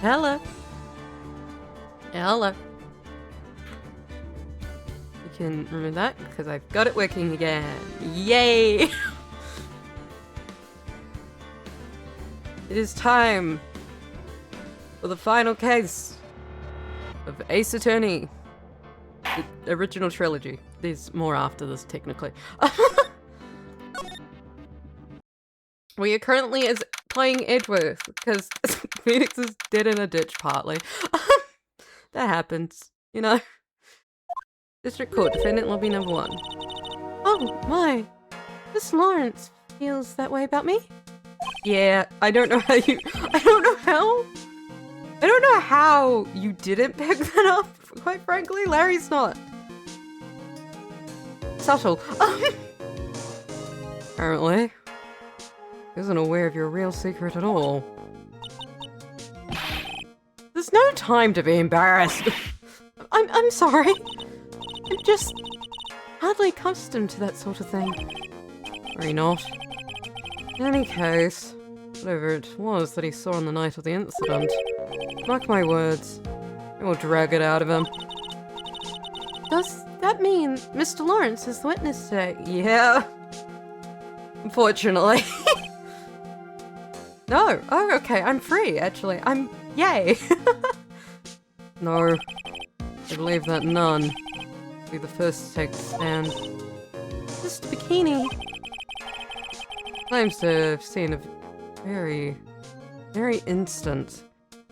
Hello. Hello. You can remove that because I've got it working again. Yay! It is time for the final case of Ace Attorney. The original trilogy. There's more after this, technically. We are currently playing Edgeworth because Phoenix is dead in a ditch, partly. That happens, you know. District Court, defendant lobby number 1. Oh my, Miss Lawrence feels that way about me? Yeah, I don't know how you didn't pick that up, quite frankly. Larry's not subtle. Apparently. Isn't aware of your real secret at all. There's no time to be embarrassed. I'm sorry. I'm just hardly accustomed to that sort of thing. Are you not? In any case, whatever it was that he saw on the night of the incident, mark my words, it will drag it out of him. Does that mean Mr. Lawrence is the witness today? Yeah. Unfortunately. No. Oh, okay. I'm free, actually. Yay. No. I believe that none will be the first to take the stand. Mr. Bikini claims to have seen a very instant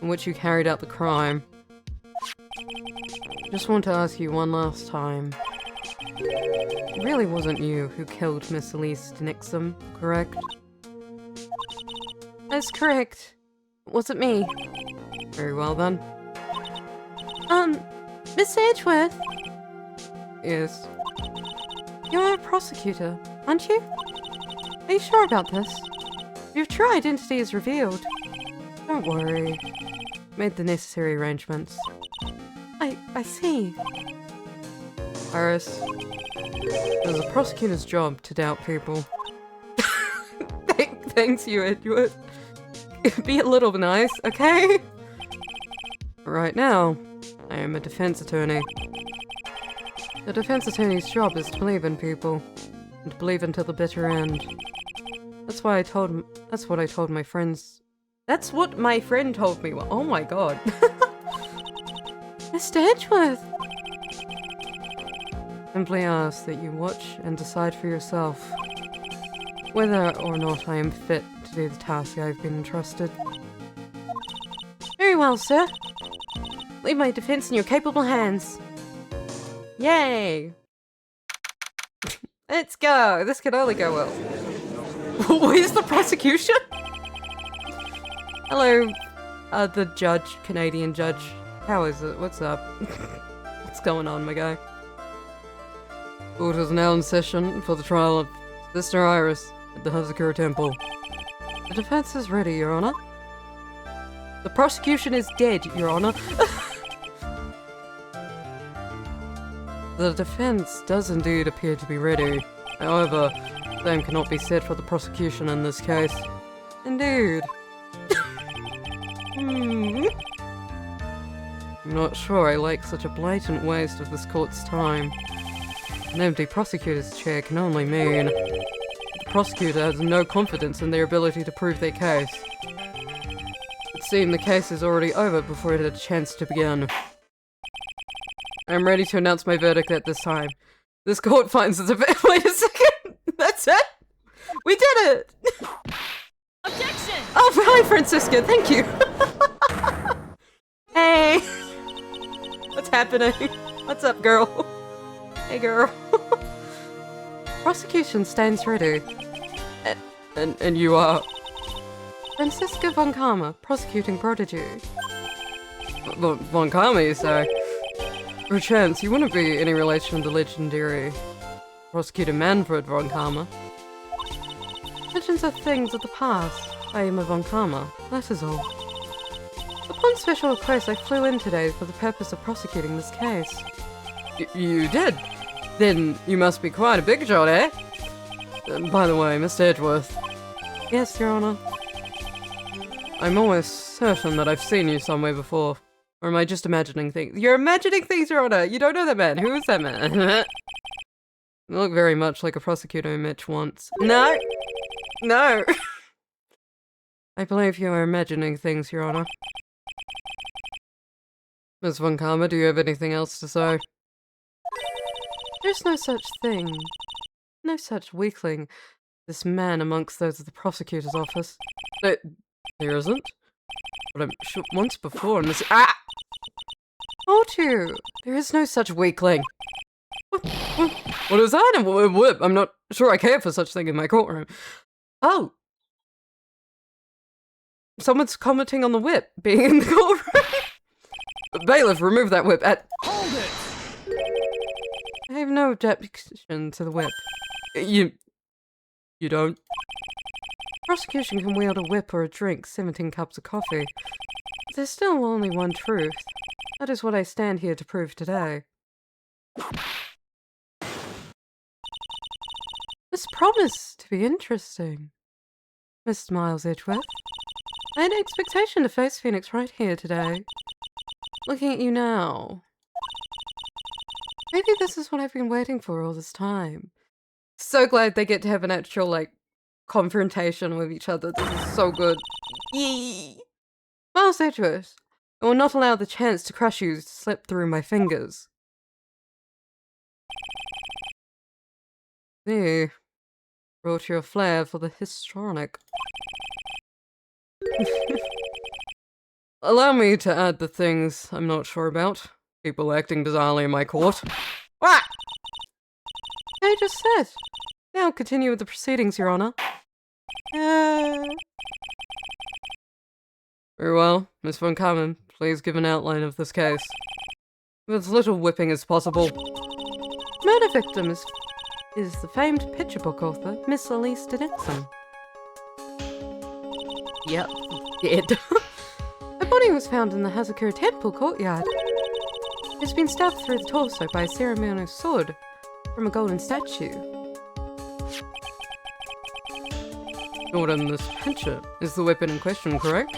in which you carried out the crime. Just want to ask you one last time. It really wasn't you who killed Miss Elise Nixon, correct? That's correct. It wasn't me. Very well then. Miss Edgeworth? Yes. You're a prosecutor, aren't you? Are you sure about this? Your true identity is revealed. Don't worry. Made the necessary arrangements. I see. Iris, it was a prosecutor's job to doubt people. Thanks you, Edgeworth. Be a little nice, okay? Right now, I am a defense attorney. The defense attorney's job is to believe in people, and to believe until the bitter end. That's what I told my friends. That's what my friend told me. Oh my god. Mr. Edgeworth! Simply ask that you watch and decide for yourself whether or not I am fit to do the task I've been entrusted. Very well, sir. Leave my defense in your capable hands. Yay! Let's go! This could only go well. Where's the prosecution? Hello, the judge, Canadian judge. How is it? What's up? What's going on, my guy? Court is now in session for the trial of Sister Iris at the Hazakura Temple. The defense is ready, Your Honor. The prosecution is dead, Your Honor. The defense does indeed appear to be ready. However, the same cannot be said for the prosecution in this case. Indeed. I'm not sure I like such a blatant waste of this court's time. An empty prosecutor's chair can only mean the prosecutor has no confidence in their ability to prove their case. It seemed the case is already over before it had a chance to begin. I am ready to announce my verdict at this time. This court finds that wait a second! That's it? We did it! Objection! Oh, hi, Francisca, thank you! Hey! What's happening? What's up, girl? Hey, girl. Prosecution stands ready. And you are? Francisca Von Karma, prosecuting prodigy. Von Karma, you say? Perchance, you wouldn't be any relation to legendary prosecutor Manfred Von Karma. Legends are things of the past. I am a Von Karma, that is all. Upon special request, I flew in today for the purpose of prosecuting this case. You did? Then you must be quite a big shot, eh? By the way, Mr. Edgeworth. Yes, Your Honor. I'm almost certain that I've seen you somewhere before. Or am I just imagining things? You're imagining things, Your Honor! You don't know that man! Who is that man? You look very much like a prosecutor I met once. No! No! I believe you are imagining things, Your Honor. Ms. Von Karma, do you have anything else to say? There's no such thing. No such weakling. This man amongst those of the prosecutor's office. There isn't? But I'm sure once before in this— Ah! Told you! There is no such weakling. What is that? Whip? I'm not sure I care for such thing in my courtroom. Oh! Someone's commenting on the whip being in the courtroom. Bailiff, remove that whip at— Hold it! I have no objection to the whip. You don't? Prosecution can wield a whip or a drink 17 cups of coffee. But there's still only one truth. That is what I stand here to prove today. This promised to be interesting. Mr. Miles Edgeworth. I had an expectation to face Phoenix right here today. Looking at you now. Maybe this is what I've been waiting for all this time. So glad they get to have an actual, like, confrontation with each other. This is so good. Yee! Miles Edgeworth, I will not allow the chance to crush you slip through my fingers. There. Brought you a flair for the histrionic. Allow me to add the things I'm not sure about. People acting bizarrely in my court. What? I just said. Now continue with the proceedings, Your Honor. Very well. Miss Von Karma, please give an outline of this case. With as little whipping as possible. Murder victim is the famed picture book author, Miss Elise Dennison. Yep, dead. Her body was found in the Hazakura Temple courtyard. It's been stabbed through the torso by a ceremonial sword from a golden statue. Jordan, this picture is the weapon in question, correct?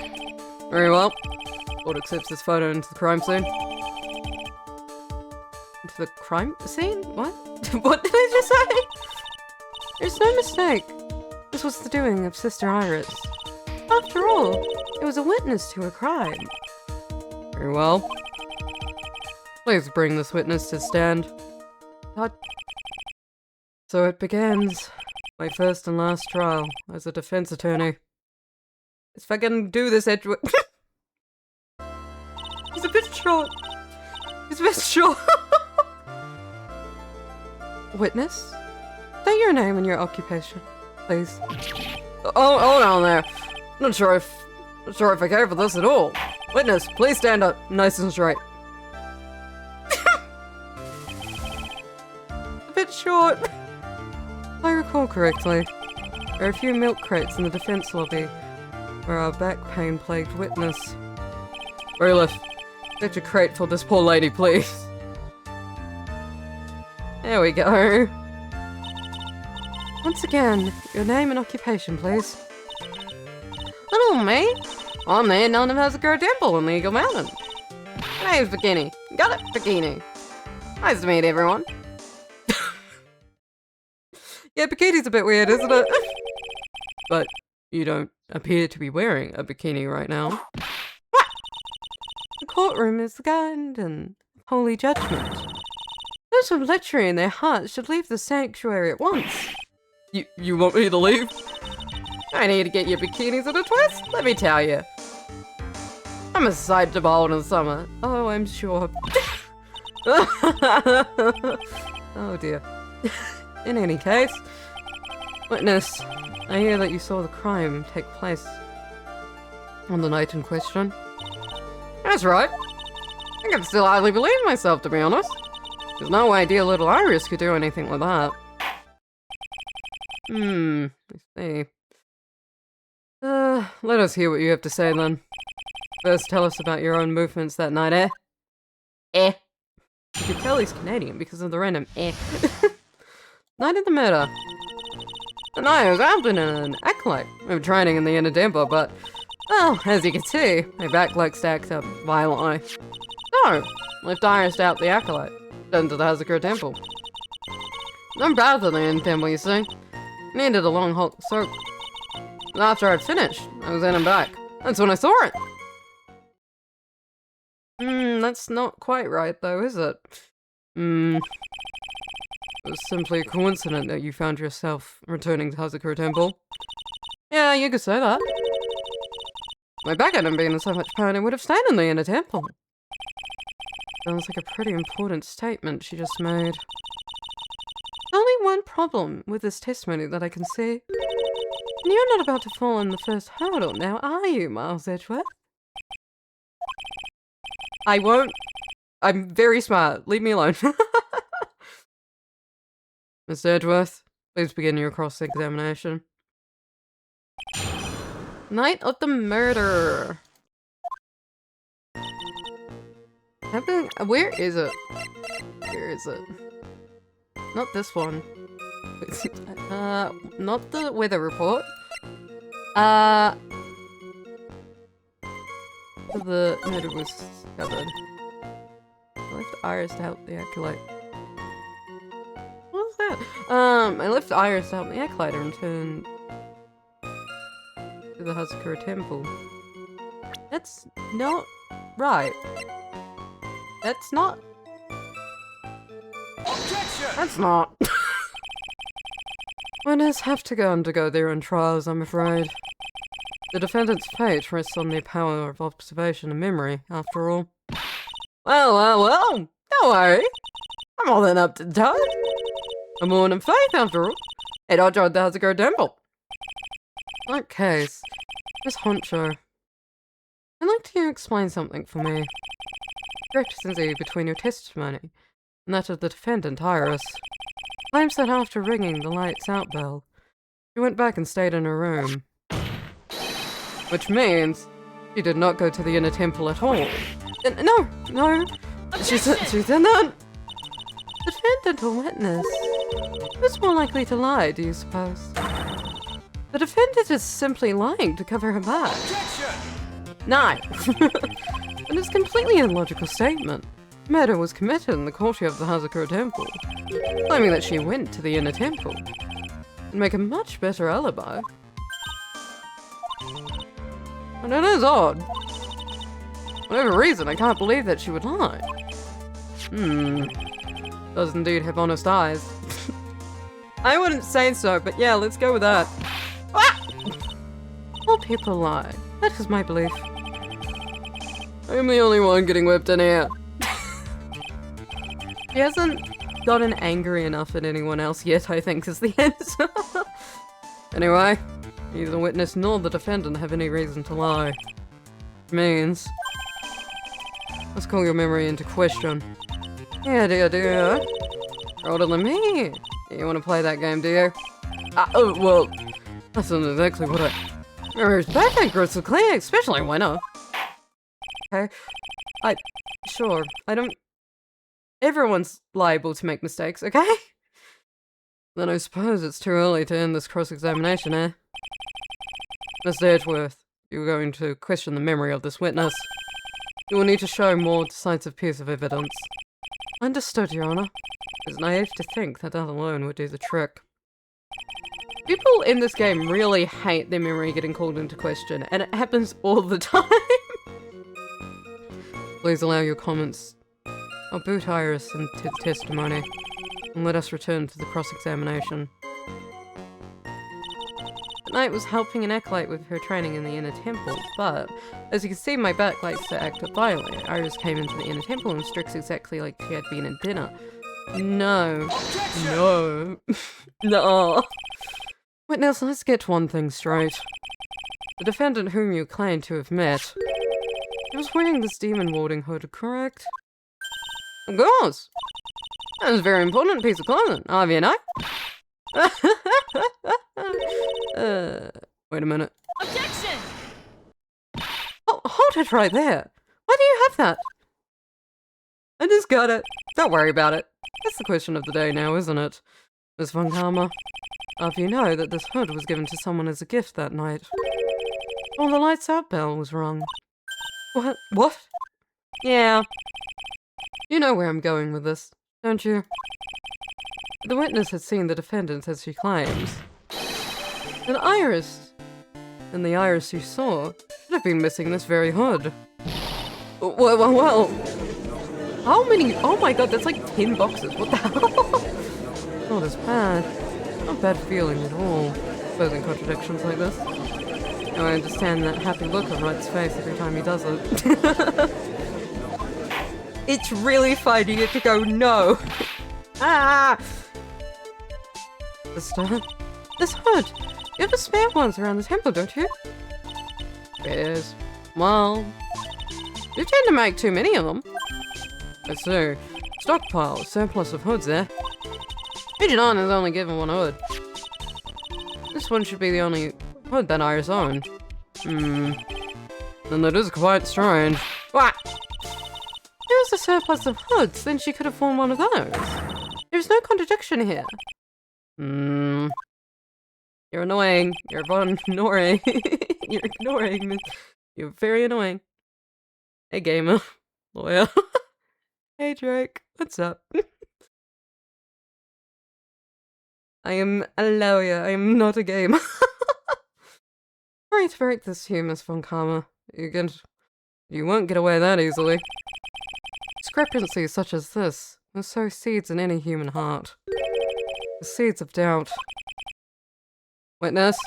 Very well. Court accepts this photo into the crime scene. Into the crime scene? What? What did I just say? There's no mistake. This was the doing of Sister Iris. After all, it was a witness to a crime. Very well. Please bring this witness to stand. So it begins. My first and last trial as a defense attorney. Let's fucking do this, Edgeworth. He's a bit short. He's a bit short. Witness? State your name and your occupation, please. Oh, hold on there. Not sure if I care for this at all. Witness, please stand up, nice and straight. A bit short. If I recall correctly, there are a few milk crates in the defense lobby where our back pain plagued witness. Bailiff, get your crate for this poor lady, please. There we go. Once again, your name and occupation, please. Hello, me. I'm the head nun of Hazakura Temple in the Eagle Mountain. My name's Bikini. Got it, Bikini. Nice to meet everyone. Yeah, bikini's a bit weird, isn't it? But you don't appear to be wearing a bikini right now. What? The courtroom is the garden of holy judgment. Those with lechery in their hearts should leave the sanctuary at once. You want me to leave? I need to get your bikinis in a twist, let me tell you. I'm a sight to behold in summer. Oh, I'm sure. Oh dear. In any case, witness, I hear that you saw the crime take place on the night in question. That's right. I can still hardly believe myself, to be honest. There's no way dear little Iris could do anything like that. I see. Let us hear what you have to say then. First, tell us about your own movements that night, eh? Eh. You can tell he's Canadian because of the random eh. Night of the murder. The night was out in an acolyte. We were training in the Inner Temple, but Well, as you can see, my back likes to act up violently. So, left Iris out the Acolyte, then to the Hazakura Temple. I'm bad at the Inn Temple, you see. Needed a long halt, so after I'd finished, I was in and back. That's when I saw it. That's not quite right though, is it? It was simply a coincidence that you found yourself returning to Hazakura Temple. Yeah, you could say that. My back hadn't been in so much pain, it would have stayed in the inner temple. Sounds like a pretty important statement she just made. Only one problem with this testimony that I can see. You're not about to fall in the first hurdle now, are you, Miles Edgeworth? I won't. I'm very smart. Leave me alone. Mr. Edgeworth, please begin your cross-examination. Night of the murder. Where is it? Where is it? Not this one. Not the weather report. The murder was discovered. I left Iris to help the Acolyte. What was that? I left Iris to help the Acolyte and returned to the Hazakura Temple. That's not right. That's not. Objection! That's not. Winners have to undergo their own trials, I'm afraid. The defendant's fate rests on their power of observation and memory, after all. Well, don't worry. I'm all then up to date. I'm born in faith, after all. And I joined the Hazakura Temple. In that case, Miss Honcho, I'd like you to explain something for me. Consistency between your testimony and that of the defendant, Iris. Claims that after ringing the lights out bell, she went back and stayed in her room. Which means she did not go to the inner temple at all. No. She did not. Defendant or witness? Who's more likely to lie, do you suppose? The defendant is simply lying to cover her back. No. It is a completely illogical statement. Murder was committed in the courtyard of the Hazakura Temple, claiming that she went to the inner temple. It'd make a much better alibi. And it is odd. For whatever reason, I can't believe that she would lie. Does indeed have honest eyes. I wouldn't say so, but yeah, let's go with that. Ah! All people lie. That is my belief. I'm the only one getting whipped in here. He hasn't gotten angry enough at anyone else yet, I think, is the answer. Anyway, neither the witness nor the defendant have any reason to lie. Which means, let's call your memory into question. Yeah, dear. You're older than me. You want to play that game, do you? Oh, well, that's not exactly what I... Memory's perfect, crystal clear, especially winter. Okay, sure, I don't... Everyone's liable to make mistakes, okay? Then I suppose it's too early to end this cross-examination, eh? Mr. Edgeworth, you're going to question the memory of this witness. You will need to show more decisive piece of evidence. Understood, Your Honor. It's naive to think that alone would do the trick. People in this game really hate their memory getting called into question, and it happens all the time. Please allow your comments. I'll boot Iris into the testimony, and let us return to the cross-examination. The knight was helping an acolyte with her training in the inner temple, but, as you can see, my back likes to act up violently. Iris came into the inner temple and strips exactly like she had been at dinner. No. No. Witness, let's get one thing straight. The defendant whom you claim to have met, he was wearing this demon warding hood, correct? Of course. That was a very important piece of clothing, have you know? Wait a minute. Objection! Oh, hold it right there. Why do you have that? I just got it. Don't worry about it. That's the question of the day now, isn't it? Miss Von Karma, you know that this hood was given to someone as a gift that night. Well, the lights out bell was wrong. What? What? Yeah. You know where I'm going with this, don't you? The witness had seen the defendant as she claims. And the iris you saw should have been missing this very hood. Well. How many? Oh my god, that's like 10 boxes. What the hell? Not as bad. Not a bad feeling at all. Exposing contradictions like this. Now I understand that happy look on Wright's face every time he does it. It's really fun. You get to go, no. Ah! This hood. You have the spare ones around the temple, don't you? Yes. Well, you tend to make too many of them. I see. Stockpile, surplus of hoods there. Agent On is only given one hood. This one should be the only hood that Iris owned. Then that is quite strange. What? There was a surplus of hoods, then she could have worn one of those. There's no contradiction here. You're annoying. You're ignoring. You're ignoring me. You're very annoying. Hey, gamer. Lawyer. Hey, Drake. What's up? I am a lawyer. I am not a gamer. Sorry to break this to you, Miss Von Karma. You won't get away that easily. Discrepancies such as this will sow seeds in any human heart. The seeds of doubt. Witness,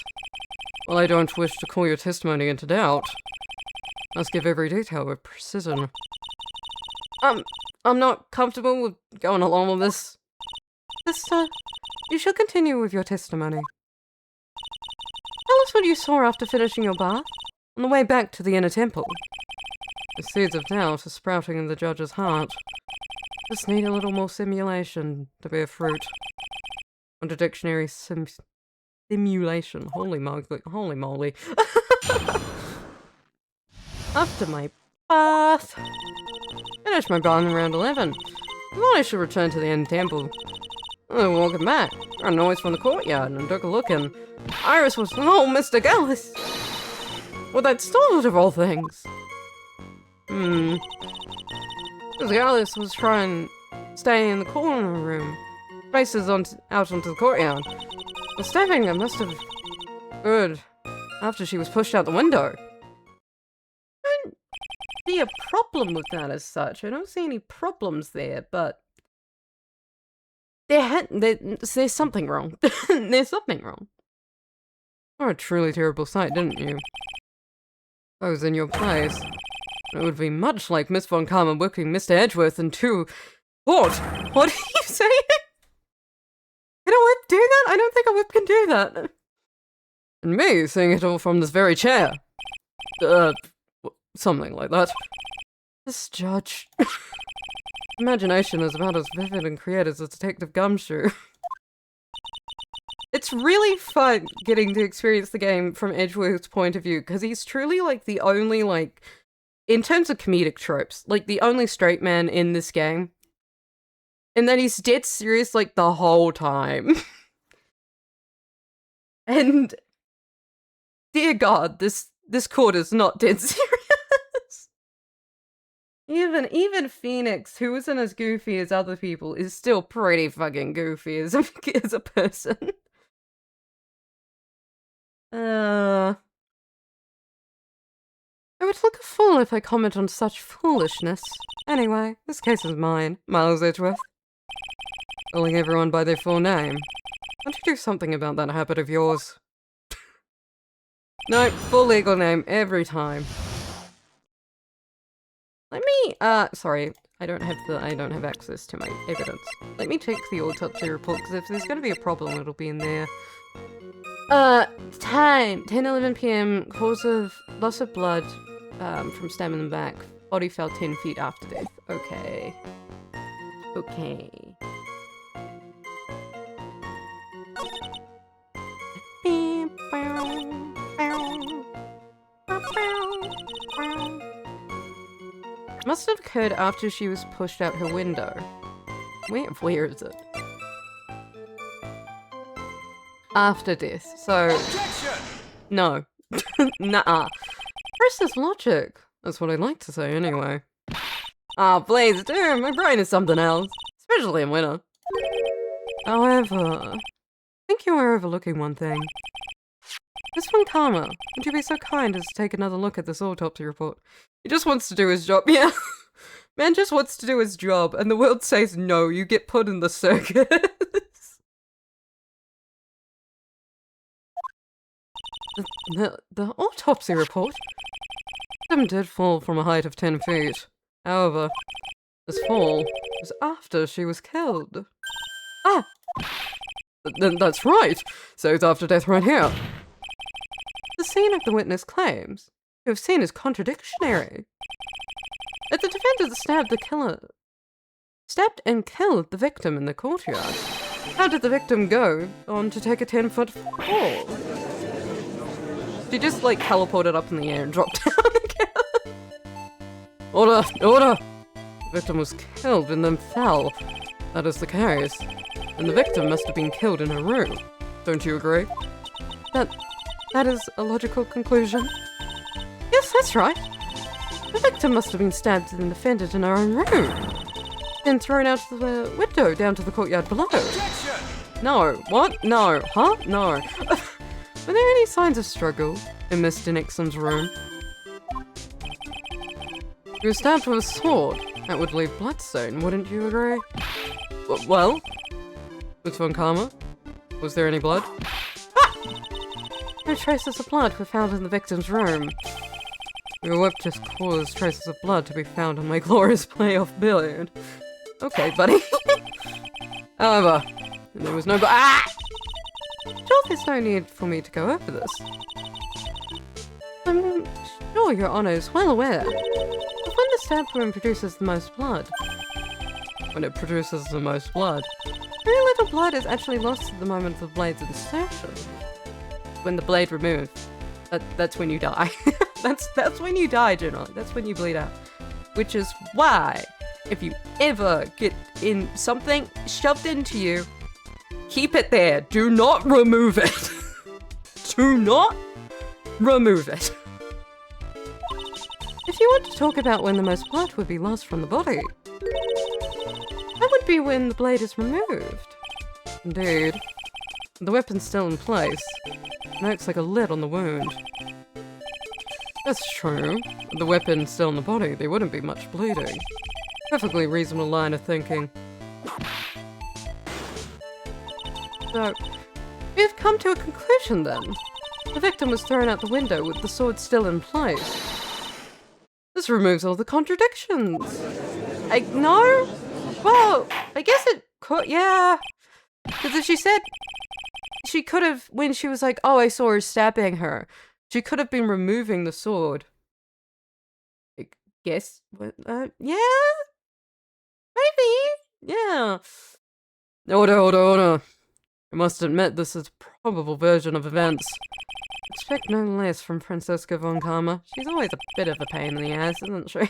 while I don't wish to call your testimony into doubt, I must give every detail with precision. I'm not comfortable with going along with this. Sister, you shall continue with your testimony. Tell us what you saw after finishing your bath, on the way back to the inner temple. The seeds of doubt are sprouting in the judge's heart. Just need a little more simulation to bear fruit. Under dictionary simulation. Holy moly. After my bath. Finished my bath around 11. I thought I should return to the end temple. Walking back, I heard a noise from the courtyard and took a look and Iris was, oh, Mr. Gallus! Well, that startled of all things. Because Gallus was trying to stay in the corner room. Faces out onto the courtyard. The stabbing that must have occurred after she was pushed out the window. I don't see a problem with that as such. I don't see any problems there, but there's something wrong. There's something wrong. Oh, a truly terrible sight, didn't you? If I was in your place, it would be much like Miss Von Karma whipping Mr. Edgeworth into... What? What are you saying? Can a whip do that? I don't think a whip can do that. And me seeing it all from this very chair. Something like that. This judge. Imagination is about as vivid and creative as Detective Gumshoe. It's really fun getting to experience the game from Edgeworth's point of view, because he's truly, like, the only, like, in terms of comedic tropes, like, the only straight man in this game. And then he's dead serious, like, the whole time. And, dear God, this court is not dead serious. Even Phoenix, who isn't as goofy as other people, is still pretty fucking goofy as a person. I would look a fool if I comment on such foolishness. Anyway, this case is mine, Miles Edgeworth. Calling everyone by their full name. Why don't you do something about that habit of yours? No, full legal name every time. Let me, sorry, I don't have access to my evidence. Let me check the autopsy report, because if there's gonna be a problem, it'll be in there. Time, 10:11 PM, cause of loss of blood, from stab in the back. Body fell 10 feet after death. Okay. Okay. Must have occurred after she was pushed out her window. Where is it? After death, so... Objection! No. Nah. Rest is logic. That's what I'd like to say anyway. Ah, please, dude, my brain is something else. Especially in winter. However, I think you are overlooking one thing. Miss Von Karma, would you be so kind as to take another look at this autopsy report? He just wants to do his job, yeah. Man just wants to do his job, and the world says no, you get put in the circus. The autopsy report? Victim did fall from a height of 10 feet. However, this fall was after she was killed. Ah! That's right! So it's after death right here. The scene of the witness claims you have seen is contradictory. If the defendant stabbed and killed the victim in the courtyard, how did the victim go on to take a 10-foot fall? She just, like, teleported up in the air and dropped down again. Order! Order! The victim was killed and then fell. That is the case. And the victim must have been killed in her room. Don't you agree? That is a logical conclusion. Yes, that's right. The victim must have been stabbed and defended in her own room. Then thrown out of the window down to the courtyard below. Objection! No. What? No. Huh? No. Were there any signs of struggle in Mr. Nixon's room? He was stabbed with a sword. That would leave bloodstain, wouldn't you agree? Well? Miss Von Karma? Was there any blood? Ah! No traces of blood were found in the victim's room. Your whip just caused traces of blood to be found on my glorious playoff billiard. Okay, buddy. However, there was no Ah! Sure, there's no need for me to go over this. I'm sure Your Honor is well aware of when the stab wound produces the most blood. When it produces the most blood, very little blood is actually lost at the moment of the blade's insertion. When the blade removed, that's when you die. that's when you die, generally. That's when you bleed out. Which is why, if you ever get in something shoved into you, keep it there. Do not remove it. Do not remove it. If you want to talk about when the most blood would be lost from the body, that would be when the blade is removed. Indeed. The weapon's still in place. It acts like a lid on the wound. That's true. With the weapon still in the body, there wouldn't be much bleeding. Perfectly reasonable line of thinking. So, we've come to a conclusion then. The victim was thrown out the window with the sword still in place. This removes all the contradictions. No? Well, I guess it could, yeah. Because if she said she could have, when she was like, oh, I saw her stabbing her, she could have been removing the sword. I guess? Yeah? Maybe? Yeah. Order. I must admit, this is a probable version of events. Expect no less from Francesca Von Karma. She's always a bit of a pain in the ass, isn't she?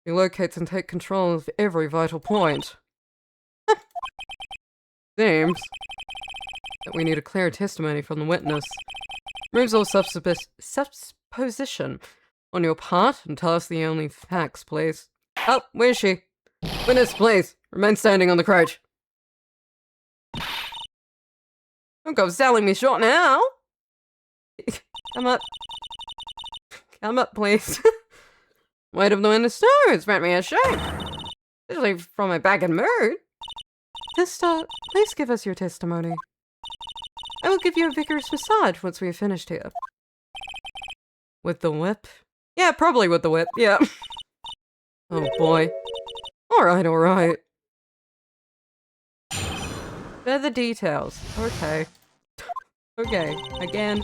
She locates and takes control of every vital point. Seems that we need a clear testimony from the witness. Removes all supposition on your part and tell us the only facts, please. Oh, where's she? Witness, please. Remain standing on the crouch. Don't go selling me short now. Come up. Come up, please. Weight of the witness knows, brought me a shame. Especially from my bag and mood. Sister, please give us your testimony. I will give you a vigorous massage once we have finished here. With the whip? Yeah, probably with the whip, yeah. Oh boy. Alright. Further details. Okay. Okay, again.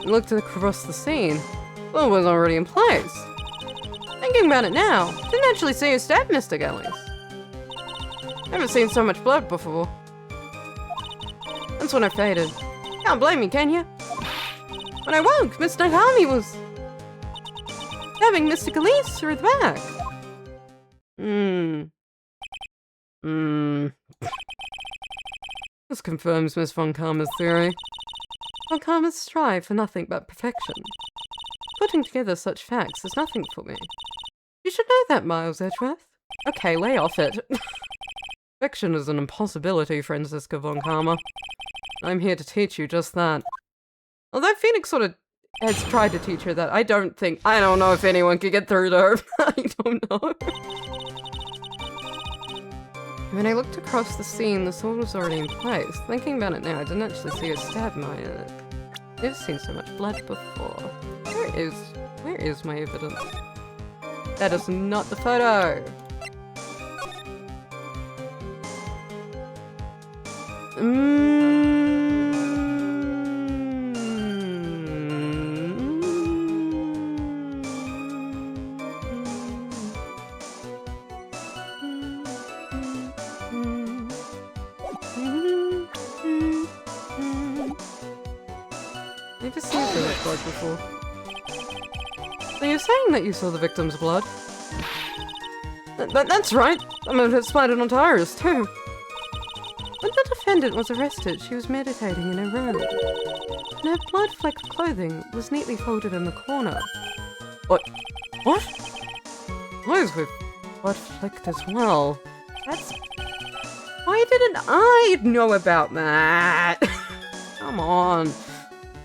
Looked across the scene. Well, it was already in place. Thinking about it now, didn't actually see you stab Mr. Gillies. Never seen so much blood before. That's when I faded. Can't blame me, can you? When I woke, Mr. Nakami was stabbing Mr. Gillies through the back. This confirms Miss Von Karma's theory. Karmas strive for nothing but perfection. Putting together such facts is nothing for me. You should know that, Miles Edgeworth. Okay, lay off it. Perfection is an impossibility, Franziska von Karma. I'm here to teach you just that. Although Phoenix sort of has tried to teach her that, I don't know if anyone could get through to her. I don't know. When I looked across the scene, the sword was already in place. Thinking about it now, I didn't actually see her stab Maya. I've never seen so much blood before. Where is my evidence? That is not the photo! Never seen so much blood before. So you're saying that you saw the victim's blood? That's right. I'm a bit splattered on Iris too. When the defendant was arrested, she was meditating in her room. And her blood-flecked clothing was neatly folded in the corner. What? Clothes with blood-flecked as well. Why didn't I know about that? Come on.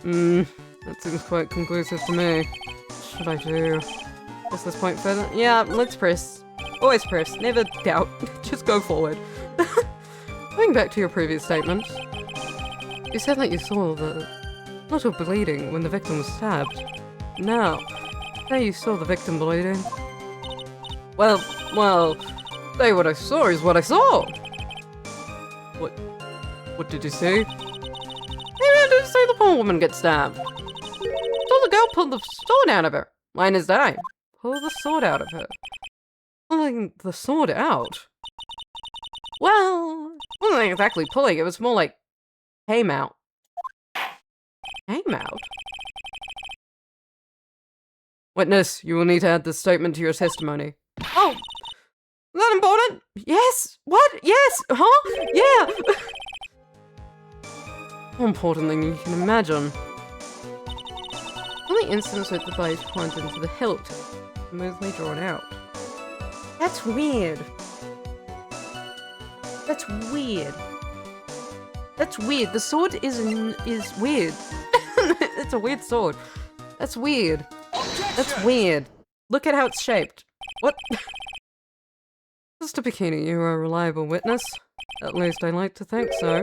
That seems quite conclusive to me. What should I do? Press this point further? Yeah, let's press. Always press. Never doubt. Just go forward. Going back to your previous statement, you said that you saw the little bleeding when the victim was stabbed. Now you saw the victim bleeding. Well, say what I saw is what I saw. What did you see? Maybe I didn't see the poor woman get stabbed. Saw the girl pull the sword out of her. Mine is that. Pull the sword out of her. Pulling the sword out? Well, it wasn't exactly pulling, it was more like came out. Came out? Witness, you will need to add this statement to your testimony. Oh! Is that important? Yes! What? Yes! Huh? Yeah! More important than you can imagine. On the instance with the blade plunged into the hilt, smoothly drawn out. That's weird. That's weird. That's weird. The sword is weird. It's a weird sword. That's weird. That's weird. Look at how it's shaped. What? Mr. Bikini, you are a reliable witness. At least I like to think so.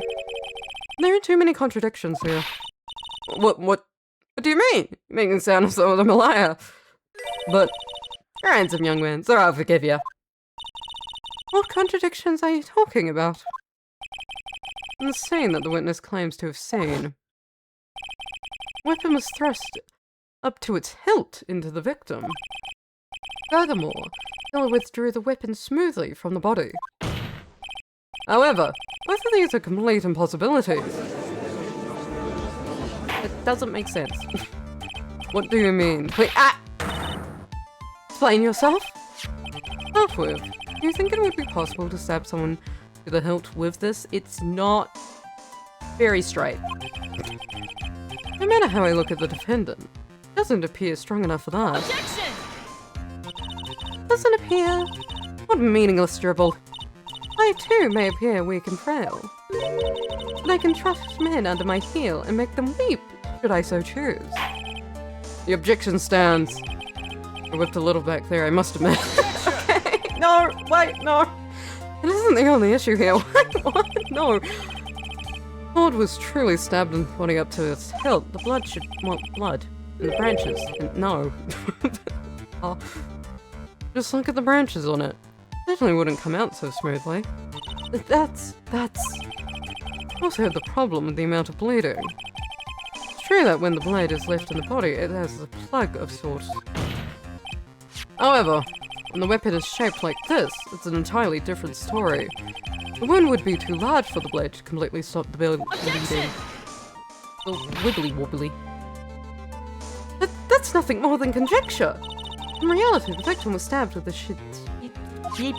There are too many contradictions here. What do you mean? You're making it sound as though I'm a liar. But you're a handsome young man, so I'll forgive you. What contradictions are you talking about? In the scene that the witness claims to have seen, weapon was thrust up to its hilt into the victim. Furthermore, Killer withdrew the weapon smoothly from the body. However, both of these are complete impossibilities. It doesn't make sense. What do you mean? Please, explain yourself? Start with. Do you think it would be possible to stab someone to the hilt with this? It's not very straight. No matter how I look at the defendant, it doesn't appear strong enough for that. Objection! Doesn't appear? What meaningless dribble. I too may appear weak and frail, but I can trust men under my heel and make them weep, should I so choose. The objection stands. I whipped a little back there, I must admit. Okay, no, wait, no. It isn't the only issue here. What? No. Claude was truly stabbed and body up to its hilt. The blood should want blood. And the branches. And no. Oh. Just look at the branches on it. Definitely wouldn't come out so smoothly. That's... Also had the problem with the amount of bleeding. It's true that when the blade is left in the body, it has a plug of sorts. However, when the weapon is shaped like this, it's an entirely different story. The wound would be too large for the blade to completely stop the bleeding. The wibbly-wobbly. That's nothing more than conjecture. In reality, the victim was stabbed with a even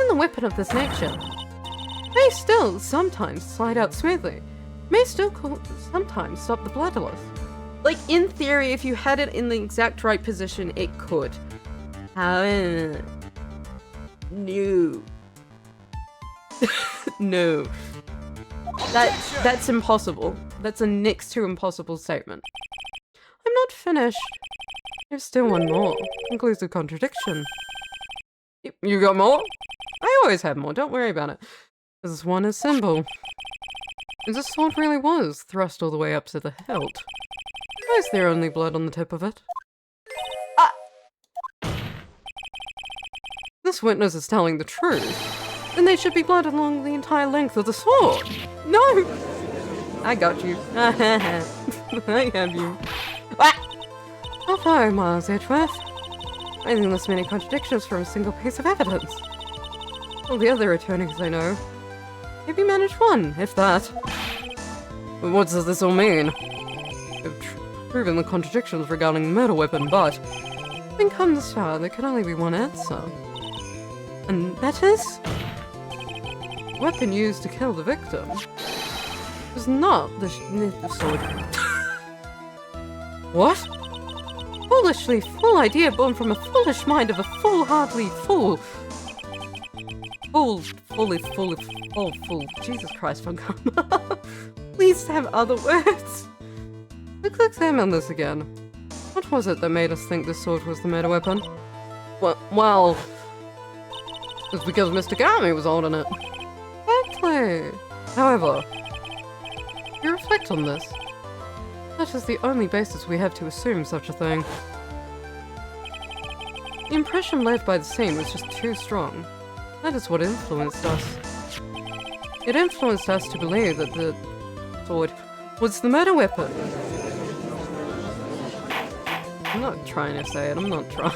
the weapon of this nature may still sometimes slide out smoothly. may still sometimes stop the blood loss. Like, in theory, if you had it in the exact right position, it could. However, no. No. That's impossible. That's a next to impossible statement. I'm not finished. There's still one more. Conclusive contradiction. You got more? I always have more, don't worry about it. This one is symbol. This sword really was thrust all the way up to the hilt. Why is there only blood on the tip of it? Ah! This witness is telling the truth. Then there should be blood along the entire length of the sword. No! I got you. I have you. Ah! Bravo, Miles Edgeworth. Raising this many contradictions from a single piece of evidence. All the other attorneys I know. Maybe manage one, if that. But what does this all mean? I've proven the contradictions regarding the murder weapon, but then come the star, there can only be one answer. And that is? The weapon used to kill the victim was not the sword. What? Foolishly full idea born from a foolish mind of a foolhardy fool. Fool. Jesus Christ, Von Karma. Please have other words. Let's examine this again. What was it that made us think this sword was the murder weapon? Well, it's because Mr. Garmy was holding it. Exactly. However, if you reflect on this, that is the only basis we have to assume such a thing. The impression left by the scene was just too strong. That is what influenced us. It influenced us to believe that the sword was the murder weapon. I'm not trying to say it, I'm not trying.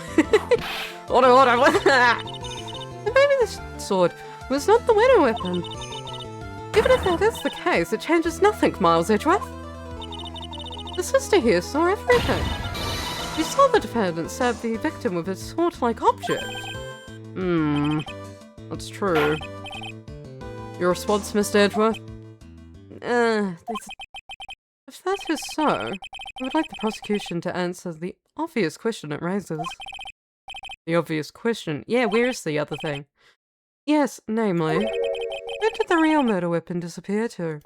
Maybe this sword was not the murder weapon. Even if that is the case, it changes nothing, Miles Edgeworth. The sister here saw everything. She saw the defendant stab the victim with a sword-like object. That's true. Your response, Mr. Edgeworth? If that is so, I would like the prosecution to answer the obvious question it raises. The obvious question? Yeah, where's the other thing? Yes, namely, where did the real murder weapon disappear to?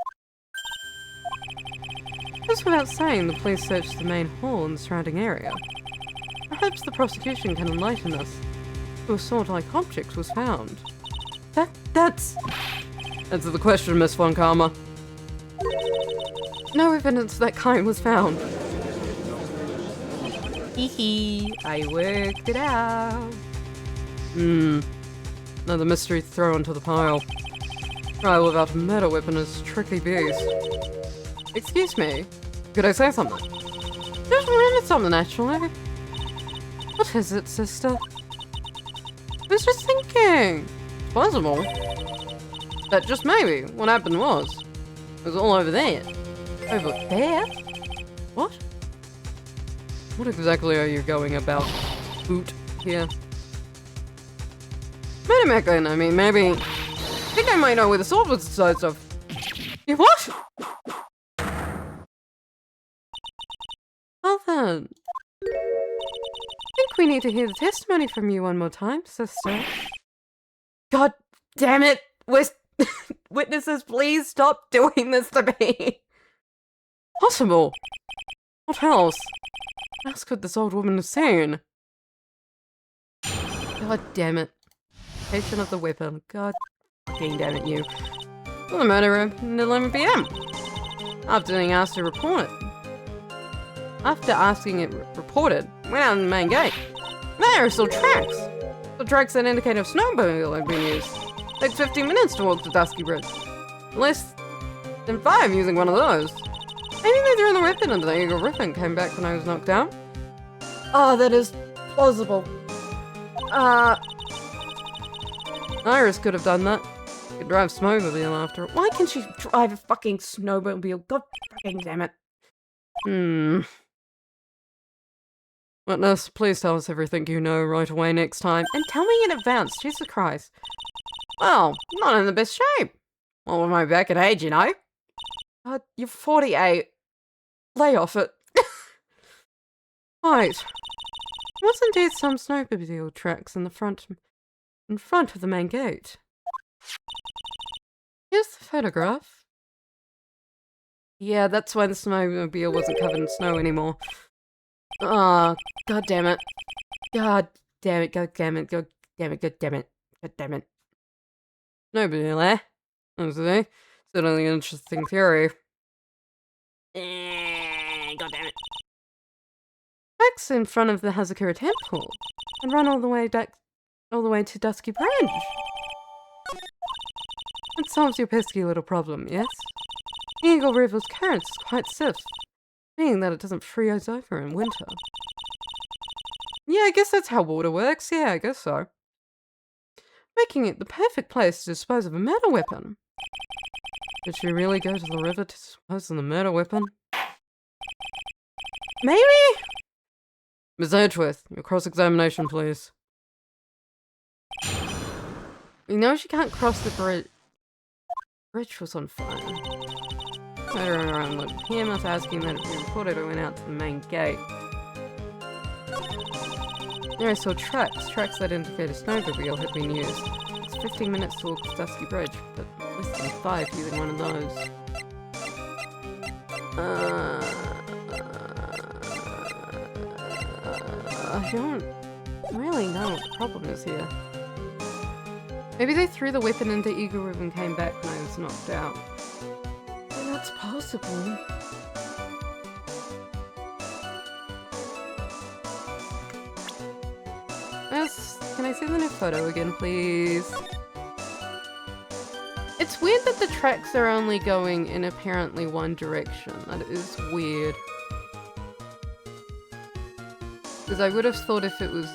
Just without saying, the police searched the main hall and the surrounding area. Perhaps the prosecution can enlighten us. A sword-like object was found. That's... Answer the question, Miss Von Karma. No evidence of that kind was found. Hee, I worked it out. Another mystery to throw into the pile. Trial without a murder weapon is a tricky beast. Excuse me, could I say something? Just remembered something, actually. What is it, sister? I was just thinking. It's possible. That just maybe what happened was, it was all over there. Over there? What? What exactly are you going about, boot, here? Wait a minute, I mean, maybe... I think I might know where the sword was disposed of. You what? Well then... I think we need to hear the testimony from you one more time, sister. God damn it! Witnesses, please stop doing this to me! Possible! What else? What else could this old woman have seen? God damn it. Location of the weapon. God fucking damn it, you. Well, the murder happened at 11 PM. After being asked to report it. After asking it reported, went out the main gate. There are still tracks. The tracks that indicate a snowmobile had been used. Takes 15 minutes to walk to Dusky Bridge. Less than 5 using one of those. Maybe they threw the weapon into the Eagle Rip and came back when I was knocked down. Oh, that is plausible. Iris could have done that. She could drive snowmobile after. Why can she drive a fucking snowmobile? God fucking damn it. Witness, please tell us everything you know right away next time. And tell me in advance, Jesus Christ. Well, not in the best shape. Well, with my back at age, you know. God, you're 48. Lay off it. Right. Was indeed some snowmobile tracks in front of the main gate. Here's the photograph. Yeah, that's why the snowmobile wasn't covered in snow anymore. Oh, god damn it. God damn it, god damn it, god damn it, god damn it, god damn it. Snowmobile, eh? Honestly, certainly an interesting theory. God damn it. Tracks in front of the Hazakura Temple and run all the way to Dusky Bridge. That solves your pesky little problem, yes? Eagle River's current is quite stiff, meaning that it doesn't freeze over in winter. Yeah, I guess that's how water works. Yeah, I guess so. Making it the perfect place to dispose of a murder weapon. Did she really go to the river to dispose of the murder weapon? Maybe? Miss Edgeworth, your cross-examination, please. You know she can't cross the bridge. The bridge was on fire. Later around looked at him after asking that it be reported and went out to the main gate. There I saw tracks that indicate a snowmobile had been used. It's 15 minutes to walk to Dusky Bridge, but less than 5 using one of those. I don't really know what the problem is here. Maybe they threw the weapon into Eagle River and came back when I was knocked out. Yeah, that's possible. Yes, can I see the new photo again, please? It's weird that the tracks are only going in apparently one direction. That is weird. Because I would have thought if it was...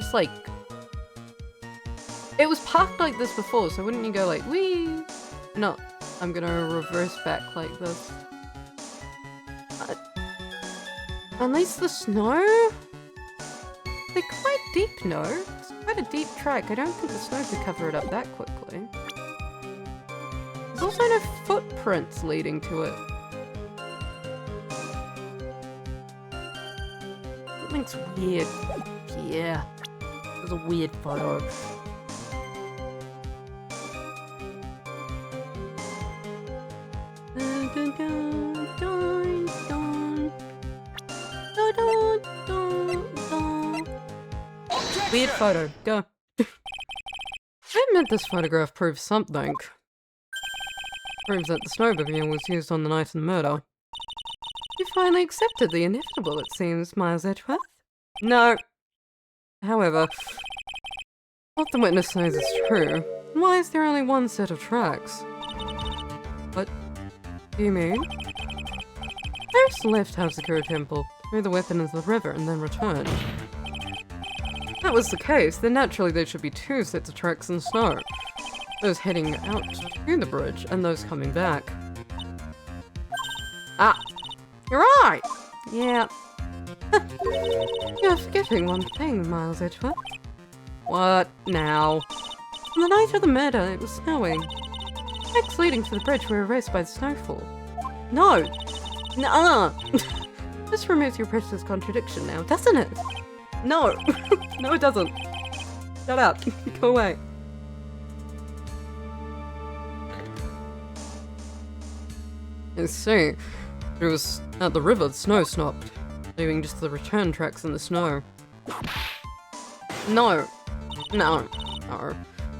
just like... it was parked like this before, so wouldn't you go like, wee? No, I'm gonna reverse back like this. At least the snow? They're quite deep, no? It's quite a deep track. I don't think the snow could cover it up that quickly. There's also no footprints leading to it. Something's weird. Yeah. It was a weird photo. Weird photo. Go. I admit this photograph proves something. Proves that the snowmobile was used on the night of the murder. You finally accepted the inevitable, it seems, Miles Edgeworth. No. However, what the witness says is true. Why is there only one set of tracks? What do you mean? Harris left Hazakura Temple, threw the weapon into the river, and then returned. If that was the case, then naturally there should be two sets of tracks in the snow. Those heading out to the bridge, and those coming back. Ah! You're right! Yeah. You're forgetting one thing, Miles Edgeworth. What now? On the night of the murder, it was snowing. Tracks leading to the bridge were erased by the snowfall. No! Nuh-uh! This removes your precious contradiction now, doesn't it? No! No, it doesn't. Shut up. Go away. I see. It was at the river, the snow stopped, leaving just the return tracks in the snow. No. No. No.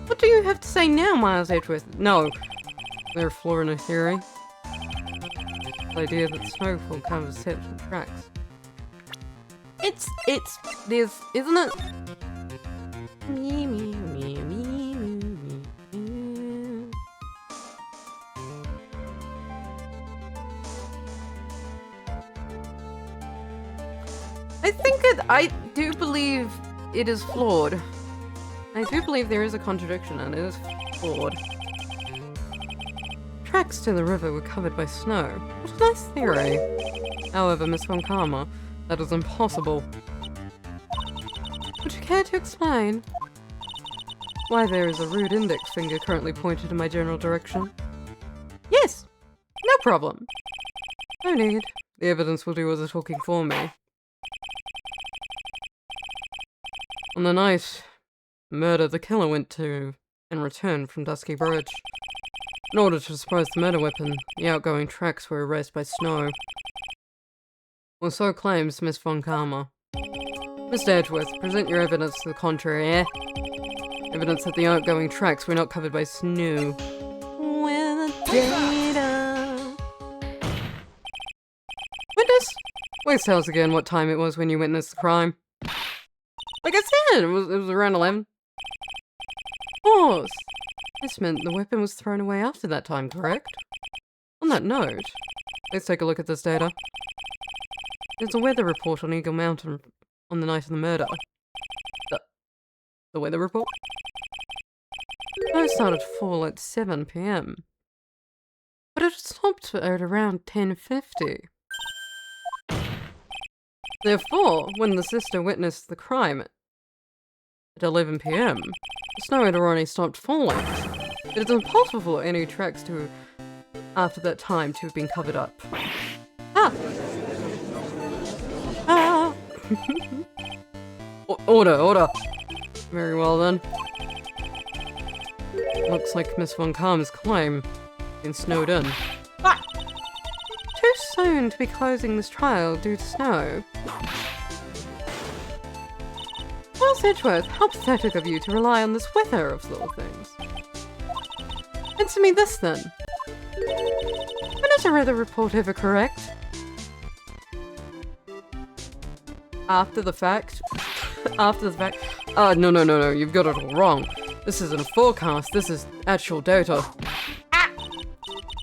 What do you have to say now, Miles Edgeworth? No. Is there a flaw in a theory? The idea that the snowfall covers sets of tracks. There's, isn't it? Me, me, me, me, me, me. I do believe it is flawed. I do believe there is a contradiction and it is flawed. Tracks to the river were covered by snow. What a nice theory. However, Miss Von Karma, that is impossible. Would you care to explain? why there is a rude index finger currently pointed in my general direction. Yes! No problem. No need. The evidence will do all the talking for me. On the night murder, the killer went to and returned from Dusky Bridge. In order to dispose the murder weapon, the outgoing tracks were erased by snow. Or so claims Miss Von Karma. Mr. Edgeworth, present your evidence to the contrary, eh? Evidence that the outgoing tracks were not covered by snow. With the data. Witness? Please tell us again what time it was when you witnessed the crime. Like I said, it was around 11. Of course. This meant the weapon was thrown away after that time, correct? On that note, let's take a look at this data. There's a weather report on Eagle Mountain on the night of the murder. The weather report? Snow started to fall at 7 PM. But it stopped at around 10:50. Therefore, when the sister witnessed the crime at 11 PM, the snow had already stopped falling. It is impossible for any tracks to, after that time, to have been covered up. Ah! Ah! Order! Very well then. Looks like Miss Von Karma's claim has been snowed in. Ah! Too soon to be closing this trial due to snow. Miles Edgeworth, how pathetic of you to rely on this weather of little things. Answer me this then. When is a weather report ever correct? After the fact? After the fact? No, you've got it all wrong. This isn't a forecast, this is actual data. Ah!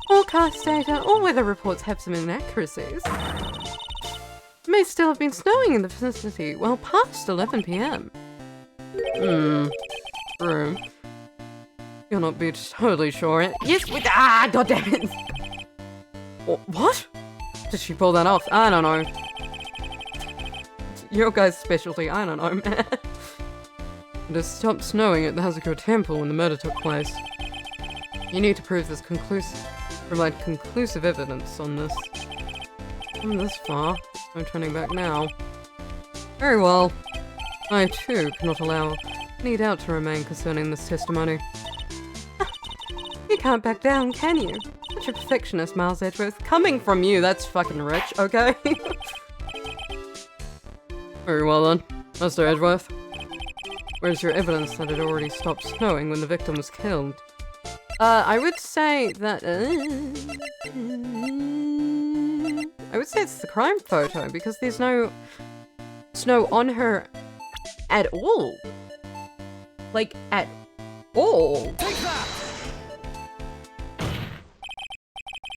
Forecast data, all weather reports have some inaccuracies. It may still have been snowing in the vicinity well past 11 PM. True. You'll not be totally sure. Yes, goddammit! What? Did she pull that off? I don't know. It's your guys' specialty, I don't know, man. It has stopped snowing at the Hazuko Temple when the murder took place. You need to prove this provide conclusive evidence on this. Come this far. No turning back now. Very well. I, too, cannot allow any doubt to remain concerning this testimony. You can't back down, can you? Such a perfectionist, Miles Edgeworth. Coming from you, that's fucking rich, okay? Very well then. Mr. Edgeworth. Where's your evidence that it already stopped snowing when the victim was killed? I would say that... I would say it's the crime photo, because there's no snow on her at all. Like, at all.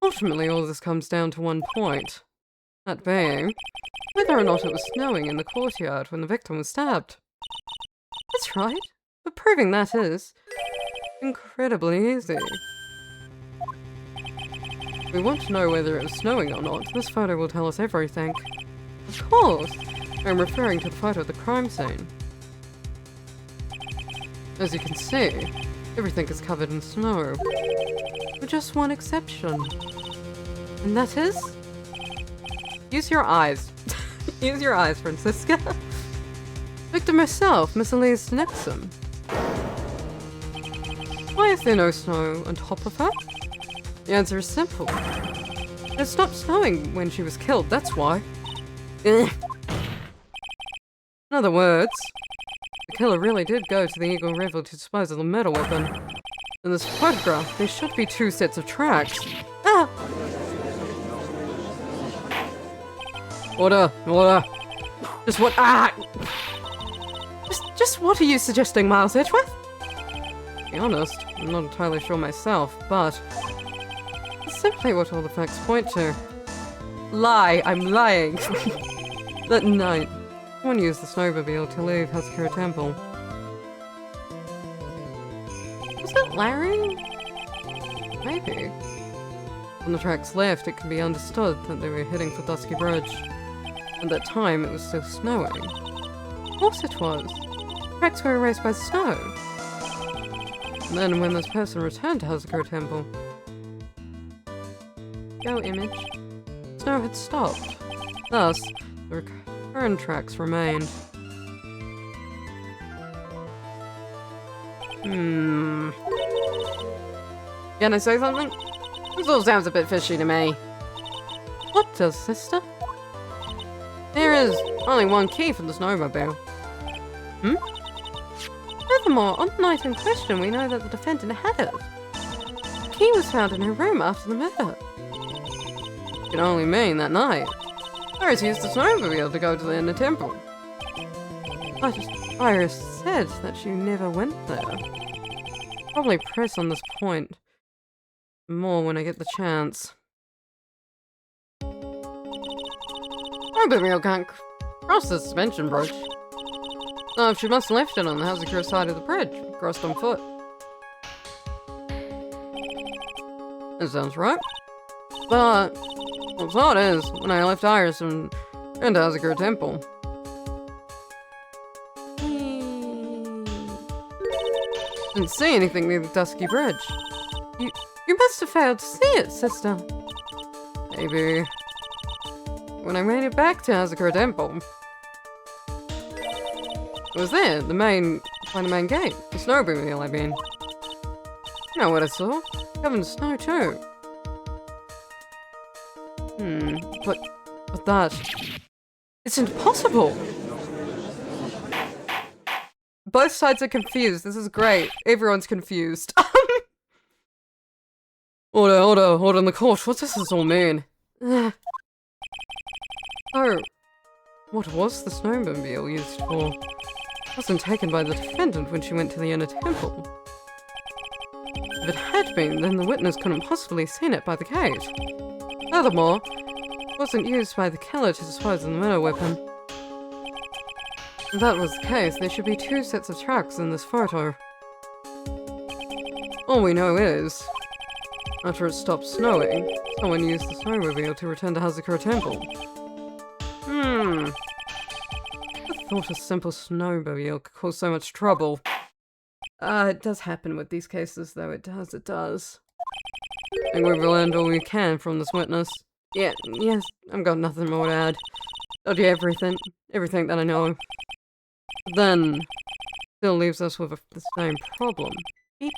Ultimately, all this comes down to one point. That being, whether or not it was snowing in the courtyard when the victim was stabbed. That's right. But proving that is incredibly easy. If we want to know whether it was snowing or not, this photo will tell us everything. Of course! I'm referring to the photo of the crime scene. As you can see, everything is covered in snow. With just one exception. And that is... Use your eyes. Use your eyes, Francisca. Victim herself, Miss Elise Nexum. Why is there no snow on top of her? The answer is simple. It stopped snowing when she was killed, that's why. In other words, the killer really did go to the Eagle River to dispose of the murder weapon. In this photograph, there should be 2 sets of tracks. Ah! Order! Just what- Just what are you suggesting, Miles Edgeworth? To be honest, I'm not entirely sure myself, but it's simply what all the facts point to. Lie, I'm lying. That night, someone used the snowmobile to leave Hazakura Temple. Was that Larry? Maybe. When the tracks left, it can be understood that they were heading for Dusky Bridge. At that time, it was still snowing. Of course it was. Tracks were erased by snow. And then when this person returned to Hazakura Temple... Go, image. Snow had stopped. Thus, the current tracks remained. Can I say something? This all sounds a bit fishy to me. What does, sister? There is only one key for the snowmobile. Furthermore, on the night in question, we know that the defendant had it. The key was found in her room after the murder. It can only mean that night. Iris used the snowmobile to go to the inner temple. But Iris said that she never went there. Probably press on this point more when I get the chance. Snowmobile can't cross the suspension bridge. No, she must have left it on the Hazakura side of the bridge, crossed on foot. That sounds right. But what's odd is, when I left Iris and went to Hazakura Temple, didn't see anything near the Dusky Bridge. You must have failed to see it, sister. Maybe. When I made it back to Hazakura Temple, it was there, by the main gate. The snowmobile, I mean. You know what I saw? Covered in snow, too. But that... It's impossible! Both sides are confused. This is great. Everyone's confused. Order in the court. What does this all mean? Oh, what was the snowmobile used for? It wasn't taken by the defendant when she went to the inner temple. If it had been, then the witness couldn't possibly have seen it by the gate. Furthermore, it wasn't used by the killer to dispose of the murder weapon. If that was the case, there should be 2 sets of tracks in this photo. All we know is, after it stopped snowing, someone used the snowmobile to return to Hazakura Temple. I thought a simple snowmobile could cause so much trouble. It does happen with these cases, though. It does. I think we've learned all we can from this witness. Yes, I've got nothing more to add. Told you everything that I know. Then, still leaves us with the same problem. Beep.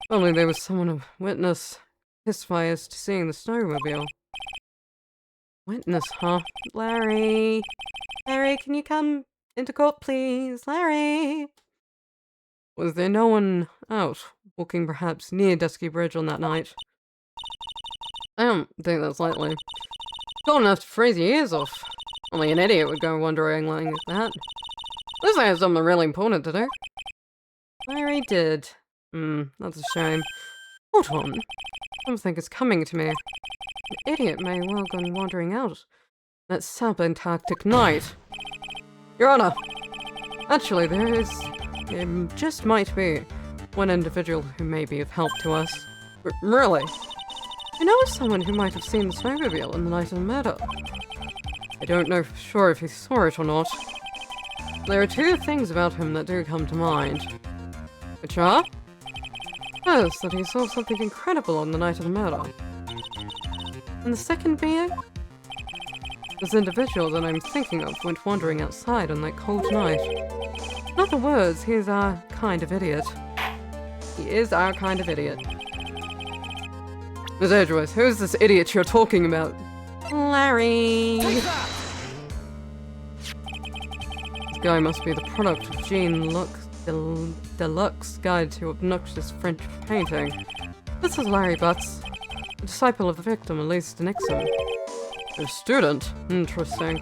Only there was someone a witness testify as to seeing the snowmobile. Witness, huh? Larry, can you come into court, please? Larry! Was there no one out, walking perhaps near Dusky Bridge on that night? I don't think that's likely. Cold enough to freeze your ears off. Only an idiot would go wandering like that. Unless I have something really important to do. Larry did. That's a shame. Hold on. Something is coming to me. An idiot may well have gone wandering out that subantarctic night. Your Honor! Actually, there just might be one individual who may be of help to us. Really? I know of someone who might have seen the snowmobile on the night of the murder. I don't know for sure if he saw it or not. There are 2 things about him that do come to mind. Which are? First, that he saw something incredible on the night of the murder. And the second being? This individual that I'm thinking of went wandering outside on that cold night. In other words, he is our kind of idiot. He is our kind of idiot. Miss Edgeworth, who is this idiot you're talking about? Larry! This guy must be the product of Jean Lux's Deluxe Guide to Obnoxious French Painting. This is Larry Butts, a disciple of the victim, Elise Nixon. A student? Interesting.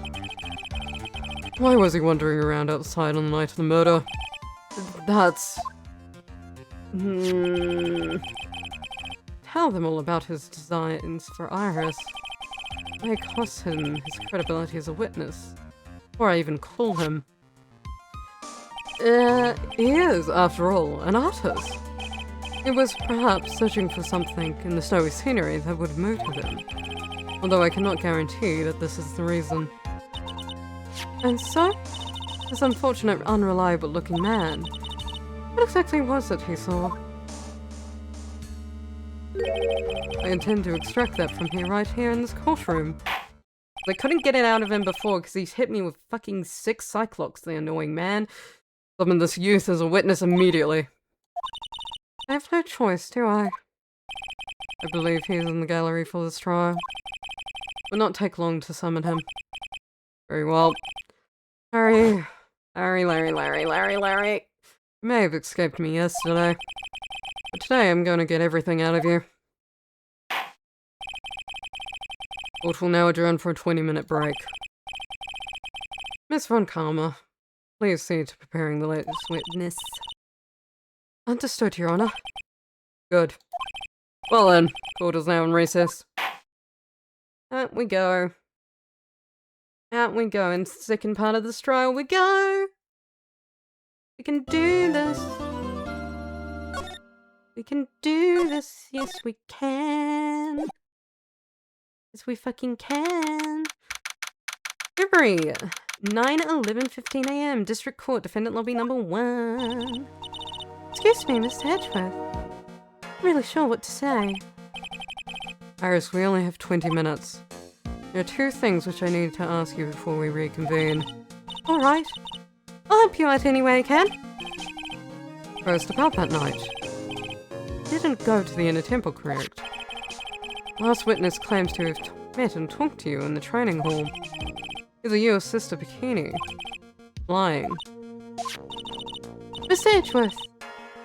Why was he wandering around outside on the night of the murder? That's... Tell them all about his designs for Iris. It may cost him his credibility as a witness, before I even call him. He is, after all, an artist. He was perhaps searching for something in the snowy scenery that would motivate him, although I cannot guarantee that this is the reason. And so, this unfortunate, unreliable-looking man, What exactly was it he saw? I intend to extract that from here, right here in this courtroom. I couldn't get it out of him before because he's hit me with fucking 6 Cyclops, the annoying man. Summon this youth as a witness immediately. I have no choice, do I? I believe he is in the gallery for this trial. It will not take long to summon him. Very well. Larry. You may have escaped me yesterday. But today I'm going to get everything out of you. Court will now adjourn for a 20-minute break. Miss Von Karma, please see to preparing the latest witness. Understood, Your Honor. Good. Well then, court is now in recess. Out we go. Out we go. In the second part of this trial we go. We can do this. We can do this. Yes, we can. Yes, we fucking can. February 9/11:15 AM. District Court, Defendant Lobby number 1. Excuse me, Mr. Edgeworth. I'm really sure what to say. Iris, we only have 20 minutes. There are 2 things which I need to ask you before we reconvene. Alright. I'll help you out any way I can. First, about that night. You didn't go to the Inner Temple, correct? Last witness claims to have met and talked to you in the training hall. Either you or Sister Bikini. Lying. Mr. Edgeworth,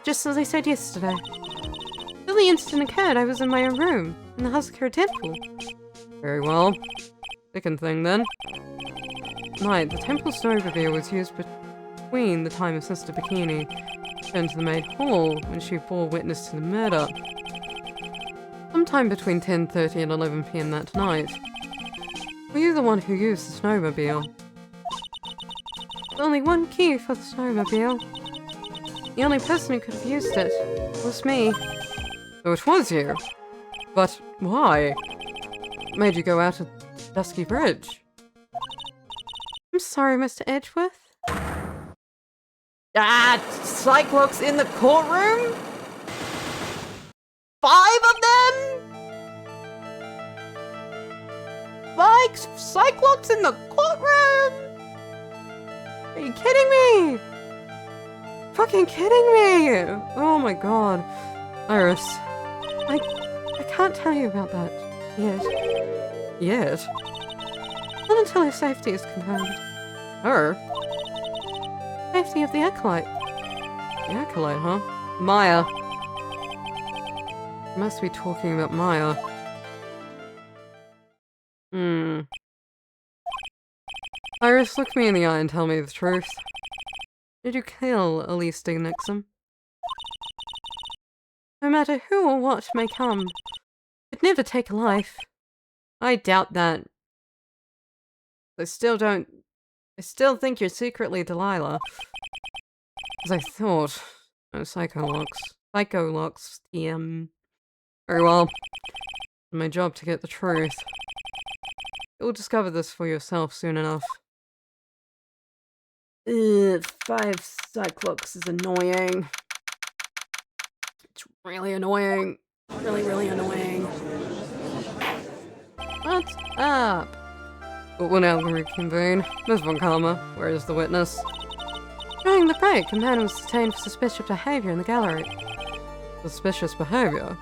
just as I said yesterday. Till the incident occurred, I was in my own room, in the Hazakura Temple. Very well. Second thing, then. Night, the temple snowmobile was used between the time of Sister Bikini returned to the main hall when she bore witness to the murder. Sometime between 10:30 and 11 PM that night. Were you the one who used the snowmobile? There's only one key for the snowmobile. The only person who could have used it was me. So it was you? But why? What made you go out of Dusky Bridge? I'm sorry, Mr. Edgeworth. Cyclops in the courtroom? 5 of them? 5 Cyclops in the courtroom? Are you kidding me? Fucking kidding me! Oh my god. Iris. I can't tell you about that yet. Yet? Not until her safety is confirmed. Her? Safety of the Acolyte. The Acolyte, huh? Maya. You must be talking about Maya. Iris, look me in the eye and tell me the truth. Did you kill Elise Nixon? No matter who or what may come, it'd never take a life. I doubt that. I still think you're secretly Delilah. As I thought. No, Psycho-Locks, TM. Very well. It's my job to get the truth. You'll discover this for yourself soon enough. 5 Cyclops is annoying. It's really annoying. Really annoying. What's up? We'll now reconvene. Ms. Von Karma, where is the witness? During the break, a man was detained for suspicious behavior in the gallery. Suspicious behavior?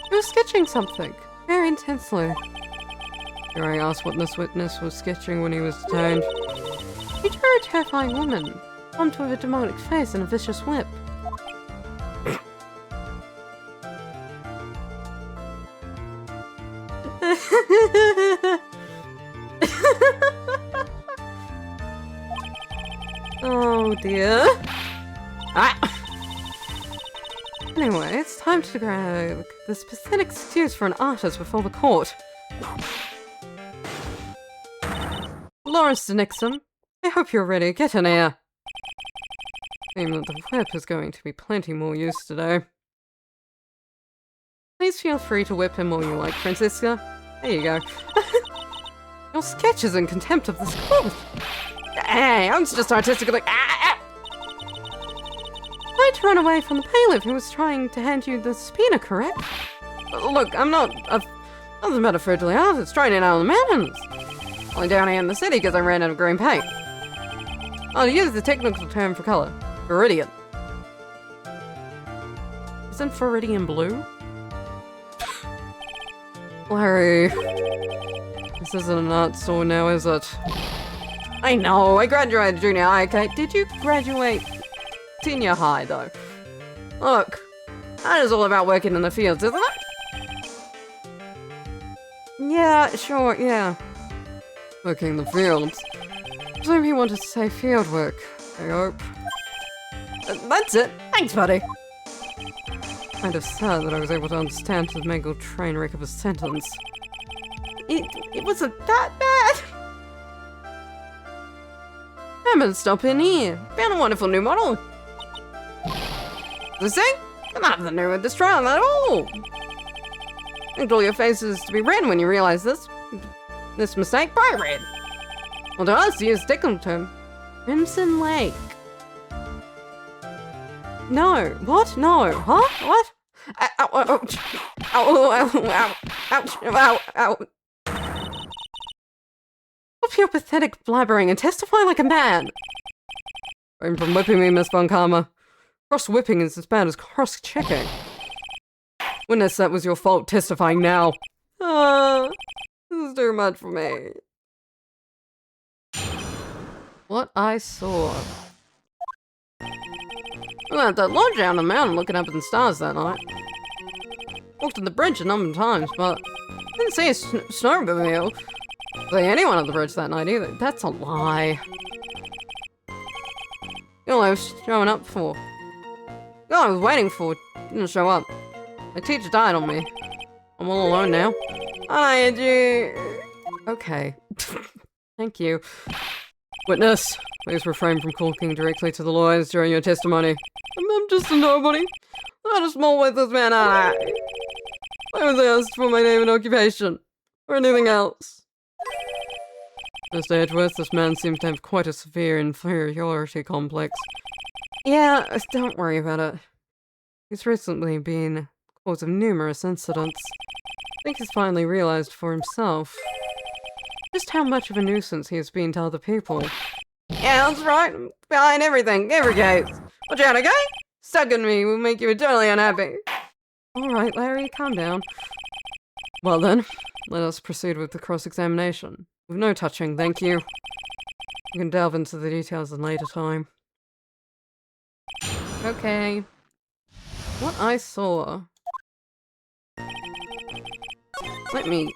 He was sketching something, very intensely. Here I asked what this witness was sketching when he was detained. He drew a terrifying woman, armed with a demonic face and a vicious whip. Oh dear. Anyway, it's time to grab this pathetic excuse for an artist before the court. Lawrence Nixon, I hope you're ready. Get in here. Seems that the whip is going to be plenty more use today. Please feel free to whip him all you like, Francisca. There you go. Your sketch is in contempt of this court. Hey, I'm just artistically. tried to run away from the bailiff who was trying to hand you the subpoena, correct? Look, I'm not nothing about a frigidly ours. It's straight in out of the mountains. Only down here in the city because I ran out of green paint. I'll use the technical term for color. Viridian. Isn't Viridian blue? Larry. This isn't an art store now, is it? I know, I graduated junior high, okay? Did you graduate senior high, though? Look, that is all about working in the fields, isn't it? Yeah, sure, yeah. Working in the fields. I presume he wanted to say field work, I hope. That's it. Thanks, buddy. Kind of sad that I was able to understand the mangled train wreck of a sentence. It wasn't that bad. I'm gonna stop in here. Found a wonderful new model. You see? Nothing new with this trial at all. Think all your faces to be red when you realize this. This mistake, bright red. Well, to us, use technical term. Crimson Lake. No. What? No. Huh? What? Ow, ouch. Ow, ow, ouch. Ow, ow. Stop your pathetic blabbering and testify like a man. Going from whipping me, Miss Von Karma. Cross-whipping is as bad as cross-checking. Witness, that was your fault. Testifying now. This is too much for me. What I saw. We were at that lodge out on the mountain looking up at the stars that night. Walked on the bridge a number of times, but didn't see a snowmobile. See anyone on the bridge that night either. That's a lie. You know I was showing up for. You know I was waiting for didn't show up. My teacher died on me. I'm all alone now. Hi, Angie. Okay. Thank you. Witness, please refrain from talking directly to the lawyers during your testimony. I'm just a nobody. Not a small worthless man, I was asked for my name and occupation. Or anything else. Mr. Edgeworth, this man seems to have quite a severe inferiority complex. Yeah, don't worry about it. He's recently been the cause of numerous incidents. I think he's finally realized for himself just how much of a nuisance he has been to other people. Yeah, that's right. I'm behind everything, every case. Watch out, okay? Sucking me will make you eternally unhappy. Alright, Larry, calm down. Well then, let us proceed with the cross-examination. With no touching, thank you. You can delve into the details in later time. Okay. What I saw... Let me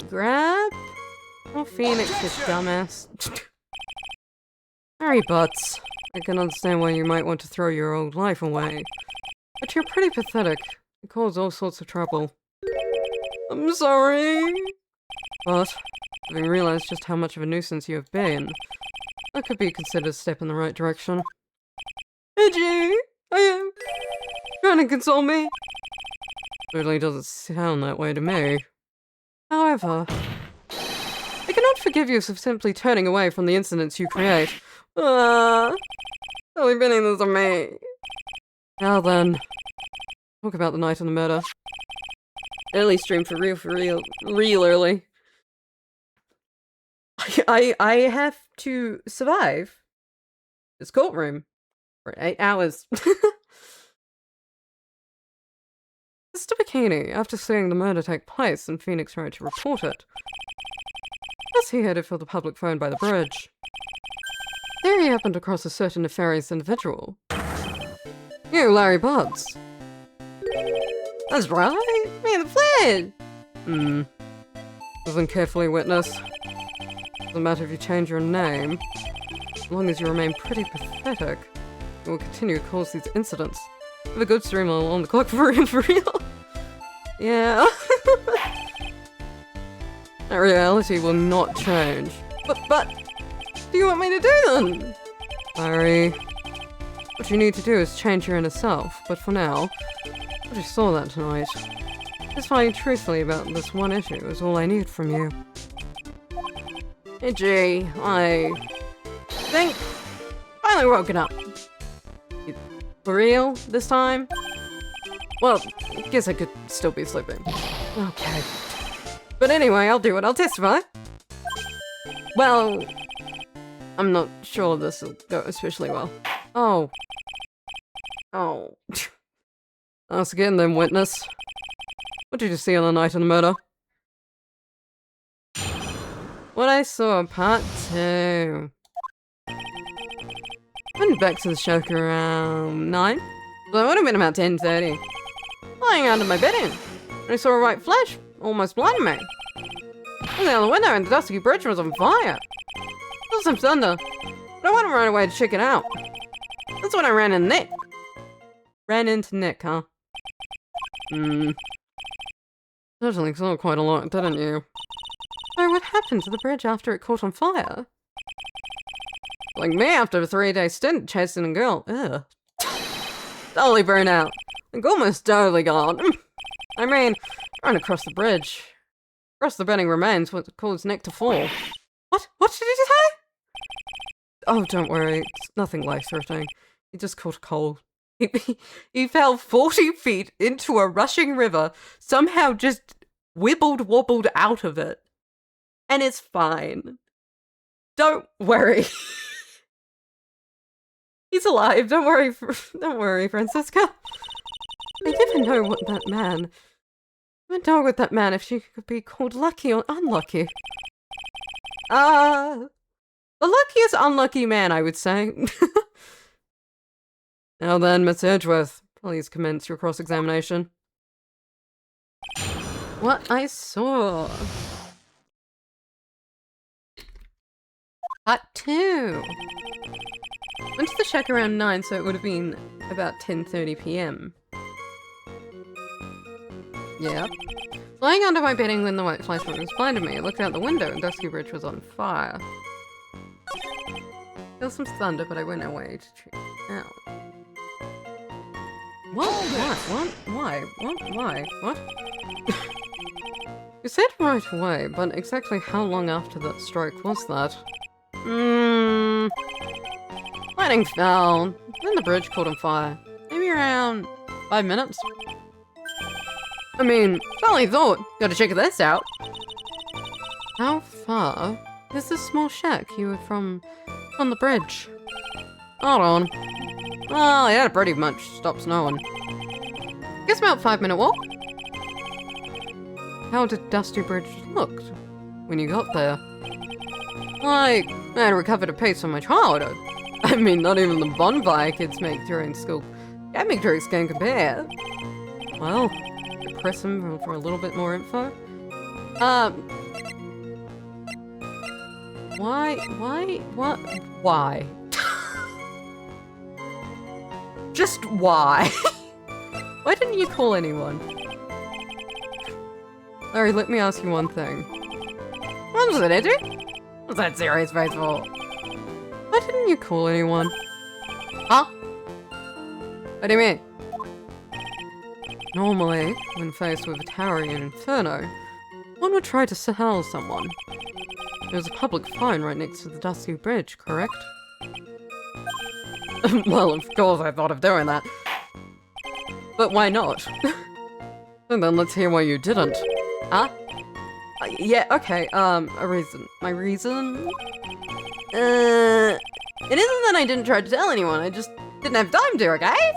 grab... Oh, Phoenix, you dumbass. Harry Butts. I can understand why you might want to throw your old life away. But you're pretty pathetic. You cause all sorts of trouble. I'm sorry. But, having realized just how much of a nuisance you have been, that could be considered a step in the right direction. Edgy! Are you trying to console me? Certainly doesn't sound that way to me. However, I cannot forgive you for simply turning away from the incidents you create. Only pinning this on me. Now then, talk about the night of the murder. Early stream for real early. I have to survive this courtroom for 8 hours. Mr. Bikini, after seeing the murder take place in Phoenix Road to report it, as he headed for the public phone by the bridge. There he happened across a certain nefarious individual. You, Larry Butts. That's right, me and the Flash. Listen carefully, witness. Doesn't matter if you change your name. As long as you remain pretty pathetic, you will continue to cause these incidents. Have a good stream on the clock for real. Yeah. That reality will not change. But, what do you want me to do then? Larry, what you need to do is change your inner self, but for now, I just saw that tonight. Testifying truthfully about this one issue is all I need from you. Hey G, I think finally woken up. For real this time? Well, I guess I could still be sleeping. Okay. But anyway, I'll do it. I'll testify. Well, I'm not sure this will go especially well. Oh. Oh. Ask again then, witness. What did you see on the night of the murder? What I saw, part 2. Went back to the shack around 9. So it would have been about 10:30. Lying under my bedding. And I saw a white flash, almost blinded me. I was out the window and the dusty bridge was on fire. There was some thunder, but I went right away to check it out. That's when I ran into Nick. Ran into Nick, huh? Certainly saw quite a lot, didn't you? So what happened to the bridge after it caught on fire? Like me after a 3-day stint chasing a girl. Ugh. Totally burnt out. Like almost totally gone. I mean, trying to cross the bridge. Across the burning remains what caused Nick to fall. What? What did you say? Oh, don't worry. It's nothing life-threatening. He just caught a cold. He fell 40 feet into a rushing river, somehow just wibbled-wobbled out of it. And it's fine. Don't worry. He's alive. Don't worry, Francisca. I never know what that man. I don't know with that man if she could be called lucky or unlucky. The luckiest unlucky man, I would say. Now then, Miss Edgeworth, please commence your cross-examination. What I saw. Part 2. Went to the shack around 9, so it would have been about 10:30 p.m. Yep. Lying under my bedding when the white flash was blinded me, I looked out the window and Dusky Bridge was on fire. There was some thunder, but I went away to check it out. What? What? Why? What? Why? What? You said right away, but exactly how long after that stroke was that? Lightning fell, then the bridge caught on fire. Maybe around 5 minutes? I mean, finally thought, gotta check this out. How far is this small shack you were from the bridge? Hold on. Well, it had pretty much stopped snowing. Guess about 5-minute walk. How did Dusty Bridge look when you got there? Like, I had recovered a piece from my childhood. I mean, not even the bonfire kids make during school gaming tricks can compare. Well, press him for a little bit more info. Why? Just why? Why didn't you call anyone? Larry, let me ask you one thing. What was it, Andrew? What's that serious face for? Why didn't you call anyone? Huh? What do you mean? Normally, when faced with a towering inferno, one would try to sell someone. There was a public fine right next to the Dusty Bridge, correct? Well, of course I thought of doing that. But why not? And then let's hear why you didn't. Huh? Yeah, okay, a reason. My reason? It isn't that I didn't try to tell anyone, I just didn't have time to, okay?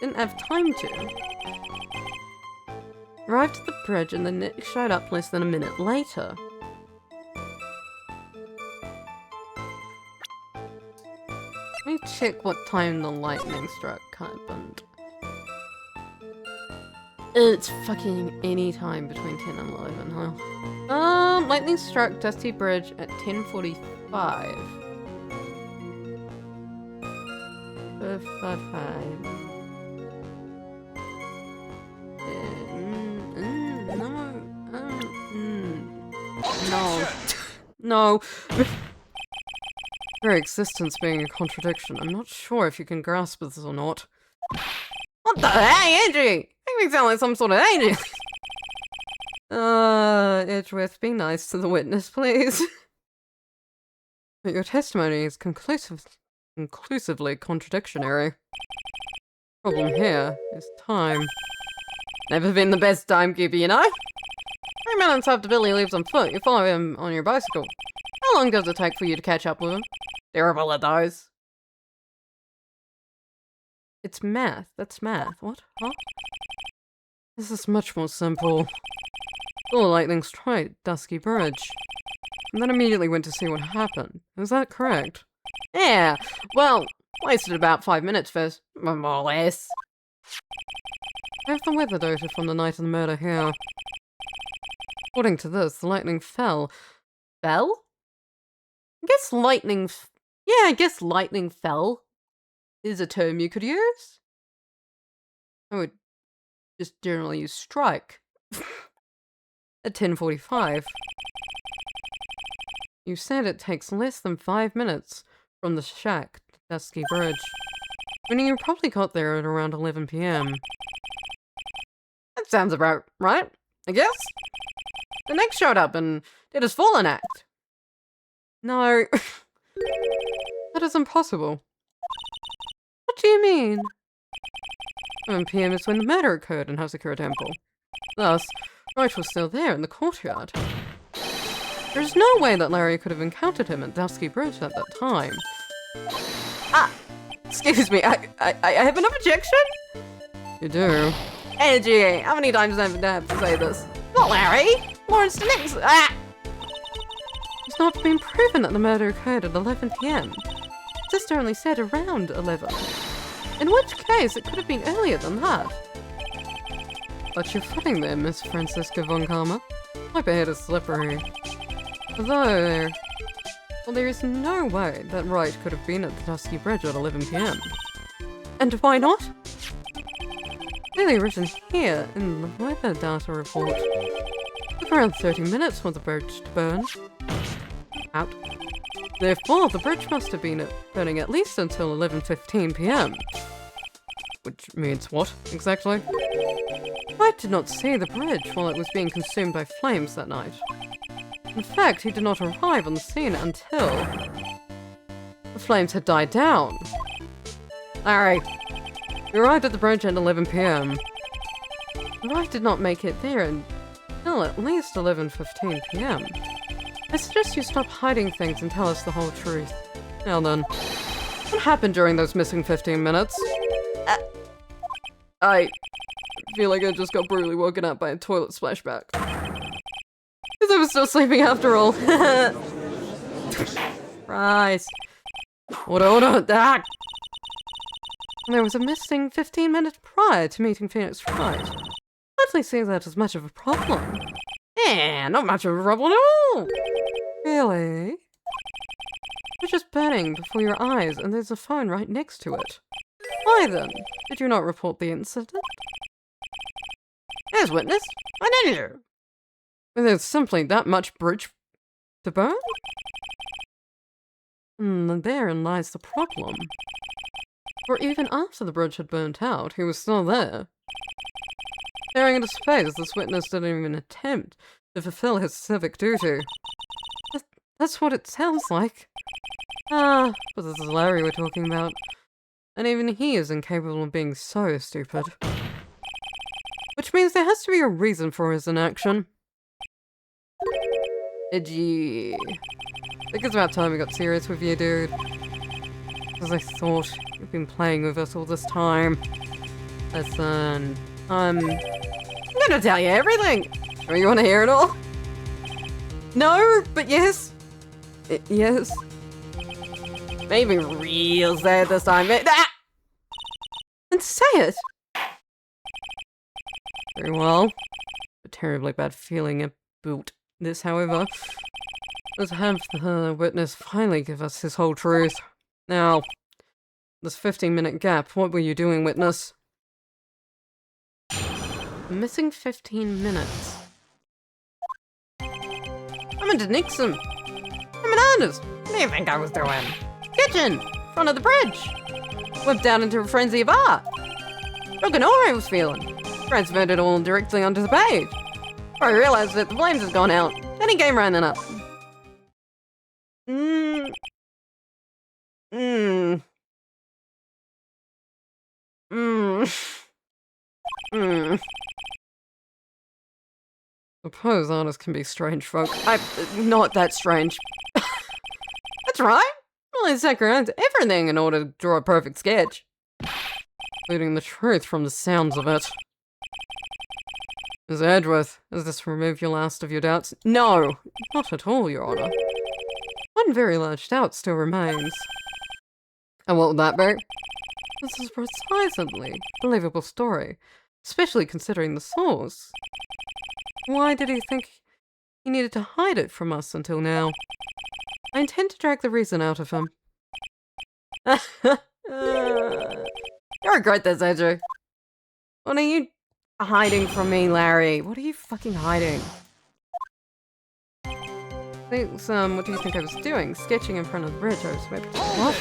Didn't have time to. Arrived at the bridge and the Nick showed up less than a minute later. Let me check what time the lightning struck happened. It's fucking any time between 10 and 11, huh? Lightning struck Dusty Bridge at 10:45. 555. No. No. Very existence being a contradiction. I'm not sure if you can grasp this or not. What the hey, Angie? Make me sound like some sort of angel. Edgeworth, be nice to the witness, please. But your testimony is conclusive conclusively contradictory. Problem here is time. Never been the best timekeeper, you know? 3 minutes after Billy leaves on foot, you follow him on your bicycle. How long does it take for you to catch up with him? Terrible at those. It's math. That's math. What? Huh? This is much more simple. Saw a lightning strike Dusky Bridge, and then immediately went to see what happened. Is that correct? Yeah. Well, wasted about 5 minutes first, more or less. I have the weather data from the night of the murder here. According to this, the lightning fell. Fell? I guess lightning fell is a term you could use. I would just generally use strike. At 10:45. You said it takes less than 5 minutes from the shack to Dusky Bridge, meaning you probably got there at around 11 p.m. That sounds about right, I guess. The Nick showed up and did his fallen act. No. That is impossible. What do you mean? 11 p.m. is when the murder occurred in Hazakura Temple. Thus, Wright was still there in the courtyard. There's no way that Larry could have encountered him at Dusky Bridge at that time. Excuse me, I have an objection? You do? Hey, G, how many times do I have to say this? Not Larry! Lawrence Denix! It's not been proven that the murder occurred at 11 p.m. Sister only said around 11. In which case, it could have been earlier than that. But you're footing there, Miss Francisca von Karma. My bed is slippery. Although, there is no way that Wright could have been at the Dusky Bridge at 11 p.m. And why not? Clearly written here in the weather data report. Took around 30 minutes for the bridge to burn. Out. Therefore, the bridge must have been burning at least until 11:15 p.m. Which means what, exactly? Wright did not see the bridge while it was being consumed by flames that night. In fact, he did not arrive on the scene until the flames had died down. Larry, you arrived at the bridge at 11 p.m. Wright did not make it there until at least 11:15 p.m. I suggest you stop hiding things and tell us the whole truth. Now then, what happened during those missing 15 minutes? I feel like I just got brutally woken up by a toilet splashback. Because I was still sleeping after all. Christ. Order, that. There was a missing 15 minutes prior to meeting Phoenix Wright. I hardly see that as much of a problem. Yeah, not much of a problem at all. Really? You're just burning before your eyes and there's a phone right next to it. Why then? Did you not report the incident? As witness, I did you. There's simply that much bridge to burn? Therein lies the problem. For even after the bridge had burnt out, he was still there. Staring into space, this witness didn't even attempt to fulfill his civic duty. That's what it sounds like. But this is Larry we're talking about. And even he is incapable of being so stupid. Which means there has to be a reason for his inaction. Gee. I think it's about time we got serious with you, dude. As I thought, you've been playing with us all this time. Listen, I'm gonna tell you everything. Or you wanna hear it all? No, but yes. Yes. Maybe real sad this time. And say it. Very well. A terribly bad feeling about this, however. Let's have the witness finally give us his whole truth. Now, this 15-minute gap, what were you doing, witness? Missing 15 minutes. I'm into Nixon. I'm an artist. What do you think I was doing? Kitchen, front of the bridge. Whipped out into a frenzy of art. Look at how I was feeling. Transferred it all directly onto the page. I realized that the flames had gone out. Then he came running up. Suppose artists can be strange folk. Not that strange. That's right. Well, they sacrifice everything in order to draw a perfect sketch. Including the truth from the sounds of it. Miss Edgeworth, does this remove your last of your doubts? No, not at all, Your Honor. One very large doubt still remains. And what would that be? This is precisely a believable story, especially considering the source. Why did he think he needed to hide it from us until now? I intend to drag the reason out of him. You'll regret this, Andrew. What are you hiding from me, Larry? What are you fucking hiding? Thanks, what do you think I was doing? Sketching in front of the bridge. I was maybe... What?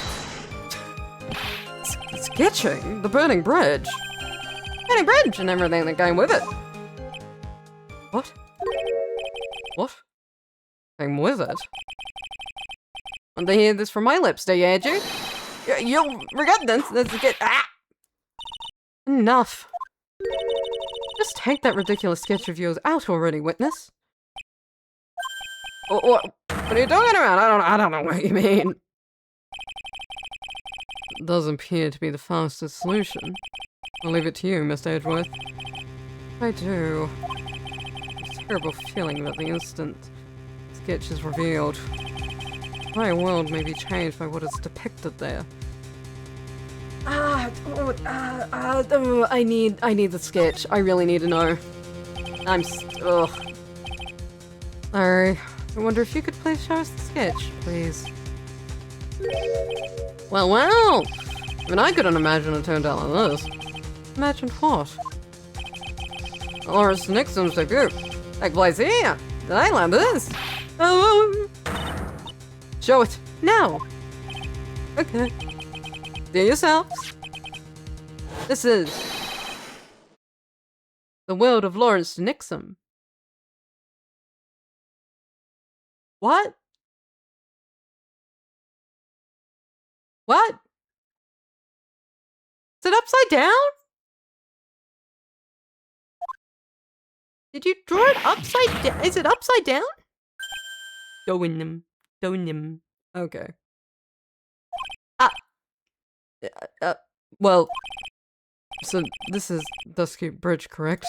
Sketching? The burning bridge? Burning bridge and everything that came with it. What? What? Came with it? Want to hear this from my lips, do you, Andrew? You'll regret this. Enough. Just take that ridiculous sketch of yours out already, witness. What are you talking about? I don't know what you mean. It does appear to be the fastest solution. I'll leave it to you, Mr. Edgeworth. I do. A terrible feeling that the instant sketch is revealed, my world may be changed by what is depicted there. I need the sketch. I really need to know. Larry, I wonder if you could please show us the sketch, please. Well. Even I couldn't imagine it turned out like this. Imagine what? Lawrence Nixon's debut. Take place here. The island is. Show it. Now. Okay. Do yourselves. This is the world of Lawrence Nixon. What? What? Is it upside down? Did you draw it upside down? Is it upside down? Doing them. Okay. Well, so this is Dusky Bridge, correct?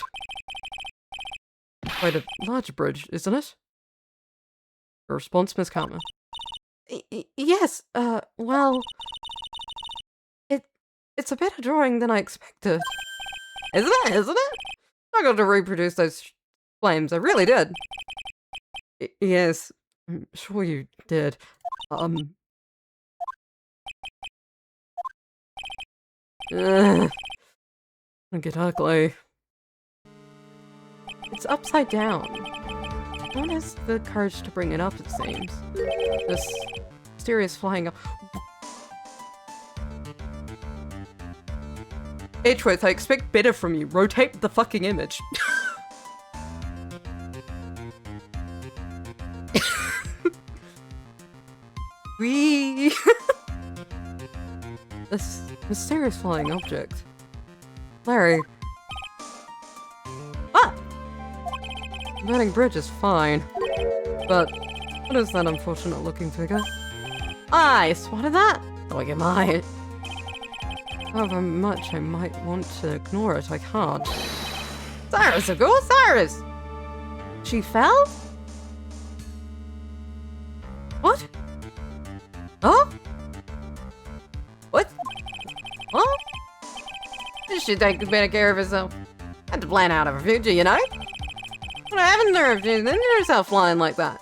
Quite a large bridge, isn't it? A response, Miss Cartman. Yes, well... It's a better drawing than I expected. Isn't it? I got to reproduce those flames, I really did. Yes, I'm sure you did. It'll get ugly. It's upside down. No one has the courage to bring it up, it seems. This mysterious flying up. Edgeworth, I expect better from you. Rotate the fucking image. Wee. This mysterious flying object. Larry. Ah! The burning bridge is fine. But what is that unfortunate looking figure? I spotted that! Oh, you might. However much I might want to ignore it, I can't. Cyrus, of course, Cyrus! She fell? What? Huh? What? Huh? She should take better care of herself. Had to plan out her future, you know? What happened to her if she ended herself flying like that?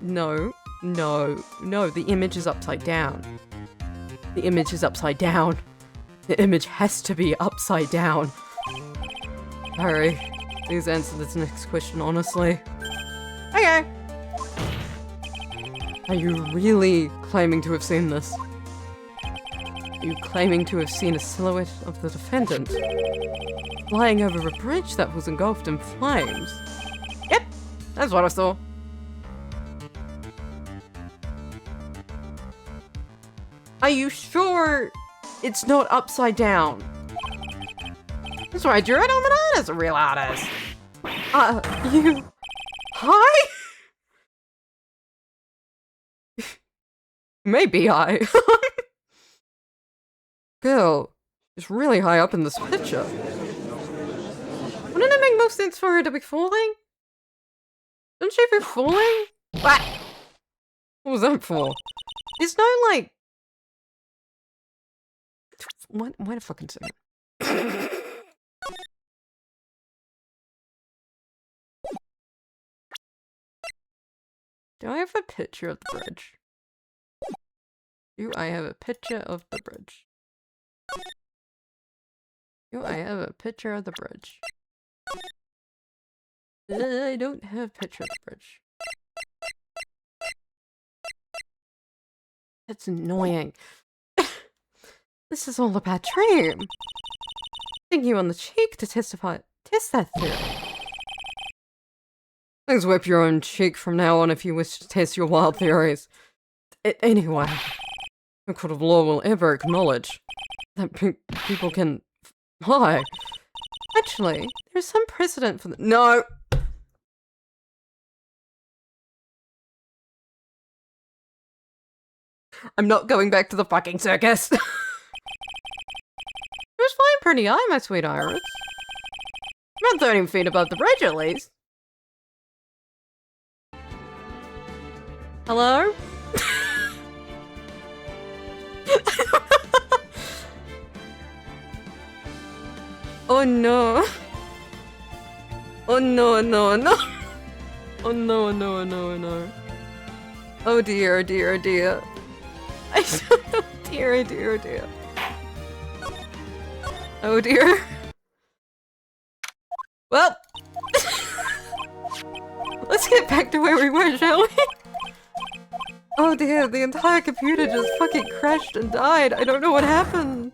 No, the image is upside down. The image is upside down. The image has to be upside down. Harry, please answer this next question honestly. Okay. Are you really claiming to have seen this? Are you claiming to have seen a silhouette of the defendant flying over a bridge that was engulfed in flames? Yep, that's what I saw. Are you sure it's not upside down? That's why I drew it on the art as a real artist. You... Hi? Maybe I. Girl, she's really high up in this picture. Wouldn't it make more sense for her to be falling? Shouldn't she be falling? What? What was that for? There's no, like... Wait a fucking second. Do I have a picture of the bridge? Do I have a picture of the bridge? Do I have a picture of the bridge? I don't have a picture of the bridge. That's annoying. This is all a bad dream. Sting you on the cheek to test that theory. Please whip your own cheek from now on if you wish to test your wild theories. Anyway, no court of law will ever acknowledge that people can fly. Actually, there's some precedent for No! I'm not going back to the fucking circus. It was flying pretty high, my sweet Iris. About 30 feet above the bridge, at least. Hello? Oh no. Oh no, no, no. Oh no, no, no, no. Oh dear, oh dear, oh dear. Oh dear, oh dear, oh dear. Oh dear. Well. Let's get back to where we were, shall we? Oh dear, the entire computer just fucking crashed and died. I don't know what happened.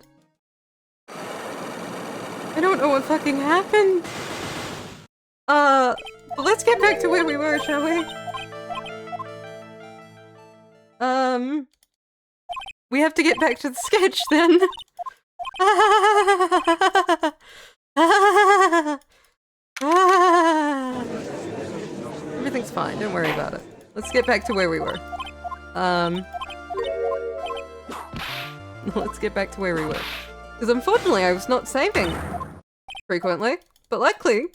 I don't know what fucking happened. But let's get back to where we were, shall we? We have to get back to the sketch then. Everything's fine, don't worry about it. Let's get back to where we were. Let's get back to where we were. Because unfortunately I was not saving frequently, but luckily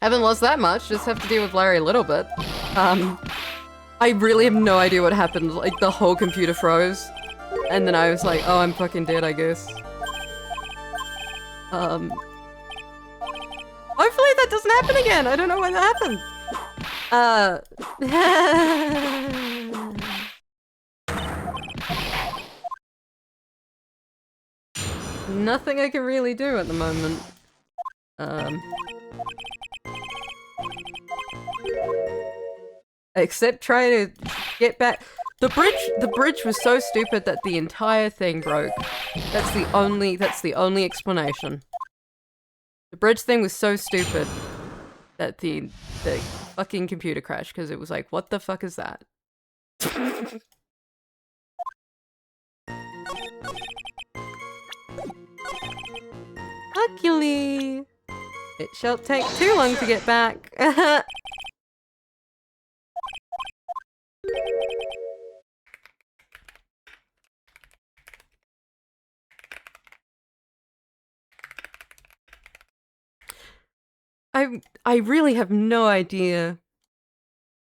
haven't lost that much, just have to deal with Larry a little bit. I really have no idea what happened, like the whole computer froze. And then I was like, oh, I'm fucking dead, I guess. Hopefully that doesn't happen again, I don't know why that happened. Nothing I can really do at the moment. Except try to get back. The bridge was so stupid that the entire thing broke. That's the only explanation. The bridge thing was so stupid that the fucking computer crashed because it was like, what the fuck is that? Luckily, it shan't take too long to get back. I really have no idea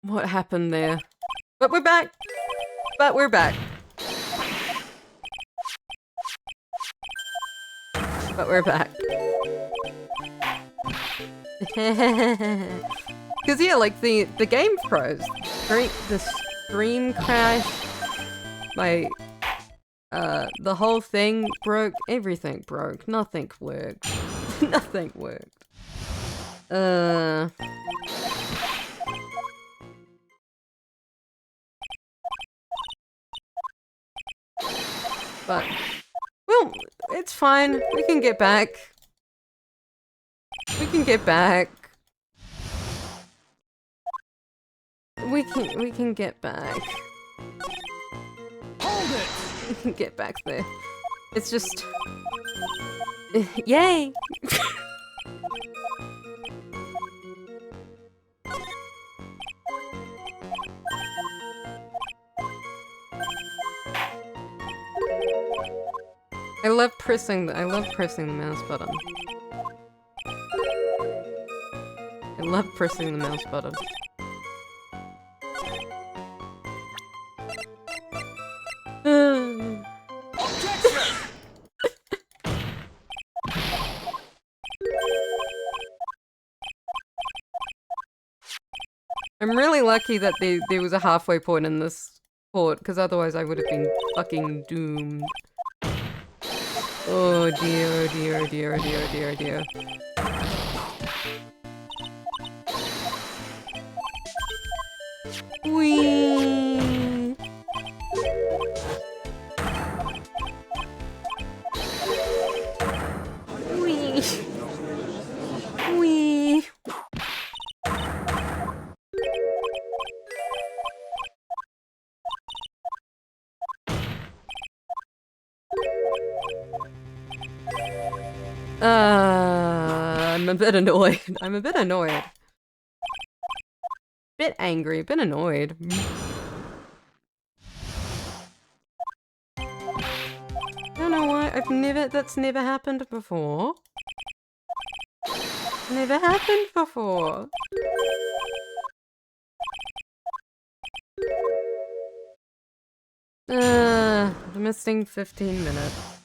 what happened there. But we're back. But we're back. But we're back. Because yeah, like the game froze. The stream crashed. My the whole thing broke. Everything broke. Nothing worked. Nothing worked. But well, it's fine. We can get back. We can get back. We can get back. Hold Get back there. It's just... Yay! I love pressing the mouse button. I love pressing the mouse button. I'm really lucky that there was a halfway point in this port, because otherwise I would have been fucking doomed. Oh dear, oh dear, oh dear, oh dear, oh dear, oh dear. Whee! Whee! Whee! I'm a bit annoyed. I'm a bit annoyed. Bit angry, bit annoyed. I don't know why. That's never happened before. Never happened before. Missing 15 minutes.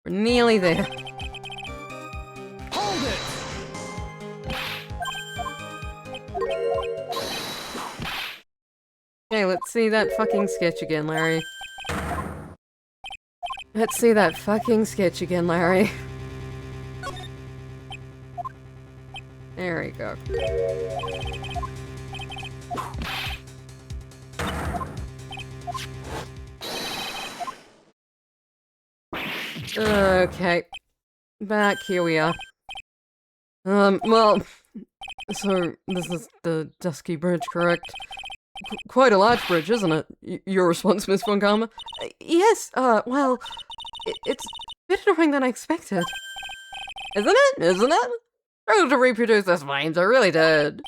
We're nearly there. Hold it! Okay, let's see that fucking sketch again, Larry. Let's see that fucking sketch again, Larry. There we go. Okay. Back, here we are. Well, so this is the Dusky Bridge, correct? Quite a large bridge, isn't it? Your response, Miss Von Karma? Yes, well, it's a bit annoying than I expected. Isn't it? Isn't it? Struggled to reproduce this flames, I really did.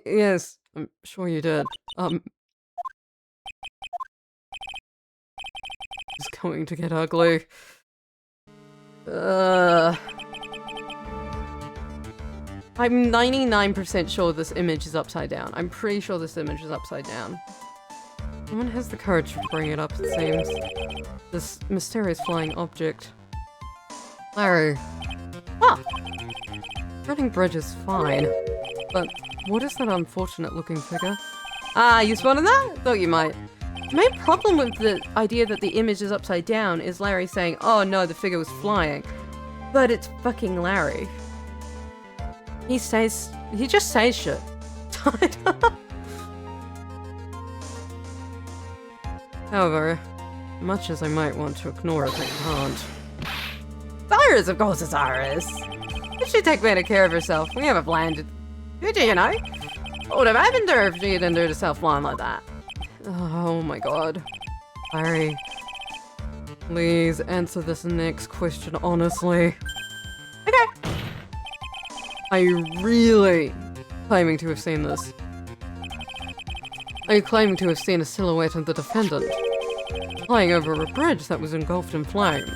Yes, I'm sure you did. It's going to get ugly. I'm 99% sure this image is upside down. I'm pretty sure this image is upside down. No one has the courage to bring it up, it seems. This mysterious flying object. Larry. Ah! Running bridge is fine. But what is that unfortunate looking figure? Ah, you spotted that? Thought you might. The main problem with the idea that the image is upside down is Larry saying, oh no, the figure was flying. But it's fucking Larry. He just says shit. However, much as I might want to ignore it, I can't. Cyrus, of course it's Cyrus. You should take better care of herself. We haven't landed. Did you know? What would have happened to her if she had endured herself flying like that? Oh my god. Larry. Please answer this next question honestly. Okay. Are you really claiming to have seen this? Are you claiming to have seen a silhouette of the defendant flying over a bridge that was engulfed in flames?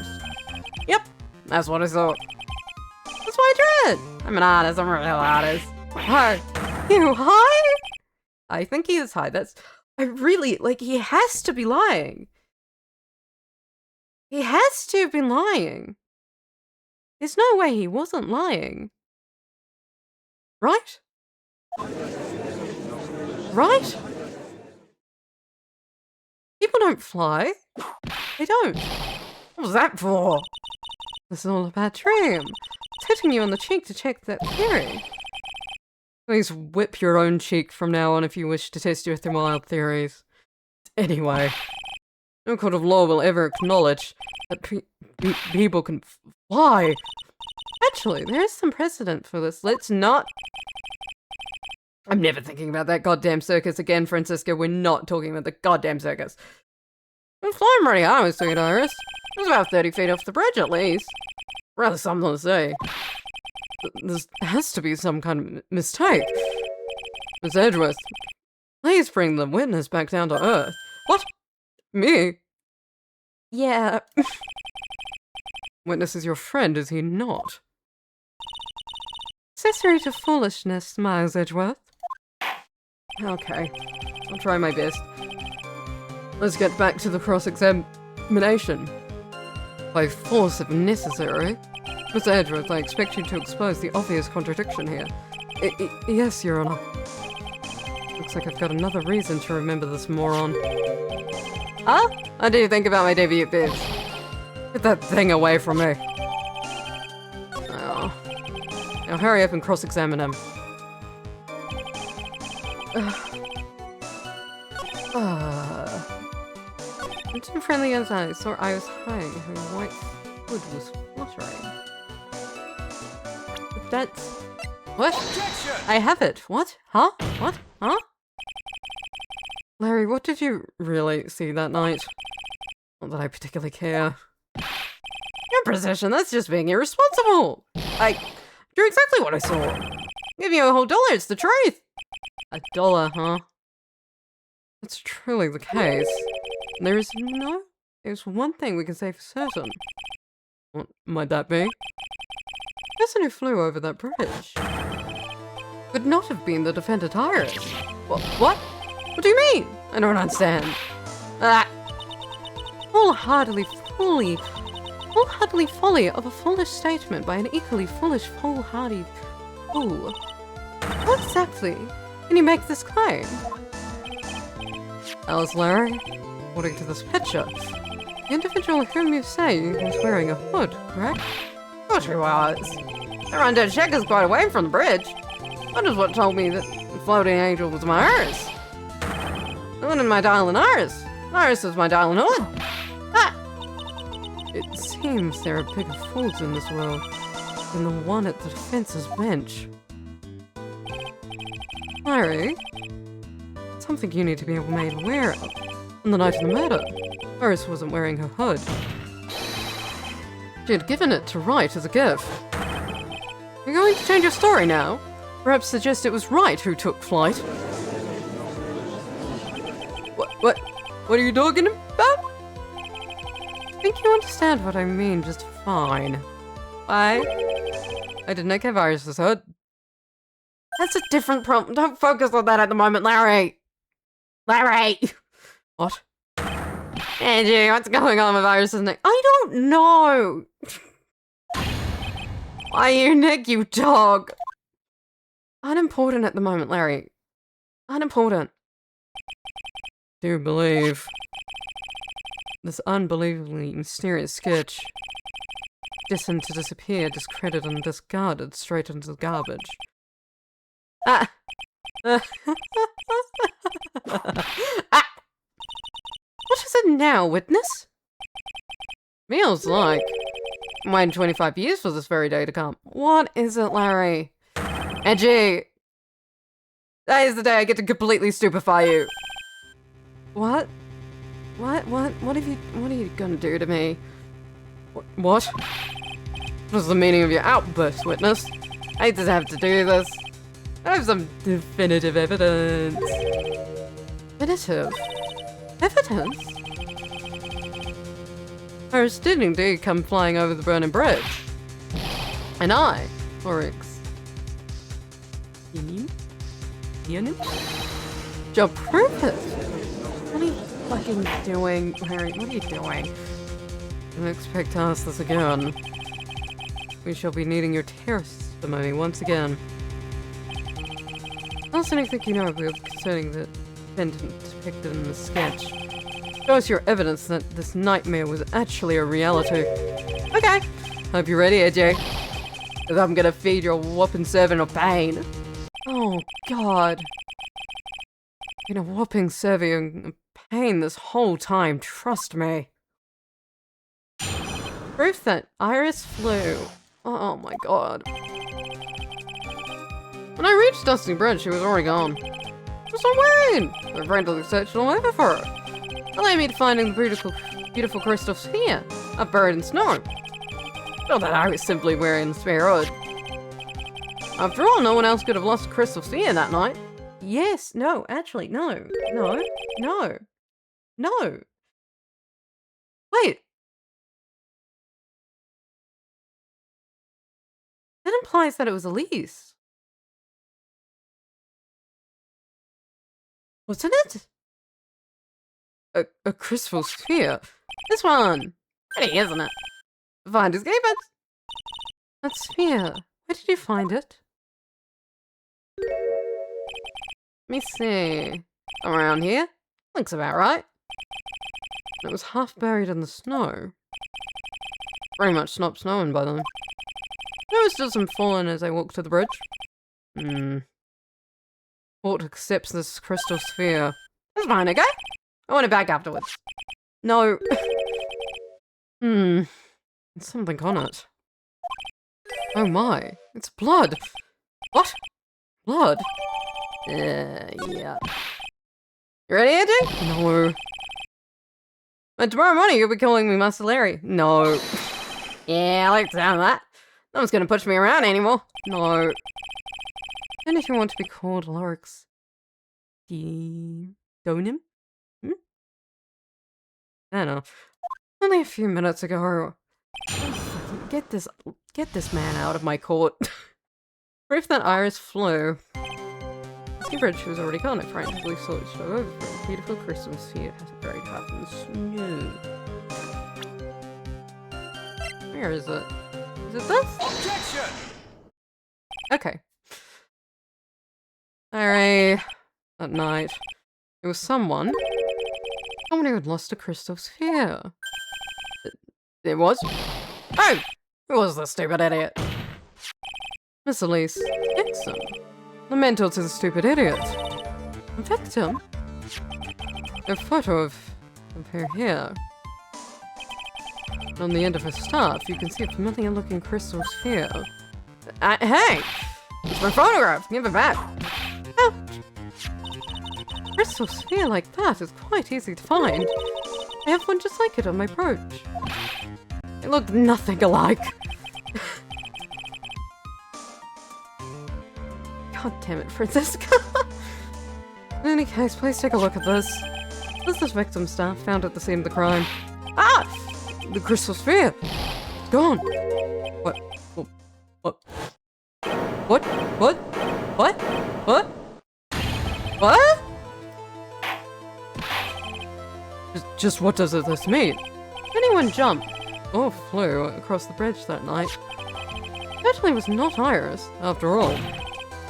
Yep, that's what I thought. That's why I drew it. I'm an artist, I'm a real artist. Hi. You high? I think he is high. I really, like, he has to be lying. He has to have been lying. There's no way he wasn't lying. Right? Right? People don't fly. They don't. What was that for? This is all a bad dream. It's hitting you on the cheek to check that theory. Please whip your own cheek from now on if you wish to test your wild theories. Anyway, no court of law will ever acknowledge that people can fly. Actually, there is some precedent for this. Let's not I'm never thinking about that goddamn circus again, Francisco. We're not talking about the goddamn circus. I'm flying pretty high with Sweet Iris. It was about 30 feet off the bridge, at least. Rather something to say. There has to be some kind of mistake. Miss Edgeworth, please bring the witness back down to earth. What? Me? Yeah. Witness is your friend, is he not? Accessory to foolishness, Miles Edgeworth. Okay, I'll try my best. Let's get back to the cross-examination. By force if necessary. Mr. Edgeworth, I expect you to expose the obvious contradiction here. Yes, Your Honor. Looks like I've got another reason to remember this moron. Huh? What do you think about my debut bibs? Get that thing away from me. Oh. Now hurry up and cross-examine him. I'm too friendly as I saw I was hiding, her white hood was fluttering. But that's... What? Objection! I have it. What? Huh? What? Huh? Larry, what did you really see that night? Not that I particularly care. Imposition, that's just being irresponsible! I drew exactly what I saw. Give you a whole $1, it's the truth! $1, huh? That's truly the case. There's one thing we can say for certain. What might that be? The person who flew over that bridge could not have been the defendant Iris. What? What do you mean? I don't understand. Wholeheartedly folly of a foolish statement by an equally foolish, foolhardy fool. What exactly can you make this claim? Alice Larry, according to this picture, the individual whom you say was wearing a hood, correct? Of course he was. The Rondon check is quite away from the bridge. That is what told me that the floating angel was my Iris. The one in my darling Iris. Iris is my darling hood. Ah! It seems there are bigger fools in this world than the one at the defense's bench. Larry, something you need to be made aware of. On the night of the murder, Iris wasn't wearing her hood. She had given it to Wright as a gift. You're going to change your story now? Perhaps suggest it was Wright who took flight? What are you talking about? I think you understand what I mean just fine. I did not give Iris's hood. That's a different problem. Don't focus on that at the moment, Larry. Larry! What? Angie, what's going on with Iris's neck? I don't know! Why you neck, you dog? Unimportant at the moment, Larry. Unimportant. Do you believe this unbelievably mysterious sketch, destined to disappear, discredited and discarded straight into the garbage? Ah! What is it now, witness? Feels like I'm waiting 25 years for this very day to come. What is it, Larry? Angie! That is the day I get to completely stupefy you. What? What are you gonna do to me? What? What is the meaning of your outburst, witness? I hate to have to do this. I have some definitive evidence. Definitive? Evidence? Iris did indeed come flying over the burning bridge. And I, Oryx. Yanin? Joe, prove it! What are you fucking doing, Harry? What are you doing? Don't expect to ask this again. We shall be needing your testimony once again. Tell us anything you know concerning the defendant depicted in the sketch. Show us your evidence that this nightmare was actually a reality. Okay. Hope you're ready, AJ. Because I'm gonna feed your whopping servant of pain. Oh, God. Been a whopping servant of pain this whole time, trust me. Proof that Iris flew. Oh my God. When I reached Dusty Bridge, she was already gone. What's I wearing? I frantically searched all over for her. That led me to finding the beautiful crystal sphere, up buried in snow. Not that I was simply wearing the spare hood. After all, no one else could have lost a crystal sphere that night. Yes, no, actually, no. Wait. That implies that it was Elise. Wasn't it? A crystal sphere? This one! Pretty, isn't it? Find escape it! That sphere. Where did you find it? Let me see. Around here? Looks about right. It was half buried in the snow. Very much stopped snowing by then. There was still some falling as I walked to the bridge. Fort accepts this crystal sphere. That's fine, okay? I want it back afterwards. No. There's something on it. Oh my, it's blood. What? Blood? Yeah. You ready, Andy? No. And tomorrow morning you'll be calling me Master Larry. No. Yeah, I like the sound of that. No one's gonna push me around anymore. No. And if you want to be called Lorix Donim? I don't know. Only a few minutes ago. Get this man out of my court. Proof that Iris flew. Dusty Bridge was already gone. I frantically searched over for a beautiful crystal sphere. It has a buried half in the snow. Where is it? Is it this? Objection! Okay. Alright. That night. It was someone who had lost a crystal sphere. It was? Oh! Who was the stupid idiot? Miss Elise Dixon. The mentor to the stupid idiot. A victim? A photo of her here. On the end of her staff, you can see a familiar looking crystal sphere. Hey! It's my photograph! Give it back! Ouch! Crystal sphere like that is quite easy to find. I have one just like it on my brooch. They look nothing alike. God damn it, Francisca. In any case, please take a look at this. This is victim staff found at the scene of the crime. Ah! The crystal sphere! Gone! What? What? What? What? What? What? What? Just what does this mean? Anyone jumped or flew across the bridge that night? Certainly was not Iris, after all.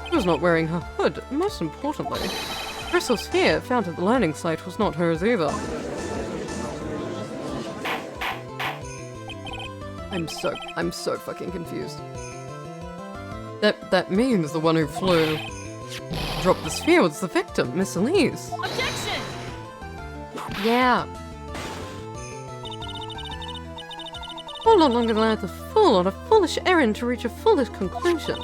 She was not wearing her hood, most importantly. The crystal sphere found at the landing site was not hers either. I'm so fucking confused. That means the one who flew dropped the sphere was the victim, Miss Elise. Objection! Yeah. How longer allowed the fool on a foolish errand to reach a foolish conclusion?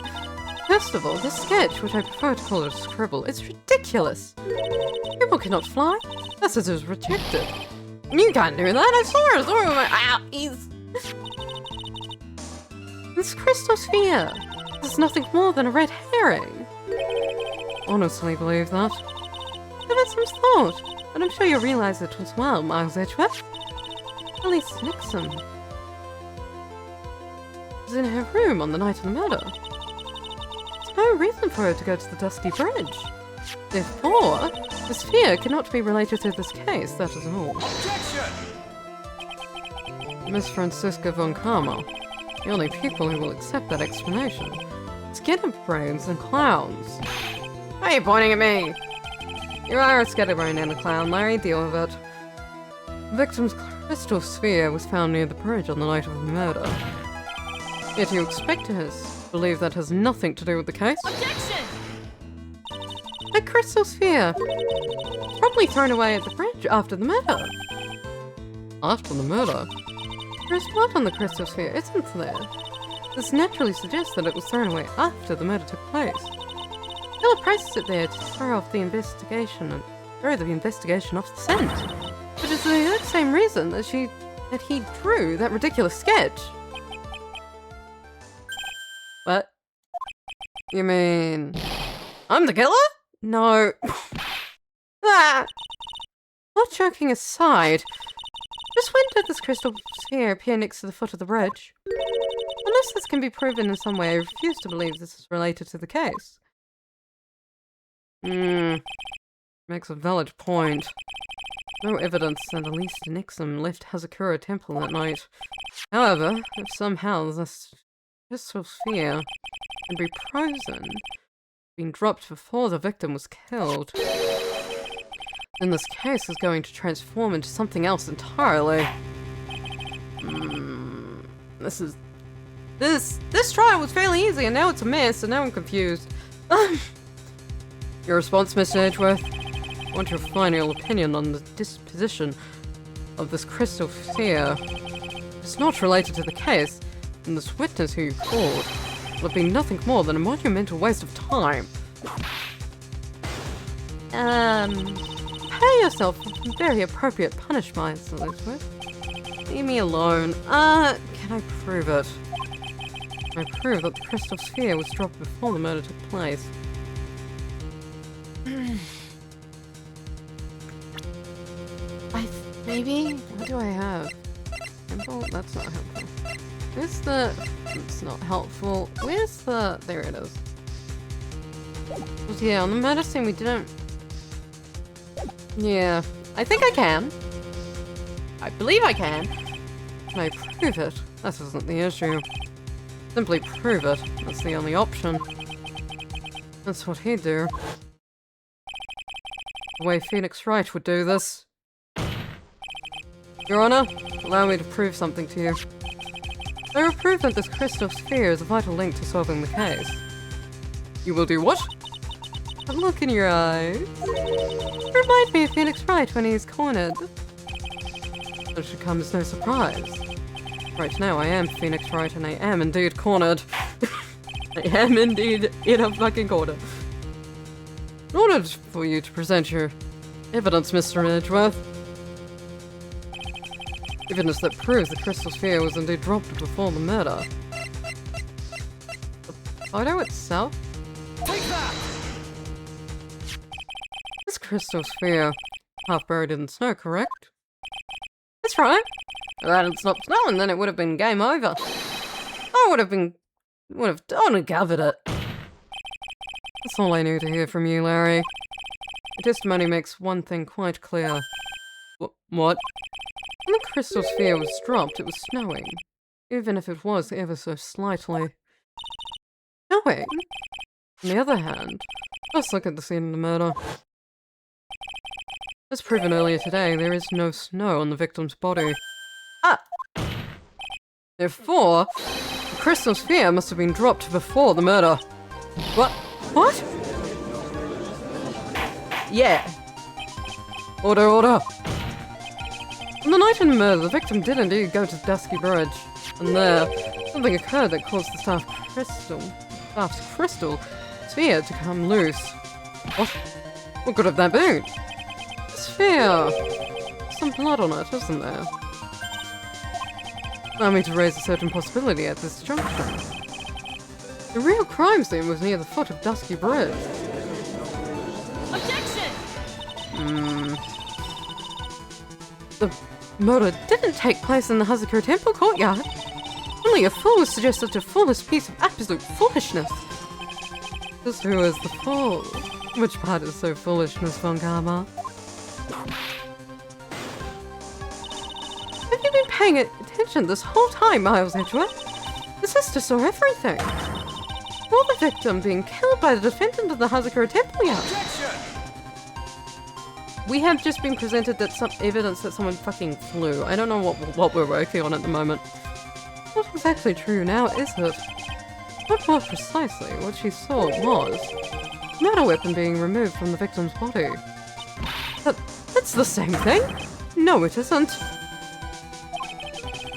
First of all, this sketch, which I prefer to call a scribble, is ridiculous. People cannot fly. Thus it is rejected. You can't do that. I saw it with my eyes. This crystal sphere is nothing more than a red herring. Honestly believe that. Give it some thought, but I'm sure you'll realize it as well, Miles Edgeworth. Elise Nixon was in her room on the night of the murder. There's no reason for her to go to the Dusty Bridge. Therefore, the sphere cannot be related to this case, that is all. Objection! Miss Francisca von Karma. The only people who will accept that explanation. Scatterbrains and clowns. Why are you pointing at me? You are a scatterbrain and a clown, Larry. Deal with it. The victim's crystal sphere was found near the bridge on the night of the murder. Yet you expect us to believe that has nothing to do with the case? Objection! A crystal sphere! Probably thrown away at the bridge after the murder. After the murder? There's blood on the crystal sphere, isn't there? This naturally suggests that it was thrown away after the murder took place. Philip places it there to throw off the investigation and throw the investigation off the scent. Which is the exact same reason that he drew that ridiculous sketch. What? You mean I'm the killer? No. Ah! Not joking aside, just when did this crystal sphere appear next to the foot of the bridge? Unless this can be proven in some way, I refuse to believe this is related to the case. Makes a valid point. No evidence that Elise Nixon left Hazakura Temple that night. However, if somehow this crystal sphere can be frozen, been dropped before the victim was killed, then this case is going to transform into something else entirely. This trial was fairly easy, and now it's a mess, and now I'm confused. Your response, Mr. Edgeworth? I want your final opinion on the disposition of this crystal sphere. It's not related to the case, and this witness who you called will have been nothing more than a monumental waste of time. Pay yourself a very appropriate punishment, Elizabeth. Leave me alone. Can I prove it? Can I prove that the crystal sphere was dropped before the murder took place? Maybe? What do I have? Simple? That's not helpful. Where's the... It's not helpful. Where's the... There it is. Yeah, on the murder scene we didn't... Yeah. I think I can. I believe I can. Can I prove it? That isn't the issue. Simply prove it. That's the only option. That's what he'd do. The way Phoenix Wright would do this. Your Honor, allow me to prove something to you. I will prove that this crystal sphere is a vital link to solving the case. You will do what? A look in your eyes. Remind me of Phoenix Wright when he's cornered. That should come as no surprise. Right now I am Phoenix Wright and I am indeed cornered. I am indeed in a fucking corner. In order for you to present your evidence, Mr. Edgeworth, evidence that proves the crystal sphere was indeed dropped before the murder. The photo itself? Take that! This crystal sphere, half buried in snow, correct? That's right. If that had stopped snowing, then it would have been game over. I would have uncovered it. That's all I need to hear from you, Larry. Your testimony makes one thing quite clear. What? When the crystal sphere was dropped, it was snowing. Even if it was ever so slightly. Snowing? On the other hand, let's look at the scene of the murder. As proven earlier today, there is no snow on the victim's body. Therefore, the crystal sphere must have been dropped before the murder. What? Yeah. Order. On the night of the murder, the victim did indeed go to Dusky Bridge, and there, something occurred that caused the staff's crystal sphere to come loose. What? What could have that been? Sphere! Some blood on it, isn't there? Allow me to raise a certain possibility at this juncture. The real crime scene was near the foot of Dusky Bridge. Objection! The murder didn't take place in the Hazakura Temple courtyard. Only a fool would suggest such a foolish piece of absolute foolishness. Just who is the fool? Which part is so foolish, Miss Von Karma? Have you been paying attention this whole time, Miles Edgeworth? The sister saw everything. Saw the victim being killed by the defendant of the Hazakura Temple yard. We have just been presented that some evidence that someone fucking flew. I don't know what we're working on at the moment. Not exactly true now, is it? What more precisely, what she saw was a murder weapon being removed from the victim's body. That's the same thing? No, it isn't.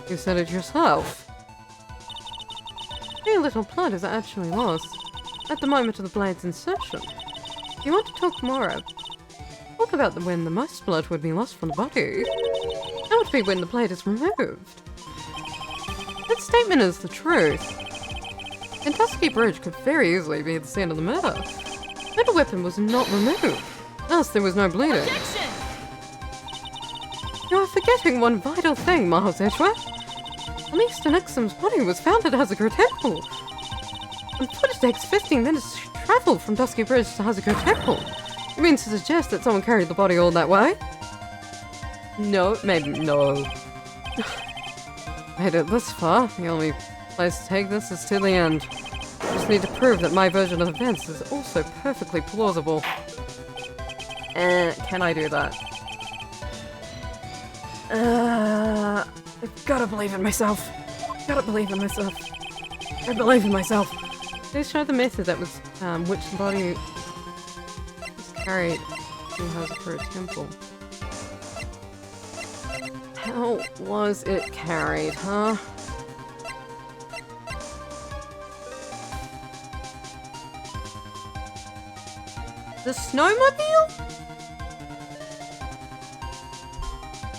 You said it yourself. Very little blood is actually lost. at the moment of the blade's insertion. If you want to talk more, talk about when the most blood would be lost from the body. That would be when the blade is removed. That statement is the truth. And Dusky Bridge could very easily be the scene of the murder. The murder weapon was not removed, thus there was no bleeding. Objection! You are forgetting one vital thing, Miles Edgeworth. Mr. Nixon's body was found at Hazuko Temple. And it takes 15 minutes to travel from Dusky Bridge to Hazuko Temple. You mean to suggest that someone carried the body all that way? No, maybe no. Made it this far. The only place to take this is to the end. I just need to prove that my version of events is also perfectly plausible. Can I do that? I've gotta believe in myself. Gotta believe in myself. I believe in myself. Please show the method that was, which the body was carried to Hazuko Temple. How was it carried, huh? The snowmobile?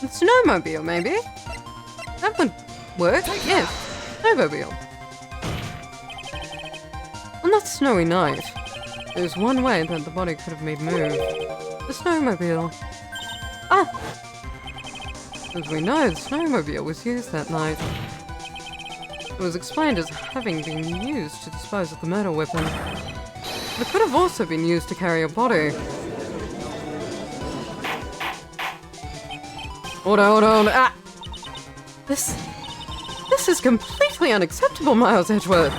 The snowmobile, maybe? That would work, yes. Snowmobile. On that snowy night, there's one way that the body could have been moved. The snowmobile. Ah! As we know, the snowmobile was used that night. It was explained as having been used to dispose of the murder weapon. But it could have also been used to carry a body. Hold on, ah! This is completely unacceptable, Miles Edgeworth.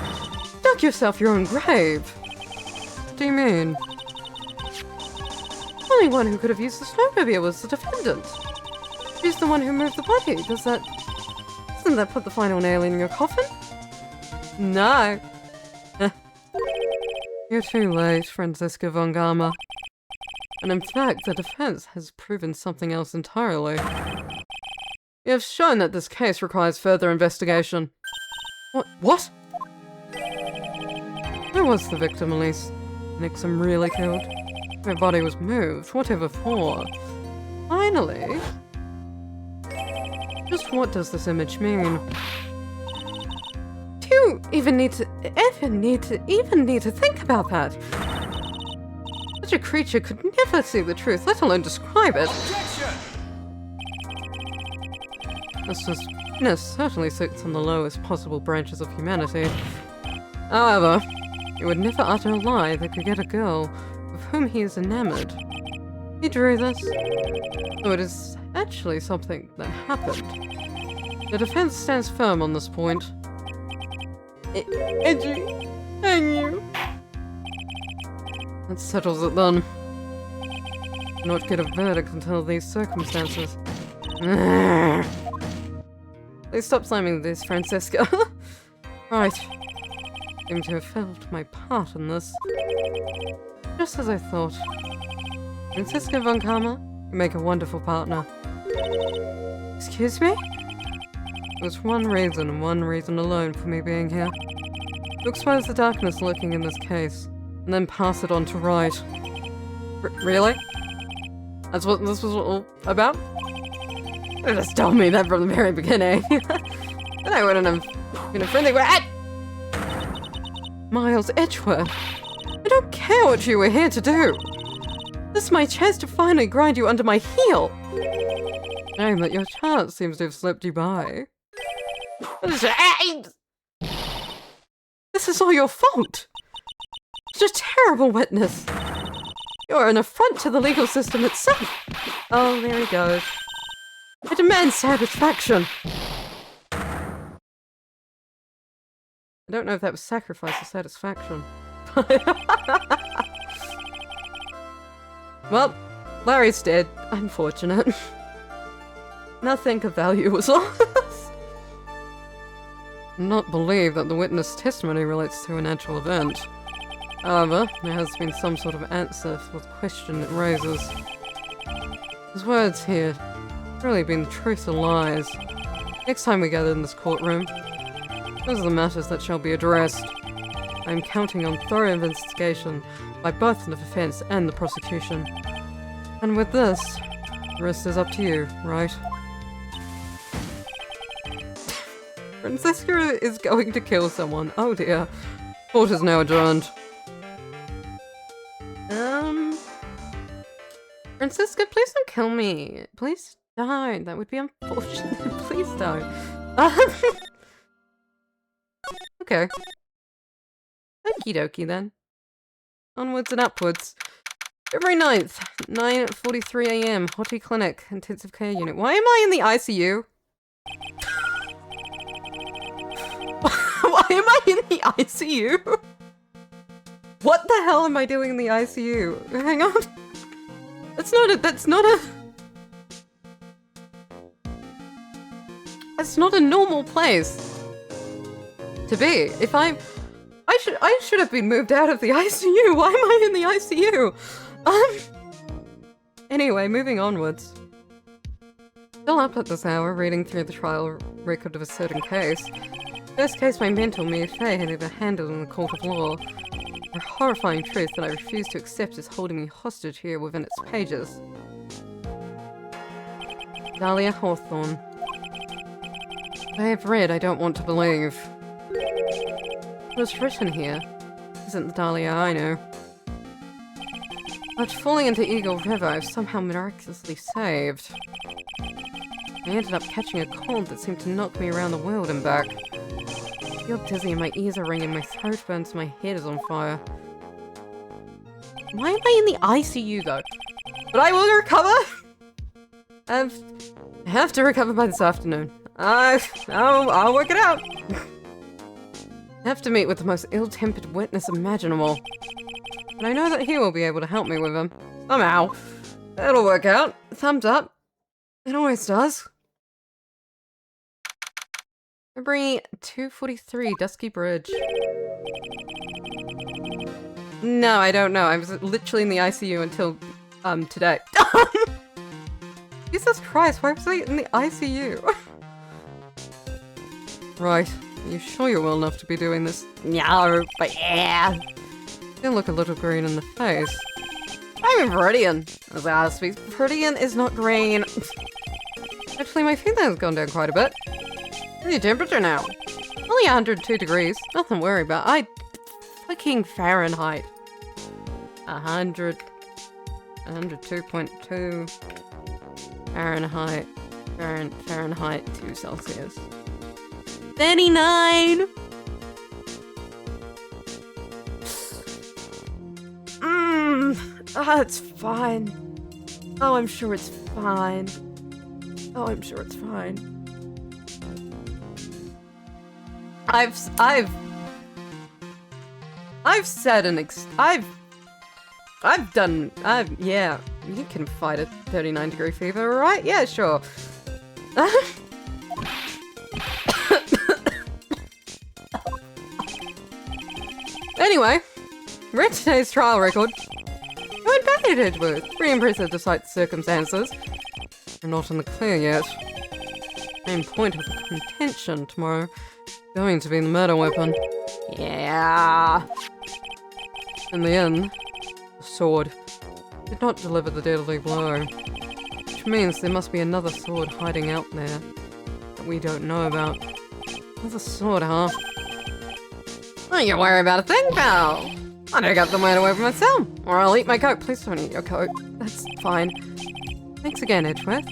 Dug yourself your own grave. What do you mean? The only one who could have used the snowmobile was the defendant. She's the one who moved the body. Doesn't that put the final nail in your coffin? No. You're too late, Franziska von Gama. And in fact, the defense has proven something else entirely. You have shown that this case requires further investigation. What? Where was the victim, Elise? Nixon really killed? Her body was moved, whatever for. Finally? Just what does this image mean? Do you even need to think about that? Such a creature could never see the truth, let alone describe it. This certainly sits on the lowest possible branches of humanity. However, he would never utter a lie that could get a girl of whom he is enamored. He drew this, though it is actually something that happened. The defense stands firm on this point. Edgy, hang you. That settles it then. Not get a verdict until these circumstances. Please stop slamming this, Franziska. Right. Seem to have felt my part in this. Just as I thought. Franziska von Gama, you make a wonderful partner. Excuse me? There's one reason and one reason alone for me being here. To expose the darkness lurking in this case, and then pass it on to Wright. Really? That's what this was all about? You just told me that from the very beginning. Then I wouldn't have been a friendly rat! Miles Edgeworth, I don't care what you were here to do. This is my chance to finally grind you under my heel. Shame that your chance seems to have slipped you by. This is all your fault. You're a terrible witness. You're an affront to the legal system itself. Oh, there he goes. I demand satisfaction. I don't know if that was sacrifice or satisfaction. Well, Larry's dead. Unfortunate. Nothing of value was lost. Not believe that the witness testimony relates to an actual event. However, there has been some sort of answer for the question it raises. His words here have really been the truth or lies. Next time we gather in this courtroom, those are the matters that shall be addressed. I'm counting on thorough investigation by both the defense and the prosecution. And with this, the rest is up to you, right? Francesca is going to kill someone. Oh dear. Court is now adjourned. Francesca, please don't kill me. Please don't. That would be unfortunate. Please don't. Okay. Okie dokie then. Onwards and upwards. February 9th, 9:43 AM, Hottie Clinic, Intensive Care Unit. Why am I in the ICU? Why am I in the ICU? What the hell am I doing in the ICU? Hang on. That's not a normal place to be. If I should have been moved out of the ICU. Why am I in the ICU? Anyway, moving onwards. Still up at this hour, reading through the trial record of a certain case. First case my mentor, Mia Fey, had ever handled in the court of law. A horrifying truth that I refuse to accept is holding me hostage here within its pages. Dahlia Hawthorne. I have read, I don't want to believe. What's written here isn't the Dahlia I know. After falling into Eagle River, I've somehow miraculously saved. I ended up catching a cold that seemed to knock me around the world and back. I feel dizzy and my ears are ringing, my throat burns, my head is on fire. Why am I in the ICU though? But I will recover! I have to recover by this afternoon. I'll work it out. I have to meet with the most ill-tempered witness imaginable. But I know that he will be able to help me with him. Somehow. It'll work out. Thumbs up. It always does. February 2:43, Dusky Bridge. No, I don't know. I was literally in the ICU until, today. Jesus Christ, why was I in the ICU? Right. Are you sure you're well enough to be doing this? No, but yeah. You look a little green in the face. I'm in Viridian. As I speak, Viridian is not green. Actually, my fever has gone down quite a bit. What's your temperature now? Only 102 degrees. Nothing to worry about. Fucking Fahrenheit. 102.2 Fahrenheit. Fahrenheit 2 Celsius. 39! Oh, it's fine. Oh, I'm sure it's fine. Oh, I'm sure it's fine. I've said yeah, you can fight a 39-degree fever, right? Yeah, sure. Anyway, read today's trial record. I went back at Edgeworth. Pretty impressive despite the circumstances. We're not in the clear yet. Main point of contention tomorrow going to be the murder weapon. Yeah. In the end, the sword did not deliver the deadly blow. Which means there must be another sword hiding out there that we don't know about. Another sword, huh? Don't you worry about a thing, pal. I don't got the murder weapon myself, or I'll eat my coat. Please don't eat your coat. That's fine. Thanks again, Edgeworth.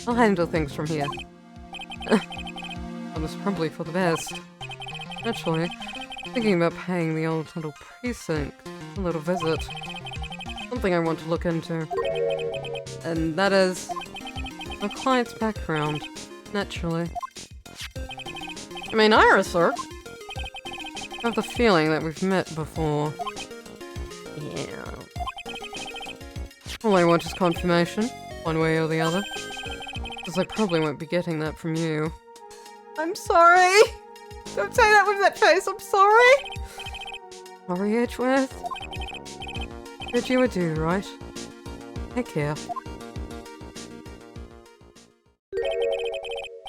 I'll handle things from here. That was probably for the best. Actually, thinking about paying the old little precinct a little visit. Something I want to look into. And that is my client's background, naturally. I mean, Iris, sir. I have the feeling that we've met before. Yeah. All I want is confirmation, one way or the other. Because I probably won't be getting that from you. I'm sorry! Don't say that with that face, I'm sorry! Sorry, Edgeworth. Did you do, right? Take care.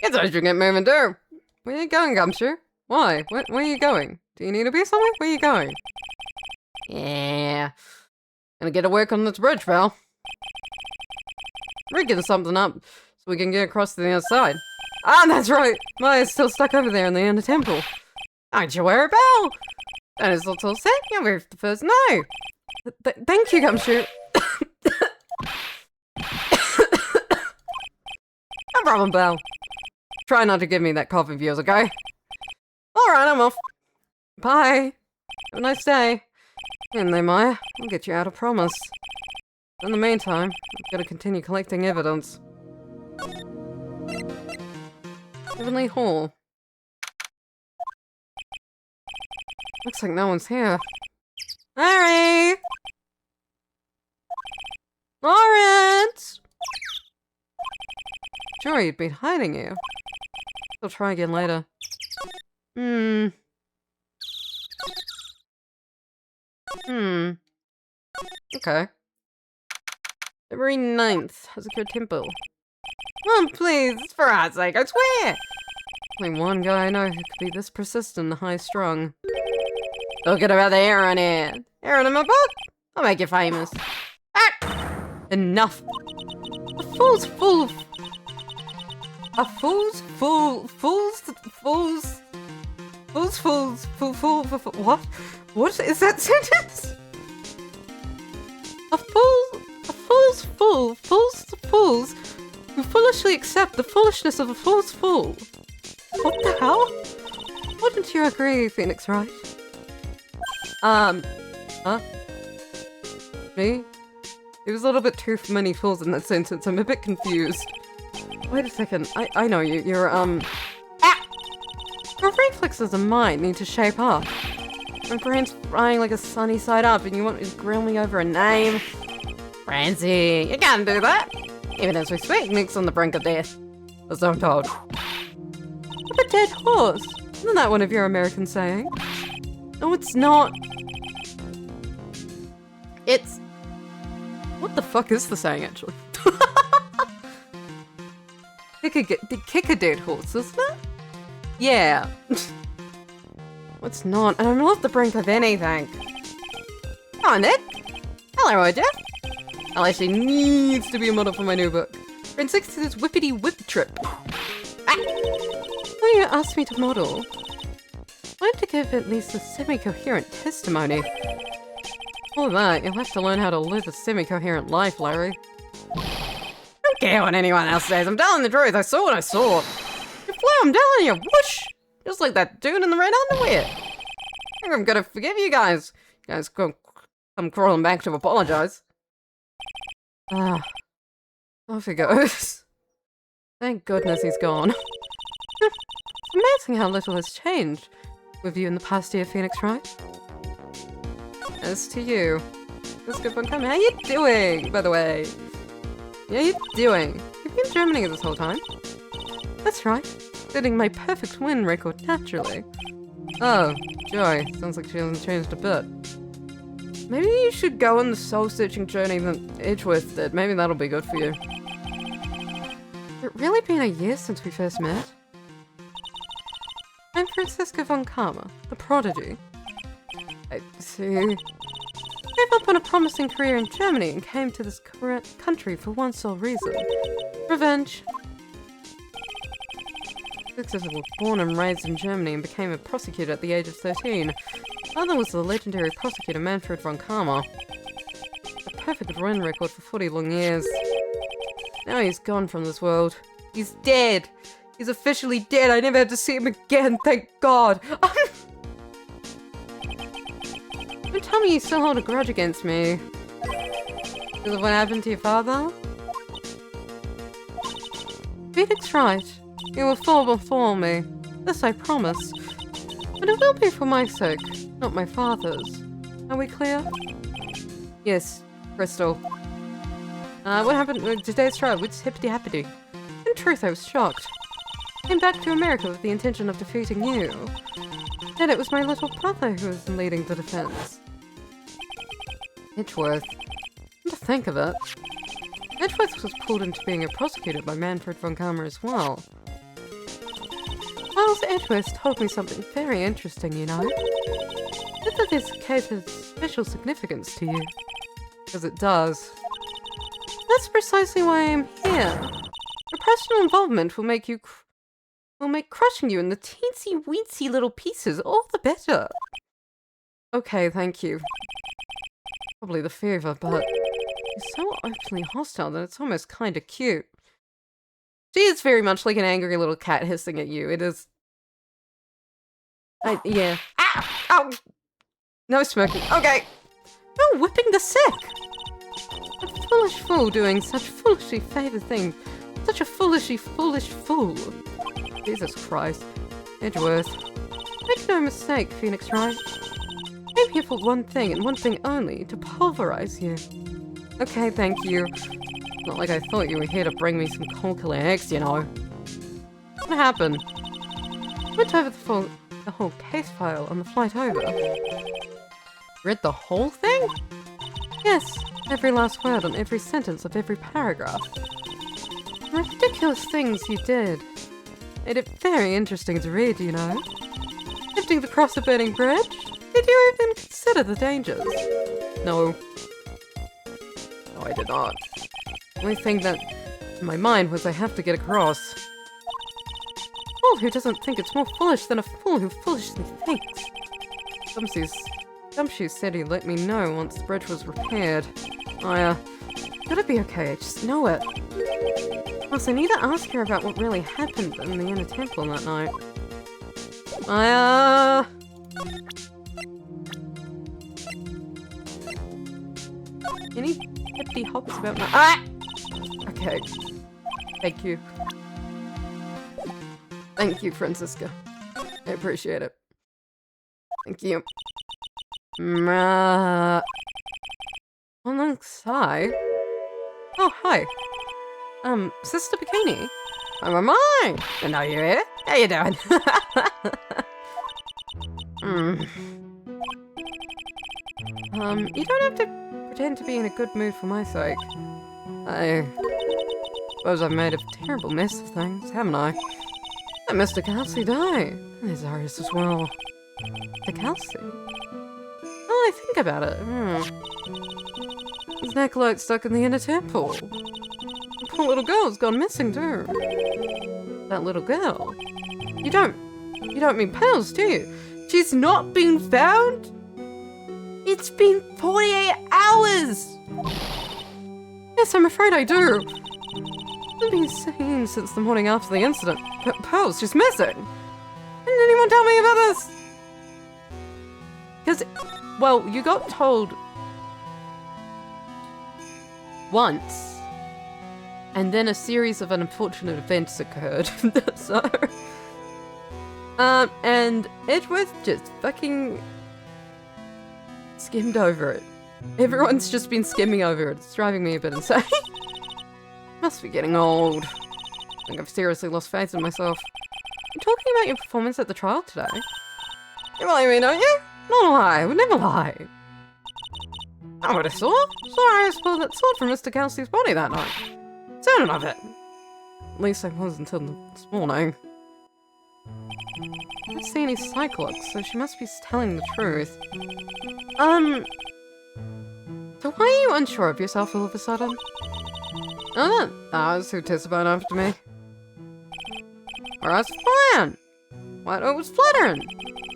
It's what you get moving, too. Where are you going, Gumshoe? Why? Where are you going? Do you need to be somewhere? Where are you going? Yeah. Gonna get to work on this bridge, pal. Rigging something up so we can get across to the other side. Ah, that's right! Maya's still stuck over there in the inner temple. Don't you worry, pal! That is all set. You'll be the first to know. Thank you, Gumshoe. No problem, pal. Try not to give me that cough of yours, okay? Alright, I'm off. Bye. Have a nice day. In there, Maya. I'll get you out, I promise. In the meantime, I've got to continue collecting evidence. Heavenly Hall. Looks like no one's here. Larry! Lawrence! Sure, you'd been hiding here. I'll try again later. Okay. February 9th, Hazakura Temple. Oh, please, for God's sake, I swear! Only one guy I know who could be this persistent and high-strung. Talking about the Aaron here. Aaron in my book? I'll make you famous. Ah! Enough. A fool's full. What? What is that sentence? Fools who foolishly accept the foolishness of a fool's fool. What the hell? Wouldn't you agree, Phoenix Wright? Huh? Me? There was a little bit too many fools in that sentence. I'm a bit confused. Wait a second. I know you. You're, Ah! Your reflexes and mine need to shape up. My brain's frying like a sunny side up and you want me to grill me over a name? Francie, you can't do that! Even as we speak, Nick's on the brink of death. Or so I'm told. What a dead horse! Isn't that one of your American sayings? No, it's not. It's... What the fuck is the saying, actually? Kick a dead horse, isn't it? Yeah. What's not? And I'm not off the brink of anything. Come on, Nick. Hello, Roger. I'll actually needs to be a model for my new book. We're in 6 to this whippity whip trip. Ah! Why you asked me to model? I want to give at least a semi-coherent testimony. All that, you'll have to learn how to live a semi-coherent life, Larry. I don't care what anyone else says. I'm telling the truth. I saw what I saw. You flew, I'm telling you. Whoosh! Just like that dude in the red underwear. I think I'm gonna forgive you guys. You guys come crawling back to apologize. Ah. Off he goes. Thank goodness he's gone. It's amazing how little has changed with you in the past year, Phoenix Wright. As to you, this good one coming. How you doing, by the way? Yeah, you doing? You've been in Germany this whole time. That's right. Setting my perfect win record naturally. Oh, Joy. Sounds like she hasn't changed a bit. Maybe you should go on the soul-searching journey that Edgeworth did. Maybe that'll be good for you. Has it really been a year since we first met? I'm Franziska von Karma, the prodigy. I see. Gave up on a promising career in Germany and came to this country for one sole reason. Revenge. Successor was born and raised in Germany and became a prosecutor at the age of 13. Father was the legendary prosecutor Manfred von Karma. A perfect win record for 40 long years. Now he's gone from this world. He's dead! He's officially dead! I never had to see him again, thank God! Don't tell me you still hold a grudge against me. Because of what happened to your father? Phoenix Wright. You will fall before me. This I promise. But it will be for my sake, not my father's. Are we clear? Yes, Crystal. What happened with today's trial? Which hippity-happity? In truth, I was shocked. I came back to America with the intention of defeating you. Yet it was my little brother who was leading the defense. Edgeworth. Come to think of it, Edgeworth was pulled into being a prosecutor by Manfred von Karma as well. Miles Edgeworth told me something very interesting, you know. Whether this case has special significance to you. Because it does. That's precisely why I'm here. Your personal involvement will make crushing you in the teensy-weensy little pieces all the better. Okay, thank you. Probably the fever, but you're so openly hostile that it's almost kinda cute. She is very much like an angry little cat hissing at you. It is... yeah. Ow! Ow! No smoking. Okay. No whipping the sick! A foolish fool doing such foolishly favored thing. Such a foolish fool. Jesus Christ. Edgeworth. Make no mistake, Phoenix Wright. I'm here for one thing and one thing only, to pulverize you. Okay, thank you. Not like I thought you were here to bring me some cold killer eggs, you know. What happened? Went over the whole case file on the flight over. Read the whole thing? Yes, every last word on every sentence of every paragraph. The ridiculous things you did. Made it very interesting to read, you know. Lifting the cross of burning bridge? Did you even consider the dangers? No. No, I did not. The only thing that in my mind was I have to get across. A fool who doesn't think it's more foolish than a fool who foolishly thinks. Gumshoe said he'd let me know once the bridge was repaired. Gotta be okay, I just know it. Plus, I need to ask her about what really happened in the inner temple that night. Any hippity hops about my— Okay. Thank you. Thank you, Francisca. I appreciate it. Thank you. Alongside. Oh, hi. Sister Bikini. Oh, am I? I know you're here. How you doing? You don't have to pretend to be in a good mood for my sake. I suppose I've made a terrible mess of things, haven't I? Let Mr. Kelsey die. And there's Iris as well. The Kelsey? Oh, I think about it. His necklight stuck in the inner temple. The poor little girl's gone missing too. That little girl? You don't mean Pals, do you? She's not been found? It's been 48 hours! Yes, I'm afraid I do. I've been seen since the morning after the incident. But Pearl's just missing. Didn't anyone tell me about this? Because, well, you got told once, and then a series of unfortunate events occurred. So, and Edgeworth just fucking skimmed over it. Everyone's just been skimming over it. It's driving me a bit insane. Must be getting old. I think I've seriously lost faith in myself. You're talking about your performance at the trial today? You believe me, don't you? Not a lie. I would never lie. I would have saw Iris pull that sword from Mr. Kelsey's body that night. Certain of it. At least I was until this morning. I don't see any Cyclops, so she must be telling the truth. So why are you unsure of yourself all of a sudden? Oh, that was who Tisabone after me. Or I was flying. What? I was fluttering.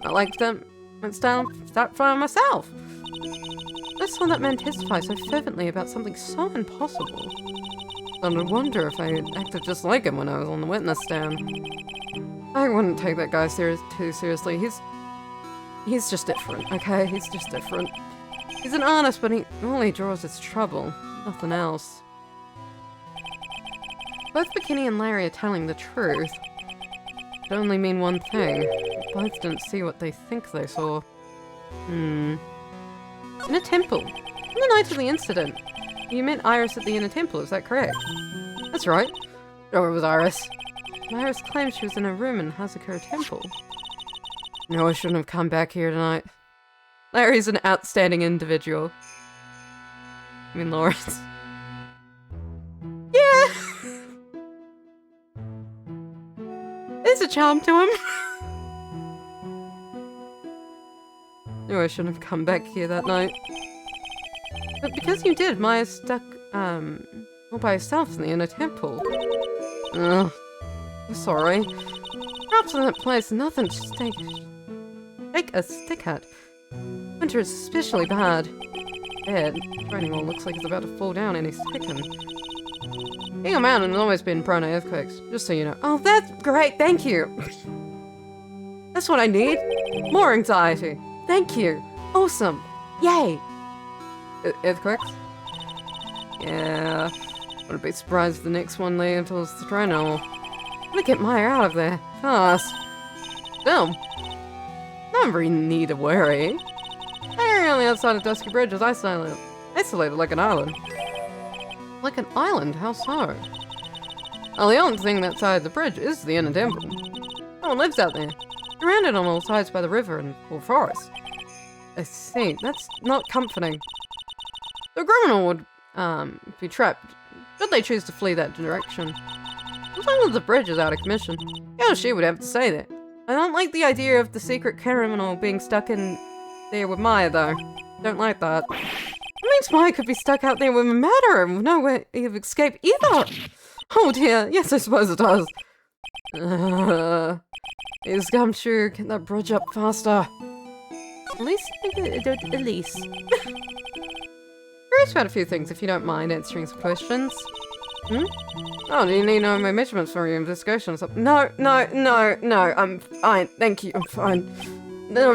I liked them. Went down, start flying myself. I saw that man testify so fervently about something so impossible. I would wonder if I acted just like him when I was on the witness stand. I wouldn't take that guy too seriously. He's just different, okay? He's just different. He's an artist, but all he draws is trouble. Nothing else. Both Bikini and Larry are telling the truth. It only mean one thing. Both didn't see what they think they saw. In a temple. On the night of the incident. You met Iris at the inner temple, is that correct? That's right. Sure, it was Iris. Iris claims she was in a room in Hazakura Temple. No, I shouldn't have come back here tonight. Larry's an outstanding individual. I mean, Lawrence. Yeah! There's a charm to him. Knew I shouldn't have come back here that night. But because you did, Maya stuck, all by herself in the inner temple. Ugh. I'm sorry. Perhaps in that place, nothing to take a stick at. Winter is especially bad. Bad. Raining all looks like it's about to fall down any second. Being a mountain has always been prone to earthquakes, just so you know. Oh, that's great, thank you! That's what I need. More anxiety. Thank you. Awesome. Yay! Earthquakes? Yeah. Wouldn't be surprised if the next one leads towards the train hole. I'm gonna get Maya out of there. Fast. Still. Not very need to worry. Hanging on the outside of Dusky Bridge is isolated like an island. Like an island? How so? Well, the only thing that side of the bridge is the inner temple. No one lives out there. Surrounded on all sides by the river and full forest. I see. That's not comforting. The criminal would, be trapped, should they choose to flee that direction. As long as the bridge is out of commission, yeah, she would have to say that. I don't like the idea of the secret criminal being stuck in there with Maya, though. Don't like that. It means Maya could be stuck out there with a murderer with no way of escape either. Oh dear, yes, I suppose it does. Is Gumshoe, get that bridge up faster. Elise? Curious about a few things, if you don't mind answering some questions. Hmm? Oh, do you need no my measurements for your investigation or something? No, I'm fine, thank you, I'm fine. No.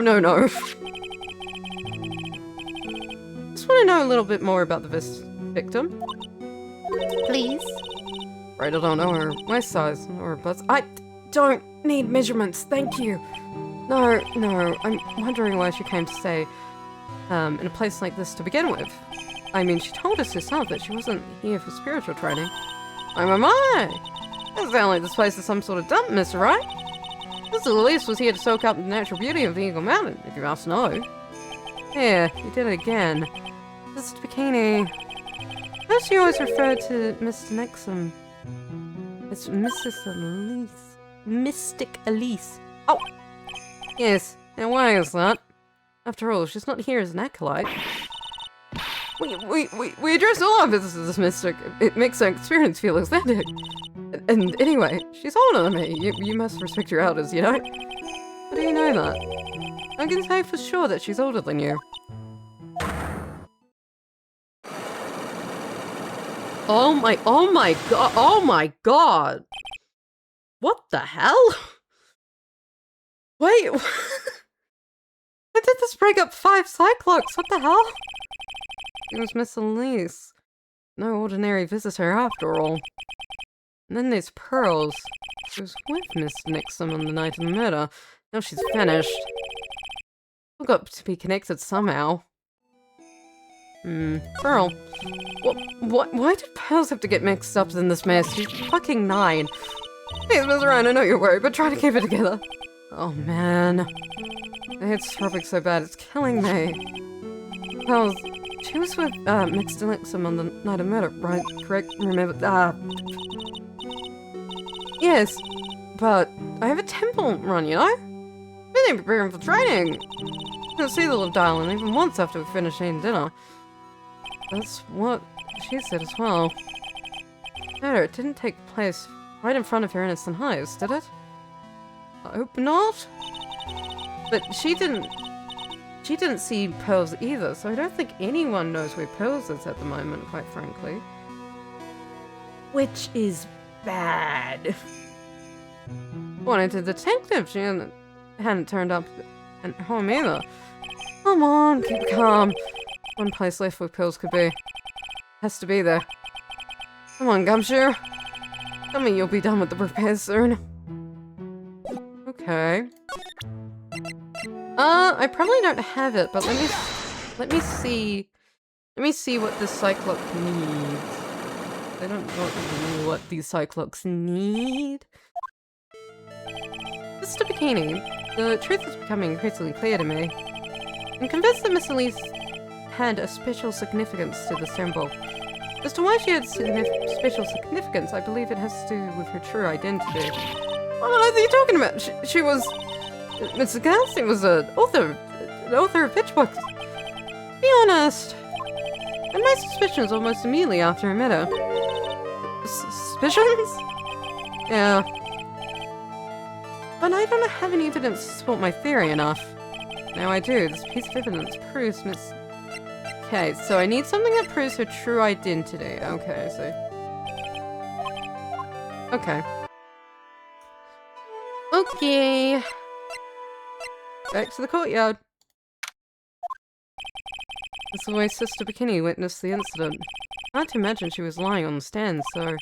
Just want to know a little bit more about the victim. Please? Right, I don't know her waist size or her bust. I don't need measurements, thank you. No, I'm wondering why she came to stay in a place like this to begin with. I mean, she told us herself that she wasn't here for spiritual training. Oh my! Doesn't sound like this place is some sort of dump, mister, right? Mr. Elise was here to soak up the natural beauty of the Eagle Mountain, if you must know. Yeah, you did it again. Mr. Bikini. How she always referred to Mr. Nixon? It's Mrs. Elise. Mystic Elise. Oh! Yes, now why is that? After all, she's not here as an acolyte. We address all our visitors as Mystic. It makes our experience feel authentic. And anyway, she's older than me. You must respect your elders, you know? How do you know that? I can say for sure that she's older than you. Oh my god! What the hell? Wait, when did this break up 5 Cyclops? What the hell? It was Miss Elise. No ordinary visitor after all. And then there's Pearls. She was with Miss Nixon on the night of the murder. Now she's vanished. We've got to be connected somehow. Pearl. What? Why did Pearls have to get mixed up in this mess? She's fucking 9. Please, Miss Ryan, I know you're worried, but try to keep it together. Oh man. I hate Tropic so bad, it's killing me. Pearls, she was with, Mixed Elixir on the night of murder, right? Correct? Remember, yes, but I have a temple run, you know? We need to prepare for training. I didn't see the little darling even once after we finished eating dinner. That's what she said as well. No, it didn't take place right in front of her innocent eyes, did it? I hope not. But she didn't see Pearls either, so I don't think anyone knows where Pearls is at the moment, quite frankly. Which is bad. Wanted to detective, she hadn't turned up at home either. Come on, keep calm. One place left where Pearls could be. Has to be there. Come on, Gumshoe. Tell me you'll be done with the repairs soon. Okay. I probably don't have it, but let me see what this Cyclops needs. I don't know what these Cyclops need. Mr. Bikini, the truth is becoming increasingly clear to me. I'm convinced that Miss Elise had a special significance to this temple. As to why she had special significance, I believe it has to do with her true identity. on earth are you talking about? She was... Mr. Kelsey was an author of pitch books. To be honest, I had my suspicions almost immediately after I met her. Suspicions? Yeah. But I don't have any evidence to support my theory enough. Now I do. This piece of evidence proves Miss... Okay, so I need something that proves her true identity. Okay, so... Okay. Okay. Back to the courtyard. This is the way Sister Bikini witnessed the incident. Hard to imagine she was lying on the stand, so...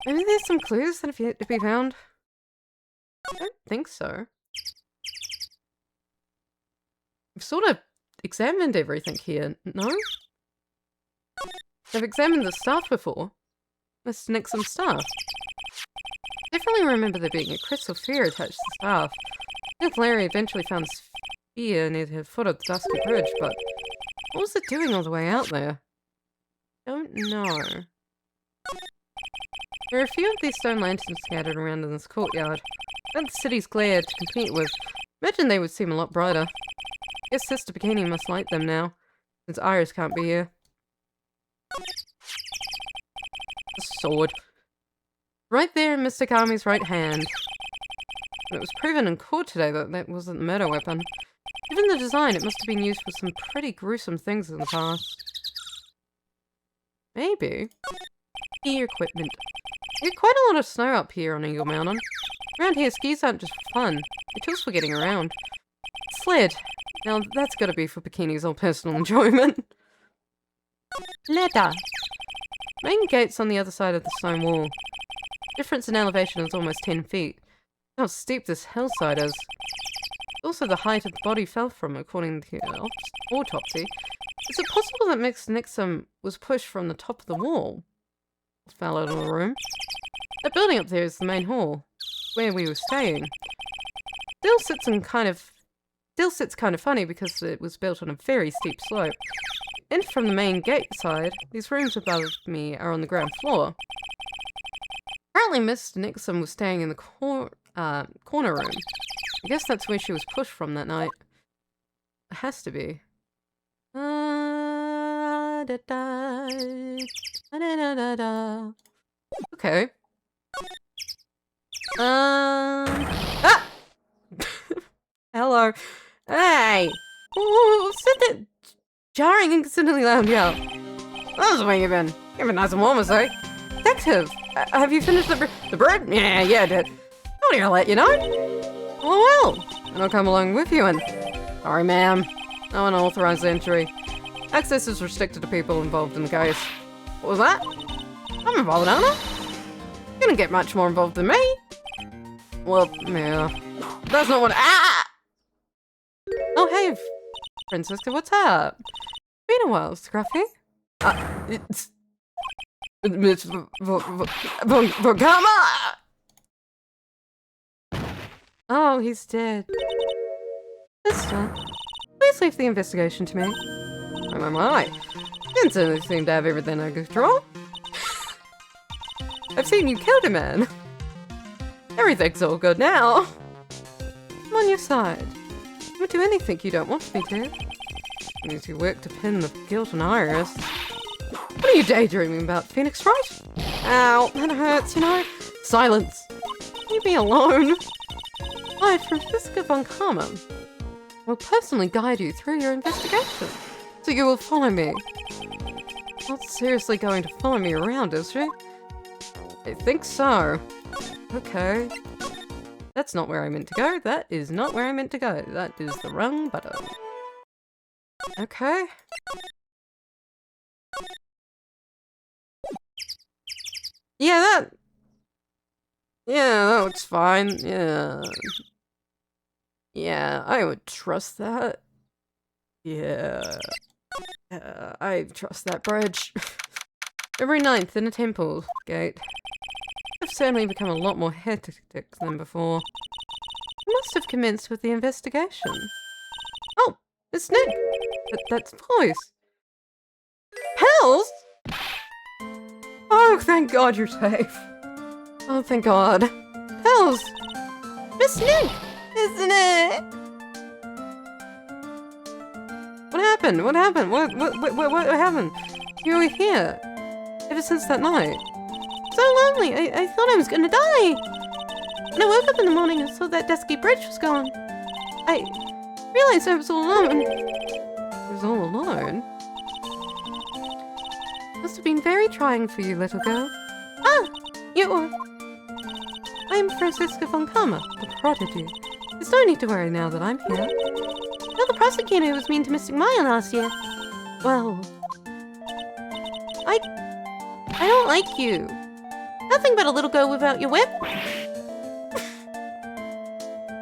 Maybe there's some clues that have yet to be found? I don't think so. I've sort of examined everything here, no? I've examined the staff before. Mr. Nixon's staff. Definitely remember there being a crystal sphere attached to the staff. I think Larry eventually found the sphere near the foot of the Dusky Bridge, but what was it doing all the way out there? Don't know. There are a few of these stone lanterns scattered around in this courtyard. Without the city's glare to compete with, imagine they would seem a lot brighter. Guess Sister Bikini must light them now, since Iris can't be here. The sword. Right there in Mr. Kami's right hand. It was proven in court today that that wasn't the murder weapon. Given the design, it must have been used for some pretty gruesome things in the past. Maybe. Ski equipment. We get quite a lot of snow up here on Eagle Mountain. Around here, skis aren't just for fun. They're tools for getting around. Sled. Now, that's gotta be for Bikini's own personal enjoyment. Ladder. Main gate's on the other side of the stone wall. Difference in elevation is almost 10 feet. How steep this hillside is. Also the height of the body fell from, according to the autopsy. Is it possible that Mr. Nixon was pushed from the top of the wall? Fell out of the room. That building up there is the main hall, where we were staying. Still sits kind of funny because it was built on a very steep slope. And from the main gate side, these rooms above me are on the ground floor. Apparently Mr. Nixon was staying in the corner room. I guess that's where she was pushed from that night. It has to be. Okay. Ah! Hello. Hey! Sit that jarring incessantly loud yell. How's the way you've been? You've been nice and warm, I say. Detective! Have you finished the bread? Yeah, I did. How do I let you know? Oh well, and I'll come along with you and... Sorry, ma'am. No unauthorized entry. Access is restricted to people involved in the case. What was that? I'm involved, aren't I? You didn't get much more involved than me. Well, yeah. That's not what... Ah! Oh, hey, Francisca, what's up? Been a while, Scruffy. It's... Miss Vogama! Oh, he's dead. Sister, please leave the investigation to me. My. Didn't certainly seem to have everything under control. I've seen you kill a man. Everything's all good now. I'm on your side. I would do anything you don't want me to. I need to work to pin the guilt on Iris. What are you daydreaming about, Phoenix, right? Ow, that hurts, you know. Silence. Leave me alone. I, Francisca von Karma, will personally guide you through your investigation. So you will follow me. Not seriously going to follow me around, is she? I think so. Okay. That's not where I meant to go. That is not where I meant to go. That is the wrong button. Okay. Yeah, that looks fine. Yeah, I would trust that. Yeah, I trust that bridge. Every 9th in a temple gate. I've certainly become a lot more hectic than before. I must have commenced with the investigation. Oh, it's Nick. That's voice. Hells? Oh, thank God you're safe. Oh, thank God. Hells, Miss Nick! Isn't it? What happened? What happened? What happened? You were here. Ever since that night. So lonely. I thought I was gonna die. When I woke up in the morning and saw that dusky bridge was gone, I realized I was all alone. You was all alone? Must have been very trying for you, little girl. Ah! I am Franziska von Karma, the prodigy. There's no need to worry now that I'm here. You're the prosecutor who was mean to Mystic Maya last year. Well, I don't like you. Nothing but a little girl without your whip.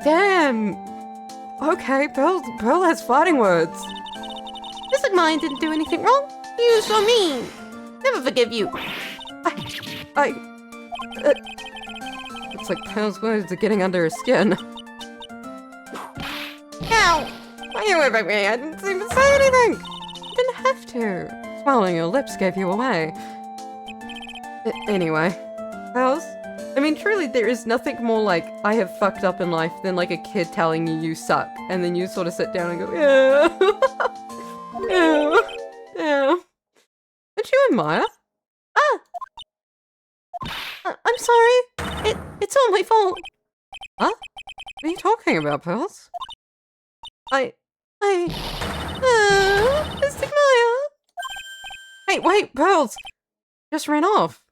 Damn! Okay, Pearl has fighting words. Mystic Maya didn't do anything wrong. You're so mean. Never forgive you. It's like Pearl's words are getting under her skin. Ow! Why you whipping me? I didn't even say anything. You didn't have to. Smiling your lips gave you away. Anyway, Pearls? I mean, truly, there is nothing more like I have fucked up in life than like a kid telling you you suck, and then you sort of sit down and go, yeah, yeah, yeah. Don't you admire? I'm sorry. It's all my fault. Huh? What are you talking about, Pearls? Mystic Maya. Hey, wait, Pearls! Just ran off.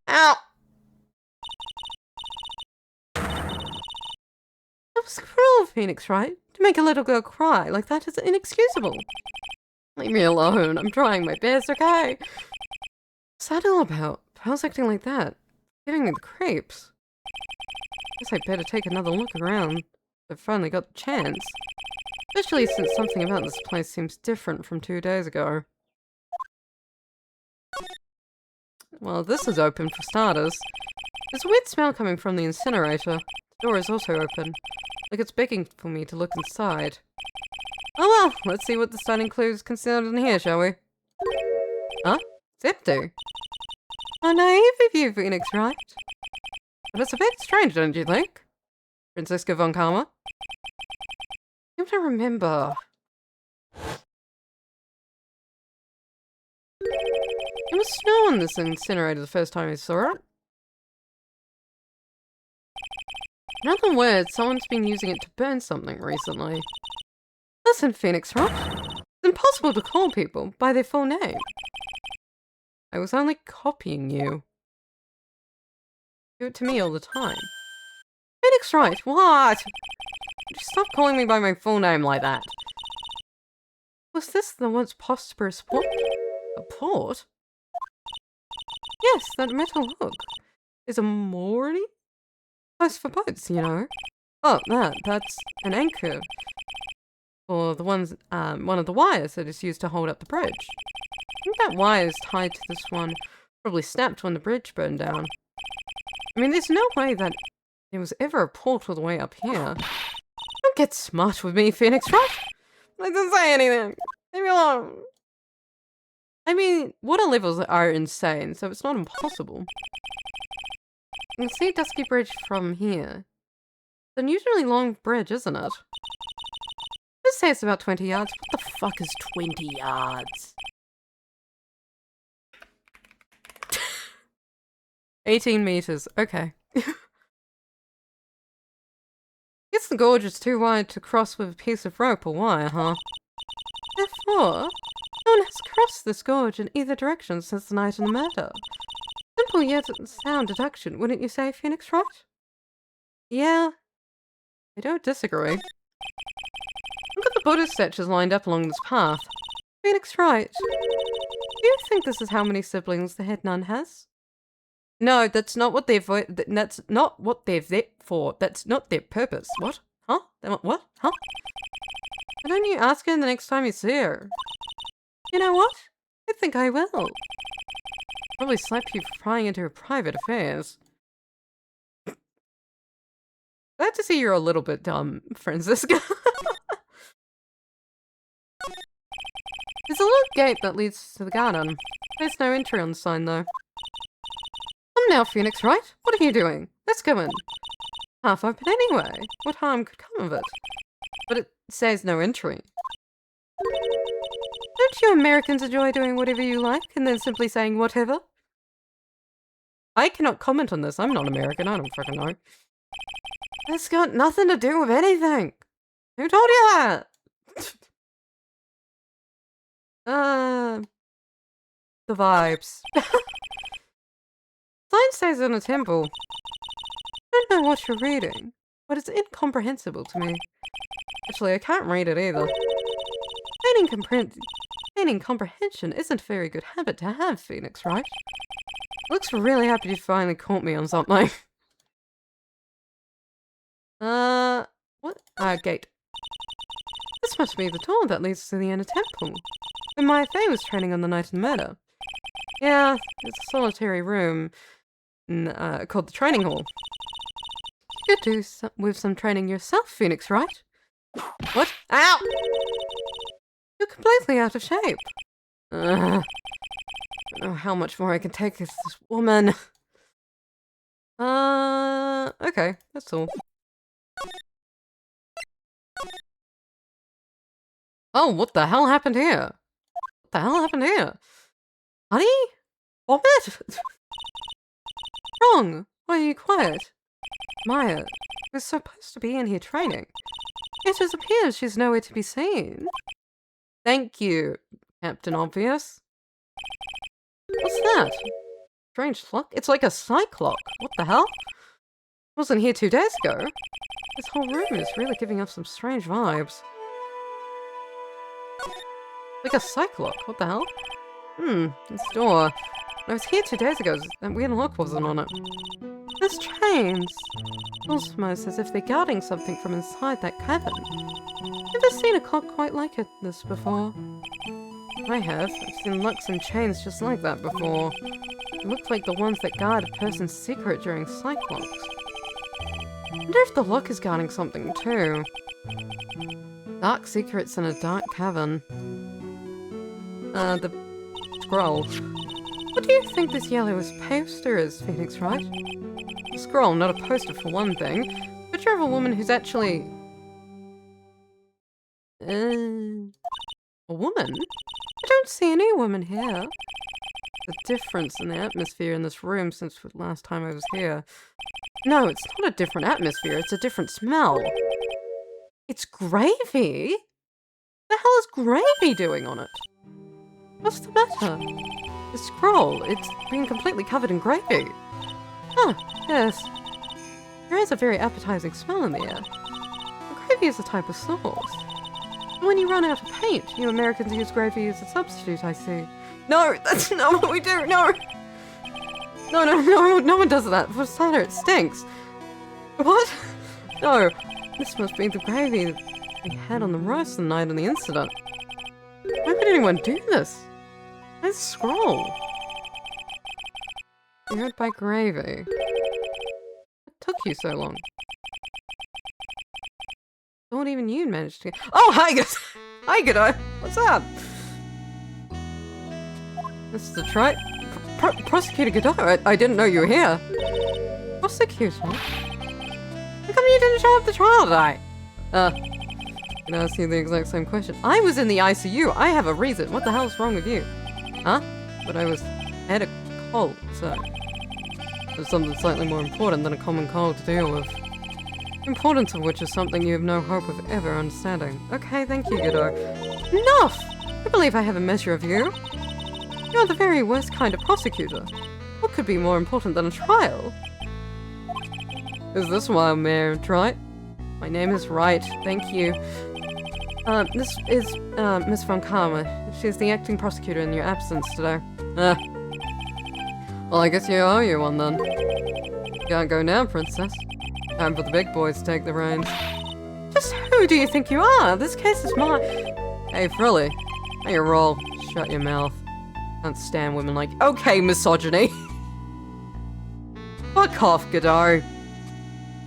Ow. That was cruel, Phoenix, right? To make a little girl cry like that is inexcusable. Leave me alone. I'm trying my best, okay? What's that all about? Pearl's acting like that. Giving me the creeps. Guess I'd better take another look around. I've finally got the chance. Especially since something about this place seems different from 2 days ago. Well, this is open for starters. There's a weird smell coming from the incinerator. The door is also open. Like it's begging for me to look inside. Oh well, let's see what the stunning clues concealed in here, shall we? Huh? It's empty. How naive of you, Phoenix, right? But it's a bit strange, don't you think? Franziska von Karma? You have to remember. It was snow on this incinerator the first time I saw it. In other words, someone's been using it to burn something recently. Listen, Phoenix, right? It's impossible to call people by their full name. I was only copying you. Do it to me all the time. Phoenix Wright, what? Just stop calling me by my full name like that. Was this the once prosperous port? A port? Yes, that metal hook. Is a mooring? Close for boats, you know. Oh, that's an anchor. Or the one of the wires that is used to hold up the bridge. I think that wire is tied to this one. Probably snapped when the bridge burned down. I mean, there's no way that there was ever a port all the way up here. Don't get smart with me, Phoenix, right? I didn't say anything. Leave me alone. I mean, water levels are insane, so it's not impossible. You can see Dusky Bridge from here. It's an unusually long bridge, isn't it? Let's say it's about 20 yards. What the fuck is 20 yards? 18 meters. Okay. Guess the gorge is too wide to cross with a piece of rope or wire, huh? Therefore, no one has crossed this gorge in either direction since the night of the murder. Simple yet sound deduction, wouldn't you say, Phoenix Wright? Yeah, I don't disagree. Look at the Buddha statues lined up along this path. Phoenix Wright, do you think this is how many siblings the head nun has? No, that's not what they're for. That's not what they're there for. That's not their purpose. What? Huh? What? Huh? Why don't you ask her the next time you see her? You know what? I think I will. Probably slap you for prying into her private affairs. Glad to see you're a little bit dumb, Franziska. There's a little gate that leads to the garden. There's no entry on the sign, though. Come now, Phoenix Wright. What are you doing? Let's go in. half open anyway. What harm could come of it? But it says no entry. Don't you Americans enjoy doing whatever you like and then simply saying whatever? I cannot comment on this. I'm not American. I don't fucking know. It's got nothing to do with anything. Who told you that? The vibes. Sign says in a temple. I don't know what you're reading, but it's incomprehensible to me. Actually, I can't read it either. Gaining comprehension isn't a very good habit to have, Phoenix, right? Looks really happy you finally caught me on something. What? Gate. This must be the door that leads to the inner temple. When Maya Fey was training on the night of the murder. Yeah, it's a solitary room called the training hall. You could do with some training yourself, Phoenix, right? What? Ow! You're completely out of shape. I don't know how much more I can take as this woman. Okay, that's all. Oh, what the hell happened here? What the hell happened here? Honey? Vomit? Wrong. Why are you quiet? Maya was supposed to be in here training. It just appears she's nowhere to be seen. Thank you, Captain Obvious. What's that? Strange clock? It's like a cyclock. What the hell? Wasn't here 2 days ago. This whole room is really giving off some strange vibes. Like a cyclock. What the hell? This door. I was here 2 days ago. That weird lock wasn't on it. There's chains. Almost as if they're guarding something from inside that cavern. Never seen a clock quite like this before. I have. I've seen locks and chains just like that before. They look like the ones that guard a person's secret during cyclops. I wonder if the lock is guarding something too. Dark secrets in a dark cavern. The scroll. What do you think this yellow poster is, Phoenix, right? A scroll, not a poster for one thing. Picture of a woman who's actually... a woman? I don't see any woman here. The difference in the atmosphere in this room since the last time I was here. No, it's not a different atmosphere, it's a different smell. It's gravy? The hell is gravy doing on it? What's the matter? The scroll, it's been completely covered in gravy. Huh, yes. There is a very appetizing smell in the air. The gravy is a type of sauce. When you run out of paint, you Americans use gravy as a substitute, I see. No, that's not what we do, no! No one does that. For starter, it stinks. What? No, this must be the gravy that we had on the roast the night of the incident. Why would anyone do this? Where's the scroll? Cured by gravy. What took you so long? Thought even you managed to get— Oh, hi guys! Hi, Godot! What's up? This is a try— Prosecutor Godot, I didn't know you were here. Prosecutor? How come you didn't show up the trial tonight? Can I ask you the exact same question? I was in the ICU. I have a reason. What the hell's wrong with you? Huh? But I had a cold, so there's something slightly more important than a common cold to deal with. The importance of which is something you have no hope of ever understanding. Okay, thank you, Godot. Enough! I believe I have a measure of you. You're the very worst kind of prosecutor. What could be more important than a trial? Is this why I'm here, right? My name is Wright, thank you. This is, Miss Von Karma. She's the acting prosecutor in your absence today. Well, I guess you owe you one then. Can't go now, princess. Time for the big boys to take the reins. Just who do you think you are? This case is mine. Hey, Frilly. How you roll? Shut your mouth. Can't stand women like— Okay, misogyny. Fuck off, Godot.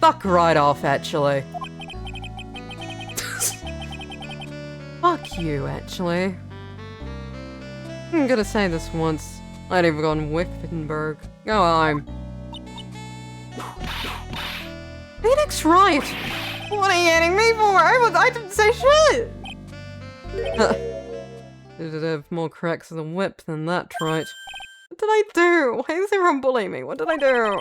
Fuck right off, actually. Fuck you, actually. I'm gonna say this once. I'd even gone Wickenburg. Go on. Are Phoenix Wright! What are you hitting me for? I didn't say shit! You deserve more cracks of the whip than that, Trite. What did I do? Why is everyone bullying me? What did I do?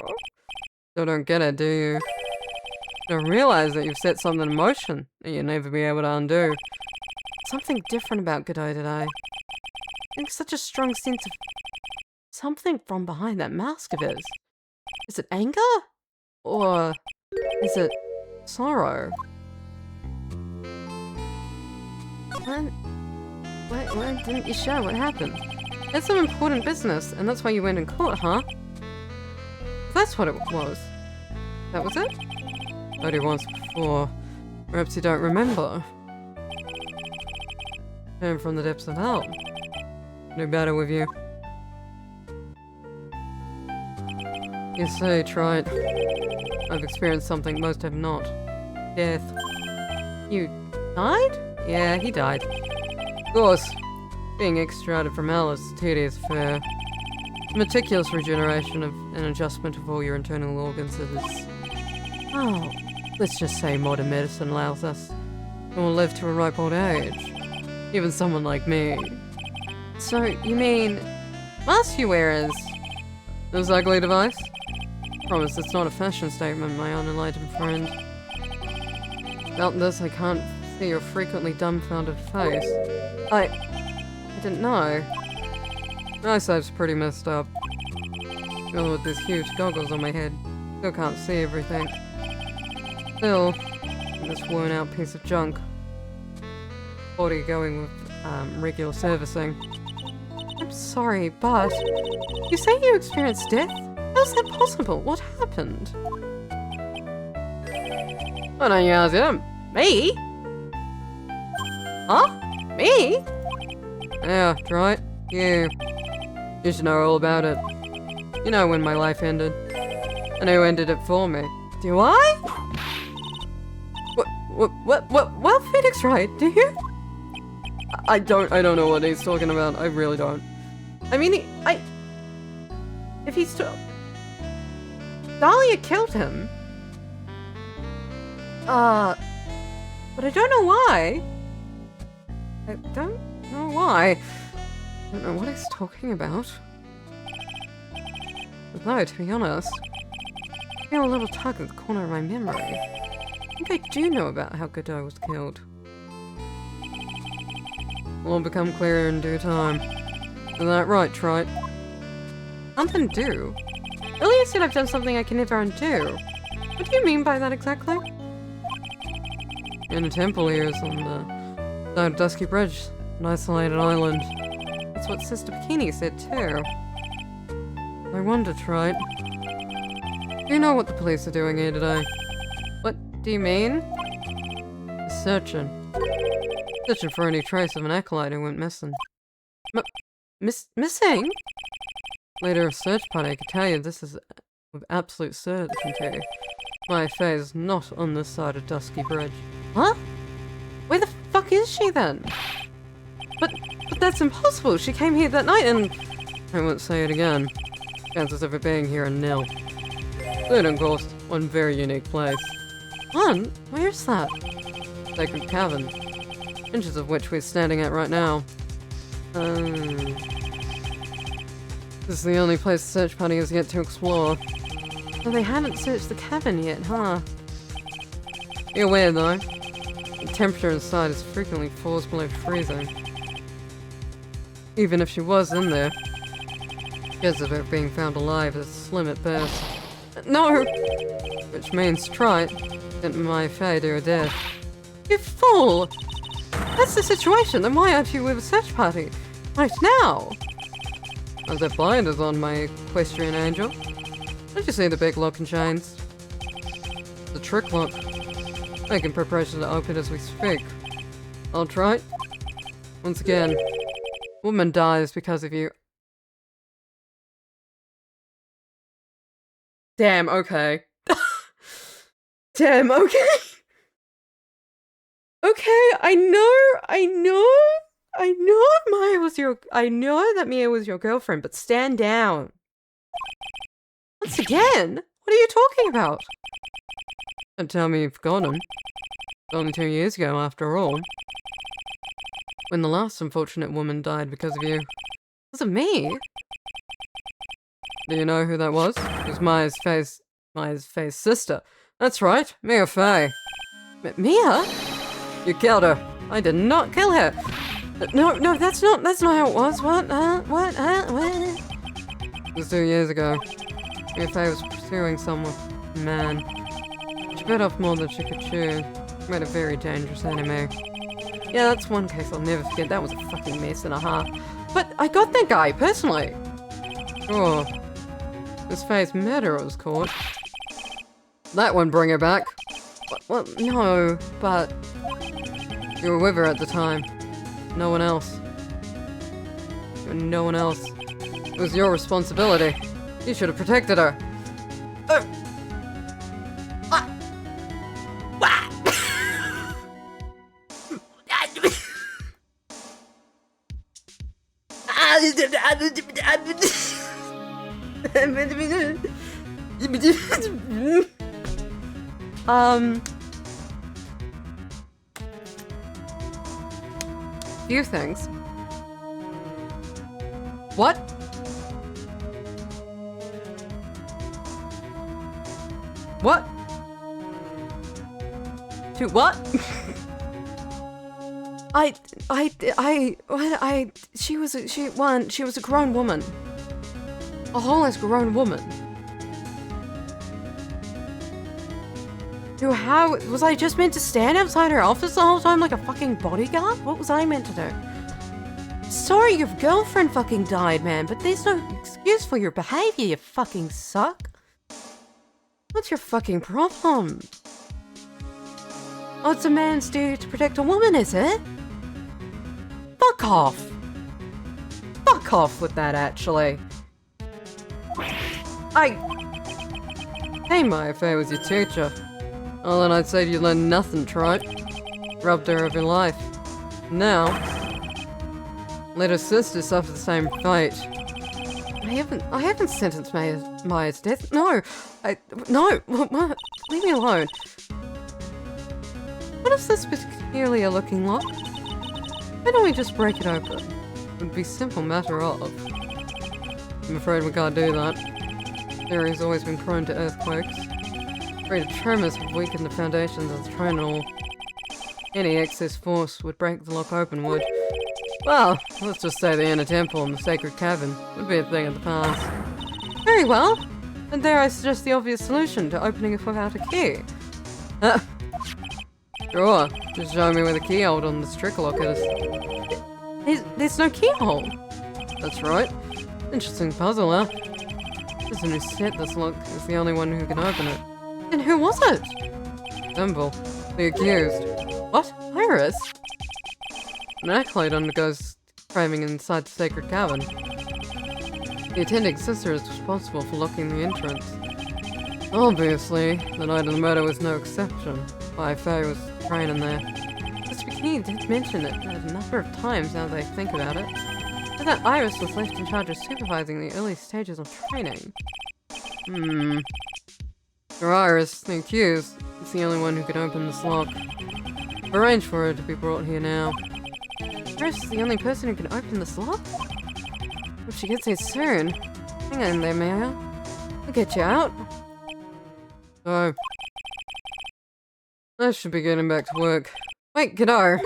Still don't get it, do you? You don't realize that you've set something in motion that you'll never be able to undo. Something different about Godot today. I think such a strong sense of something from behind that mask of his. Is it anger? Or is it sorrow? Why didn't you show what happened? It's some important business, and that's why you went in court, huh? That's what it was. That was it? Heard it once before. Perhaps you don't remember. Came from the depths of hell. No better with you. You see, Trite. I've experienced something most have not. Death. You died? Yeah, he died. Of course, being extracted from hell is a tedious affair. Meticulous regeneration of an adjustment of all your internal organs is... Oh, let's just say modern medicine allows us. And will live to a ripe old age. Even someone like me. So, you mean... Mask you wear is... This ugly device? Promise it's not a fashion statement, my unenlightened friend. Without this, I can't see your frequently dumbfounded face. I didn't know. My eyesight's pretty messed up. Even with these huge goggles on my head, still can't see everything. Still, this worn out piece of junk. Body going with regular servicing. I'm sorry, but you say you experienced death? How's that possible? What happened? Why don't you ask him? Me? Huh? Me? Yeah, right. You should know all about it. You know when my life ended. And who ended it for me. Do I? What Phoenix Wright, do you? I don't know what he's talking about. I really don't. I mean, if he's Dahlia killed him. But I don't know why. I don't know why. I don't know what he's talking about. Although, to be honest, I feel a little tug at the corner of my memory. I think I do know about how Godot was killed. Will all become clearer in due time. Is that right, Trite? Undo? Earlier you said I've done something I can never undo. What do you mean by that exactly? In a temple here is on the side of Dusky Bridge, an isolated island. That's what Sister Bikini said too. I wonder, Trite. Do you know what the police are doing here today? What do you mean? Searching. Searching for any trace of an acolyte who went missing. Missing? Later a search party, I can tell you this is with absolute certainty. My affair is not on this side of Dusky Bridge. Huh? Where the fuck is she then? But that's impossible. She came here that night and... I won't say it again. Chances of it being here are nil. Good, of course, one very unique place. One? Where's that? Sacred Cavern. Inches of which we're standing at right now. This is the only place the search party has yet to explore. Well, they haven't searched the cavern yet, huh? Be aware, though. The temperature inside is frequently falls below freezing. Even if she was in there, chances of her being found alive is slim at best. No! Which means Trite sent my affair to her death. You fool! That's the situation, then why aren't you with a search party? Right now! I was that blinders on, my equestrian angel. Don't you see the big lock and chains? The trick lock. Making preparations to open as we speak. I'll try it. Once again, woman dies because of you. Damn, okay. Damn, okay. Okay, I know that Mia was your girlfriend, but stand down. Once again? What are you talking about? Don't tell me you've forgotten. Only 2 years ago, after all. When the last unfortunate woman died because of you. Was it me? Do you know who that was? It was Maya's Faye's sister. That's right, Mia Faye. Mia? You killed her. I did not kill her. No, that's not how it was. What? What? It was 2 years ago. Mia Faye was pursuing some man. She bit off more than she could chew. Made a very dangerous enemy. Yeah, that's one case I'll never forget. That was a fucking mess and a half. But I got that guy, personally. Sure. Miss Faye's murderer was caught. That won't bring her back. Well, no, but... You were with her at the time. No one else. No one else. It was your responsibility. You should have protected her. Few things. What? What? To what? She was a grown woman. A whole ass grown woman. So how, was I just meant to stand outside her office the whole time like a fucking bodyguard? What was I meant to do? Sorry your girlfriend fucking died, man, but there's no excuse for your behavior, you fucking suck. What's your fucking problem? Oh, it's a man's duty to protect a woman, is it? Fuck off. Fuck off with that, actually. Hey, Maya Faye was your teacher. Well, then I'd say you learned nothing, tripe. Robbed her of your life. Now, let her sister suffer the same fate. I haven't sentenced Maya's death. No, no, leave me alone. What is this peculiar looking lock? Why don't we just break it open? It would be a simple matter of. I'm afraid we can't do that. The area's always been prone to earthquakes. Great tremors have weakened the foundations of the tronal. Any excess force would break the lock open would. Well, let's just say the inner temple and the sacred cavern would be a thing of the past. Very well. And there I suggest the obvious solution to opening it without a key. Sure, just show me where the keyhole on this trick lock is. There's no keyhole. That's right. Interesting puzzle, huh? The person who set this lock is the only one who can open it. Then who was it? Thimble, the accused. What? Iris? An acolyte undergoes framing inside the sacred cavern. The attending sister is responsible for locking the entrance. Obviously, the night of the murder was no exception. Maya Faye was training there. Mr. Bikini did mention it a number of times now that I think about it. But that Iris was left in charge of supervising the early stages of training. For Iris, the accused, is the only one who can open this lock. I've arranged for her to be brought here now. Iris is the only person who can open this lock? If she gets here soon. Hang on there, Maya. I'll get you out. So, I should be getting back to work. Wait, Godard.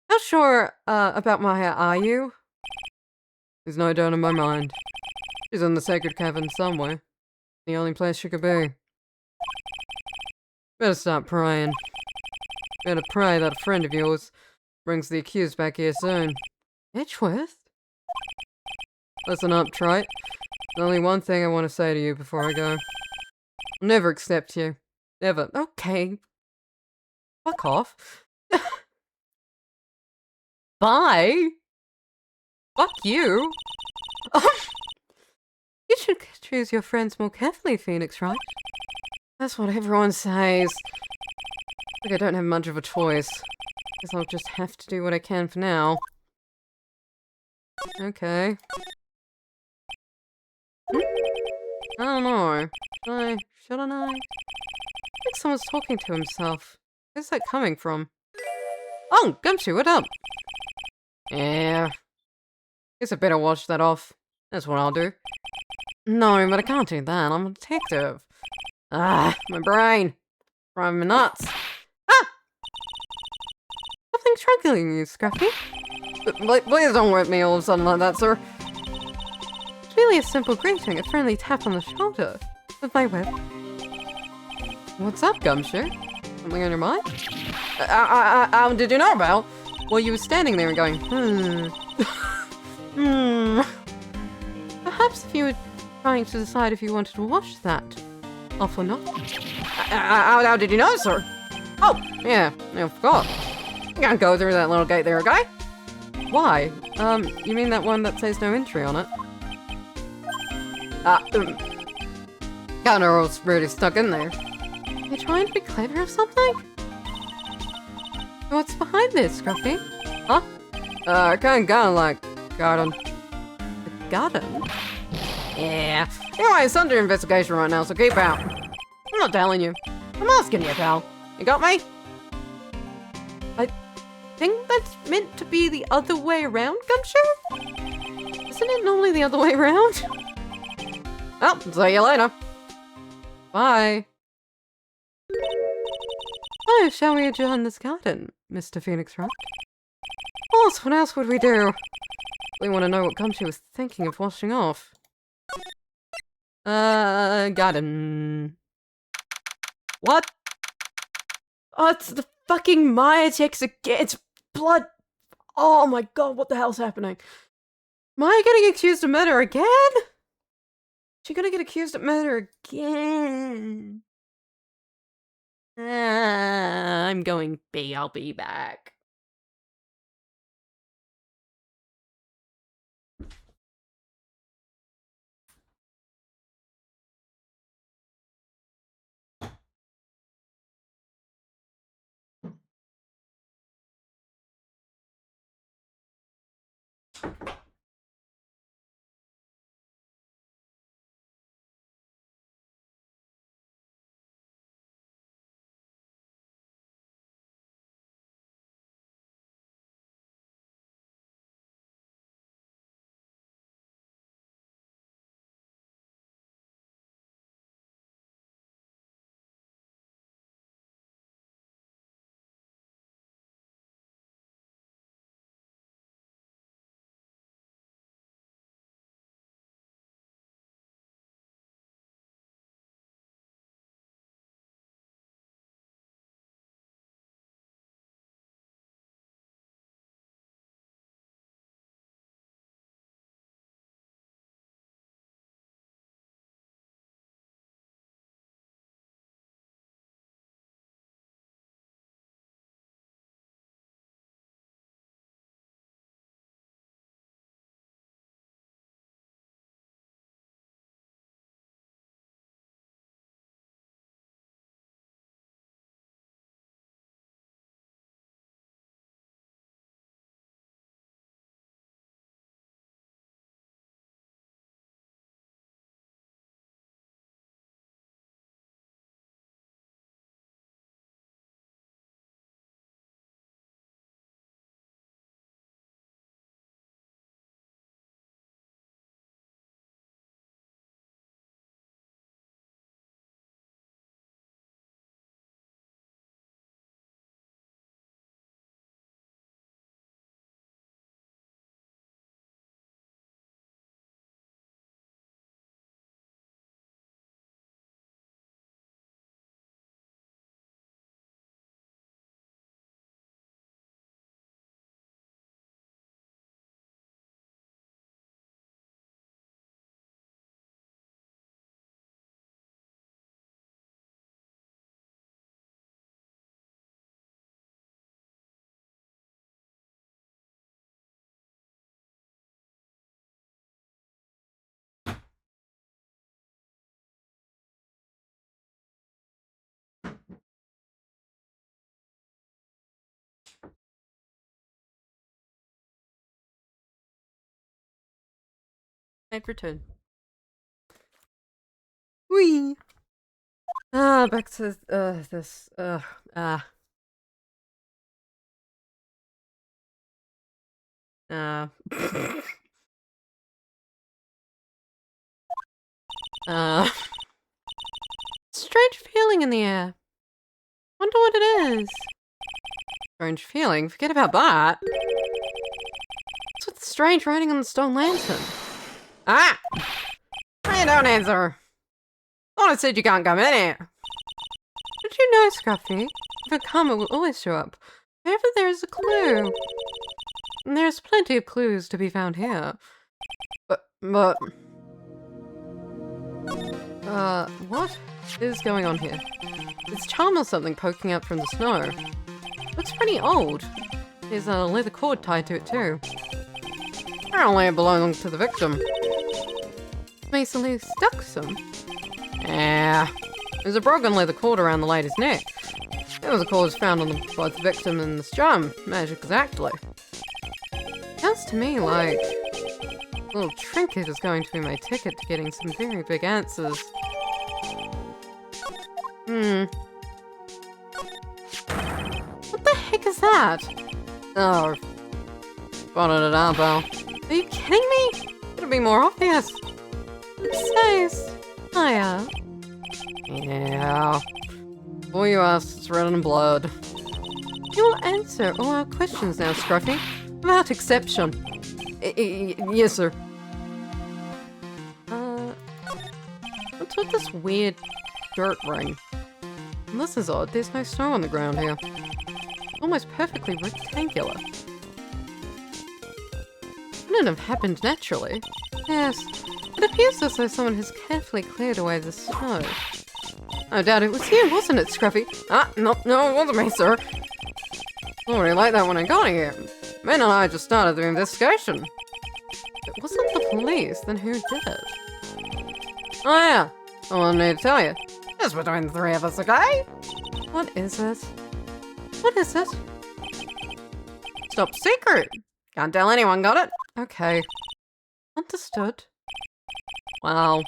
How sure about Maya are you? There's no doubt in my mind. She's in the sacred cavern somewhere. The only place she could be. Better start praying. Better pray that a friend of yours brings the accused back here soon. Edgeworth? Listen up, Trite. There's only one thing I want to say to you before I go. I'll never accept you. Never. Okay. Fuck off. Bye. Fuck you. You should choose your friends more carefully, Phoenix, right? That's what everyone says. Look, I don't have much of a choice. Guess I'll just have to do what I can for now. Okay. I don't know. Should I? like someone's talking to himself. Where's that coming from? Oh, Gumshoe, what up? Yeah. Guess I better wash that off. That's what I'll do. No, but I can't do that. I'm a detective. Ah, my brain. Driving me nuts. Ah! Something's troubling you, Scruffy. Please don't whip me all of a sudden like that, sir. It's really a simple greeting, a friendly tap on the shoulder. With my whip. What's up, Gumshoe? Something on your mind? Did you know about? Well, you were standing there and going, Perhaps if you were trying to decide if you wanted to wash that off or not. How did you know, sir? Oh, yeah, I forgot. You can't go through that little gate there, okay? Why? You mean that one that says no entry on it? Kinda was really stuck in there. You trying to be clever or something? What's behind this, Scruffy? Huh? Kinda like garden. The garden? Yeah. Anyway, it's under investigation right now, so keep out. I'm not telling you. I'm asking you, pal. You got me? I think that's meant to be the other way around, Gumshoe? Isn't it normally the other way around? Well, see you later. Bye. Oh, shall we adjourn this garden, Mr. Phoenix Wright? Of course, what else would we do? We want to know what Gumshoe was thinking of washing off. Garden. What? Oh, it's the fucking Maya text again. It's blood. Oh my god, what the hell's happening? Maya getting accused of murder again? She gonna get accused of murder again? I'm going B. I'll be back. I've returned. Whee! Back to, this, uh. Strange feeling in the air. Wonder what it is. Strange feeling? Forget about that. What's with the strange writing on the stone lantern? Ah! You don't answer. I said you can't come in here. Did you know, Scruffy? The karma will always show up wherever there is a clue. And there's plenty of clues to be found here. But... what is going on here? There's charm or something poking up from the snow. Looks pretty old. There's a leather cord tied to it too. Apparently it belongs to the victim. Masonly Stuxum. Yeah. There's a broken leather cord around the lady's neck. It was a cord found on both the victim and this charm. Match exactly. Sounds to me like a little trinket is going to be my ticket to getting some very big answers. What the heck is that? Oh. Spotted it up, Al. Are you kidding me? It'll be more obvious. It says fire. Yeah. Before you ask, it's written in blood. You will answer all our questions now, Scruffy. Without exception. Yes, sir. What's with this weird Dirt ring. And this is odd. There's no snow on the ground here. Almost perfectly rectangular. Couldn't have happened naturally. Yes, it appears as though someone has carefully cleared away the snow. I doubt it was you, wasn't it, Scruffy? Ah, no, it wasn't me, sir. Already like that when I got here. Ben and I just started the investigation. It wasn't the police, then who did it? Oh yeah, I wanted me to tell you. It's between the three of us, okay? What is it? What is it? Top secret. Can't tell anyone, got it? Okay. Understood. Well,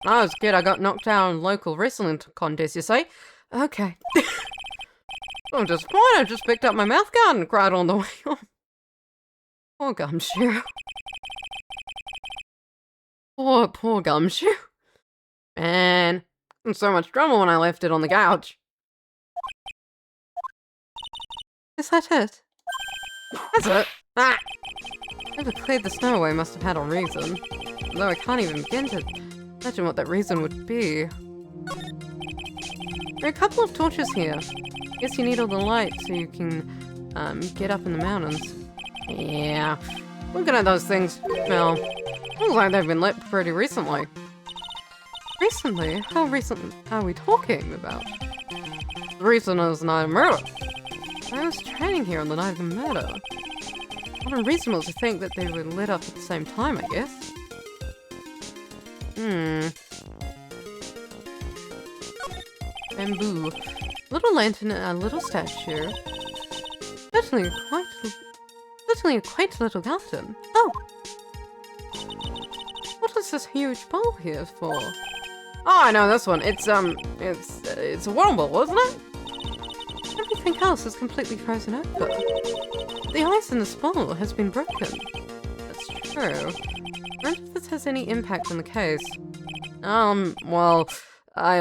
when I was a kid, I got knocked out in a local wrestling contest, you see? Okay. I'm disappointed. I just picked up my mouth guard and cried on the way home. Poor Gumshoe. Poor Gumshoe. Man, in so much trouble when I left it on the couch. Is that it? That's it. Ah! Whoever cleared the snow away must have had a reason. Although I can't even begin to imagine what that reason would be. There are a couple of torches here. Guess you need all the light so you can get up in the mountains. Yeah. Looking at those things, well, looks like they've been lit pretty recently. Recently? How recent are we talking about? The reason is the night of murder. I was training here on the night of the murder. Not unreasonable to think that they were lit up at the same time, I guess. Bamboo. Little lantern and a little statue. Certainly a quaint little garden. Oh! What is this huge bowl here for? Oh, I know this one. It's a water bowl, isn't it? Everything else is completely frozen over. The ice in this bowl has been broken. That's true. I wonder if this has any impact on the case. Well, I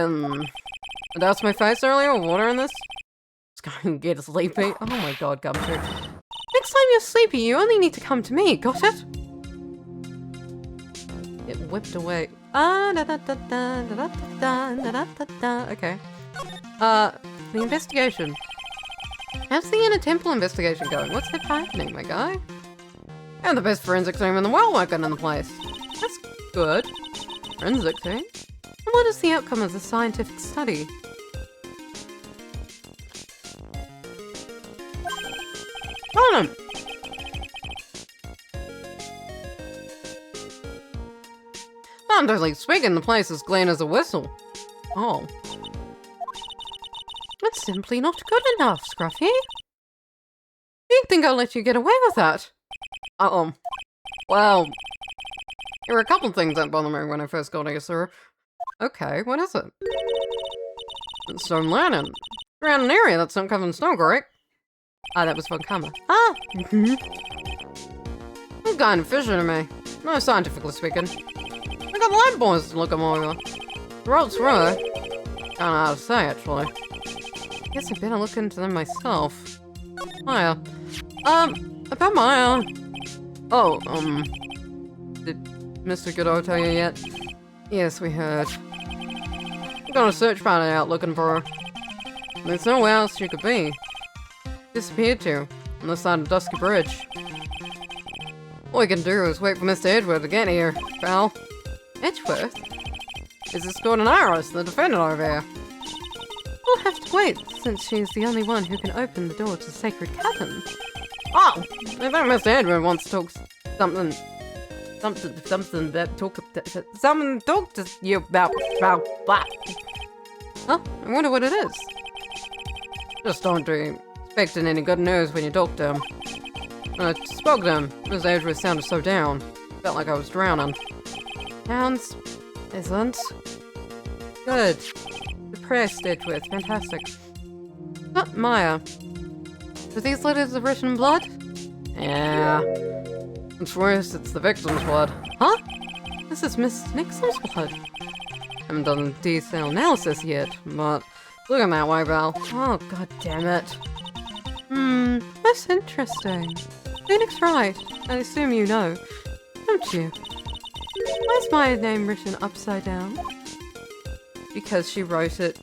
doused my face earlier with water in this. It's going to get sleepy. Oh my god, Gumshoe. Next time you're sleepy, you only need to come to me, got it? It whipped away. Okay. The investigation. How's the inner temple investigation going? What's that happening, my guy? And the best forensic team in the world working in the place. That's good. Forensic team? And what is the outcome of the scientific study? Hold on. Fundamentally speaking, the place is clean as a whistle. Oh. That's simply not good enough, Scruffy. Do you think I'll let you get away with that? Well, there were a couple things that bothered me when I first got here, sir. Okay, what is it? It's Stone Lantern. Around an area that's not covered in snow, correct? Ah, that was Von Karma. Ah! Some kind of fishy to me. No, scientifically speaking. I got the lab boys to look them over. The ropes were. Don't know how to say, actually. Guess I better look into them myself. Maya. About Maya. Oh, did Mr. Godot tell you yet? Yes, we heard. I'm gonna search party out looking for her. There's nowhere else she could be. Disappeared to, on the side of Dusky Bridge. All we can do is wait for Mr. Edgeworth to get here, pal. Edgeworth? Is this Gordon Iris, the defendant over here? We'll have to wait, since she's the only one who can open the door to the Sacred Cavern. Oh! I think Mr. Edgeworth wants to talk something to you about blah. Oh, I wonder what it is. Just don't be expecting any good news when you talk to him. When I spoke to him, Mr. Edgeworth sounded so down. Felt like I was drowning. Sounds isn't good. Depressed, Edgeworth. Fantastic. But Maya. Are these letters written in blood? Yeah. It's worse, it's the victim's blood. Huh? This is Miss Nixon's blood. Haven't done a detailed analysis yet, but looking that way, Val. Oh, god damn it. That's interesting. Phoenix Wright. I assume you know, don't you? Why is my name written upside down? Because she wrote it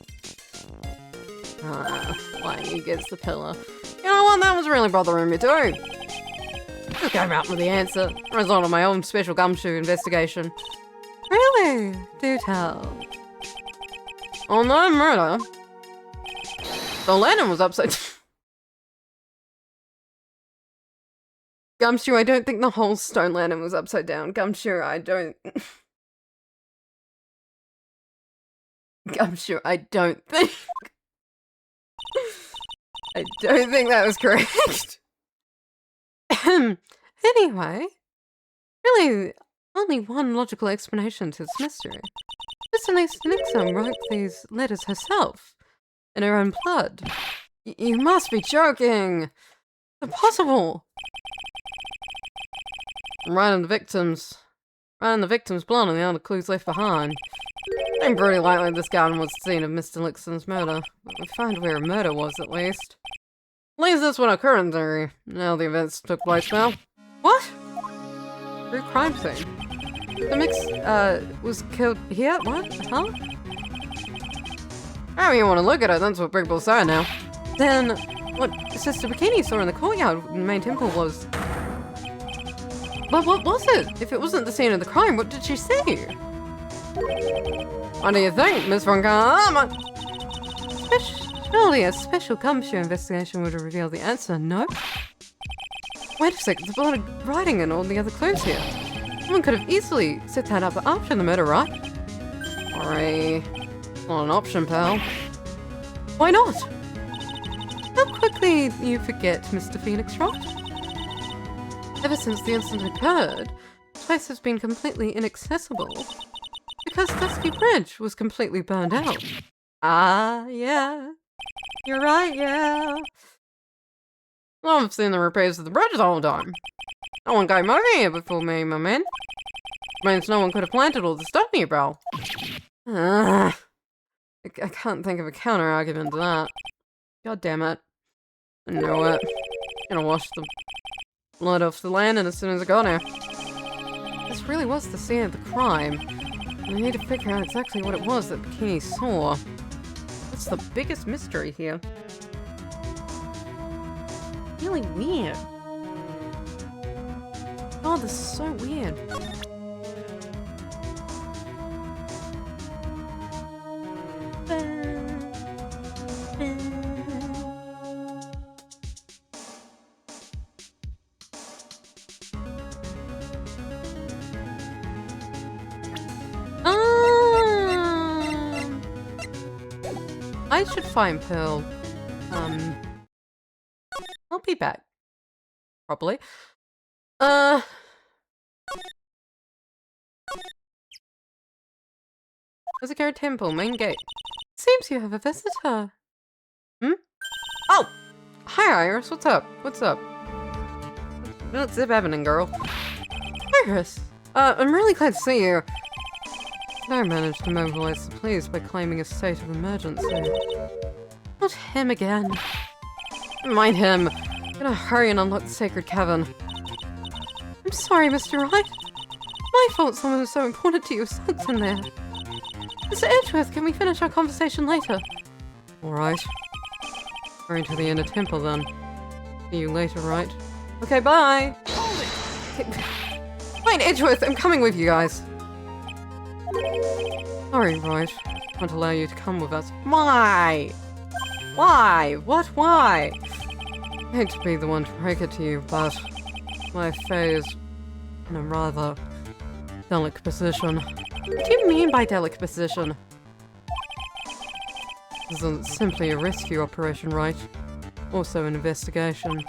lying against the pillar. You know what? That was really bothering me too. Just came out with the answer. Result of my own special gumshoe investigation. Really? Do tell. On the murder, the lantern was upside. Gumshoe, I don't think the whole stone lantern was upside down. Gumshoe, I don't. Gumshoe, I don't think. I don't think that was correct. Anyway, really, only one logical explanation to this mystery. Mr. Nixon wrote these letters herself, in her own blood. You must be joking! Impossible! Right in the victim's blood and the other clues left behind. I'm pretty likely this garden was the scene of Mr. Nixon's murder. But we find where a murder was, at least. At least that's what our current theory. Now the events took place now. What? True crime scene. The Mix, was killed here? What? Huh? However you want to look at it, that's what people say now. Then, what Sister Bikini saw in the courtyard in the main temple was... But what was it? If it wasn't the scene of the crime, what did she see? What do you think, Miss Von Karma? Surely a special gumshoe investigation would have revealed the answer, no? Wait a second, there's a lot of writing and all the other clues here. Someone could have easily set that up after the murder, right? Sorry. Not an option, pal. Why not? How quickly you forget, Mr. Phoenix Wright? Ever since the incident occurred, the place has been completely inaccessible. Because Dusky Bridge was completely burned out. Ah, yeah. You're right, yeah. Well, I've seen the repairs of the bridge the whole time. No one came over here before me, my man. Means no one could have planted all the stuff in your barrel. I can't think of a counter-argument to that. God damn it. I know it. I'm gonna wash the blood off the lantern as soon as I got here. This really was the scene of the crime. We need to figure out exactly what it was that Bikini saw. That's the biggest mystery here. Really weird. Oh, this is so weird. I should find Pearl. I'll be back. Probably. Azakura Temple, main gate. Seems you have a visitor. Hmm? Oh! Hi, Iris. What's up? What's up? What's happening, girl? Iris! I'm really glad to see you. I managed to mobilize the police by claiming a state of emergency. Not him again. Mind him. I'm gonna hurry and unlock the sacred cavern. I'm sorry, Mr. Wright. My fault someone who's so important to you was sent in there. Mr. Edgeworth, can we finish our conversation later? Alright. Going to the inner temple then. See you later, right? Okay, bye! Hold it! Wait, Edgeworth, I'm coming with you guys. Sorry, right. Won't allow you to come with us. Why? Why? What? Why? I hate to be the one to break it to you, but my Fae is in a rather delicate position. What do you mean by delicate position? This isn't simply a rescue operation, right? Also an investigation.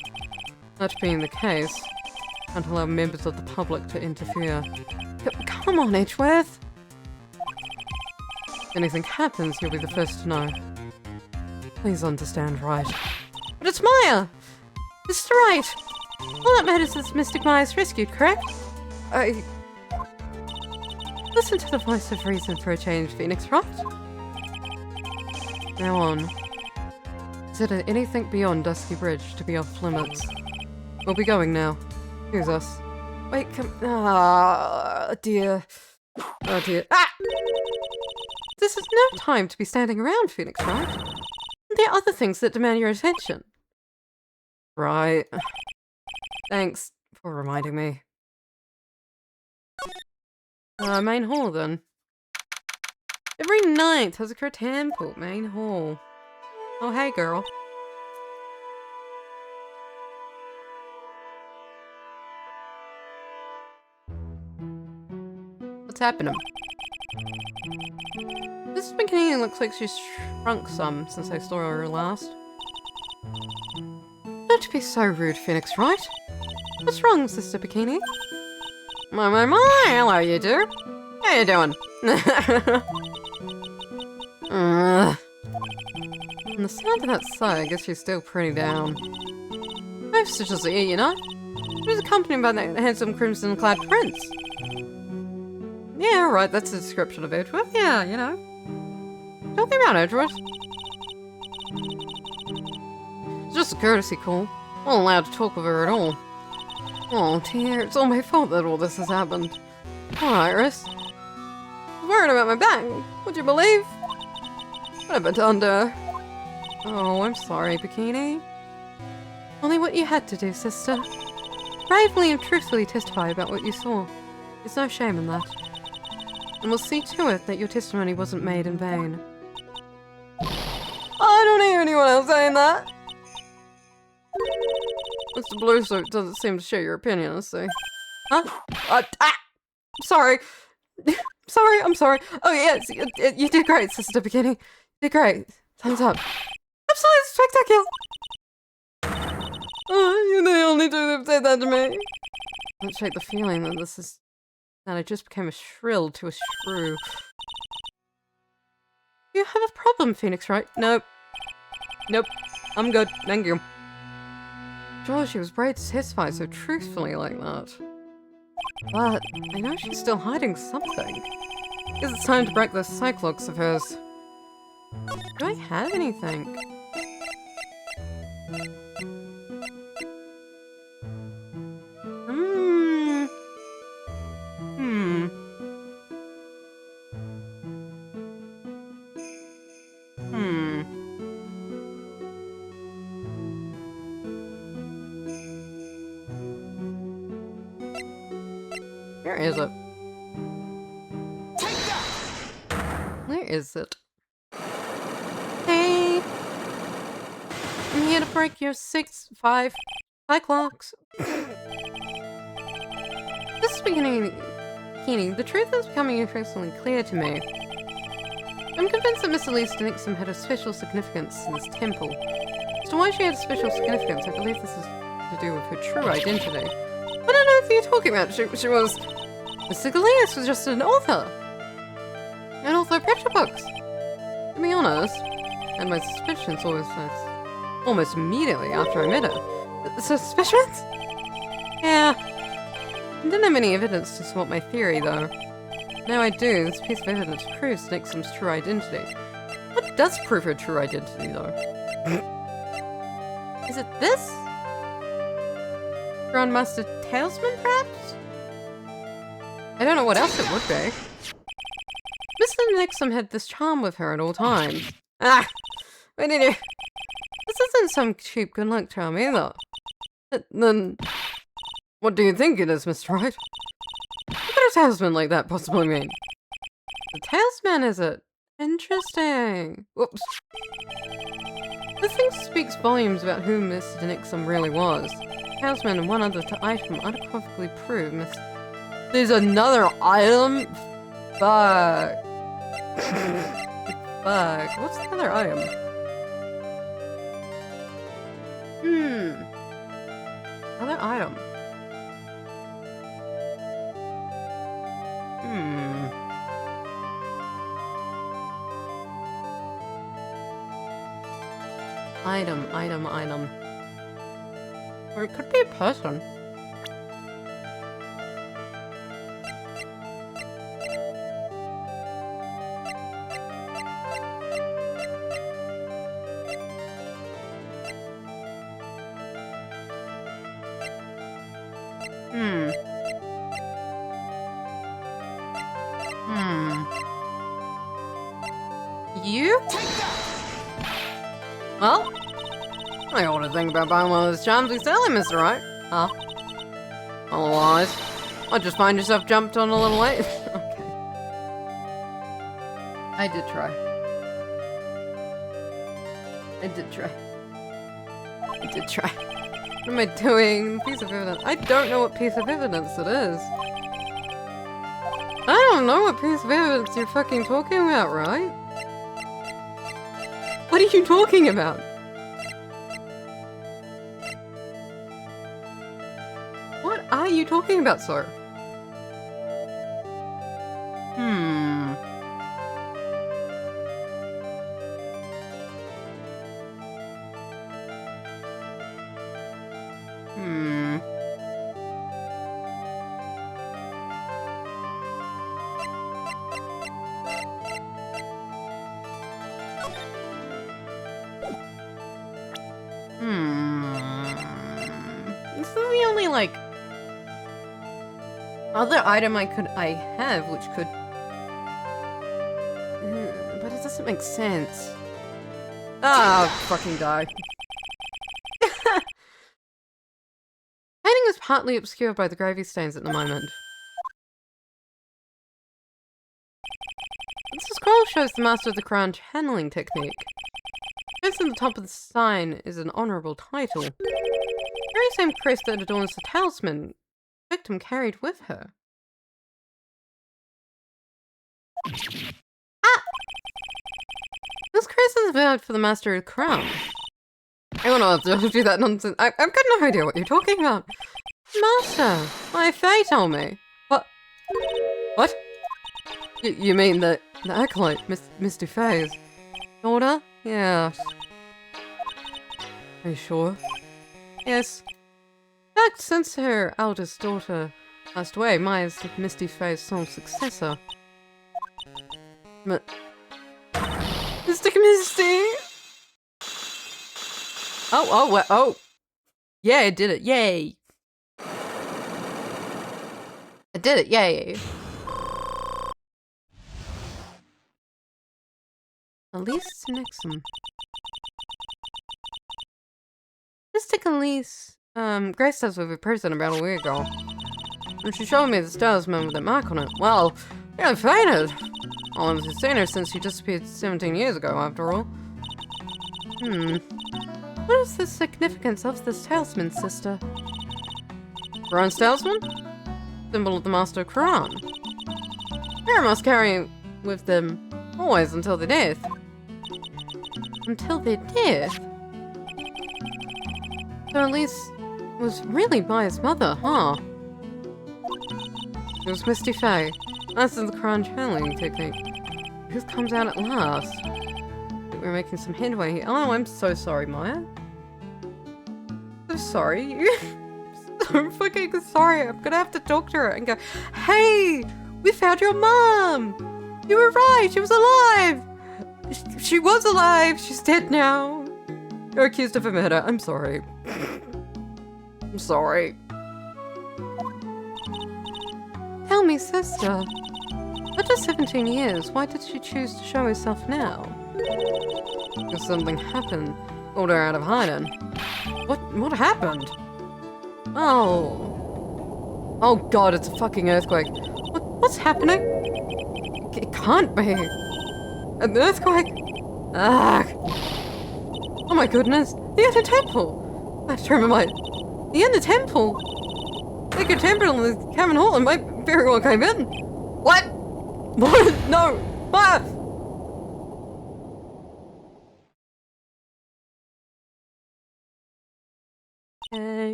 That being the case, I can't allow members of the public to interfere. Come on, Edgeworth! If anything happens, you'll be the first to know. Please understand, right? But it's Maya! Mr. Wright! All that matters is Mystic Maya's rescued, correct? Listen to the voice of reason for a change, Phoenix, right? Now on. Consider anything beyond Dusky Bridge to be off limits. We'll be going now. Excuse us. Wait, come. Ah, dear. Oh dear. Ah! This is no time to be standing around, Phoenix, right? There are other things that demand your attention. Right. Thanks for reminding me. Main hall then. Every night has a temple, main hall. Oh, hey, girl. What's happening? This bikini looks like she's shrunk some since I saw her last. Don't be so rude, Phoenix, right? What's wrong, Sister Bikini? My, hello, you two. How you doing? On the sound of that sigh, I guess she's still pretty down. Nice to just see you know? She was accompanied by that handsome crimson-clad prince. Yeah, right, that's a description of Edgeworth. Yeah, you know. Talking about Edgeworth. It's just a courtesy call. I'm not allowed to talk with her at all. Oh dear, it's all my fault that all this has happened. Oh, Iris. I was worried about my back. Would you believe? What have I done to her? Oh, I'm sorry, Bikini. Only what you had to do, sister. Bravely and truthfully testify about what you saw. There's no shame in that. And we'll see to it that your testimony wasn't made in vain. I don't hear anyone else saying that. Mr. Bluesuit doesn't seem to share your opinion, let's see. Huh? Sorry. Sorry, I'm sorry. Oh yes, you did great, Sister Bikini. You did great. Thumbs up. Absolutely spectacular! Oh, you're the only two that have said that to me. Don't shake the feeling that I just became a shrill to a shrew. You have a problem, Phoenix, right? Nope. Nope. I'm good. Thank you. Georgie was brave to testify so truthfully like that. But I know she's still hiding something. Guess it's time to break this cyclox of hers. Do I have anything? Where is it? Where is it? Hey! I'm here to break your 6-5 cyclox. This is beginning, the truth is becoming increasingly clear to me. I'm convinced that Miss Elise Nixon had a special significance in this temple. As to why she had a special significance, I believe this is to do with her true identity. I don't know what you're talking about. She was... Miss Elias was just an author. An author of picture books. To be honest, I had my suspicions almost immediately after I met her. Suspicions? Yeah. I didn't have any evidence to support my theory, though. Now I do. This piece of evidence proves Nixon's true identity. What does prove her true identity, though? Is it this? Grandmaster Tailsman, perhaps? I don't know what else it would be. Mr. Nixon had this charm with her at all times. Ah! Wait, did you? This isn't some cheap good luck charm either. Then, what do you think it is, Mr. Wright? What could a talisman like that possibly mean? The talisman, is it? Interesting. Whoops. This thing speaks volumes about who Mr. Nixon really was. The talisman and one other item unequivocally prove There's another item? Fuck. Fuck. What's the other item? Other item. Item. Or it could be a person. You? Well, I ought to think about buying one of those charms he's selling, Mr. Wright. Huh? Otherwise, I'll just find yourself jumped on a little late. Okay. I did try. What am I doing? Piece of evidence. I don't know what piece of evidence it is. I don't know what piece of evidence you're fucking talking about, right? What are you talking about? What are you talking about, sir? This is the only, like, other item I have, which could... but it doesn't make sense. Ah, fucking die. Painting is partly obscured by the gravy stains at the moment. This scroll shows the master of the crown channeling technique. Placed on the top of the sign is an honorable title. The very same crest that adorns the talisman the victim carried with her. Ah! This crest is reserved for the master of the crown. I don't know, do that nonsense. I've got no idea what you're talking about. Master, my Faye told me. What? You mean the acolyte, Miss Dufay's daughter? Yeah. Are you sure? Yes. In fact, since her eldest daughter passed away, Maya is Miss Dufay's sole successor. Mystic Misty! Oh! Yeah, I did it, yay! I did it, yay! Elise Nixon. Mystic Elise, graced us with a present about a week ago. And she showed me the talisman with that mark on it. Well, I fainted. I haven't seen her since she disappeared 17 years ago, after all. What is the significance of this talisman, sister? Quran's talisman? Symbol of the Master of Quran. Parents must carry with them always until their death. Until their death? So Elise was really by his mother, huh? It was Misty Faye. Master of the Quran channeling technique. Who comes out at last? we're making some headway here. Oh, I'm so sorry, Maya. So sorry. So fucking sorry. I'm gonna have to talk to her and go, hey, we found your mom. You were right. She was alive. She was alive. She's dead now. You're accused of a murder. I'm sorry. I'm sorry. Tell me, sister. After 17 years, why did she choose to show herself now? Because something happened. Pulled her out of hiding. What happened? Oh. Oh god, it's a fucking earthquake. What's happening? It can't be. An earthquake? Ah. Oh my goodness. The Inner Temple. I have to remember the Inner Temple. Sacred Temple in the Cavern Hall and might very well came in. What? What? No. What?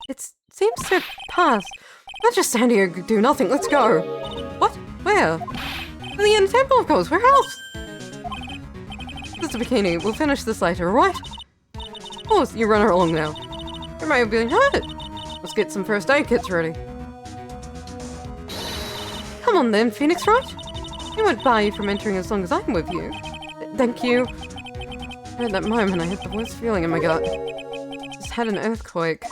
It seems to have passed. Let's just stand here and do nothing. Let's go. What? Where? To the Inner Temple, of course. Where else? Sister Bikini, we'll finish this later, alright? Of course, you run her along now. You might be hurt. Let's get some first aid kits ready. Come on then, Phoenix, right? I won't bar you from entering as long as I'm with you. Thank you. At that moment, I had the worst feeling in my gut. Just had an earthquake.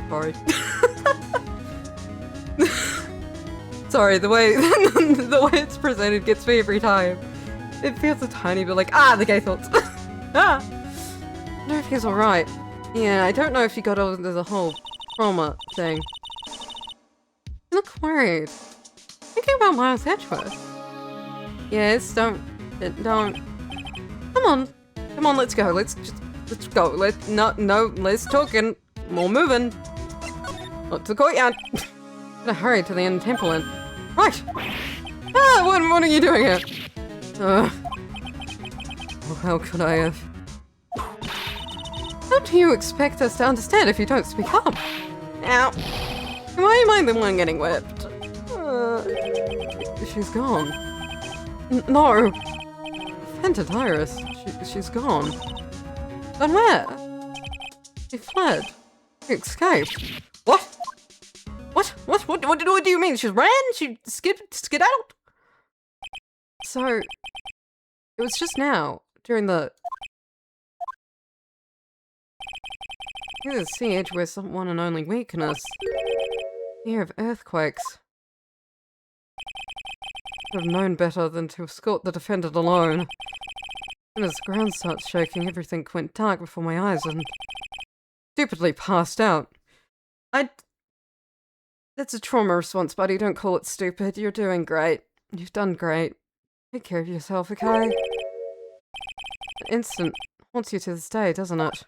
Sorry. Sorry, the way the way it's presented gets me every time. It feels a tiny bit like, the gay thoughts. I wonder if he's alright. Yeah, I don't know if he got over the whole trauma thing. You look worried. Thinking about Miles Edgeworth. Yes, don't. Come on, let's go. Let's go. Less talking, more moving. Not to the courtyard. Gotta hurry to the Inner Temple and. Right! What are you doing here? Oh, how could I have? How do you expect us to understand if you don't speak up? Ow! Why am I the one getting whipped? She's gone. No! Offended Iris. She's gone. But where? She fled. She escaped. What? What do you mean? She ran? She skedaddled? So, it was just now, during the... The Sea Edgeworth's one and only weakness. Fear of earthquakes. Should have known better than to escort the defendant alone. And as the ground starts shaking, everything went dark before my eyes and... stupidly passed out. That's a trauma response, buddy. Don't call it stupid. You're doing great. You've done great. Take care of yourself, okay? An instant haunts you to this day, doesn't it?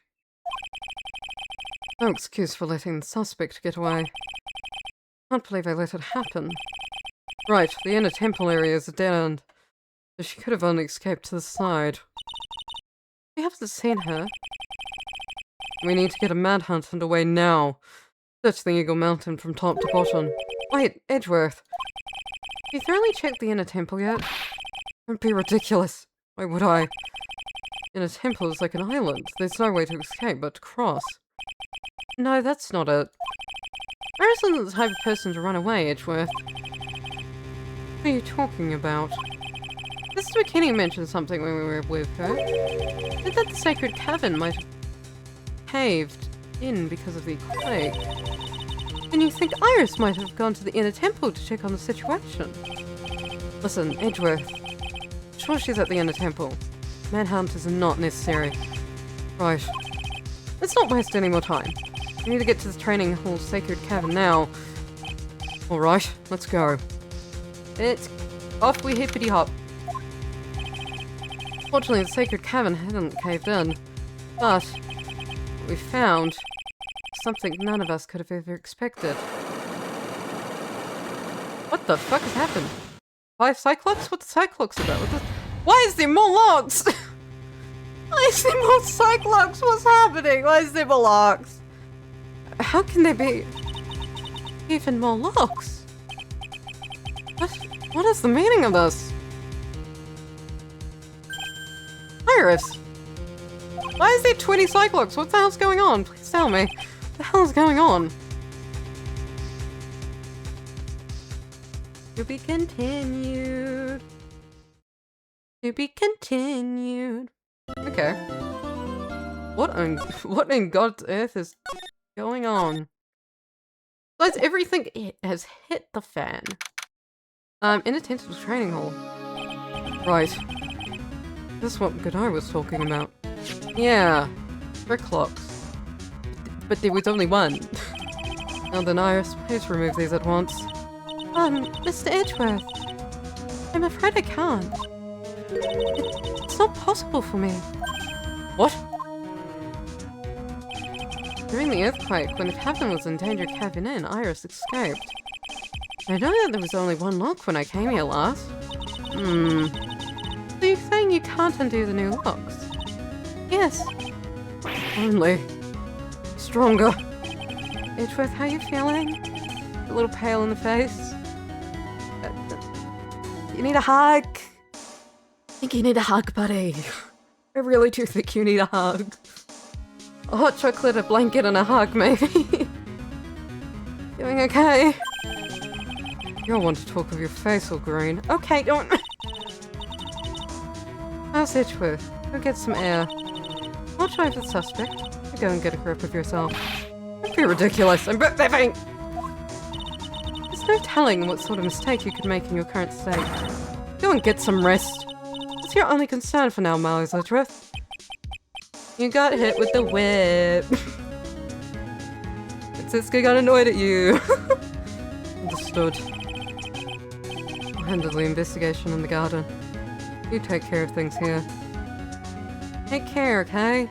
No excuse for letting the suspect get away. Can't believe I let it happen. Right, the Inner Temple area is a dead end. So she could have only escaped to the side. We haven't seen her. We need to get a manhunt underway now. Search the Eagle Mountain from top to bottom. Wait, Edgeworth. Have you thoroughly checked the Inner Temple yet? Don't be ridiculous. Why would I? Inner Temple is like an island. There's no way to escape but to cross. No, that's not it. Iris isn't the type of person to run away, Edgeworth. What are you talking about? Sister McKinney mentioned something when we were with her. Said that the Sacred Cavern might have caved in because of the quake. And you think Iris might have gone to the Inner Temple to check on the situation? Listen, Edgeworth. I'm sure she's at the Inner Temple. Manhunt is not necessary. Right. Let's not waste any more time. We need to get to the training hall Sacred Cavern now. Alright, let's go. It's off we hippity hop. Fortunately, the Sacred Cavern hadn't caved in. But what we found was something none of us could have ever expected. What the fuck has happened? 5 Cyclops? What's Cyclops about? Why is there more logs? Why is there more Cyclops? What's happening? Why is there more logs? How can there be even more logs? What is the meaning of this? Iris! Why is there 20 Cyclops? What the hell's going on? Please tell me. What the hell is going on? To be continued. To be continued. Okay. What in God's earth is going on? Besides, everything has hit the fan. Inattentive to training hall. Right. This is what Godot was talking about. Yeah. Brick clocks. But there was only one. Now then, Iris, please remove these at once. Mr. Edgeworth. I'm afraid I can't. It's not possible for me. What? During the earthquake, when the cavern was in danger of caving in, Iris escaped. I know that there was only one lock when I came here last. So you're saying you can't undo the new locks? Yes. Only. Stronger. Edgeworth, how are you feeling? A little pale in the face. You need a hug. I think you need a hug, buddy. I really do think you need a hug. A hot chocolate, a blanket, and a hug, maybe. Doing okay? You don't want to talk of your face all green. Okay, don't. How's Edgeworth? Go get some air. I'll try for the suspect. You go and get a grip of yourself. Don't be ridiculous. I'm living. There's no telling what sort of mistake you could make in your current state. Go and get some rest. It's your only concern for now, Miles Edgeworth. You got hit with the whip. Francisca got annoyed at you. Understood. I'll handle the investigation in the garden. You take care of things here. Take care, okay?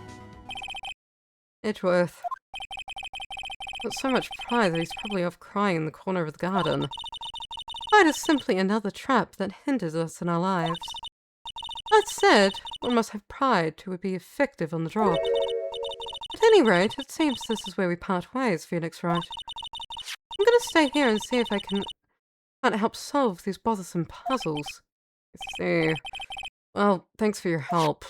Edgeworth. Got so much pride that he's probably off crying in the corner of the garden. Pride is simply another trap that hinders us in our lives. That said, one must have pride to be effective on the job. At any rate, it seems this is where we part ways, Phoenix Wright. I'm gonna stay here and see if I can't help solve these bothersome puzzles. I see. Well, thanks for your help.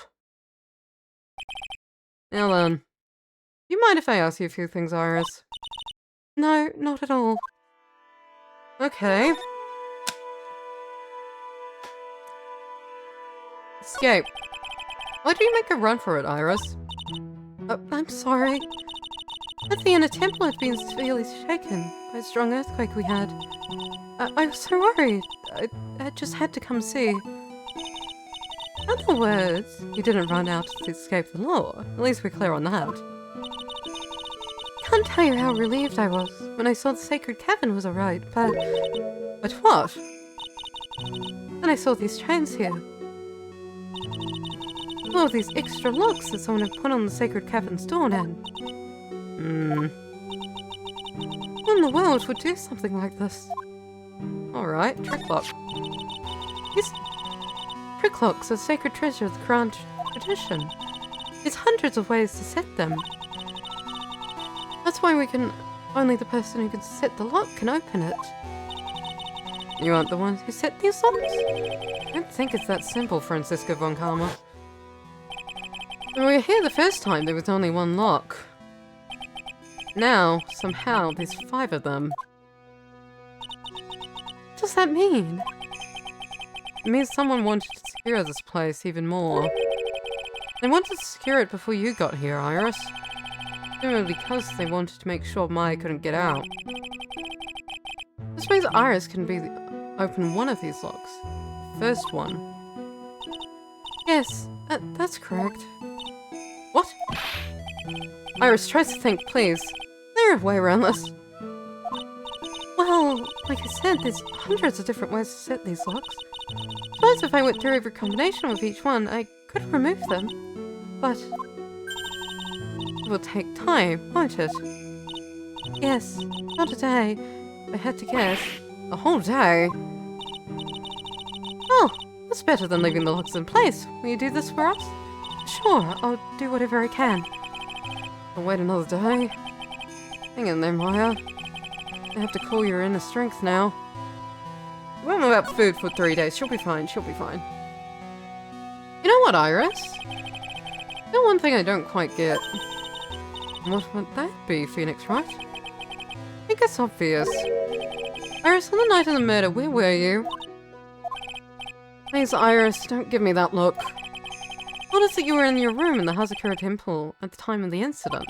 Now then, do you mind if I ask you a few things, Iris? No, not at all. Okay. Escape. Why do you make a run for it, Iris? I'm sorry. At the inner temple had been severely shaken by a strong earthquake we had. I was so worried. I just had to come see. In other words, you didn't run out to escape the law. At least we're clear on that. Can't tell you how relieved I was when I saw the sacred cavern was alright, but... But what? Then I saw these chains here. All of these extra locks that someone had put on the sacred cavern's door now. Who in the world would do something like this? Alright, trick lock. These trick locks are sacred treasure of the Quran tradition. There's hundreds of ways to set them. That's why only the person who can set the lock can open it. You aren't the ones who set these locks? I don't think it's that simple, Francisco von Karma. When we were here the first time, there was only one lock. Now, somehow, there's 5 of them. What does that mean? It means someone wanted to secure this place even more. They wanted to secure it before you got here, Iris. Presumably because they wanted to make sure Maya couldn't get out. This means Iris can open one of these locks. The first one. Yes, that's correct. What? Iris, try to think, please. There's a way around this. Well, like I said, there's hundreds of different ways to set these locks. Suppose if I went through every combination with each one, I could remove them. But it will take time, won't it? Yes, not a day. I had to guess. A whole day? Oh, that's better than leaving the locks in place. Will you do this for us? Sure, I'll do whatever I can. I'll wait another day. Hang in there, Maya. I have to call your inner strength now. went without food for 3 days. She'll be fine. She'll be fine. You know what, Iris? There's one thing I don't quite get. What would that be, Phoenix, right? I think it's obvious. Iris, on the night of the murder, where were you? Please, Iris, don't give me that look. Told us that you were in your room in the Hazakura Temple at the time of the incident.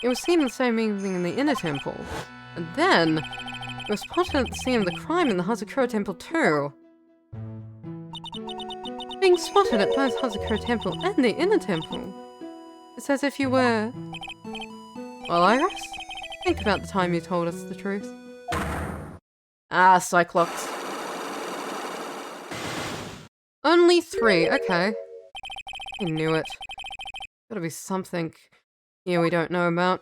You were seen the same evening in the Inner Temple. And then, you were spotted at the scene of the crime in the Hazakura Temple too. Being spotted at both Hazakura Temple and the Inner Temple. It's as if you were... Well, Iris, think about the time you told us the truth. Ah, Cyclops. Only 3, okay. I knew it. Gotta be something here we don't know about.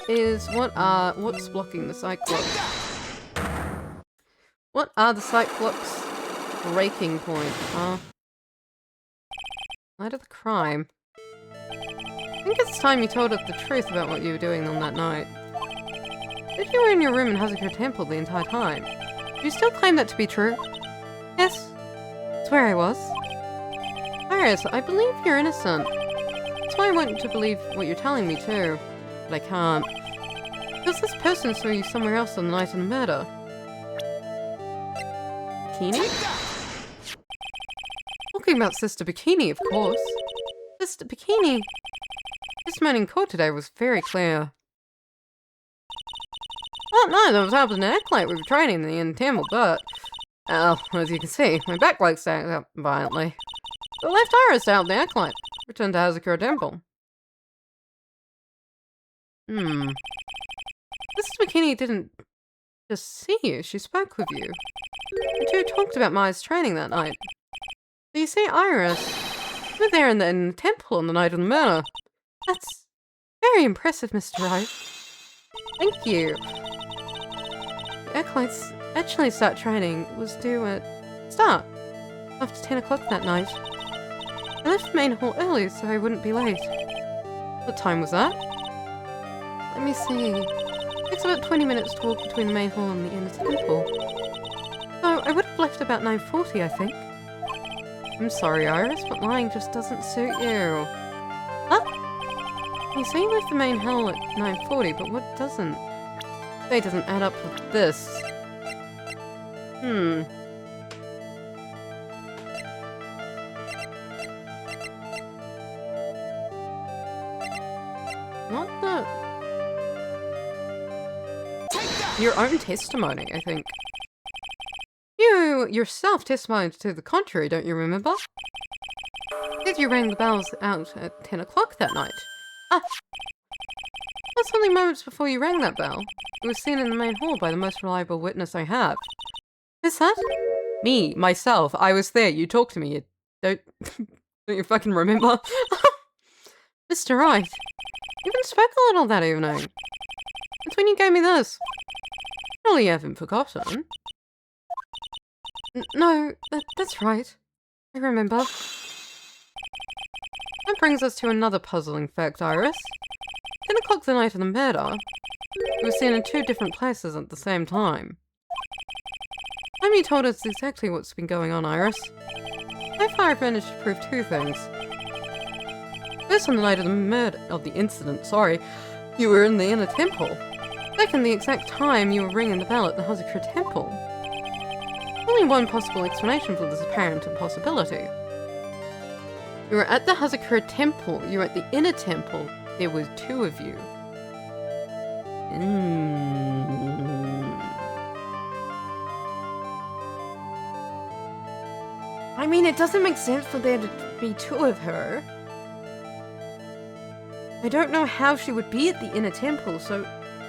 What's blocking the Cyclops? What are the Cyclops' breaking points, huh? Night of the crime. I think it's time you told us the truth about what you were doing on that night. If you were in your room in Hazakura Temple the entire time, do you still claim that to be true? Yes. That's where I was. Iris, I believe you're innocent. That's why I want to believe what you're telling me too. But I can't. Because this person saw you somewhere else on the night of the murder. Bikini? Talking about Sister Bikini, of course. Sister Bikini. This man in court today was very clear. Oh no, that was happening to act like we were training in the temple, but... as you can see, my back legs stacked up violently. The left Iris out the acolyte. Returned to Hazakura Temple. Sister Bikini didn't just see you, she spoke with you. The two talked about Mai's training that night. So you see, Iris, you were there in the temple on the night of the murder. That's very impressive, Mr. Wright. Thank you. The acolytes actually start training was due at after 10 o'clock that night. I left the main hall early so I wouldn't be late. What time was that? Let me see. It takes about 20 minutes to walk between the main hall and the inner temple. So I would have left about 9:40, I think. I'm sorry, Iris, but lying just doesn't suit you. Huh? You say you left the main hall at 9:40, but what doesn't? That doesn't add up with this. What the? Your own testimony, I think. You yourself testified to the contrary, don't you remember? Did you rang the bells out at 10 o'clock that night? That's only moments before you rang that bell. It was seen in the main hall by the most reliable witness I have. Who's that? Me, myself. I was there. You talked to me. You don't you fucking remember? Mr. Wright, you even spoke a little that evening. That's when you gave me this. Surely you haven't forgotten. No, that's right. I remember. That brings us to another puzzling fact, Iris. 10 o'clock the night of the murder, it was seen in 2 different places at the same time. Amy told us exactly what's been going on, Iris. So far I've managed to prove 2 things. First, on the night of the incident, you were in the inner temple. Second, the exact time you were ringing the bell at the Hazakura Temple. Only one possible explanation for this apparent impossibility. You were at the Hazakura Temple, you were at the inner temple, there were 2 of you. I mean, it doesn't make sense for there to be 2 of her. I don't know how she would be at the inner temple, so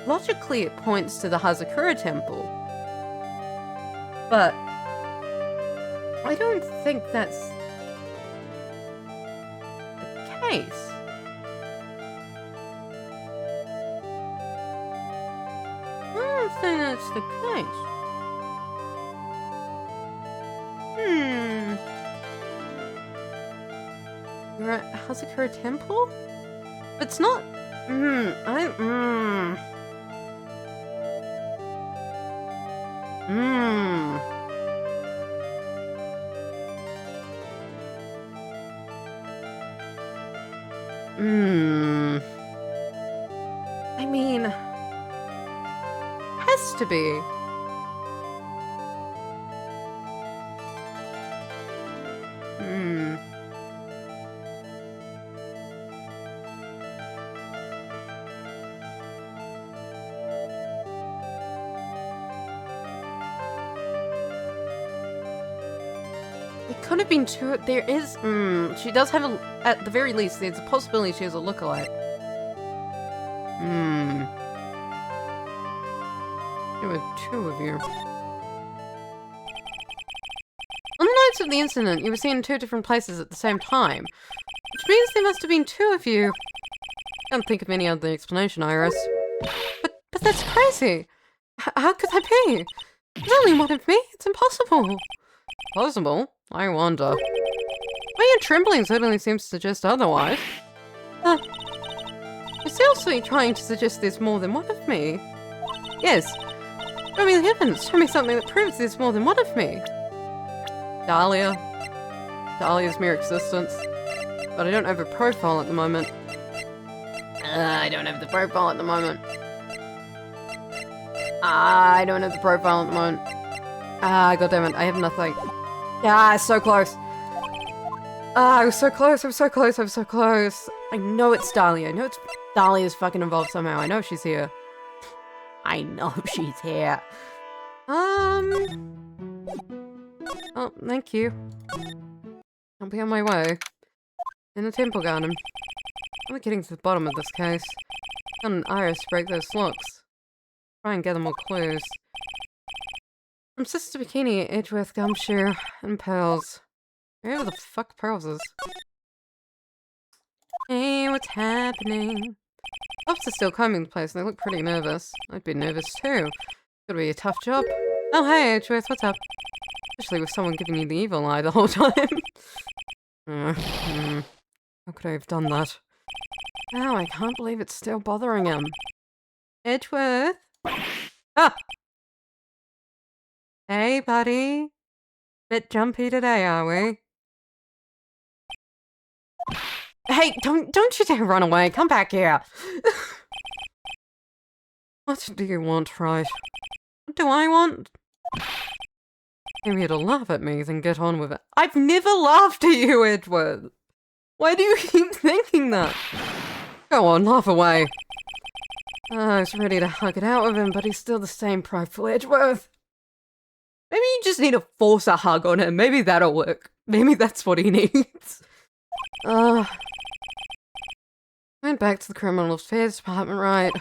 logically it points to the Hazakura Temple. But I don't think that's the case. I don't think that's the case. You're at Hazakura Temple? It's not. Hmm. Hmm. I mean, has to be. Hmm. It could have been two. There is. She does have a. At the very least, there's a possibility she has a lookalike. There were two of you. On the nights of the incident, you were seen in two different places at the same time, which means there must have been two of you. Can't think of any other explanation, Iris. But that's crazy. How could that be? There's only one of me. It's impossible. Possible? I wonder. Why your trembling certainly seems to suggest otherwise. You're seriously trying to suggest there's more than one of me? Yes. Show me the evidence. Show me something that proves there's more than one of me. Dahlia. Dahlia's mere existence. But I don't have a profile at the moment. I don't have the profile at the moment. I don't have the profile at the moment. Goddammit, I have nothing. So close. I was so close, I was so close, I was so close. I know it's Dahlia. I know it's Dahlia's fucking involved somehow. I know she's here. I know she's here. Oh, thank you. I'll be on my way. In the temple garden. I'm getting to the bottom of this case. Got an Iris to break those locks. Try and gather more clues. From Sister Bikini, Edgeworth, Gumshoe, and Pearls. Wherever the fuck Pearls is. Hey, what's happening? Cops are still combing the place and they look pretty nervous. I'd be nervous too. Could be a tough job. Oh hey, Edgeworth, what's up? Especially with someone giving you the evil eye the whole time. How could I have done that? Wow, I can't believe it's still bothering him. Edgeworth? Ah! Hey, buddy. Bit jumpy today, are we? Hey, don't you dare run away. Come back here. What do you want, right? What do I want? Came here to laugh at me, then get on with it. I've never laughed at you, Edward. Why do you keep thinking that? Go on, laugh away. I was ready to hug it out with him, but he's still the same prideful Edgeworth. Maybe you just need to force a hug on him. Maybe that'll work. Maybe that's what he needs. Went back to the Criminal Affairs Department, right?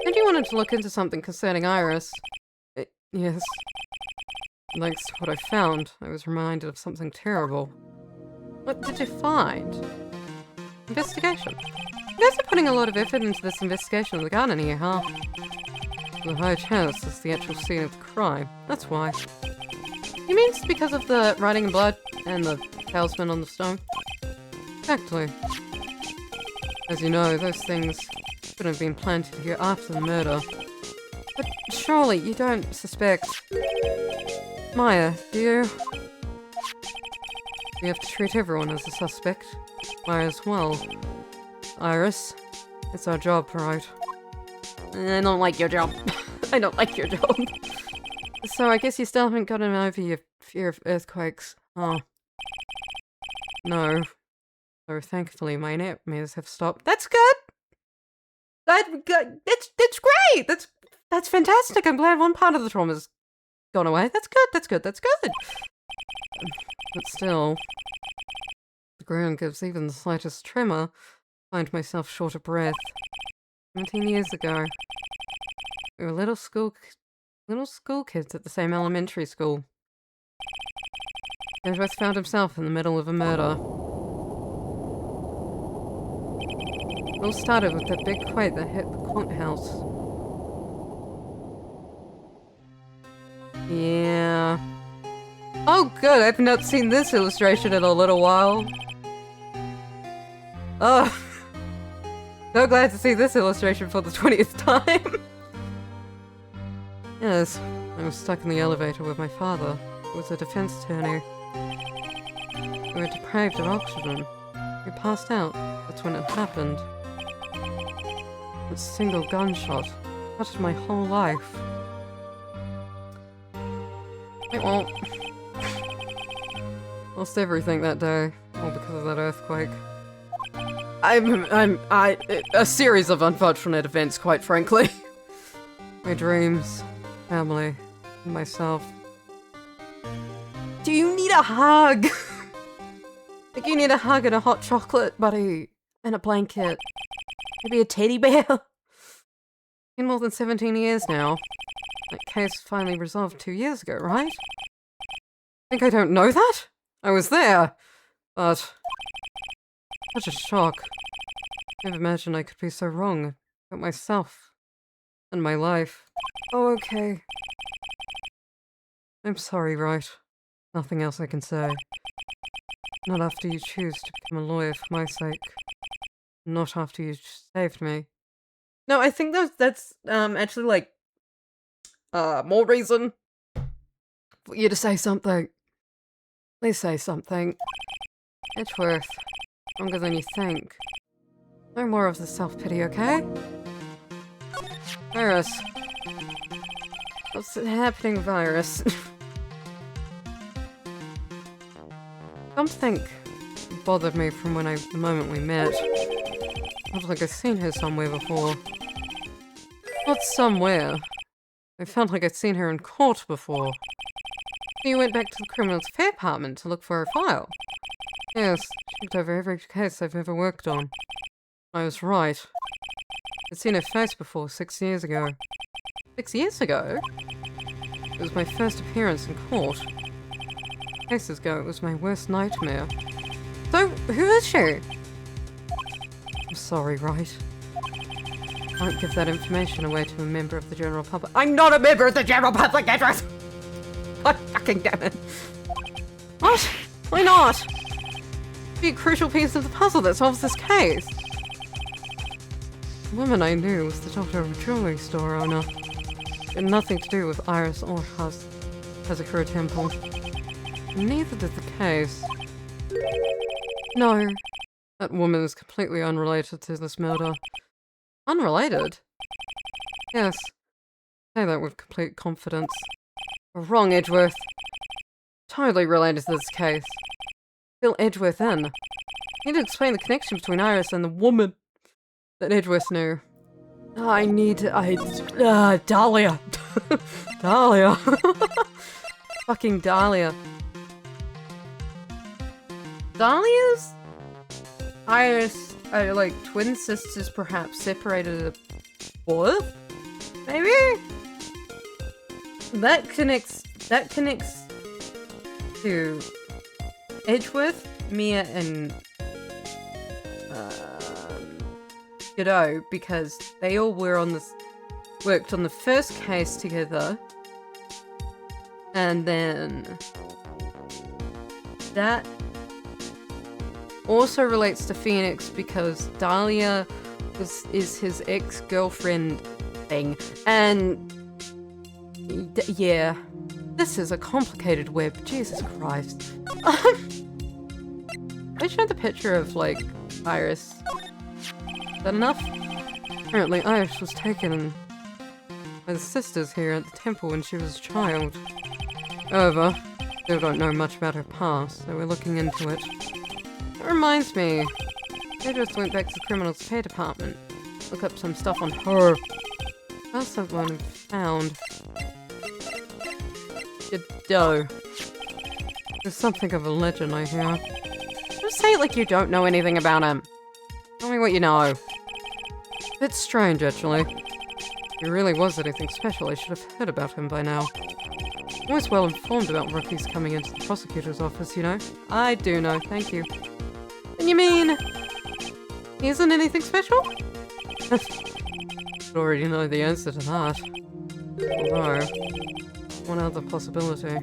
And you wanted to look into something concerning Iris. Yes. Thanks to what I found, I was reminded of something terrible. What did you find? Investigation. You guys are putting a lot of effort into this investigation of the garden here, huh? The high chance is the actual scene of the crime. That's why. You mean it's because of the writing in blood and the talisman on the stone? Exactly. As you know, those things could have been planted here after the murder. But surely you don't suspect... Maya, do you? We have to treat everyone as a suspect. Maya as well. Iris, it's our job, right? I don't like your job. I don't like your job. So I guess you still haven't gotten over your fear of earthquakes. Oh. No. So thankfully my nightmares have stopped. That's good! That's great! That's fantastic! I'm glad one part of the trauma's gone away. That's good, that's good, that's good! But still, the ground gives even the slightest tremor. I find myself short of breath. 17 years ago. We were little school kids at the same elementary school. Edgeworth found himself in the middle of a murder. It all started with that big quake that hit the courthouse. Yeah. Oh good, I've not seen this illustration in a little while. Oh. So glad to see this illustration for the 20th time. Yes. I was stuck in the elevator with my father, who was a defense attorney. We were deprived of oxygen. We passed out. That's when it happened. That single gunshot touched my whole life. Well, lost everything that day, all because of that earthquake. A series of unfortunate events, quite frankly. My dreams, family, and myself. Do you need a hug? Like you need a hug and a hot chocolate, buddy, and a blanket. Maybe a teddy bear? Been more than 17 years now. That case finally resolved 2 years ago, right? Think I don't know that? I was there, but such a shock. Never imagined I could be so wrong about myself and my life. Oh, okay. I'm sorry, right? Nothing else I can say. Not after you choose to become a lawyer for my sake. Not after you saved me. No, I think that's actually like more reason for you to say something. Please say something. Edgeworth. Stronger than you think. No more of the self-pity, okay? Virus. What's happening, Virus? Something bothered me from the moment we met. I felt like I'd seen her somewhere before. Not somewhere. I felt like I'd seen her in court before. You went back to the Criminals Affairs Department to look for her file. Yes, checked over every case I've ever worked on. I was right. I'd seen her face before 6 years ago. 6 years ago? It was my first appearance in court. Cases ago, it was my worst nightmare. So, who is she? I'm sorry, right? I won't give that information away to a member of the general public. I'm not a member of the general public, Edgeworth! God fucking damn it. What? Why not? Be a crucial piece of the puzzle that solves this case. The woman I knew was the daughter of a jewelry store owner. It had nothing to do with Iris or Hazakura Temple. Neither did the case. No, that woman is completely unrelated to this murder. Unrelated? Yes, say that with complete confidence. You're wrong, Edgeworth. Totally related to this case. Fill Edgeworth in. You need to explain the connection between Iris and the woman that Edgeworth knew. Dahlia. Dahlia. Fucking Dahlia. Dahlia's? Iris are like twin sisters, perhaps separated at birth? Maybe? That connects to Edgeworth, Mia, and Godot, because they all worked on the first case together, and then that also relates to Phoenix because Dahlia is his ex-girlfriend thing, and yeah, this is a complicated web. Jesus Christ. I showed the picture of like Iris. Is that enough? Apparently Iris was taken by the sisters here at the temple when she was a child. However, still don't know much about her past, so we're looking into it. That reminds me, I just went back to the Criminals Affairs Department. Look up some stuff on her. That's someone found. Godot. There's something of a legend, I hear. Just say it like you don't know anything about him. Tell me what you know. Bit strange, actually. If he really was anything special, I should have heard about him by now. I'm always well informed about rookies coming into the prosecutor's office, you know. I do know, thank you. And you mean he isn't anything special? I already know the answer to that. Although, one other possibility.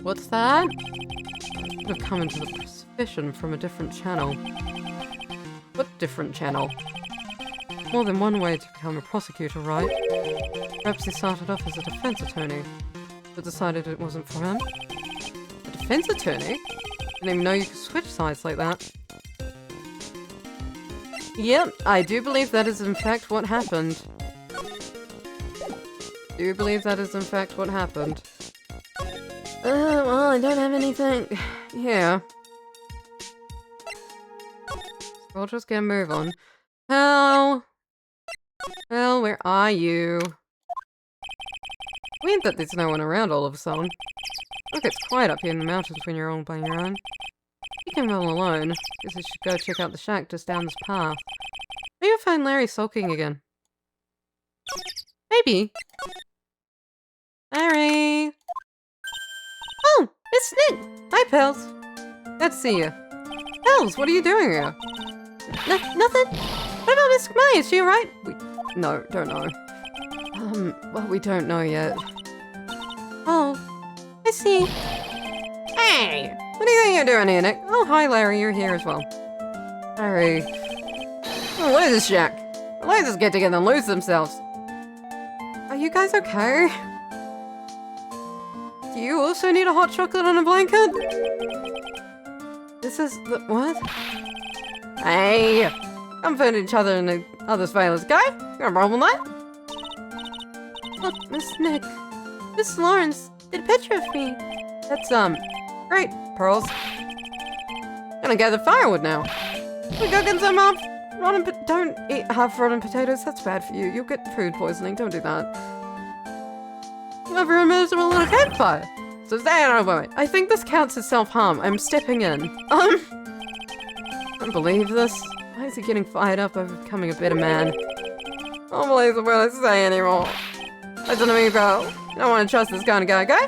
What's that? Could have come into the profession from a different channel. What different channel? more than one way to become a prosecutor, right? Perhaps he started off as a defense attorney, but decided it wasn't for him. A defense attorney? Didn't even know you could switch sides like that. Yep, I do believe that is in fact what happened. Do believe that is in fact what happened. Well, I don't have anything. Yeah. We'll just get a move on. Hell, where are you? Weird that there's no one around all of a sudden. Look, it's quiet up here in the mountains when you're all by your own. You can roll alone. Guess you should go check out the shack just down this path. Maybe you'll find Larry sulking again. Maybe. Larry! Oh, it's Nick! Hi, Pels. Good to see you. Pels, what are you doing here? Nothing. What about Miss Maya? Is she alright? No, don't know. Well, we don't know yet. Oh, I see. Hey! What do you think you're doing here, Nick? Oh, hi, Larry. You're here as well. Larry. Oh, what is this shack? The losers get together and lose themselves. Are you guys okay? Do you also need a hot chocolate and a blanket? This is the... what? Hey! Comfort each other in the other's failures, okay? You got a problem with that? Look, Miss Nick. Miss Lawrence did a picture of me. That's, great, Pearls. Gonna gather firewood now. We go get some, don't eat half-rotten potatoes. That's bad for you. You'll get food poisoning. Don't do that. Everyone moves a little campfire. So stay out of the way. I think this counts as self-harm. I'm stepping in. I don't believe this. Why is he getting fired up over becoming a better man? I don't believe the word I say anymore. Listen to me, bro. You don't want to trust this kind of guy, okay?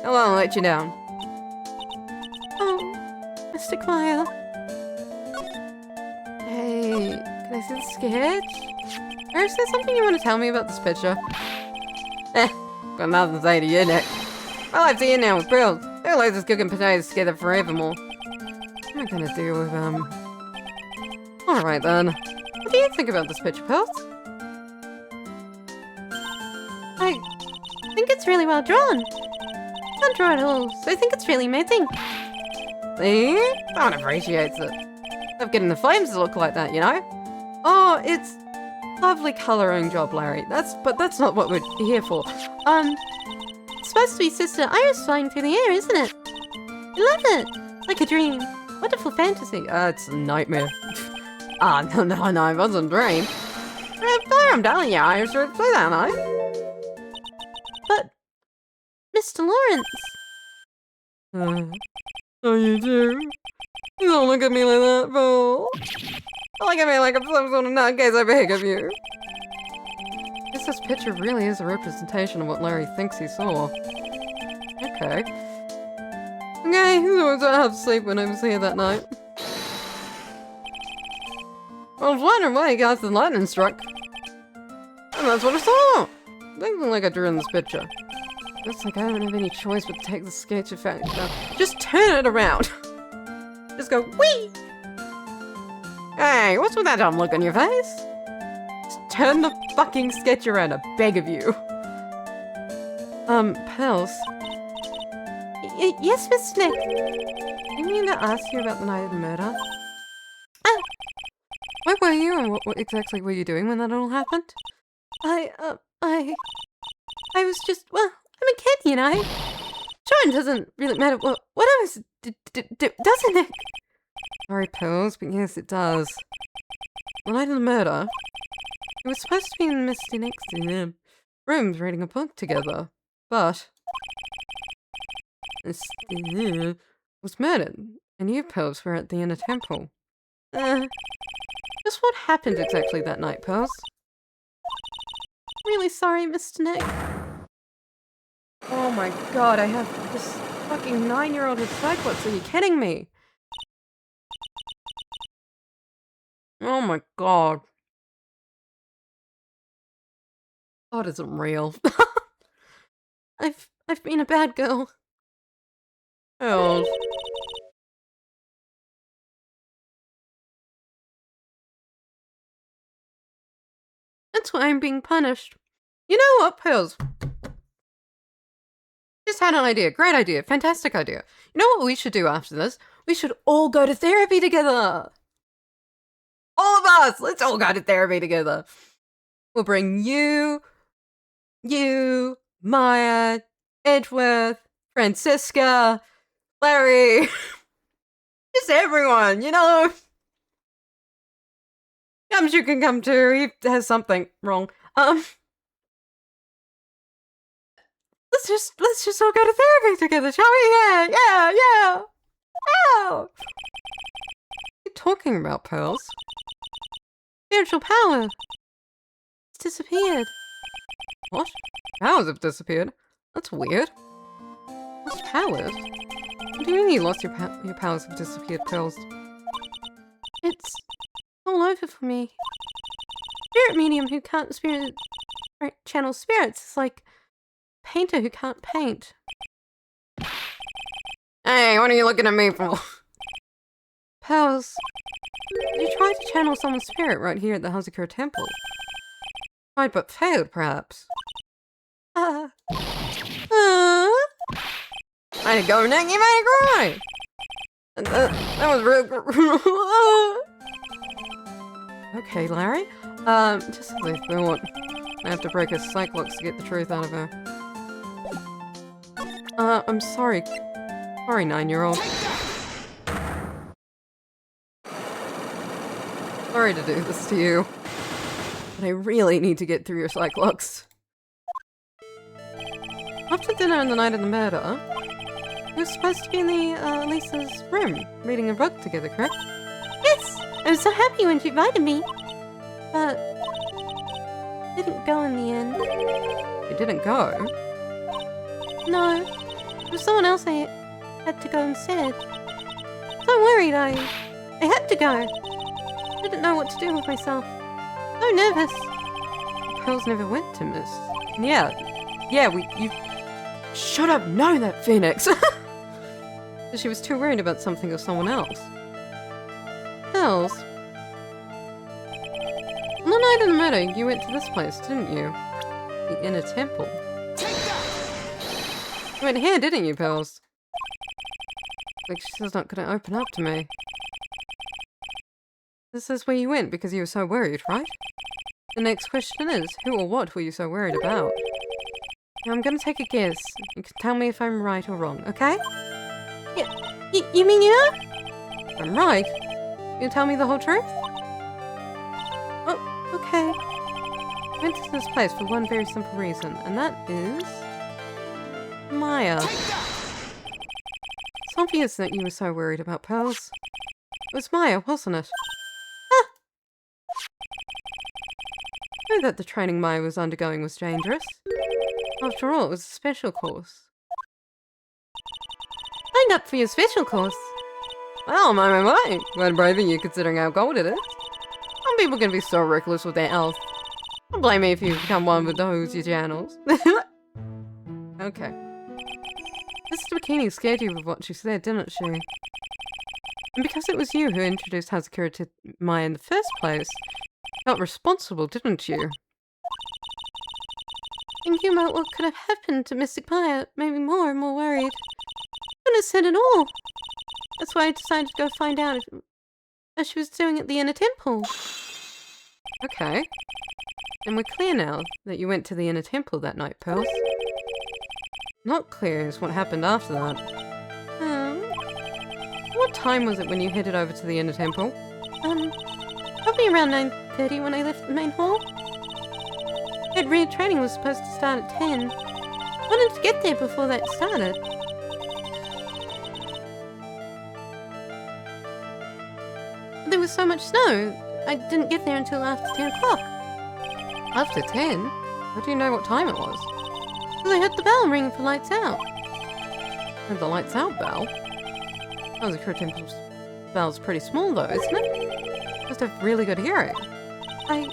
He'll only let you down. Oh, Mr. Maya. Hey, can I see the sketch? Or is there something you want to tell me about this picture? Got nothing to say to you, Nick. My life's here now with Pearls. They're like this cooking potatoes together forevermore. What am I gonna do with Alright then. What do you think about this picture, Pearls? I think it's really well drawn. I can't draw at all, so I think it's really amazing. See? Someone appreciates it. Love getting the flames to look like that, you know? Oh, it's lovely colouring job, Larry. But that's not what we're here for. It's supposed to be Sister Iris flying through the air, isn't it? I love it. It's like a dream. Wonderful fantasy. It's a nightmare. No, it wasn't a dream. I'm telling you, I should play that night. But, Mr. Lawrence. Oh, you do? You don't look at me like that, Paul. Look at me like I'm some sort of nutcase I beg of you. Guess this picture really is a representation of what Larry thinks he saw. Okay. Okay, so I was half asleep when I was here that night. I was wondering why you guys the lightning struck. And that's what I saw! Something like I drew in this picture. Looks like I don't have any choice but to take the sketch effect. Just turn it around! Just go, whee! Hey, what's with that dumb look on your face? Just turn the fucking sketch around, I beg of you. Pels. Yes, Miss Nick. You mean to ask you about the night of the murder? Where were you and what exactly were you doing when that all happened? I was just, well, I'm a kid, you know. Sure, it doesn't really matter what I was, doesn't it? Sorry, Pels, but yes, it does. The night of the murder, it was supposed to be in Mr. Nick's rooms reading a book together, but Mr. was murdered, and you, Pels, were at the inner temple. Just what happened exactly that night, Pels? Really sorry, Mr. Nick. Oh my god, I have this fucking 9-year-old with cyclops, are you kidding me? Oh my god. God isn't real. I've been a bad girl. Pels. That's why I'm being punished. You know what, Pearls? Just had an idea. Great idea. Fantastic idea. You know what we should do after this? We should all go to therapy together. All of us. Let's all go to therapy together. We'll bring you, Maya, Edgeworth, Francisca, Larry. Just everyone, you know. You can come too. He has something wrong. Let's just all go to therapy together, shall we? Yeah. What are you talking about, Pearls? Spiritual power. It's disappeared. What? Powers have disappeared? That's weird. Lost powers? What do you mean you lost your powers have disappeared, Pearls? It's all over for me. Spirit medium who can't channel spirits is like painter who can't paint. Hey, what are you looking at me for? Pearls, you tried to channel someone's spirit right here at the Hazakura Temple. Tried but failed, perhaps. I Way to go, Nick, you made it cry! That was real. Okay, Larry. Just as I thought. I have to break a Cyclops to get the truth out of her. I'm sorry. Sorry, 9-year-old. Sorry to do this to you. But I really need to get through your Cyclops. After dinner on the night of the murder, you were supposed to be in the, Lisa's room, reading a book together, correct? Yes! I was so happy when she invited me. But didn't go in the end. You didn't go? No. There was someone else I had to go instead. So worried I had to go. Didn't know what to do with myself. So nervous. Pearls never went to Miss. Yeah, you should have known that, Phoenix. She was too worried about something or someone else. Pearls. On the night of the murder, you went to this place, didn't you? The Inner Temple. You went here, didn't you, Pearls? Like she's not gonna open up to me. This is where you went because you were so worried, right? The next question is, who or what were you so worried about? Now I'm gonna take a guess. You can tell me if I'm right or wrong, okay? You mean you know? If I'm right, you tell me the whole truth? Oh, okay. I went to this place for one very simple reason, and that is... Maya. It's obvious that you were so worried about Pearls. It was Maya, wasn't it? I knew that the training Maya was undergoing was dangerous. After all, it was a special course. Signed up for your special course. Well, my. Quite brave of you considering how cold it is. Some people can be so reckless with their health. Don't blame me if you become one with those your channels. Okay. Mrs. Bikini scared you with what she said, didn't she? And because it was you who introduced Hazakura to Maya in the first place, you felt responsible, didn't you? Thinking about what could have happened to Mystic Maya made me more and more worried. I couldn't have said it all. That's why I decided to go find out how she was doing at the Inner Temple. Okay. And we're clear now that you went to the Inner Temple that night, Pearls. Not clear is what happened after that. What time was it when you headed over to the Inner Temple? Probably around 9:30 when I left the main hall. Head rear training was supposed to start at 10. I wanted to get there before that started. But there was so much snow, I didn't get there until after 10 o'clock. After 10? How do you know what time it was? Because I heard the bell ring for lights out. And the lights out bell? Hazakura Temple's bell's pretty small though, isn't it? Must have really good hearing. I'm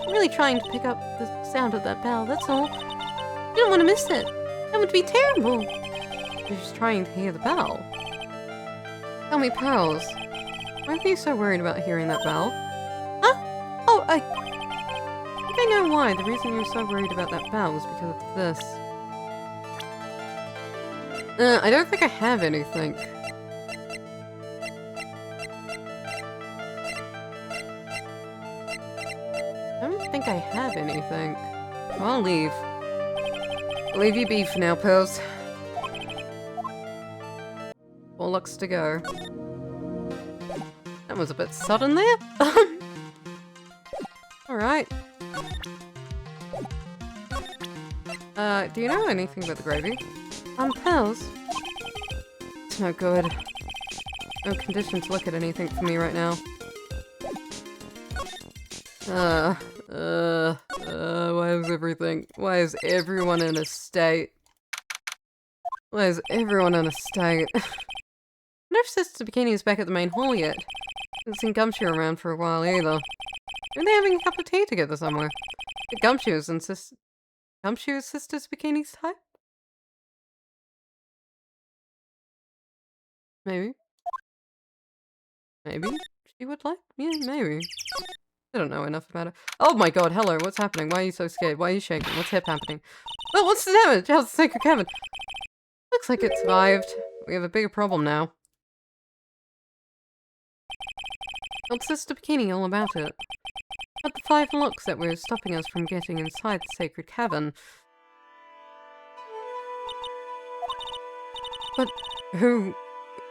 really trying to pick up the sound of that bell, that's all. I didn't want to miss it. That would be terrible. You're just trying to hear the bell. Tell me, Pearls, why were you so worried about hearing that bell? Huh? Oh, think I know why. The reason you were so worried about that bell was because of this. I don't think I have anything. I don't think I have anything. So I'll leave. I'll leave you be for now, Pearls. 4 looks to go. That was a bit sudden there. Alright. Do you know anything about the gravy? Pearls? It's no good. No condition to look at anything for me right now. Why is everyone in a state? Why is everyone in a state? I wonder if Sister Bikini is back at the main hall yet. Haven't seen Gumshoe around for a while either. Are they having a cup of tea together somewhere? Gumshoe is Sister Bikini's type? Maybe. Maybe she would like? Yeah, maybe. I don't know enough about it. Oh my god, hello, what's happening? Why are you so scared? Why are you shaking? What's happening? Oh, what's the damage? How's the sacred cavern? Looks like it survived. We have a bigger problem now. Told Sister Bikini all about it. But the 5 looks that were stopping us from getting inside the sacred cavern. But who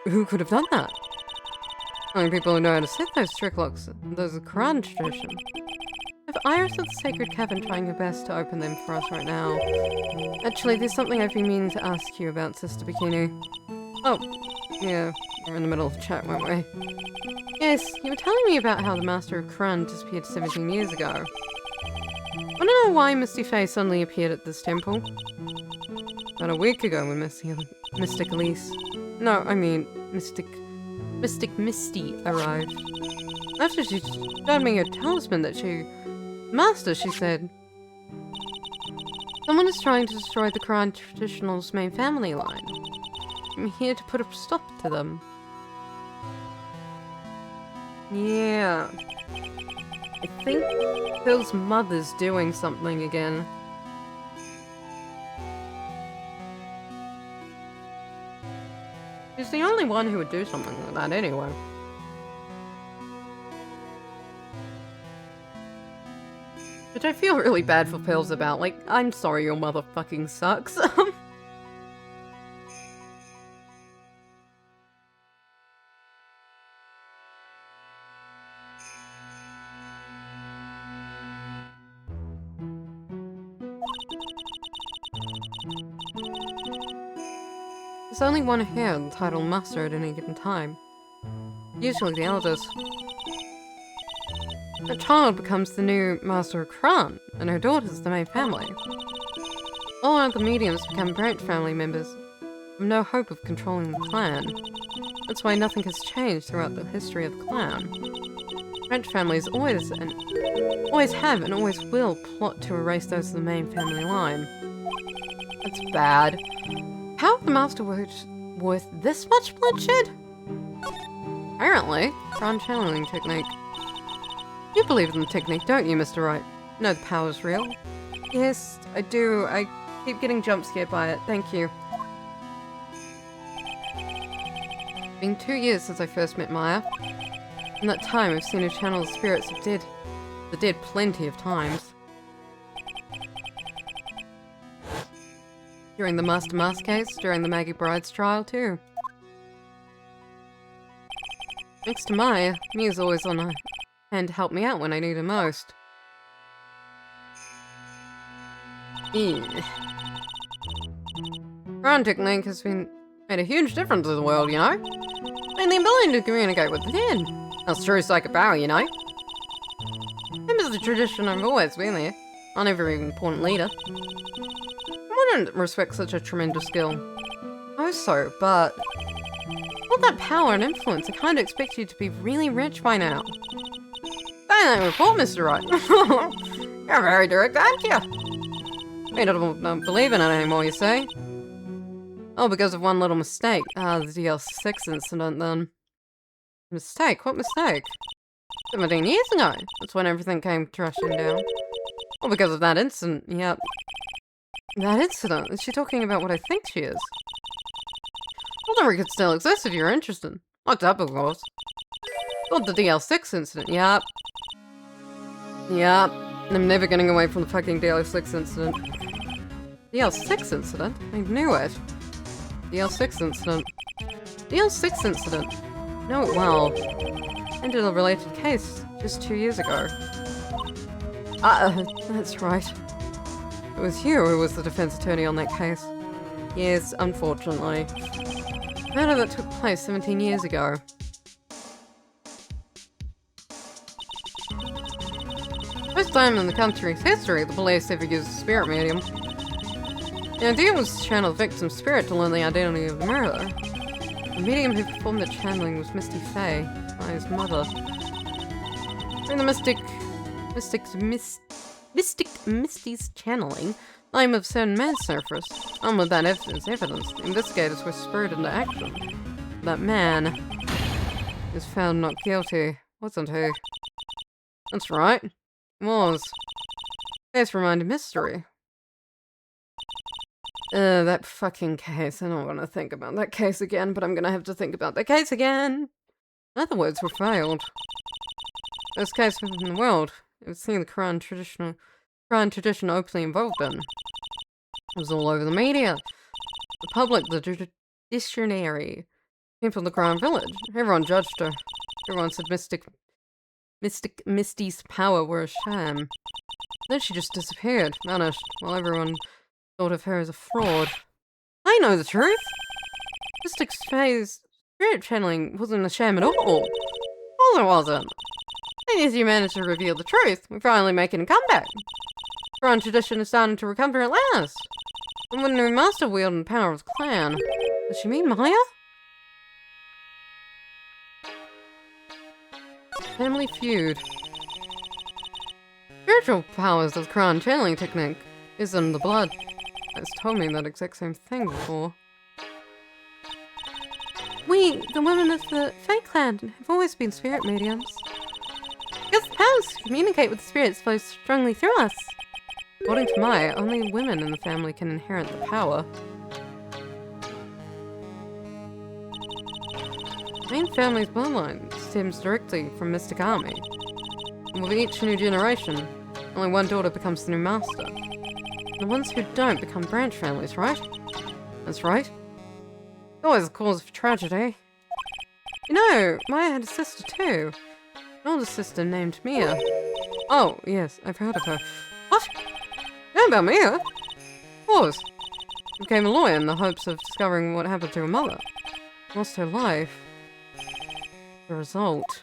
could have done that? Only people who know how to set those trick locks. Those are Quran tradition. If Iris at the sacred cavern trying her best to open them for us right now. Actually, there's something I've been meaning to ask you about, Sister Bikini. Oh, yeah, we're in the middle of the chat, weren't we? Yes, you were telling me about how the Master of Quran disappeared 17 years ago. Want to know why Misty Face suddenly appeared at this temple? About a week ago when Mystic Elise... No, I mean, Mystic Misty arrived. After she showed me a talisman that Master, she said. Someone is trying to destroy the Quran Traditional's main family line. I'm here to put a stop to them. Yeah. I think Phil's mother's doing something again. She's the only one who would do something like that anyway. Which I feel really bad for Pills about. Like, I'm sorry your mother fucking sucks. There's only one heir entitled Master at any given time. Usually the eldest. A child becomes the new Master of Quran, and her daughter's the main family. All other mediums become branch family members, with no hope of controlling the clan. That's why nothing has changed throughout the history of the clan. Branch families always have and always will plot to erase those of the main family line. That's bad. How are the Master worth this much bloodshed? Apparently, Quran channeling technique. You believe in the technique, don't you, Mr. Wright? No, the power's real. Yes, I do. I keep getting jump scared by it. Thank you. It's been 2 years since I first met Maya. In that time, I've seen her channel the spirits of the dead plenty of times. During the Master Mask case, during the Maggie Bride's trial, too. Thanks to Maya, Mia's always on her hand to help me out when I need her most. Quran technique has made a huge difference in the world, you know? And the ability to communicate with the dead. That's true psychic power, you know? Members of the tradition have always been there. On every important leader. I wouldn't respect such a tremendous skill. Oh, so, but... all that power and influence, I kind of expect you to be really rich by now. That report, Mr. Wright. You're very direct, aren't you? You don't believe in it anymore, you say? Oh, because of one little mistake. Ah, the DL6 incident, then. Mistake? What mistake? 17 years ago. That's when everything came crashing down. Well, because of that incident, yep. That incident? Is she talking about what I think she is? Well, the record still exists if you're interested. Locked up, of course. Not the DL6 incident, yep. Yep. I'm never getting away from the fucking DL6 incident. DL6 incident? I knew it. DL6 incident. DL6 incident. Know it well. Ended a related case just 2 years ago. That's right. It was you who was the defense attorney on that case. Yes, unfortunately. Matter that took place 17 years ago. First time in the country's history the police ever used a spirit medium. The idea was to channel the victim's spirit to learn the identity of the murderer. The medium who performed the channeling was Misty Fey, his mother. During the Misty's channeling, the name of a certain man surfaced. Armed with that as evidence, the investigators were spurred into action. That man is found not guilty, wasn't he? That's right. Was. Case remained a mystery. That fucking case. I don't want to think about that case again, but I'm gonna have to think about that case again. In other words, we failed. First case in the world. It was seen the Quran tradition openly involved in. It was all over the media. The public, the judiciary, people of the Quran village. Everyone judged her. Everyone said Misty's power were a sham. Then she just disappeared, vanished, while everyone thought of her as a fraud. I know the truth! Mystic Fey's spirit channeling wasn't a sham at all. Of course it wasn't. And as you managed to reveal the truth, we're finally making a comeback. Quran tradition is starting to recover at last. And when the new master wielding the power of the clan. Does she mean Maya? Family feud. Spiritual powers of the Quran channeling technique is in the blood. It's told me that exact same thing before. We, the women of the Fey clan, have always been spirit mediums. Because the powers to communicate with the spirits flow strongly through us. According to Maya, only women in the family can inherit the power. The main family's bloodline stems directly from Mystic Army. And with each new generation, only one daughter becomes the new master. The ones who don't become branch families, right? That's right. It's always a cause of tragedy. You know, Maya had a sister too. An older sister named Mia. Oh, yes, I've heard of her. What? You know about Mia? Of course. She became a lawyer in the hopes of discovering what happened to her mother. Lost her life. The result.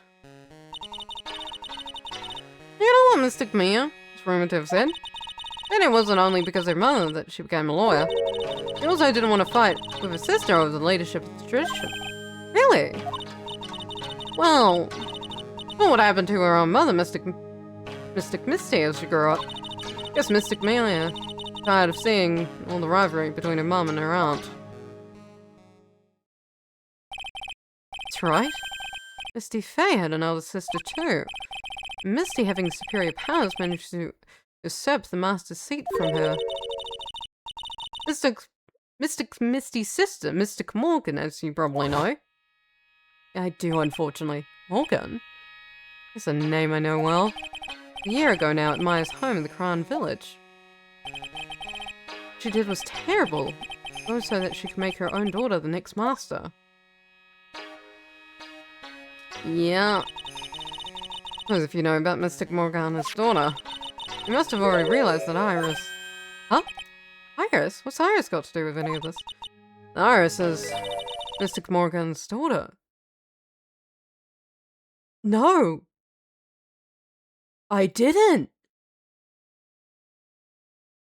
You know what Mystic Mia is rumored to have said? And it wasn't only because of her mother that she became a lawyer. She also didn't want to fight with her sister over the leadership of the tradition. Really? Well, what happened to her own mother, Mystic Misty, as she grew up? Guess Mystic Mia tired of seeing all the rivalry between her mum and her aunt. That's right. Misty Fey had an older sister too. Misty, having superior powers, managed to usurp the master's seat from her. Mystic Misty's sister, Mystic Morgan, as you probably know. I do, unfortunately. Morgan? It's a name I know well. A year ago now at Maya's home in the Quran village. What she did was terrible. So that she could make her own daughter the next master. Yeah. Suppose if you know about Mystic Morgana's daughter, you must have already realized that Iris... Huh? Iris? What's Iris got to do with any of this? Iris is Mystic Morgana's daughter. No! I didn't!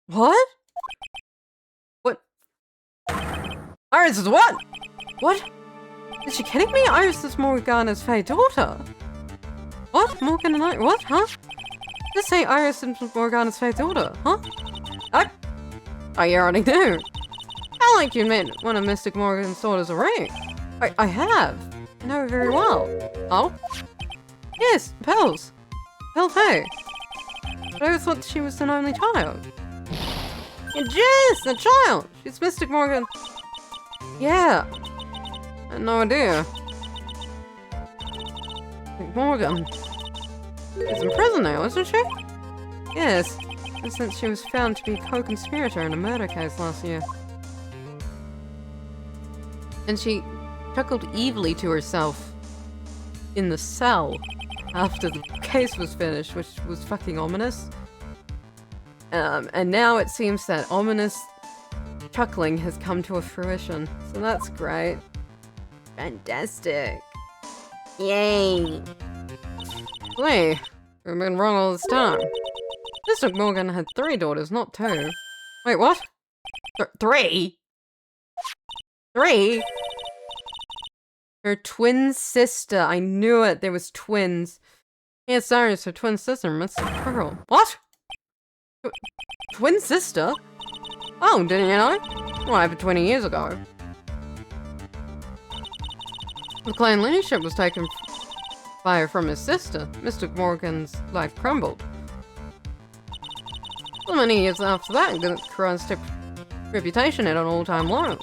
What? What? Iris is what? What? Is she kidding me? Iris is Morgana's Fey daughter. What? Morgan and I? What? Huh? Just say Iris is Morgana's Fey daughter, huh? Oh, you already knew. I like you met one of Mystic Morgan's daughters already. I have. I know her very well. Oh? Yes, Pearls. Pearl Fey. But I always thought she was an only child. And yes, a child! She's Mystic Morgan. Yeah. I had no idea. Mystic Morgan. She's in prison now, isn't she? Yes. And since she was found to be a co-conspirator in a murder case last year. And she chuckled evilly to herself in the cell after the case was finished, which was fucking ominous. And now it seems that ominous chuckling has come to a fruition. So that's great. Fantastic. Yay. Lee, we've been wrong all this time. Mr. Morgan had 3 daughters, not 2. Wait, what? 3? 3? Her twin sister. I knew it. There was twins. Yes, sorry, it's her twin sister, Mr. Pearl. What? Twin sister? Oh, didn't you know? Well, I have it 20 years ago. The clan leadership was taken by her from his sister. Mr. Morgan's life crumbled. So many years after that, the Quran's reputation at an all-time low.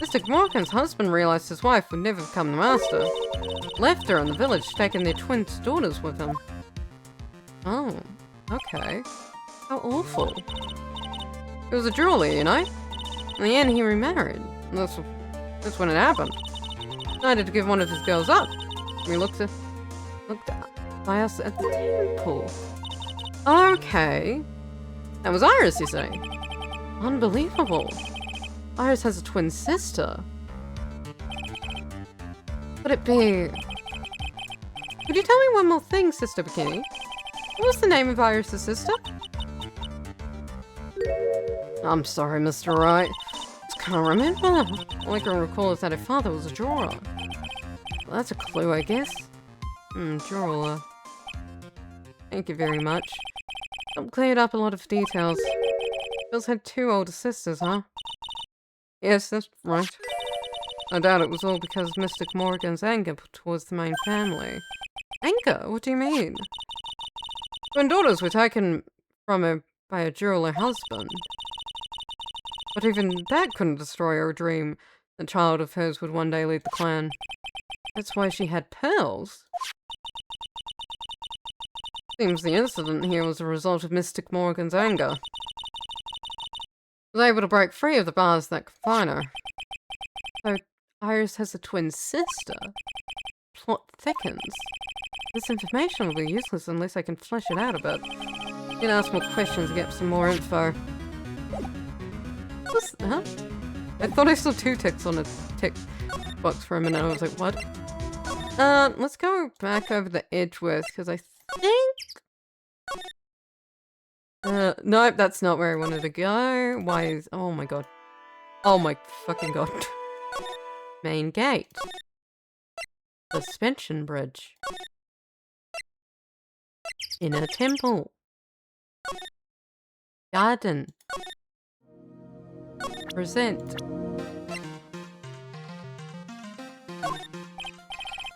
Mr. Morgan's husband realized his wife would never become the master. Left her in the village, taking their twin daughters with him. Oh, okay. How awful. He was a jeweler, you know? In the end, he remarried. That's when it happened. Decided to give one of his girls up. We looked by us at the temple. Okay. That was Iris, you say? Unbelievable. Iris has a twin sister. Could it be... Could you tell me one more thing, Sister Bikini? What was the name of Iris' sister? I'm sorry, Mr. Wright. Just can't remember. All I can recall is that her father was a jeweler. Well, that's a clue, I guess. Jeweler. Thank you very much. I've cleared up a lot of details. Bill's had 2 older sisters, huh? Yes, that's right. I doubt it was all because of Mystic Morgan's anger towards the main family. Anger? What do you mean? Twin daughters were taken from her by a jeweler husband. But even that couldn't destroy her dream a child of hers would one day lead the clan. That's why she had pearls. Seems the incident here was a result of Mystic Morgan's anger. Was able to break free of the bars that confine her. So Iris has a twin sister. Plot thickens. This information will be useless unless I can flesh it out a bit. You can ask more questions and get some more info. What's that? I thought I saw 2 ticks on a tick box for a minute. I was like, what? Let's go back over the Edgeworth, because I think... nope, that's not where I wanted to go. Why is... Oh my god. Oh my fucking god. Main gate. Suspension bridge. Inner temple. Garden. Present.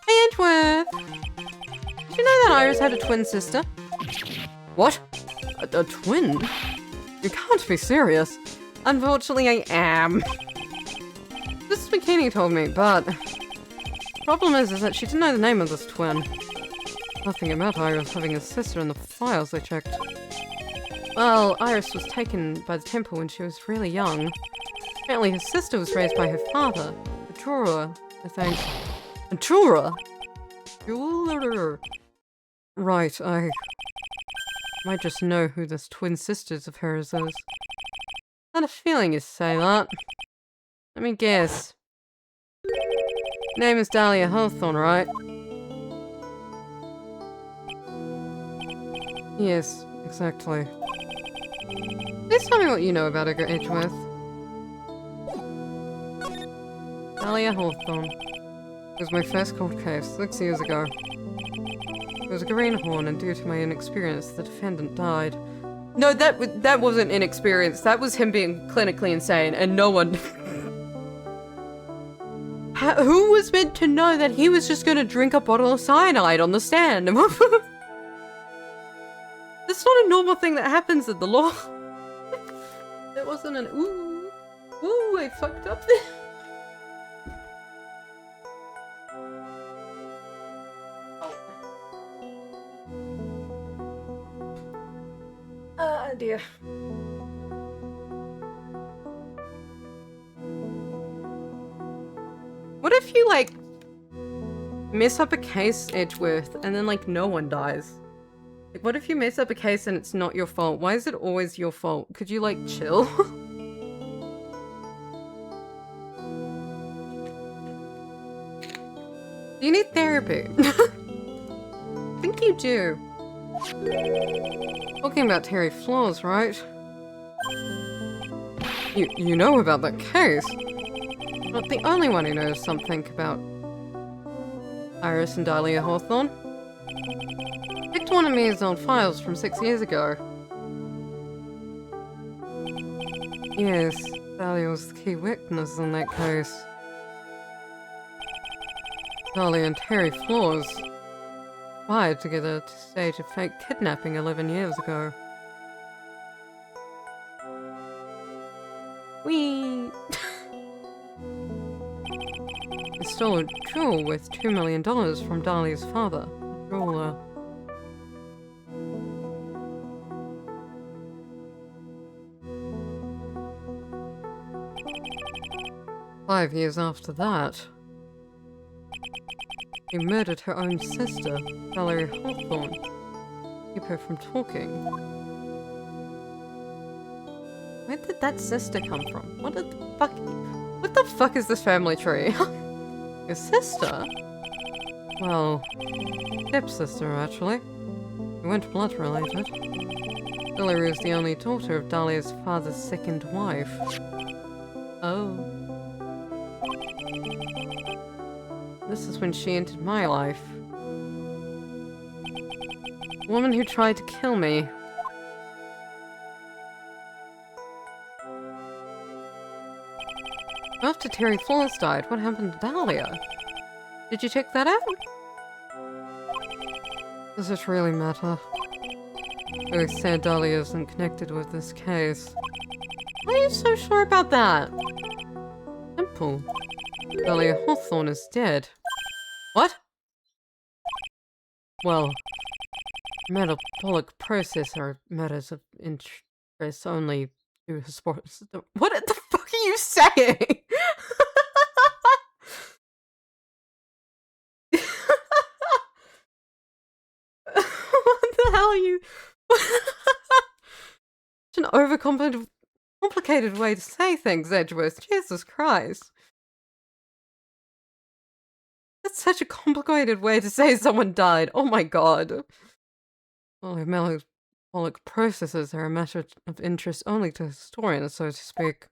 Hey, Edgeworth! Did you know that Iris had a twin sister? What? A twin? You can't be serious. Unfortunately, I am. This Bikini told me, but... The problem is that she didn't know the name of this twin. Nothing about Iris having a sister in the files I checked. Well, Iris was taken by the temple when she was really young. Apparently her sister was raised by her father, a jeweler, I think. A jeweler? Jeweler. Right, I might just know who this twin sisters of hers is. Had a feeling you'd say that. Let me guess. Name is Dahlia Hawthorne, right? Yes, exactly. Please tell me what you know about Edgar Edgeworth. Dahlia Hawthorne. It was my first court case, 6 years ago. It was a greenhorn, and due to my inexperience, the defendant died. No, that wasn't inexperience. That was him being clinically insane, and no one... Who was meant to know that he was just gonna drink a bottle of cyanide on the stand? That's not a normal thing that happens in the law. That wasn't an ooh. Ooh, I fucked up there. Oh dear. What if you, like, mess up a case, Edgeworth, and then, like, no one dies? Like, what if you mess up a case and it's not your fault? Why is it always your fault? Could you, like, chill? You need therapy. I think you do. Talking about Terry Floors, right? You know about that case. Not the only one who knows something about Iris and Dahlia Hawthorne. Picked one of Mia's old files from 6 years ago. Yes, Dahlia was the key witness in that case. Dahlia and Terry Floors conspired together to stage a fake kidnapping 11 years ago. Whee! They stole a jewel worth $2 million from Dahlia's father, a jeweler. Five years after that, he murdered her own sister, Valerie Hawthorne, to keep her from talking. Where did that sister come from? What the fuck is this family tree? Your sister? Well, stepsister, actually. We weren't blood related. Valerie was the only daughter of Dahlia's father's second wife. Oh. This is when she entered my life. The woman who tried to kill me. After Terry Floors died, what happened to Dahlia? Did you check that out? Does it really matter? Very sad Dahlia isn't connected with this case. Why are you so sure about that? Simple. Dahlia Hawthorne is dead. What? Well, metabolic processor matters of interest only to his sports. What the fuck are you saying? What the hell are you? Such an complicated way to say things, Edgeworth. Jesus Christ. That's such a complicated way to say someone died. Oh my god. Well, metabolic processes are a matter of interest only to historians, so to speak.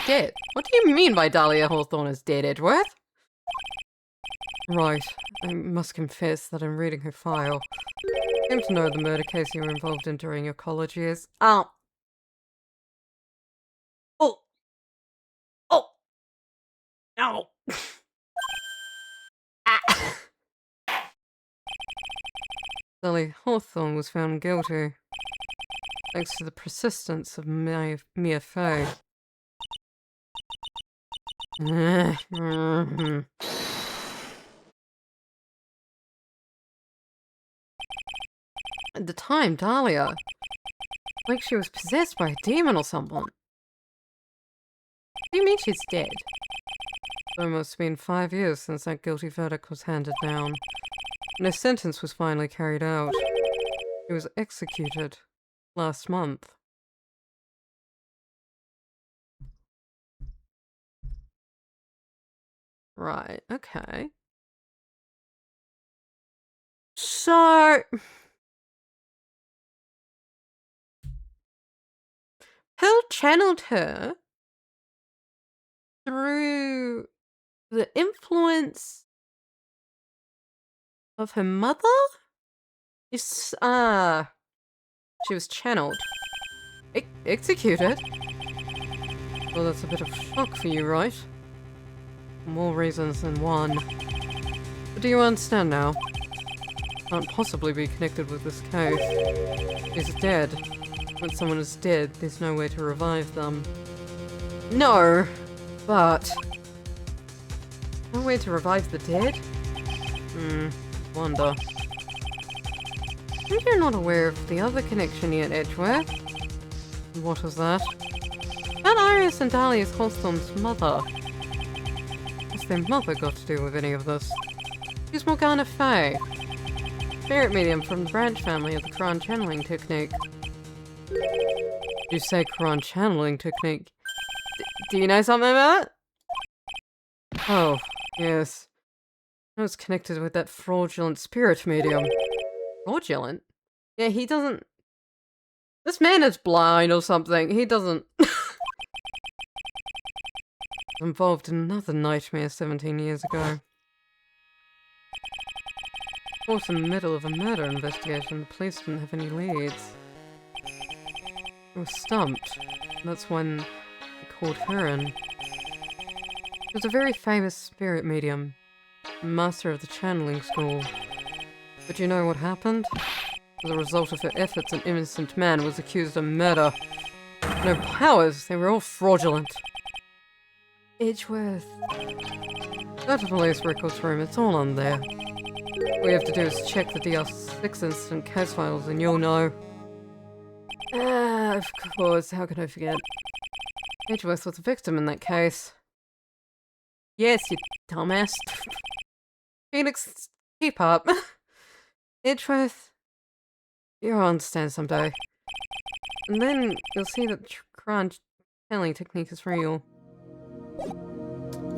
Dead? What do you mean by Dahlia Hawthorne is dead, Edgeworth? Right. I must confess that I'm reading her file. I came to know the murder case you were involved in during your college years. Oh. Oh. Oh. No. Dahlia Hawthorne was found guilty, thanks to the persistence of Mia Fey. At the time, Dahlia, like she was possessed by a demon or someone. What do you mean she's dead? It's almost been 5 years since that guilty verdict was handed down, and her sentence was finally carried out. She was executed last month. Right, okay. So... Pearl channeled her through the influence of her mother? She was channeled. Executed? Well, that's a bit of a shock for you, right? For more reasons than one. But do you understand now? can't possibly be connected with this case. He's dead. When someone is dead, there's no way to revive them. No, but... no way to revive the dead? Wonder. Think you're not aware of the other connection yet, Edgeworth? What was that? About Iris and Dahlia's Holstorm's mother. What's their mother got to do with any of this? She's Morgana Fey, spirit medium from the branch family of the Quran channeling technique. You say Quran channeling technique? Do you know something about it? Oh, yes. I was connected with that fraudulent spirit medium. Fraudulent? Yeah, he doesn't... This man is blind or something. He doesn't... Involved in another nightmare 17 years ago. Of course, in the middle of a murder investigation, the police didn't have any leads. They were stumped. That's when they called her in. She was a very famous spirit medium, master of the channeling school. But you know what happened? As a result of her efforts, an innocent man was accused of murder. No powers, they were all fraudulent. Edgeworth. Go to the police records room, it's all on there. All you have to do is check the DR6 incident case files and you'll know. Of course, how could I forget? Edgeworth was a victim in that case. Yes, you dumbass. Phoenix, keep up. Edgeworth, you'll understand someday. And then you'll see that the Quran channeling technique is real.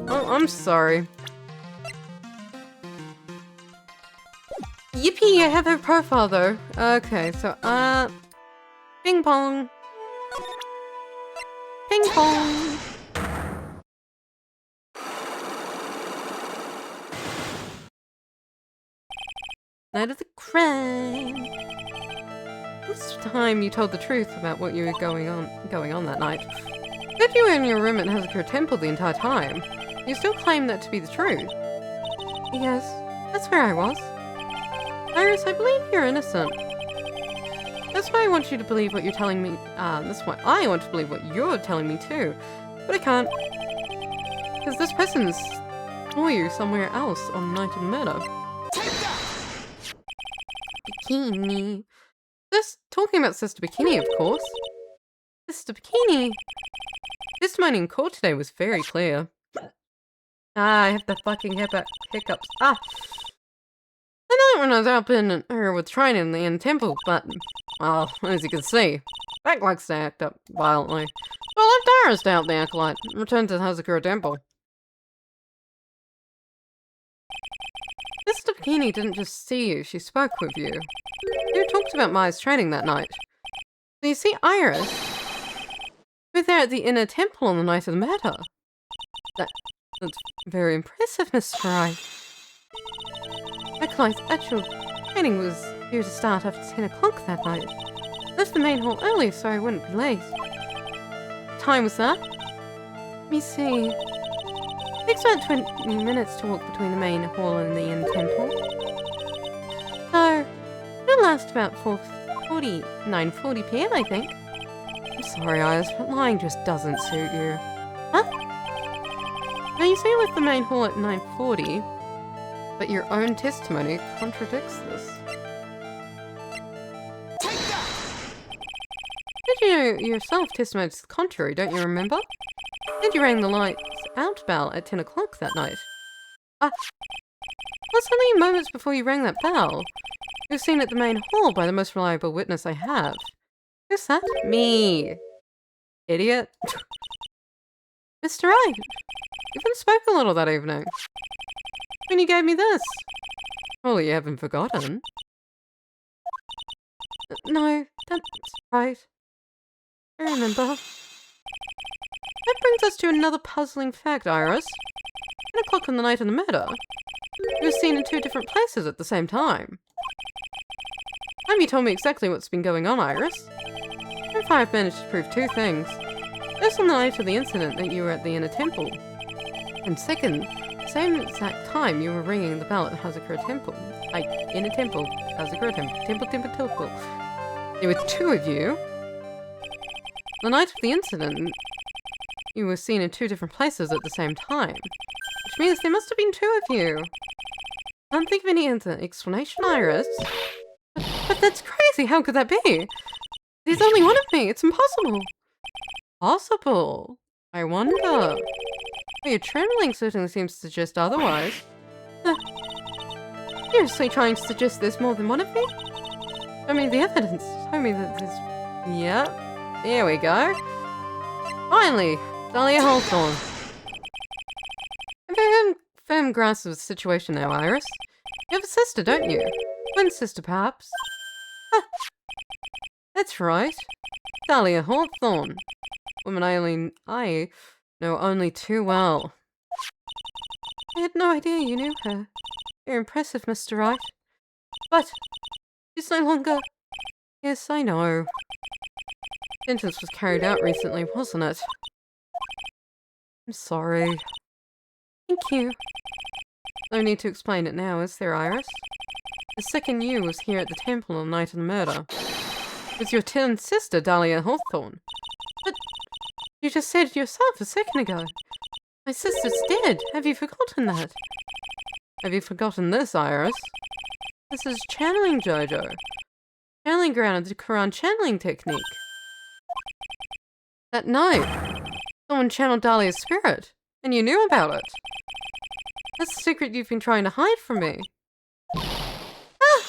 Oh, I'm sorry. Yippee, I have her profile though. Okay, so, ping pong. Ping pong. Night of the crime. This time you told the truth about what you were going on that night. But you were in your room at Hazakura Temple the entire time. You still claim that to be the truth. Yes, that's where I was. Iris, I believe you're innocent. That's why I want you to believe what you're telling me. That's why I want to believe what you're telling me too. But I can't. Because this person saw you somewhere else on the night of the murder. Bikini. Just talking about Sister Bikini, of course. Sister Bikini. Testimony in court today was very clear. I have the fucking hiccups. The night when I was helping her with training in the temple, but, well, as you can see, Beck likes to act up violently. So I left Iris to help the acolyte and returned to Hazakura Temple. Sister Bikini didn't just see you, she spoke with you. You talked about Maya's training that night. So you see Iris, who was there at the inner temple on the night of the murder. That's very impressive, Miss Fry. Acolyte's actual training was due to start after 10 o'clock that night. Left the main hall early so I wouldn't be late. What time was that? Let me see. It takes about 20 minutes to walk between the main hall and the inner temple. So, it'll last about 9:40 PM, I think. I'm sorry, Iris, but lying just doesn't suit you. Huh? Now you say you left the main hall at 9:40, but your own testimony contradicts this. Did you yourself testimony to the contrary, don't you remember? And you rang the lights out bell at 10 o'clock that night. That's only moments before you rang that bell. You were seen at the main hall by the most reliable witness I have. Who's that? Me. Idiot. Mr. Wright, you even spoke a little that evening. When you gave me this. Surely you haven't forgotten. No, that's right. I remember. That brings us to another puzzling fact, Iris. 10 o'clock on the night of the murder. You were seen in 2 different places at the same time. Have you told me exactly what's been going on, Iris? So far I've managed to prove 2 things. First, on the night of the incident that you were at the inner temple. And second, same exact time you were ringing the bell at Hazakura Temple. Like, in a temple. Hazakura Temple. Temple. There were two of you. The night of the incident, you were seen in two different places at the same time. Which means there must have been two of you. I can't think of any other explanation, Iris. But that's crazy, how could that be? There's only one of me, it's impossible. Possible? I wonder. Well, your trembling certainly seems to suggest otherwise. Seriously trying to suggest there's more than one of me? Show me the evidence. Show me that there's... Yeah, there we go. Finally, Dahlia Hawthorne. Have you firm grasp of the situation now, Iris? You have a sister, don't you? Twin sister, perhaps? That's right. Dahlia Hawthorne. Woman I know only too well. I had no idea you knew her. You're impressive, Mr. Wright. But she's no longer... Yes, I know. Sentence was carried out recently, wasn't it? I'm sorry. Thank you. No need to explain it now, is there, Iris? The second you was here at the temple on the night of the murder. It was your twin sister, Dahlia Hawthorne. But you just said it yourself a second ago. My sister's dead. Have you forgotten that? Have you forgotten this, Iris? This is channeling, Jojo. Channeling grounded the Quran channeling technique. That night, someone channeled Dahlia's spirit, and you knew about it. That's a secret you've been trying to hide from me. Ah!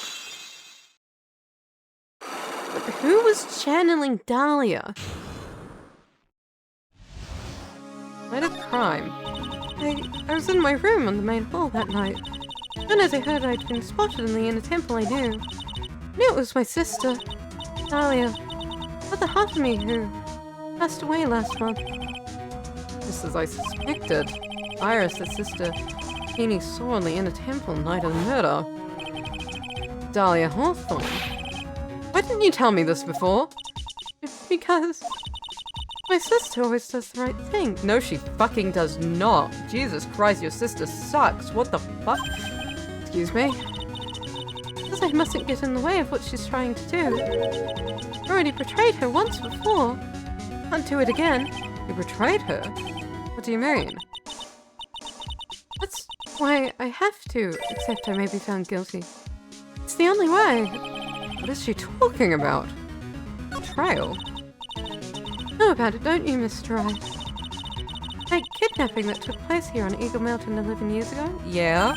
But who was channeling Dahlia? Night of crime. I was in my room on the main hall that night. Then as I heard I'd been spotted in the inner temple, I knew. I knew it was my sister, Dahlia. Other half of me who passed away last month. Just as I suspected. Iris' sister, Jeannie saw in the inner temple night of the murder. Dahlia Hawthorne. Why didn't you tell me this before? Because my sister always does the right thing. No, she fucking does not. Jesus Christ, your sister sucks. What the fuck? Excuse me? Because I mustn't get in the way of what she's trying to do. I already betrayed her once before. Can't do it again. You betrayed her? What do you mean? That's why I have to accept I may be found guilty. It's the only way. What is she talking about? Betrayal? Know about it, don't you, Mr. Wright? That kidnapping that took place here on Eagle Mountain 11 years ago? Yeah.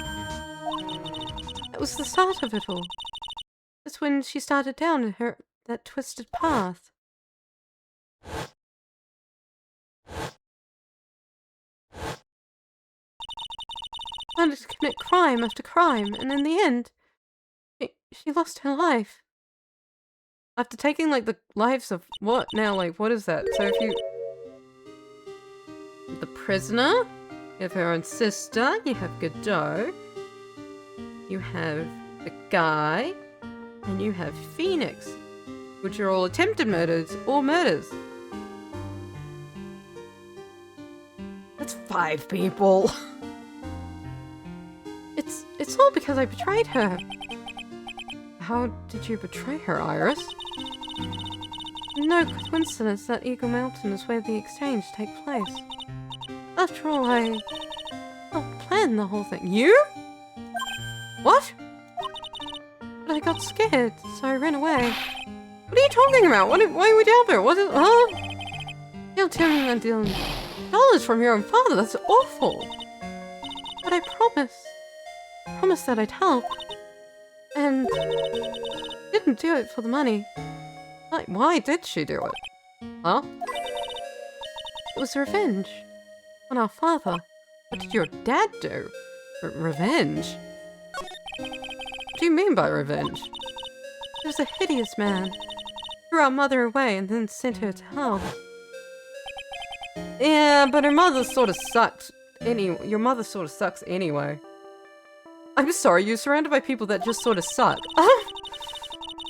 That was the start of it all. That's when she started down that twisted path. Started to commit crime after crime, and in the end, she lost her life. After taking, like, the lives of... What now? Like, what is that? So if you... The prisoner, you have her own sister, you have Godot, you have the guy, and you have Phoenix, which are all attempted murders or murders. That's 5 people. It's all because I betrayed her. How did you betray her, Iris? No coincidence that Eagle Mountain is where the exchange takes place. After all, I planned the whole thing. You? What? But I got scared, so I ran away. What are you talking about? Why are we down there? What is... Huh? You're telling me $1 from your own father. That's awful. But I promised that I'd help. And didn't do it for the money. Like, why did she do it? Huh? It was revenge on our father. What did your dad do? Revenge? What do you mean by revenge? He was a hideous man. Threw our mother away and then sent her to hell. Yeah, but her mother sort of sucked. Your mother sort of sucks anyway. I'm sorry, you're surrounded by people that just sort of suck.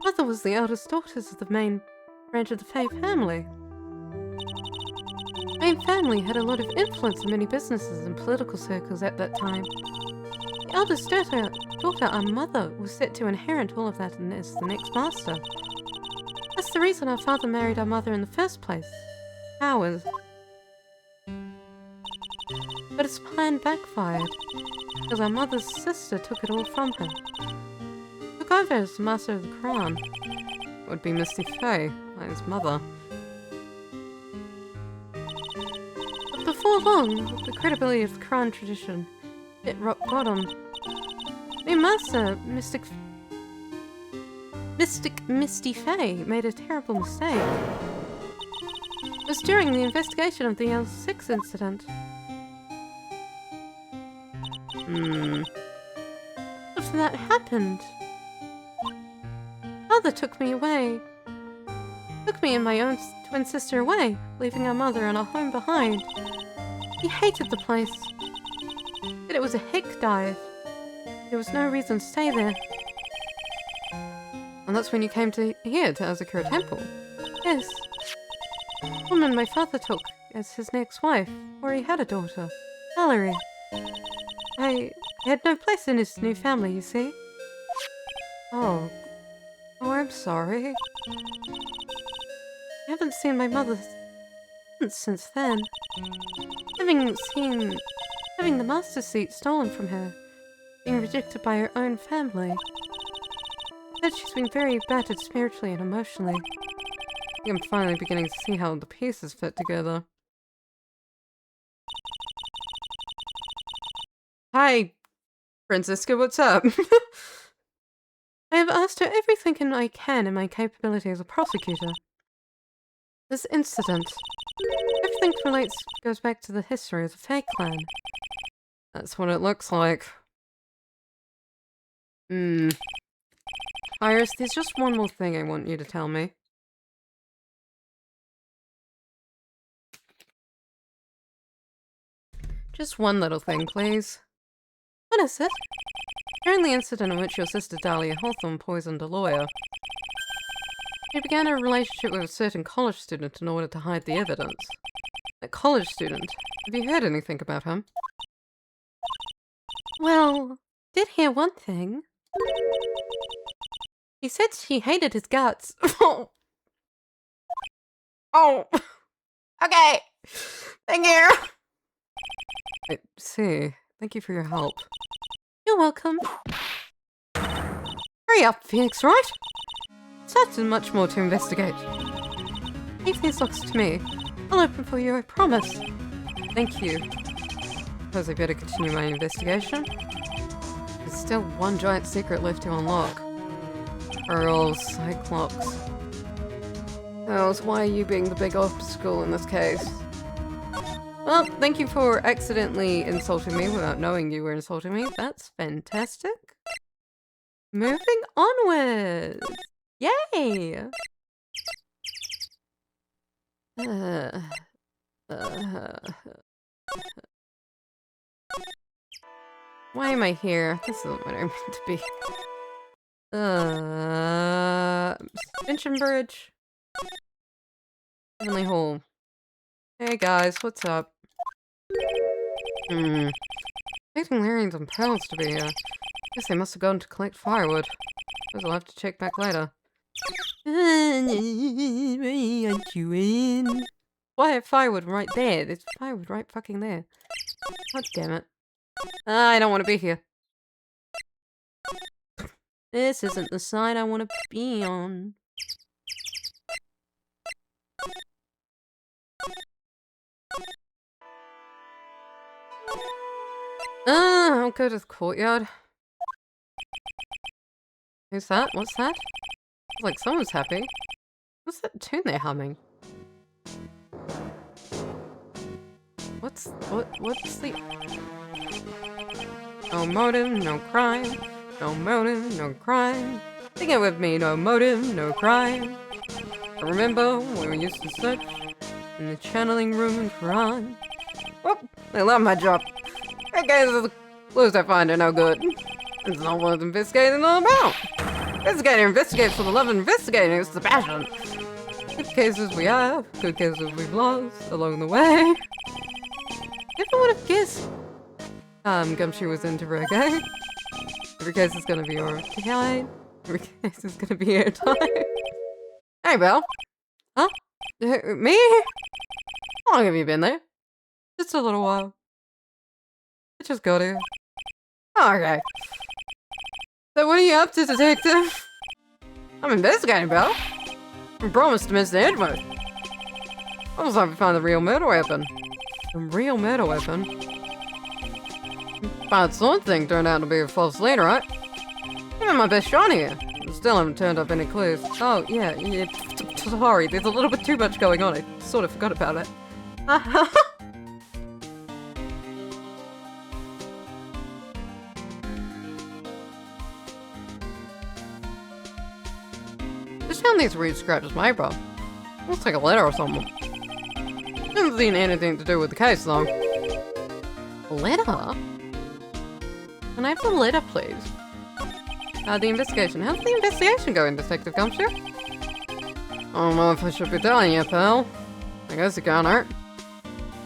Mother was the eldest daughter of the main branch of the Fae family. My own family had a lot of influence in many businesses and political circles at that time. The eldest daughter, our mother, was set to inherit all of that and as the next master. That's the reason our father married our mother in the first place. Powers. But his plan backfired, because our mother's sister took it all from her. Took over as the Master of the Crown. It would be Misty Fey, like his mother. But before long, the credibility of the Crown tradition hit rock bottom. New Master, Mystic Misty Fey, made a terrible mistake. It was during the investigation of the L6 incident. After that happened, Father took me away. Took me and my own twin sister away, leaving our mother and our home behind. He hated the place. Said it was a hick dive. There was no reason to stay there. And that's when you came to here, to Azakura Temple? Yes. The woman my father took as his next wife, or he had a daughter, Valerie. I had no place in his new family, you see. Oh, I'm sorry. I haven't seen my mother since then. Having the master seat stolen from her, being rejected by her own family. But she's been very battered spiritually and emotionally. I think I'm finally beginning to see how the pieces fit together. Hi, Francisca, what's up? I have asked her everything I can in my capability as a prosecutor. This incident, everything goes back to the history of the Fey clan. That's what it looks like. Iris, there's just one more thing I want you to tell me. Just one little thing, please. What is it? During the incident in which your sister Dahlia Hawthorne poisoned a lawyer, she began a relationship with a certain college student in order to hide the evidence. That college student, have you heard anything about him? Well, did hear one thing. He said she hated his guts. Oh! Okay! Thank you! I see. Thank you for your help. You're welcome. Hurry up, Phoenix, right? Such and much more to investigate. Leave these locks to me. I'll open for you, I promise. Thank you. Suppose I better continue my investigation. There's still one giant secret left to unlock. Pearls, Cyclops. Pearls, why are you being the big obstacle in this case? Well, thank you for accidentally insulting me without knowing you were insulting me. That's fantastic. Moving onwards! Yay! Why am I here? This isn't what I meant to be. Suspension Bridge. Heavenly Hall. Hey guys, what's up? Expecting Larians and Pearls to be here. Guess they must have gone to collect firewood. Guess I'll have to check back later. Aren't you in? Why have firewood right there? There's firewood right fucking there. God damn it. I don't want to be here. This isn't the side I want to be on. I'll go to the courtyard. Who's that? What's that? It's like someone's happy. What's that tune they're humming? What's the... No motive, no crime. No motive, no crime. Sing it with me, no motive, no crime. I remember when we used to search in the channeling room and cry. Whoop, I love my job. Okay, so the clues I find are no good. It's not worth investigating all about. Investigator investigates for the love of investigating, it's the passion. Good cases we have, good cases we've lost along the way. Never would have guessed Gumshoe was into reggae. Every case is gonna be airtight. Every case is gonna be airtight. Hey, Belle. Huh? Me? How long have you been there? Just a little while. I just got here. Oh, okay. So what are you up to, detective? I'm investigating, Belle. I promised to Mr. Edward. I was hoping to find the real murder weapon. The real murder weapon? Bad sword thing turned out to be a false lead, right? Even my best shot here. Still haven't turned up any clues. Oh, yeah. Sorry, there's a little bit too much going on. I sort of forgot about it. Just found these weird scratches, my bro. Looks like a letter or something. Doesn't seem anything to do with the case, though. A letter? Can I have the letter, please? The investigation. How's the investigation going, Detective Gumshoe? I don't know if I should be telling you, pal. I guess it can't hurt.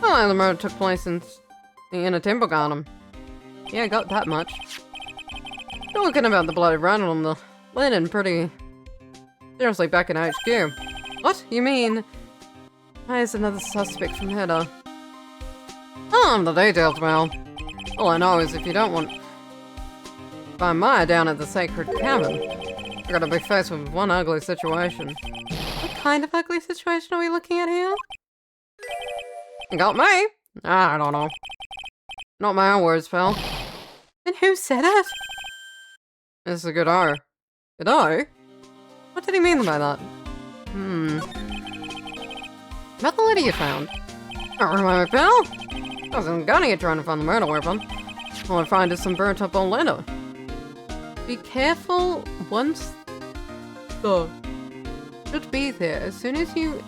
Oh, the murder took place in a temple garden. Yeah, I got that much. Talking about the bloody rattle on the linen pretty seriously back in HQ. What? You mean... There's another suspect from Hedda. Oh, the details, well. All I know is if you don't want... Find Maya down at the Sacred Cavern, you're gonna be faced with one ugly situation. What kind of ugly situation are we looking at here? You got me? I don't know. Not my own words, pal. Then who said it? It's a good O. Good O? What did he mean by that? About the letter you found. Don't remind me, pal. I was in Gunny trying to find the murder weapon. All I find is some burnt up old letter. Be careful once the should be there. As soon as you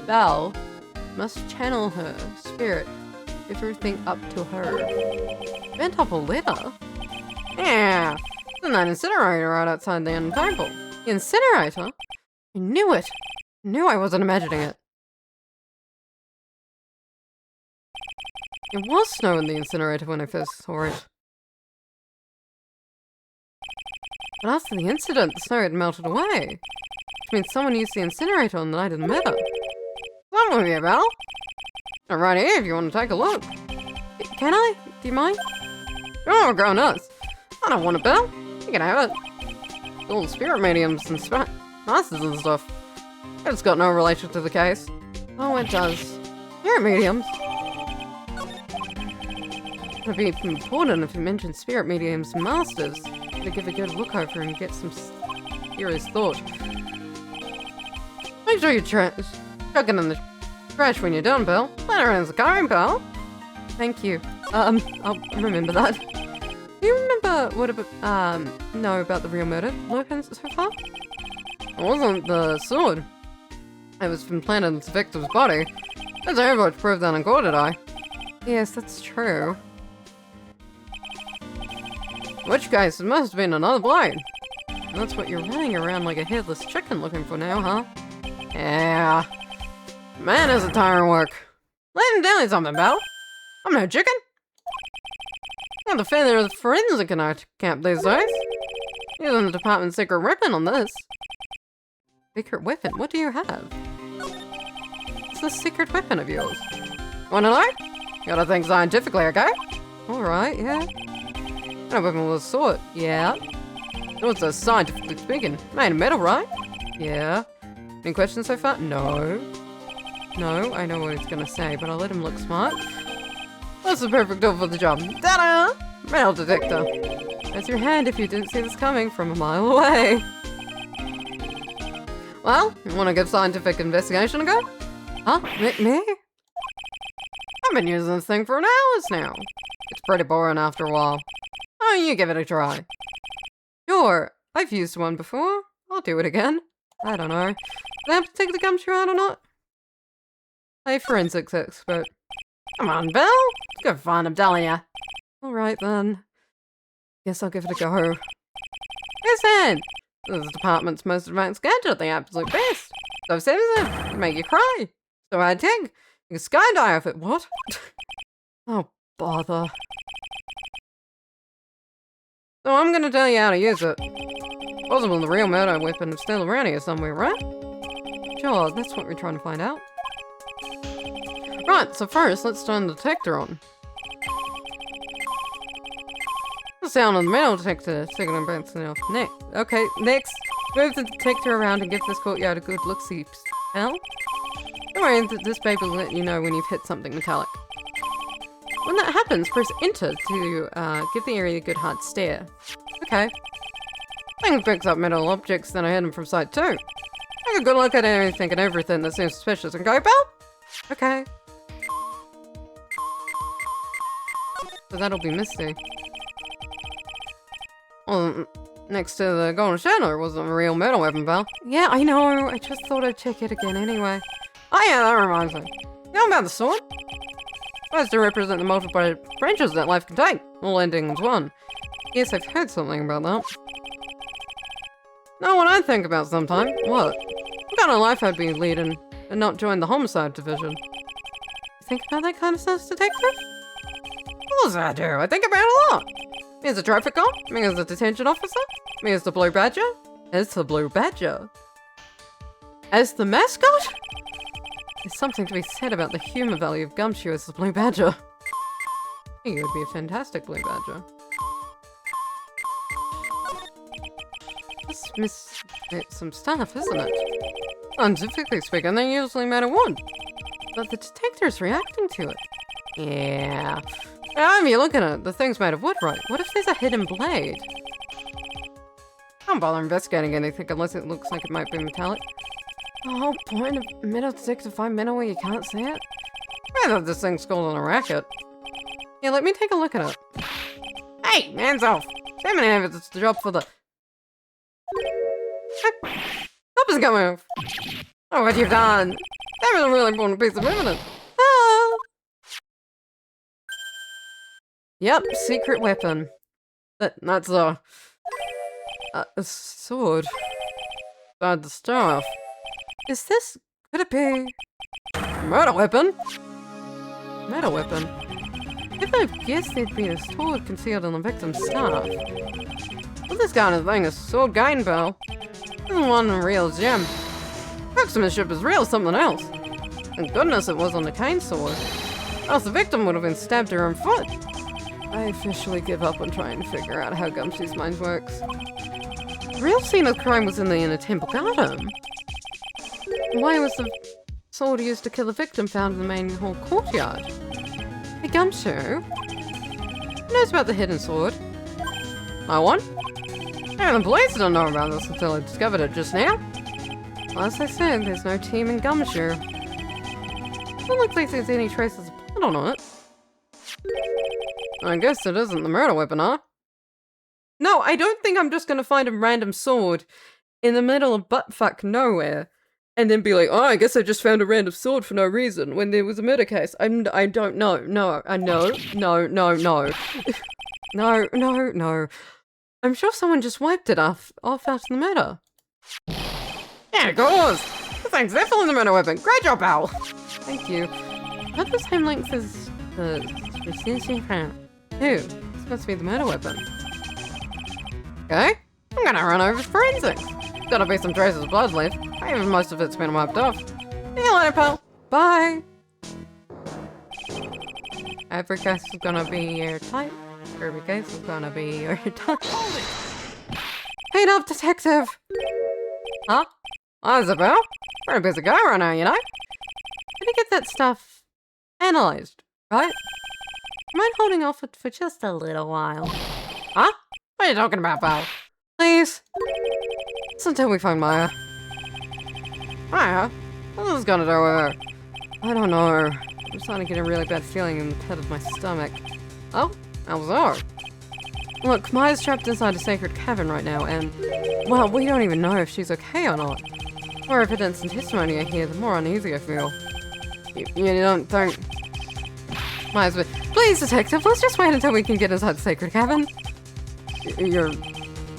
Belle must channel her spirit. Give everything up to her. Bent up a letter? Yeah. Isn't that incinerator right outside the end temple? The incinerator? I knew it. I knew I wasn't imagining it. It was snow in the incinerator when I first saw it. But after the incident, the snow had melted away. Which means someone used the incinerator on the night of the murder. Come with you, Val. I'm right here if you want to take a look. Can I? Do you mind? Oh, go nuts. I don't want it, Belle. You can have it. All spirit mediums and masters and stuff. It's got no relation to the case. Oh, it does. Spirit mediums? It'd be important if you mentioned spirit mediums and masters. To give a good look over and get some serious thought. Make sure you chuck it in the trash when you're done, Belle. Later ends the kind, pal. Thank you. I'll remember that. Do you remember what about, know about the real murder weapons so far? It wasn't the sword. It was implanted in the victim's body. That's able to prove that in court, did I? Yes, that's true. In which case, it must have been another blade. That's what you're running around like a headless chicken looking for now, huh? Yeah. Man, is it tiring work. Let him tell you something, Belle. I'm no chicken. I'm the failure of the forensic in our camp these days. Using the department's secret weapon on this. Secret weapon? What do you have? It's the secret weapon of yours. Wanna know? Gotta think scientifically, okay? Alright, yeah. A weapon of the sort, yeah. What's a scientifically speaking? Made of metal, right? Yeah. Any questions so far? No. No, I know what he's gonna say, but I'll let him look smart. That's the perfect tool for the job. Ta-da! Metal detector. That's your hand if you didn't see this coming from a mile away. Well, you wanna give scientific investigation a go? Huh? Me? I've been using this thing for hours now. It's pretty boring after a while. Oh, you give it a try. Sure, I've used one before. I'll do it again. I don't know. Do I have to take the Gumshoe out or not? A forensics expert. Come on, Belle. Go find him, telling ya. Alright then. Guess I'll give it a go. Listen! This is department's most advanced gadget, the absolute best. So sensitive, make you cry. So high tech, you can skydive it. What? Oh, bother. So I'm gonna tell you how to use it. Possible the real murder weapon is still around here somewhere, right? Sure, that's what we're trying to find out. Right, so first, let's turn the detector on. The sound of the metal detector signal bouncing off. Okay, next, move the detector around and give this courtyard a good look-see spell. Don't worry, this baby will let you know when you've hit something metallic. When that happens, press enter to give the area a good hard stare. Okay. Thing picks up metal objects, then I hit them from sight too. Take a good look at anything and everything that seems suspicious and go, Bell? Okay. So that'll be Misty. Well, next to the golden shadow wasn't a real metal weapon, Bell. Yeah, I know. I just thought I'd check it again anyway. Oh yeah, that reminds me. You know about the sword? Supposed to represent the multiple branches that life can take. All endings one. Yes, I've heard something about that. Know what I think about sometime? What? What kind of life I'd be leading and not join the homicide division? You think about that kind of stuff, detective? Of course I do. I think about it a lot. Me as a traffic cop, me as a detention officer, me as the Blue Badger, as the Blue Badger. As the mascot? There's something to be said about the humour value of Gumshoe as the Blue Badger. I think it would be a fantastic Blue Badger. This miss some stuff, isn't it? Scientifically speaking, they usually matter one. But the detector's reacting to it. Yeah. I mean, look at it. The thing's made of wood, right? What if there's a hidden blade? Don't bother investigating anything unless it looks like it might be metallic. The whole point of metal detector to find metal where you can't see it? I thought this thing's called on a racket. Yeah, let me take a look at it. Hey, hands off! Damn it, it's the job for the... Stop is coming off! Oh, what you've done! That was a really important piece of evidence! Ah! Yep, secret weapon. That's a sword. Bad the staff. Is this... could it be... murder weapon? Murder weapon? If I've guessed there'd be a sword concealed in the victim's staff. Well, this kind of thing is sword gain, pal. Isn't one a real gem. Craftsmanship is real something else. Thank goodness it wasn't a cane sword. Else the victim would have been stabbed to her own foot. I officially give up on trying to figure out how Gumshoe's mind works. The real scene of the crime was in the inner temple garden. Why was the sword used to kill the victim found in the main hall courtyard? Hey, Gumshoe? Who knows about the hidden sword? No one? Even the police don't know about this until I discovered it just now. Well, as I said, there's no team in Gumshoe. Doesn't look like there's any traces of blood on it. I guess it isn't the murder weapon, huh? No, I don't think I'm just gonna find a random sword in the middle of buttfuck nowhere and then be like, oh, I guess I just found a random sword for no reason when there was a murder case. I don't know. No. No. I'm sure someone just wiped it off after the murder. Yeah, of course. This thing's definitely the murder weapon. Great job, pal. Thank you. About the same length as the Ew, it's supposed to be the murder weapon. Okay, I'm gonna run over forensics. Gotta be some traces of blood left. Even most of it's been wiped off. See you later, pal. Bye. Every case is gonna be airtight. Every case is gonna be airtight. Paid up, detective. Huh? Oh, Isabel? Pretty busy guy right now, you know? Gonna get that stuff analyzed, right? Mind holding off for just a little while? Huh? What are you talking about, pal? Please? It's until we find Maya. Maya? What is gonna do with her? I don't know. I'm starting to get a really bad feeling in the pit of my stomach. Oh? How bizarre. Look, Maya's trapped inside a sacred cavern right now, and... well, we don't even know if she's okay or not. The more evidence and testimony I hear, the more uneasy I feel. You don't think... Maya's with... Please, detective, let's just wait until we can get inside the sacred cavern. You're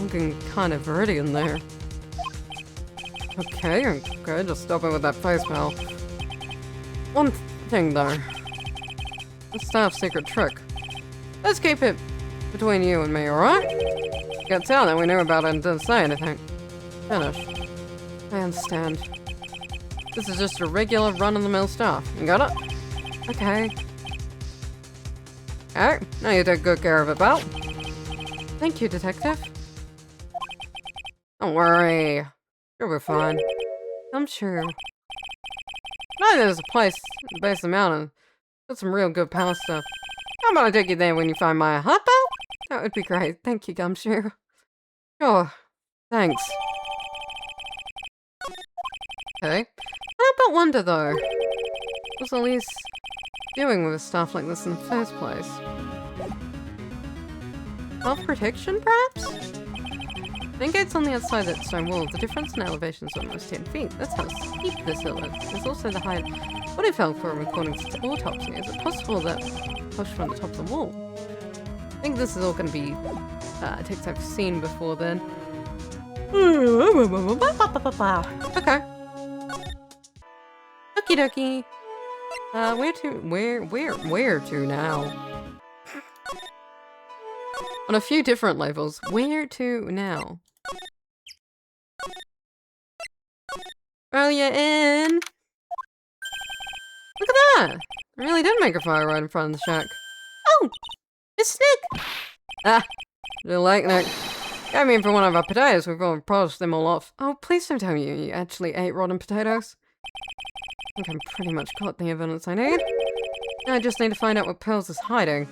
looking kind of dirty in there. Okay, just stop it with that face, pal. One thing, though. The staff secret trick. Let's keep it between you and me, alright? You can tell that we knew about it and didn't say anything. Finished. I understand. This is just a regular run-of-the-mill stuff. You got it? Okay. Okay, now you take good care of it, pal. Thank you, detective. Don't worry. You'll be fine. I'm sure. Now there's a place at the base of the mountain. Got some real good power stuff. How about I take you there when you find my hot pal? That would be great. Thank you, Gumshoe. Sure. Thanks. Okay. How about Wonder, though? What's Elise doing with stuff like this in the first place? Self-protection, perhaps? Main gate's on the outside of that stone wall. The difference in elevation is almost 10 feet. That's how steep this hill is. There's also the height. What it fell from according to autopsy. Is it possible that pushed from the top of the wall? I think this is all going to be takes I've seen before then. Okay. Okie dokie. Where to now? On a few different levels. Where to now? Well, you're in. Look at that! I really did make a fire right in front of the shack. Oh! It's Nick! Ah! You're like Nick. Came in for one of our potatoes. We've all polished them all off. Oh, please don't tell me you actually ate rotten potatoes. I think I'm pretty much got the evidence I need. Now I just need to find out what Pearls is hiding.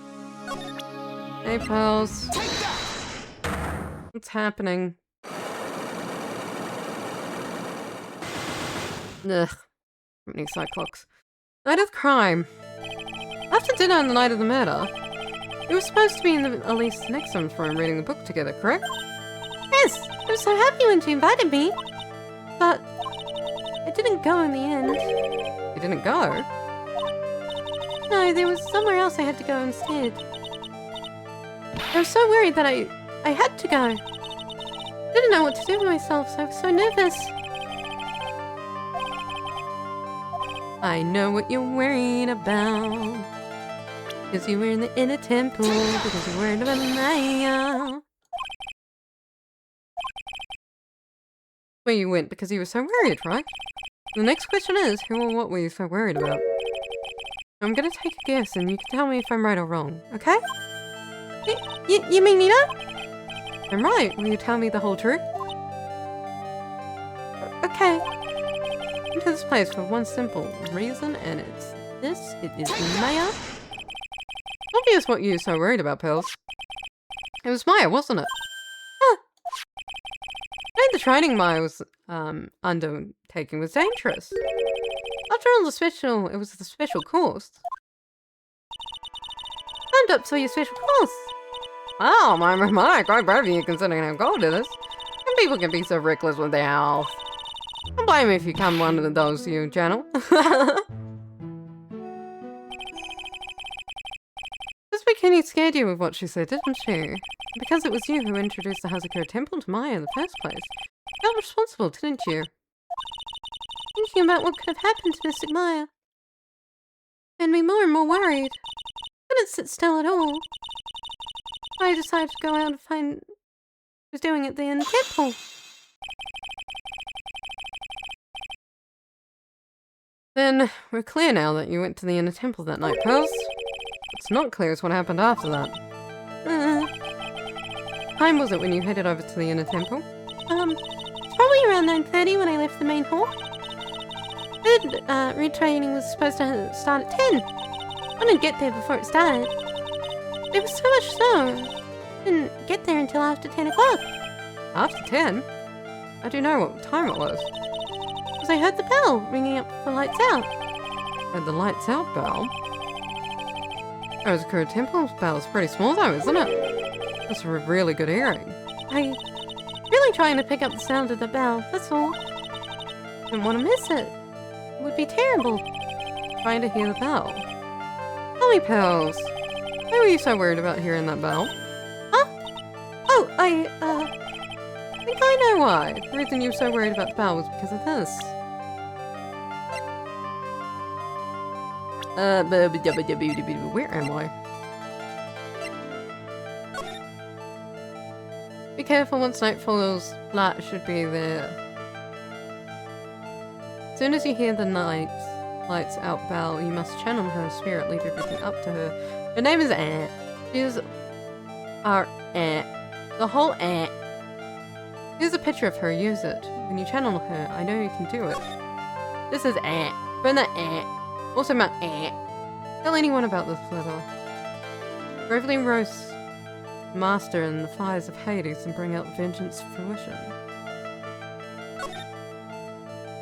Hey, Pearls. What's happening? Ugh. How many Cyclops? Night of crime. After dinner on the night of the murder, you were supposed to be in the Elise Nixon's room reading the book together, correct? Yes! I was so happy when she invited me. But I didn't go in the end. You didn't go? No, there was somewhere else I had to go instead. I was so worried that I had to go. Didn't know what to do with myself, so I was so nervous. I know what you're worried about. Because you were in the inner temple. Because you're worried about Maya. Where you went because you were so worried, right? The next question is, who or what were you so worried about? I'm gonna take a guess and you can tell me if I'm right or wrong, okay? You mean you know? I'm right. Will you tell me the whole truth? Okay. Into this place for one simple reason, and it's this. It is Maya. Obvious what you were so worried about, Pearls. It was Maya, wasn't it? Huh. And the training Maya was undertaking was dangerous. After all, it was the special course. Signed up for your special course. Oh, my, quite brave of you considering how cold it is. And people can be so reckless with their health. Don't blame me if you come one of those, you channel. This bikini scared you with what she said, didn't she? Because it was you who introduced the Hazakura Temple to Maya in the first place. You felt responsible, didn't you? Thinking about what could have happened to Mystic Maya made me more and more worried. Couldn't sit still at all. I decided to go out and find what I was doing at the end temple. Then, we're clear now that you went to the inner temple that night, Pearls. What's not clear is what happened after that. Time was it when you headed over to the inner temple? It's probably around 9:30 when I left the main hall. Third retraining was supposed to start at 10. I didn't get there before it started. There was so much snow. Didn't get there until after 10 o'clock. After 10? I do know what time it was. Because I heard the bell ringing up for lights out. Heard the lights out bell? Hazakura Temple's bell is pretty small though, isn't it? That's a really good hearing. I really trying to pick up the sound of the bell, that's all. Didn't want to miss it. It would be terrible. Trying to hear the bell. Tell me, Pearls. Why were you so worried about hearing that bell? Huh? Oh, think I know why. The reason you were so worried about the bell was because of this. Where am I? Be careful once night falls, Flat should be there. As soon as you hear the lights out bell, you must channel her spirit, leave everything up to her. Her name is Ant. She is our Ant. The whole Ant. Here's a picture of her, use it. When you channel her, I know you can do it. This is Ant. Burn that Ant. Also my Ant. Tell anyone about this letter. Bravely roast Master in the fires of Hades and bring out vengeance fruition.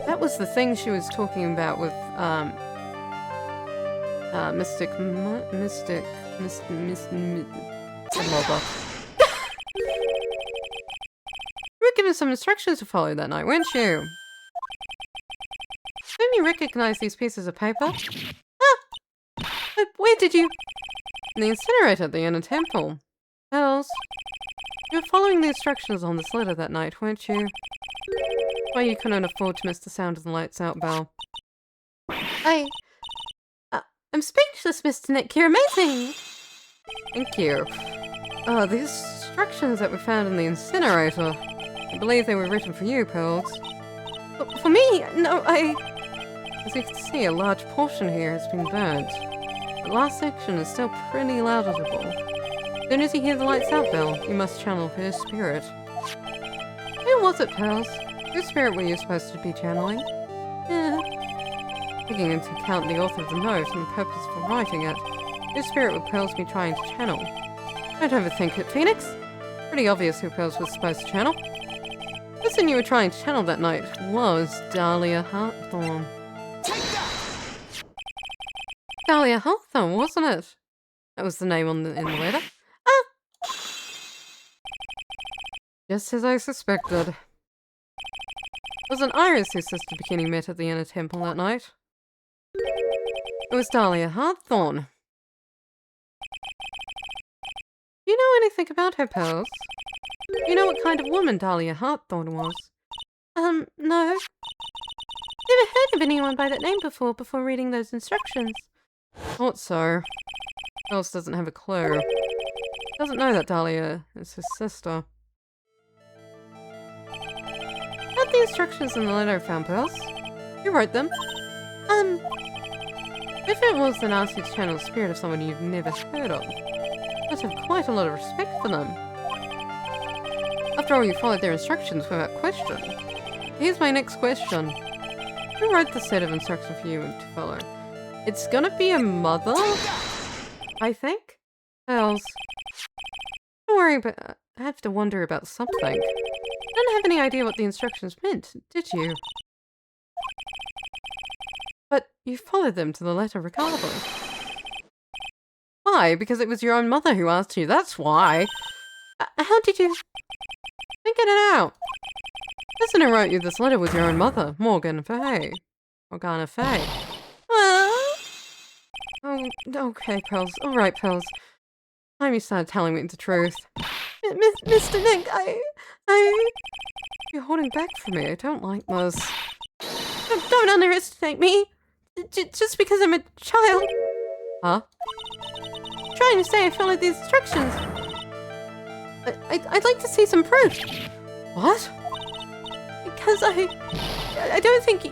That was the thing she was talking about with, You were given some instructions to follow that night, weren't you? Don't you recognize these pieces of paper? Ah! But where did you... In the incinerator at the inner temple. Hells. You were following the instructions on this letter that night, weren't you? Why you couldn't afford to miss the sound of the lights out bell. I'm speechless, Mr. Nick. You're amazing. Thank you. These instructions that we found in the incinerator. I believe they were written for you, Pearls. But for me? No, As you can see, a large portion here has been burnt. The last section is still pretty legible. As soon as you hear the lights out bell, you must channel her spirit. Who was it, Pearls? Whose spirit were you supposed to be channeling? Taking into account the author of the note and the purpose for writing it, whose spirit would Pearls be trying to channel? Don't overthink it, Phoenix. Pretty obvious who Pearls was supposed to channel. The person you were trying to channel that night was Dahlia Hawthorne. Dahlia Hawthorne, wasn't it? That was the name in the letter. Ah! Just as I suspected. It was an Iris whose sister Bikini met at the inner temple that night. It was Dahlia Hawthorne. Do you know anything about her, Pearls? Do you know what kind of woman Dahlia Hawthorne was? No. Never heard of anyone by that name before reading those instructions. Thought so. Pearls doesn't have a clue. Doesn't know that Dahlia is his sister. How'd the instructions in the letter found, Pearls? You wrote them? If it was, then ask you to channel the spirit of someone you've never heard of. You must have quite a lot of respect for them. After all, you followed their instructions without question. Here's my next question. Who wrote the set of instructions for you to follow? It's gonna be a mother? I think? Pearls. Don't worry, but I have to wonder about something. You didn't have any idea what the instructions meant, did you? But you followed them to the letter regardless. Why? Because it was your own mother who asked you, that's why! How did you... Think it out! The person who wrote you this letter was your own mother, Morgana Fay. Well... Oh, okay, Pearls. Alright, Pearls. Time you started telling me the truth. Mr. Nick, You're holding back from me. I don't like this. Don't underestimate me. Just because I'm a child. Huh? Trying to say I followed these instructions. I'd like to see some proof. What? Because I don't think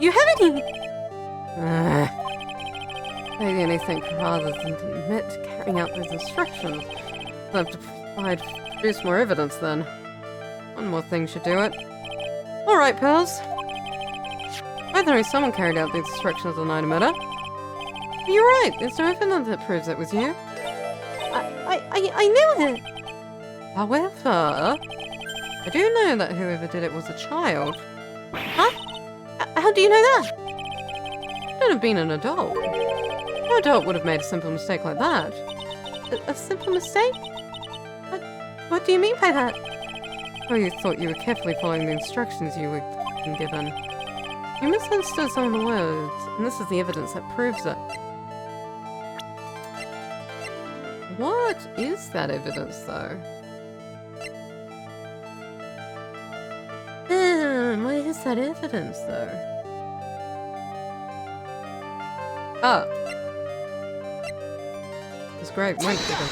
you have any. Maybe anything rather than admit to carrying out those instructions. I'll have to produce more evidence then. One more thing should do it. Alright, Pearls. Either someone carried out these instructions on night of murder. You're right, there's no evidence that proves it was you. I knew it. However, I do know that whoever did it was a child. Huh? How do you know that? Could have been an adult. No adult would have made a simple mistake like that. A simple mistake? What do you mean by that? Oh, you thought you were carefully following the instructions you were being given. You misunderstood some of the words, and this is the evidence that proves it. What is that evidence, though? where is that evidence, though? Ah. This grave went to it.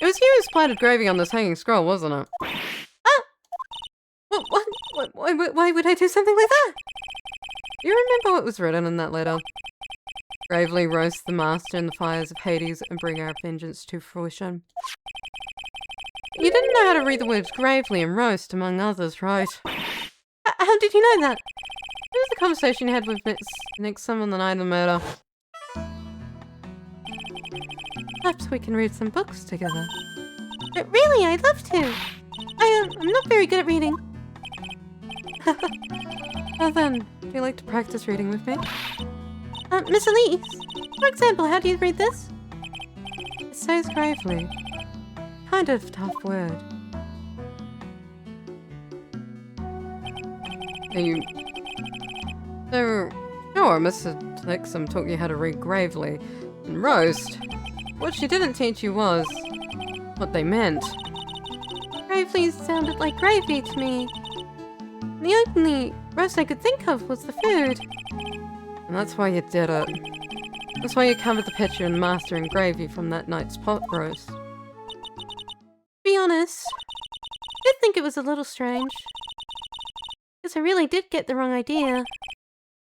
It was you who splattered gravy on this hanging scroll, wasn't it? Ah! Why would I do something like that? You remember what was written in that letter? Gravely roast the master in the fires of Hades and bring our vengeance to fruition. You didn't know how to read the words gravely and roast, among others, right? How did you know that? It was the conversation you had with Nixon on the night of the murder. Perhaps we can read some books together. But really, I'd love to. I'm not very good at reading. Well then, would you like to practice reading with me? Miss Elise, for example, how do you read this? It says gravely. Kind of tough word. You... So, sure, Mr. Nixon taught you how to read gravely and roast. What she didn't teach you was what they meant. Gravely sounded like gravy to me. The only roast I could think of was the food. And that's why you did it. That's why you covered the picture in master and gravy from that night's pot roast. To be honest, I did think it was a little strange. Because I really did get the wrong idea.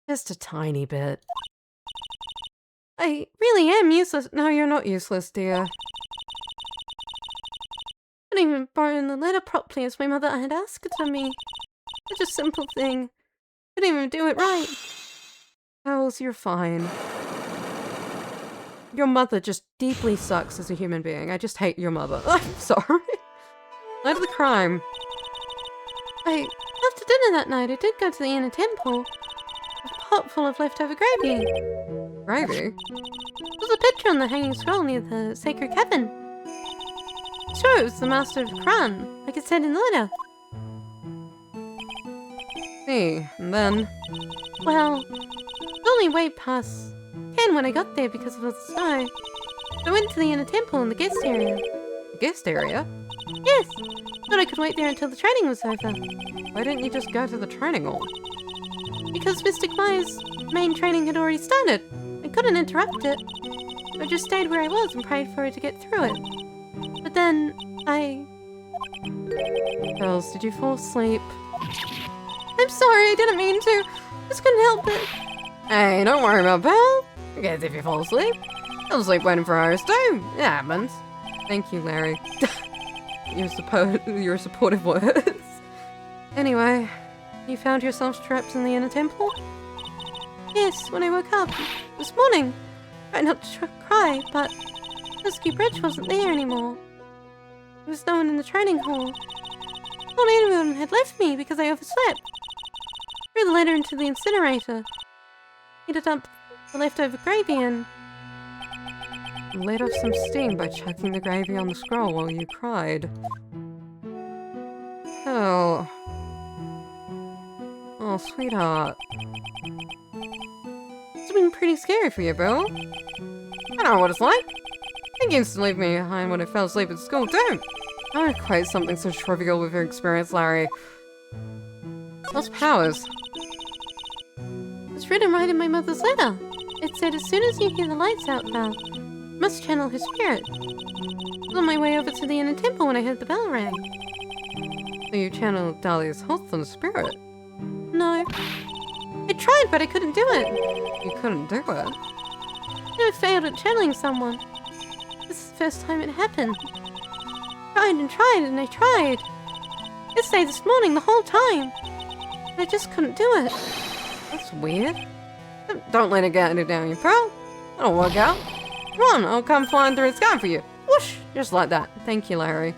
Just a tiny bit. I really am useless. No, you're not useless, dear. I couldn't even borrow the letter properly as my mother had asked it of me. Such a simple thing. Couldn't even do it right. Hells, you're fine. Your mother just deeply sucks as a human being. I just hate your mother. I'm sorry. Night of the crime. After dinner that night, I did go to the inner temple. A pot full of leftover gravy. Gravy? There was a picture on the hanging scroll near the sacred cabin. Sure, it was the master of Kran, like it said in the letter. See, and then... Well, it was only way past 10 when I got there because of the snow. I went to the inner temple in the guest area. The guest area? Yes, thought I could wait there until the training was over. Why didn't you just go to the training hall? Because Mystic Maya's main training had already started. I couldn't interrupt it. I just stayed where I was and prayed for her to get through it. But then, Girls, did you fall asleep? I'm sorry, I didn't mean to. Just couldn't help it. Hey, don't worry about Belle. I guess if you fall asleep, you'll sleep waiting for ours too. It happens. Thank you, Larry. Your supportive words. Anyway, you found yourself trapped in the inner temple? Yes, when I woke up this morning. Tried not to cry, but Husky Bridge wasn't there anymore. There was no one in the training hall. Thought anyone had left me because I overslept. Threw the letter into the incinerator. Heated up the leftover gravy and... Let off some steam by chucking the gravy on the scroll while you cried. Oh. Oh, sweetheart. It's been pretty scary for you, Bill. I know what it's like. It used to leave me behind when I fell asleep at school, too. Don't equate something so trivial with your experience, Larry. Lost powers. It's written right in my mother's letter. It said, as soon as you hear the lights out, Val, you must channel her spirit. I was on my way over to the inner temple when I heard the bell ring. So you channeled Dahlia's wholesome spirit? No. I tried, but I couldn't do it. You couldn't do it? I never failed at channeling someone. This is the first time it happened. Tried and tried and I tried. Yesterday, this morning, the whole time. And I just couldn't do it. That's weird. Don't let it get you down, you pearl. That'll work out. Come on, I'll come flying through the sky for you. Whoosh! Just like that. Thank you, Larry.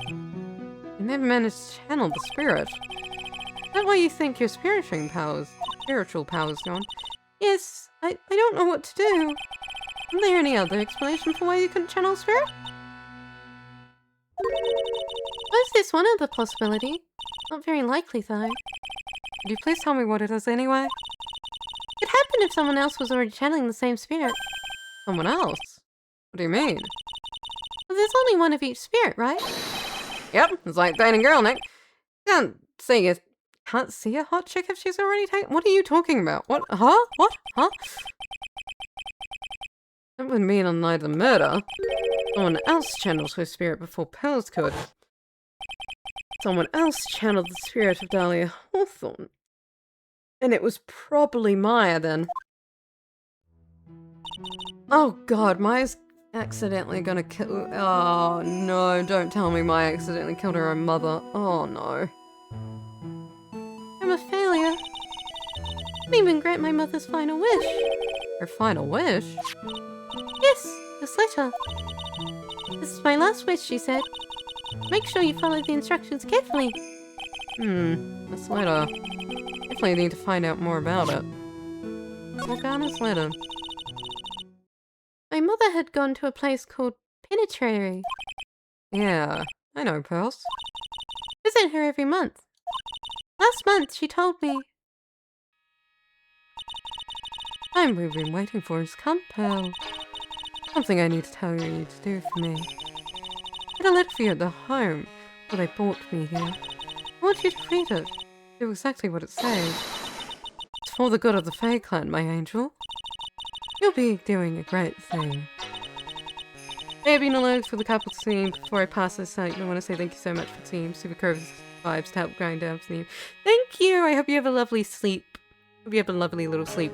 You never managed to channel the spirit. Is that why you think your spiritual powers gone? Yes, I don't know what to do. Is there any other explanation for why you couldn't channel spirit? Was this one other possibility? Not very likely, though. Could you please tell me what it is anyway? It happened if someone else was already channeling the same spirit. Someone else? What do you mean? Well, there's only one of each spirit, right? Yep, it's like dating a girl, Nick. You can't So you can't see a hot chick if she's already taken? What are you talking about? What? Huh? What? Huh? That would mean on night of the murder, someone else channeled her spirit before Pearls could. Someone else channeled the spirit of Dahlia Hawthorne. And it was probably Maya then. Oh god, Maya's accidentally gonna kill. Oh no, don't tell me Maya accidentally killed her own mother. Oh no. I'm a failure. Can't even grant my mother's final wish. Her final wish? Yes, this letter. This is my last wish, she said. Make sure you follow the instructions carefully. This letter. Definitely need to find out more about it. Morgana's letter. My mother had gone to a place called Penetrary. Yeah, I know, Pearls. Visit her every month. Last month, she told me. Time we've been waiting for has come, Pearl. Something I need to tell you to do for me. I had a letter for you at the home, where they brought me here. I want you to read it. Do exactly what it says. It's for the good of the Fae clan, my angel. You'll be doing a great thing. Hey, I've been alone for the couple team. Before I pass this out, I want to say thank you so much for Team Super Curves Vibes to help grind down Team. Thank you! I hope you have a lovely sleep. Hope you have a lovely little sleep.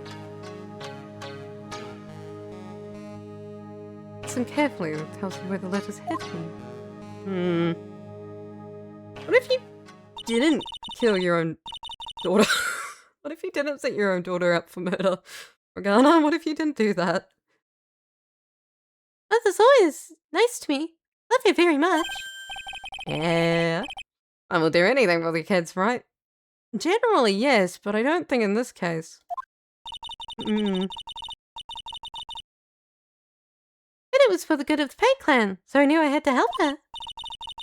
Listen carefully, it tells you where the letter's hidden. What if you didn't kill your own daughter? What if you didn't set your own daughter up for murder? Morgana, what if you didn't do that? Mother's always nice to me. Love you very much. Yeah. I will do anything for the kids, right? Generally, yes, but I don't think in this case. But it was for the good of the Fae clan, so I knew I had to help her.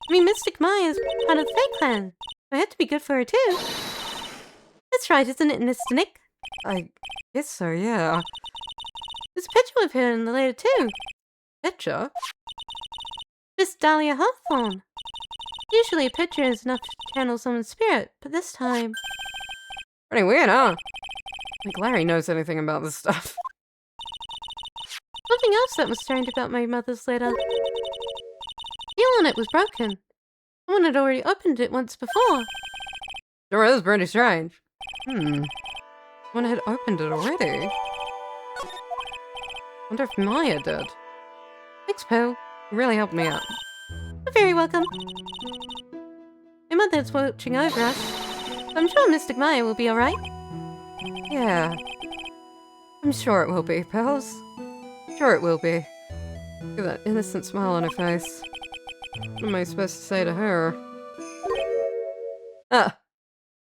I mean, Mystic Maya is part of the Fae clan. I had to be good for her too. That's right, isn't it, Mr. Nick? I guess so, yeah. There's a picture of her in the letter too. Picture? Miss Dahlia Hawthorne. Usually a picture is enough to channel someone's spirit, but this time... Pretty weird, huh? Like Larry knows anything about this stuff. Something else that was strange about my mother's letter. The seal on it was broken. Someone had already opened it once before. Sure is pretty strange. Someone had opened it already. Wonder if Maya did. Thanks, Pooh. You really helped me out. You're very welcome. My mother's watching over us, so I'm sure Mystic Maya will be alright. Yeah. I'm sure it will be, pals. Sure it will be. Look at that innocent smile on her face. What am I supposed to say to her? Ah!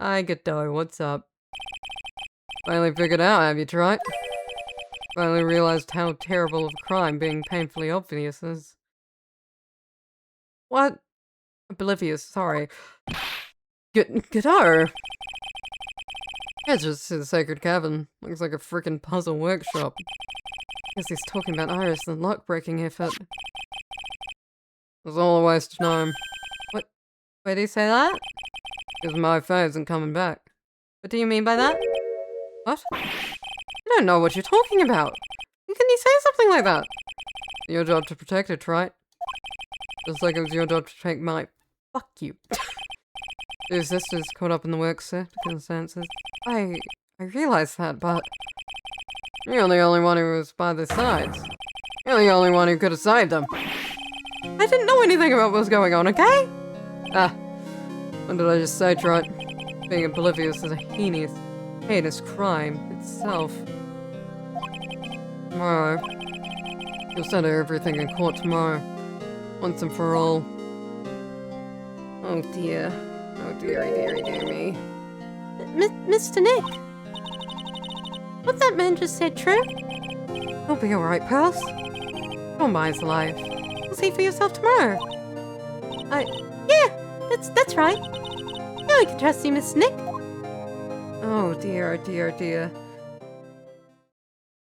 Hi, Godot, what's up? Finally figured out, have you tried? Finally realized how terrible of a crime being painfully obvious is. What? Oblivious, sorry. Godot! It's just the Sacred Cavern. Looks like a freaking puzzle workshop. Guess he's talking about Iris and lock-breaking effort. It was all a waste of time. What? Why did he say that? Because my phone isn't coming back. What do you mean by that? What? I don't know what you're talking about. How can you say something like that? Your job to protect it, right? Just like it was your job to protect my... Fuck you. Two sisters caught up in the work circumstances. I realized that, but... You're the only one who was by their sides. You're the only one who could have saved them. I didn't know anything about what was going on, okay? Ah. What did I just say, Trot? Being oblivious is a heinous crime itself. Tomorrow. You'll settle everything in court tomorrow. Once and for all. Oh dear. Oh dearie, dearie, dear me. Mr. Nick? What that man just said true? You'll be alright, pals. Your mind's alive. You'll see for yourself tomorrow. Yeah, that's right. Now I can trust you, Mr. Nick. Oh dear, oh dear, oh dear.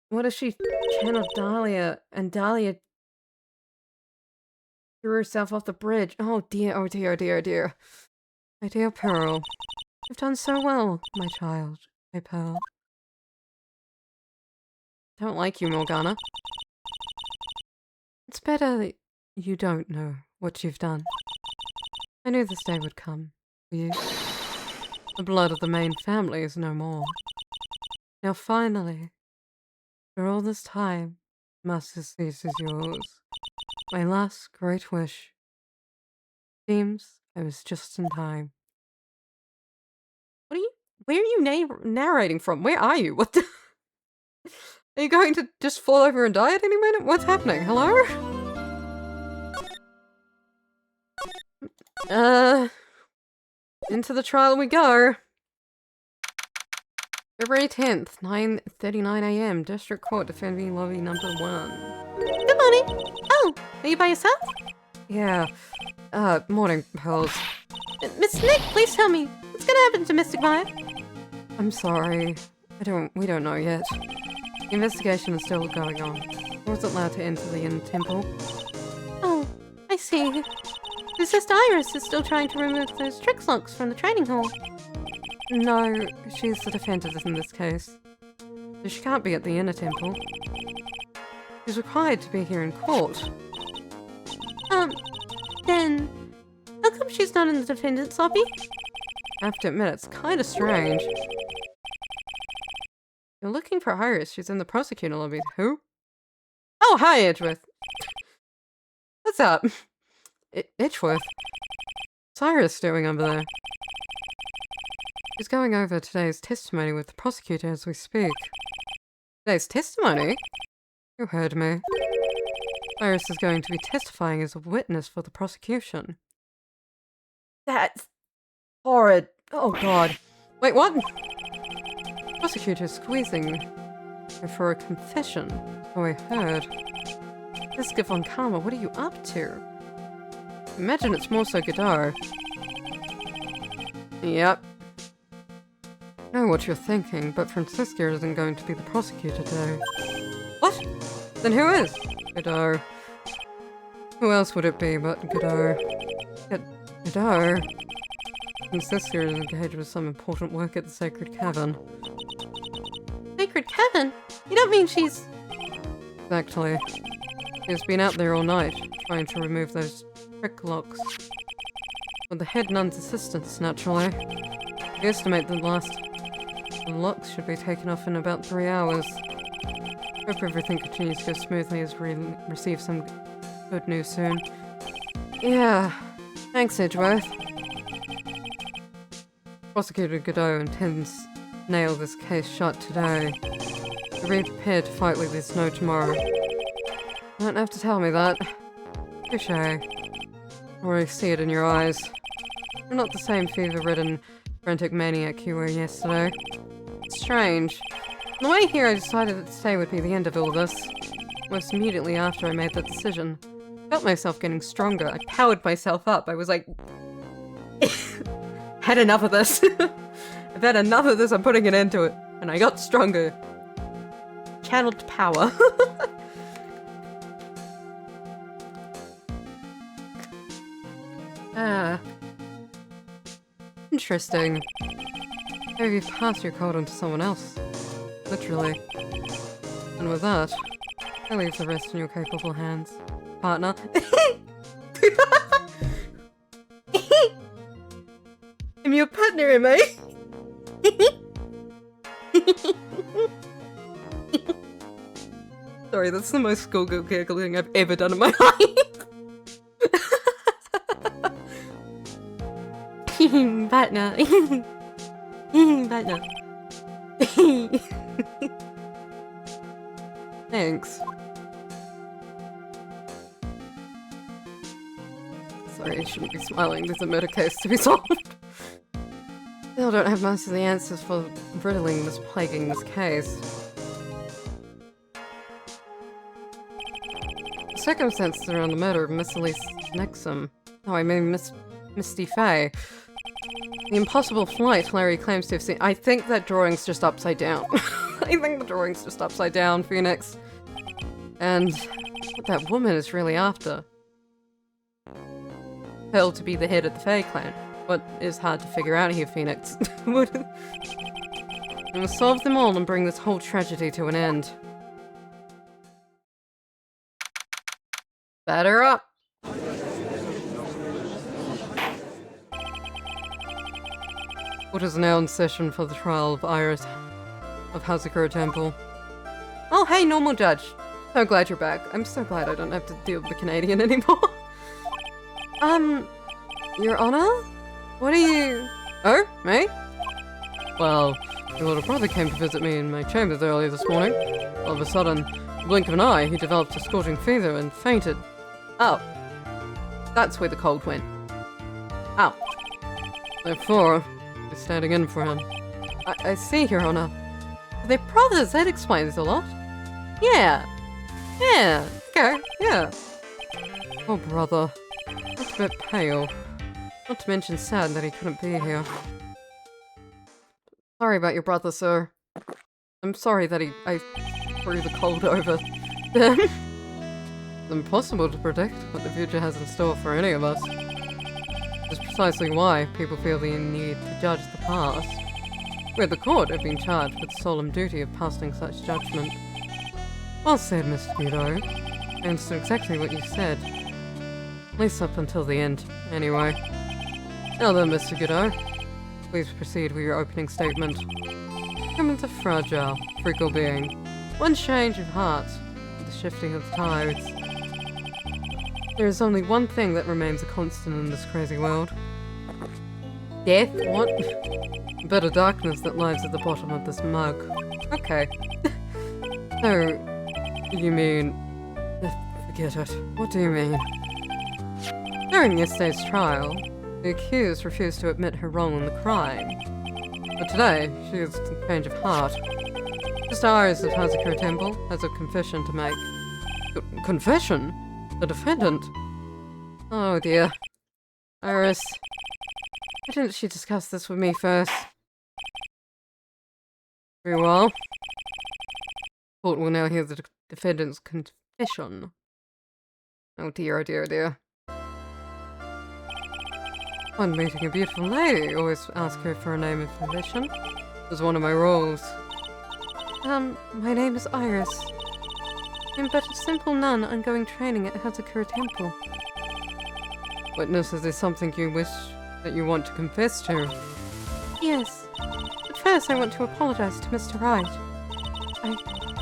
What if she channeled Dahlia and Dahlia threw herself off the bridge? Oh dear, oh dear, oh dear, oh dear. My dear Pearl, you've done so well, my child, my Pearl. Don't like you, Morgana. It's better that you don't know what you've done. I knew this day would come for you. The blood of the main family is no more. Now finally, for all this time, Master Cease is yours. My last great wish. Seems I was just in time. Where are you narrating from? Where are you? What the? Are you going to just fall over and die at any minute? What's happening? Hello? Into the trial we go. February 10th, 9:39 AM, District Court, Defending Lobby number 1. Good morning. Oh, are you by yourself? Yeah. Morning, Pearls. Miss Nick, please tell me, what's gonna happen to Mystic Maya? I'm sorry. We don't know yet. The investigation is still going on. I wasn't allowed to enter the Inn Temple. Oh, I see. His sister Iris is still trying to remove those trick locks from the training hall. No, she's the defendant in this case. So she can't be at the Inner Temple. She's required to be here in court. Then, how come she's not in the defendant's lobby? I have to admit, it's kind of strange. You're looking for Iris. She's in the prosecutor lobby. Who? Oh, hi, Edgeworth. What's up? Edgeworth? What's Iris doing over there? She's going over today's testimony with the prosecutor as we speak. Today's testimony? You heard me. Iris is going to be testifying as a witness for the prosecution. That's horrid. Oh god. Wait, what? Prosecutor squeezing her for a confession. Oh, I heard. Jessica von Karma, what are you up to? Imagine it's more so Godard. Yep. I know what you're thinking, but Francisca isn't going to be the prosecutor today. What? Then who is? Godard. Who else would it be but Godard? Godard? Francisca is engaged with some important work at the Sacred Cavern. Sacred Cavern? You don't mean she's... Exactly. She's been out there all night, trying to remove those trick locks. With the head nun's assistance, naturally. We estimate the locks should be taken off in about 3 hours. Hope everything continues to go smoothly as we receive some good news soon. Yeah. Thanks, Edgeworth. Prosecutor Godot intends to nail this case shut today. Be prepared to fight like there's no tomorrow. You don't have to tell me that. Touche. I already see it in your eyes. You're not the same fever-ridden, frantic maniac you were yesterday. It's strange. On the way here, I decided that today would be the end of all this. Almost immediately after I made that decision. I felt myself getting stronger. I powered myself up. I was like... had enough of this. I've had enough of this, I'm putting an end to it. And I got stronger. Channeled power. Ah. Interesting. Maybe you've passed your code on to someone else. Literally. And with that, I leave the rest in your capable hands. Partner. I'm your partner, am I? Sorry, that's the most schoolgirl giggling I've ever done in my life. Partner. Partner. Thanks. Sorry, I shouldn't be smiling. There's a murder case to be solved. Still don't have most of the answers for riddling this plaguing this case. The circumstances around the murder of Miss Elise Nexum. Oh, I mean Misty Faye. The impossible flight Larry claims to have seen. I think that drawing's just upside down. I think the drawing's just upside down, Phoenix. And what that woman is really after. Hell to be the head of the Faye clan. what is hard to figure out here, Phoenix? We must solve them all and bring this whole tragedy to an end. Batter up! Court is now in session for the trial of Iris of Hazakura Temple. Oh, hey, normal judge. So glad you're back. I'm so glad I don't have to deal with the Canadian anymore. Your Honor? What are you... Oh, me? Well, your little brother came to visit me in my chambers earlier this morning. All of a sudden, in the blink of an eye, he developed a scorching fever and fainted. Oh. That's where the cold went. Ow. Therefore, we're standing in for him. I see, Your Honor. They're brothers, that explains a lot. Yeah. Yeah. Okay, yeah. Oh, brother. That's a bit pale. Not to mention sad that he couldn't be here. Sorry about your brother, sir. I'm sorry that I threw the cold over them. It's impossible to predict what the future has in store for any of us. That's precisely why people feel the need to judge the past. We at the court have been charged with the solemn duty of passing such judgment. Well said, Mr. Guido. I understood exactly what you said. At least up until the end, anyway. Now then, Mr. Guido, please proceed with your opening statement. Humans are fragile, fickle being. One change of heart, the shifting of the tides. There is only one thing that remains a constant in this crazy world. Death? What? A bit of darkness that lies at the bottom of this mug. Okay. So, you mean... Forget it. What do you mean? During yesterday's trial, the accused refused to admit her role in the crime. But today, she has a change of heart. Mr. Iris of Hazakura Temple has a confession to make. Confession? The defendant? Oh dear. Iris. Why didn't she discuss this with me first? Very well. Court will now hear the defendant's confession. Oh dear, oh dear, oh dear. When meeting a beautiful lady, always ask her for a name and profession. It was one of my rules. My name is Iris. I'm but a simple nun undergoing training at Hazakura Temple. Witness, is there something you wish that you want to confess to? Yes. But first I want to apologize to Mr. Wright. I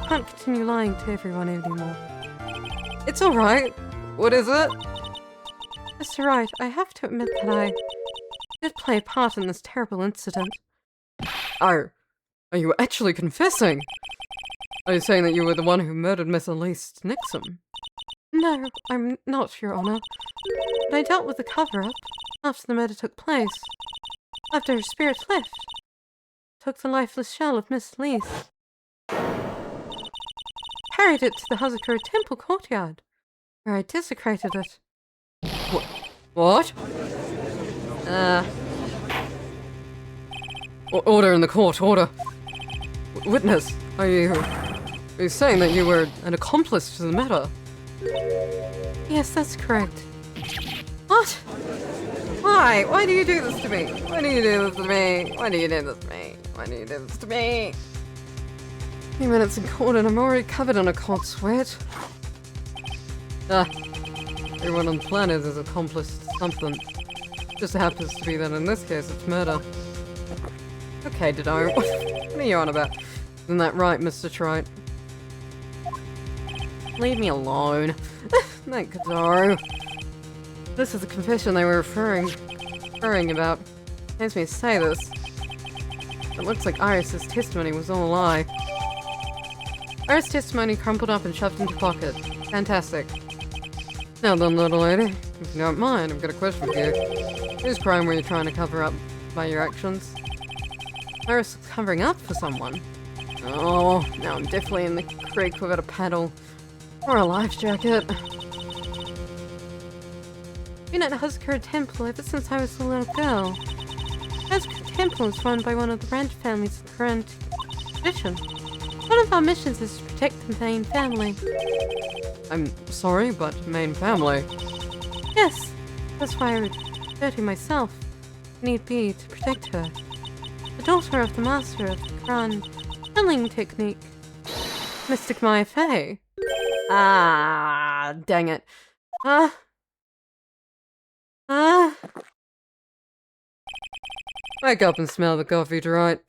can't continue lying to everyone anymore. It's alright. What is it? Mr. Wright, I have to admit that I did play a part in this terrible incident. Oh, are you actually confessing? Are you saying that you were the one who murdered Miss Elise Nixon? No, I'm not, Your Honor. But I dealt with the cover-up after the murder took place. After her spirit left, took the lifeless shell of Miss Elise, carried it to the Hazakura Temple courtyard, where I desecrated it. What? Order in the court, order. Witness, are you saying that you were an accomplice to the matter? Yes, that's correct. What? Why? Why do you do this to me? Why do you do this to me? Why do you do this to me? Why do you do this to me? 3 minutes in court and I'm already covered in a cold sweat. Everyone on the planet is accomplice to something. Just happens to be that in this case it's murder. Okay, Dido. What are you on about? Isn't that right, Mr. Trite? Leave me alone. Thank Dido. This is the confession they were referring about. Pains me to say this. It looks like Iris's testimony was all a lie. Iris' testimony crumpled up and shoved into pocket. Fantastic. Now then, little lady, if you don't mind, I've got a question for you. Whose crime were you trying to cover up by your actions? Iris was covering up for someone. Oh, now I'm definitely in the creek without a paddle. Or a life jacket. I've been at Hazakura Temple ever since I was a little girl. Hazakura Temple is run by one of the branch families of the current tradition. One of our missions is to protect the main family. I'm sorry, but main family? Yes, that's why I refer to myself need be to protect her. The daughter of the master of the Grand Channeling Technique, Mystic Maya Fey. Ah, dang it. Wake up and smell the coffee, right?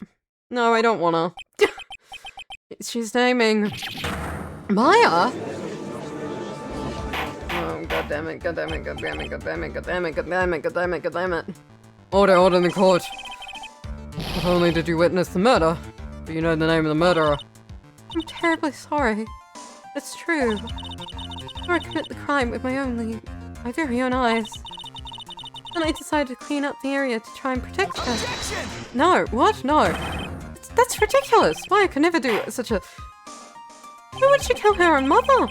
No, I don't wanna. She's naming Maya? Oh, god damn it, god damn it, god damn it, god damn it, god damn it, god damn it, god damn it, god damn it. Order in the court. Not only did you witness the murder, but you know the name of the murderer. I'm terribly sorry. It's true. I commit the crime with my very own eyes. Then I decided to clean up the area to try and protect her. Objection! No, what? No. That's ridiculous. Maya could never do such a... Why would she kill her own mother?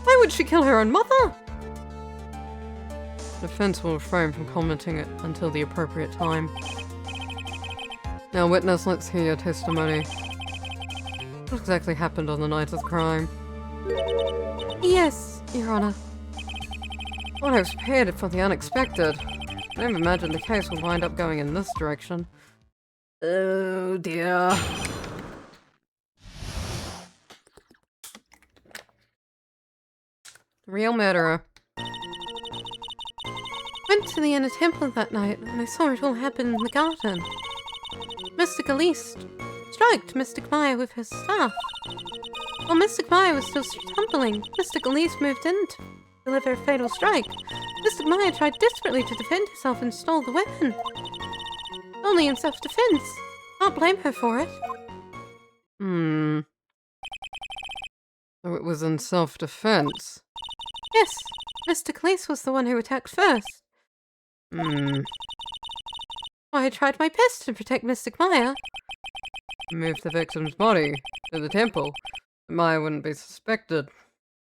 Why would she kill her own mother? The defense will refrain from commenting it until the appropriate time. Now, witness, let's hear your testimony. What exactly happened on the night of the crime? Yes, Your Honor. Well, I was prepared for the unexpected. I never imagined the case would wind up going in this direction. Oh dear. Real murderer. Went to the inner temple that night and I saw it all happen in the garden. Mystic Elise striked Mystic Maya with her staff. While Mystic Maya was still tumbling, Mystic Elise moved in to deliver a fatal strike. Mystic Maya tried desperately to defend herself and stole the weapon. Only in self-defense. Can't blame her for it. So it was in self-defense. Yes, Mystic Elise was the one who attacked first. I tried my best to protect Mystic Maya. Moved the victim's body to the temple. Maya wouldn't be suspected.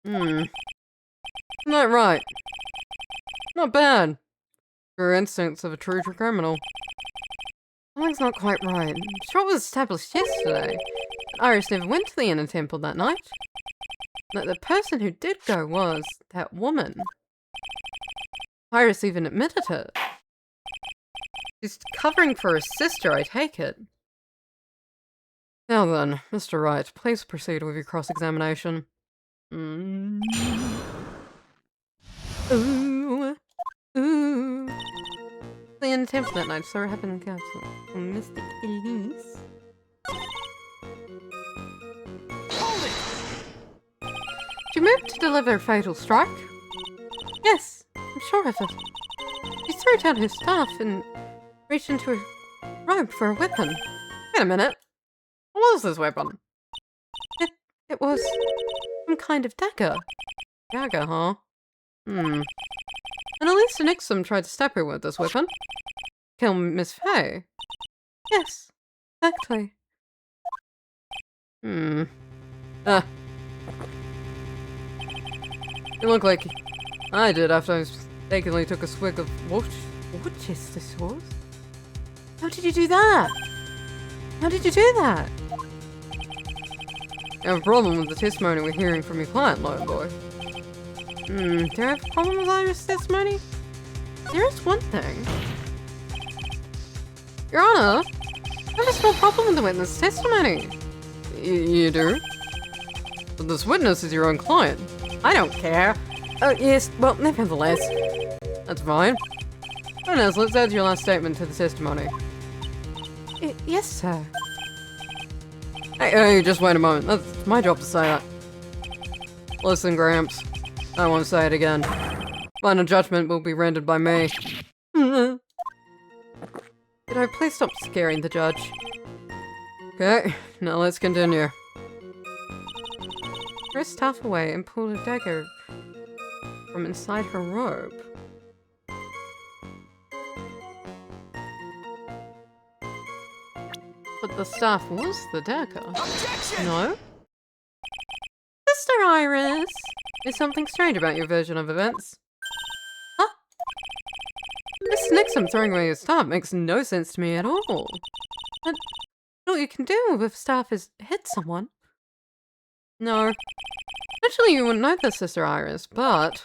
Isn't that right? Not bad. True instincts of a true criminal. Something's not quite right. I'm sure it was established yesterday. Iris never went to the inner temple that night. That the person who did go was that woman. Iris even admitted it. She's covering for her sister, I take it. Now then, Mr. Wright, please proceed with your cross-examination. Ooh. The inner temple that night saw her happen in the castle. Mystic Elise. Hold it! She moved to deliver a fatal strike. Yes, I'm sure of it. She threw down her staff and reached into her robe for a weapon. Wait a minute. What was this weapon? It was some kind of dagger. Dagger, huh? And Elisa Nixon tried to stab her with this weapon. Kill Miss Fey. Yes, exactly. You look like I did after I mistakenly took a swig of Worcester sauce. How did you do that? How did you do that? You have a problem with the testimony we're hearing from your client, lone boy. Do you have a problem with Iris' testimony? There is one thing. Your Honor, I have a small problem with the witness' testimony. You do? But this witness is your own client. I don't care. Oh, yes, well, nevertheless. That's fine. Witness, let's add your last statement to the testimony. Yes, sir. Hey, just wait a moment. That's my job to say that. Listen, Gramps. I won't say it again. Final judgment will be rendered by me. Could I please stop scaring the judge? Okay, now let's continue. Threw her staff away and pulled a dagger from inside her robe. But the staff was the dagger. Objection! No? Sister Iris! There's something strange about your version of events. Huh? Miss Nixon throwing away your staff makes no sense to me at all. But all you can do with staff is hit someone. No. Actually, you wouldn't know this, Sister Iris, but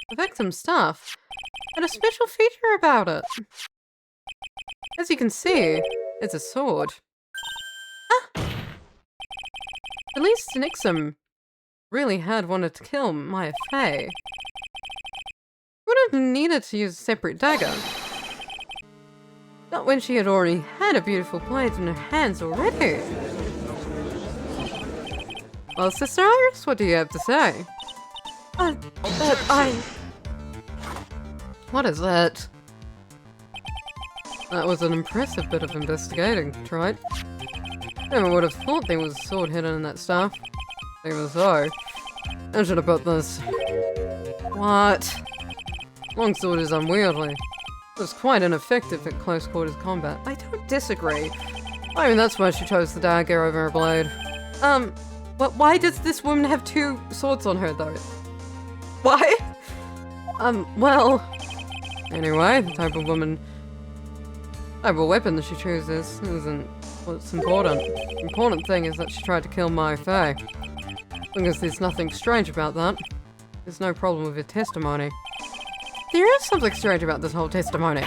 the victim's staff had a special feature about it. As you can see, it's a sword. At least Nixon really had wanted to kill Maya Fey. Would have needed to use a separate dagger. Not when she had already had a beautiful blade in her hands already. Well, Sister Iris, what do you have to say? What is that? That was an impressive bit of investigating, right? Never would have thought there was a sword hidden in that staff. Even so, I should have put this. What? Longsword is unwieldy. It was quite ineffective at close quarters combat. I don't disagree. I mean, that's why she chose the dagger over her blade. But why does this woman have two swords on her, though? Why? Well... Anyway, the type of weapon that she chooses isn't what's important. The important thing is that she tried to kill Maya Fey. Because there's nothing strange about that. There's no problem with her testimony. There is something strange about this whole testimony.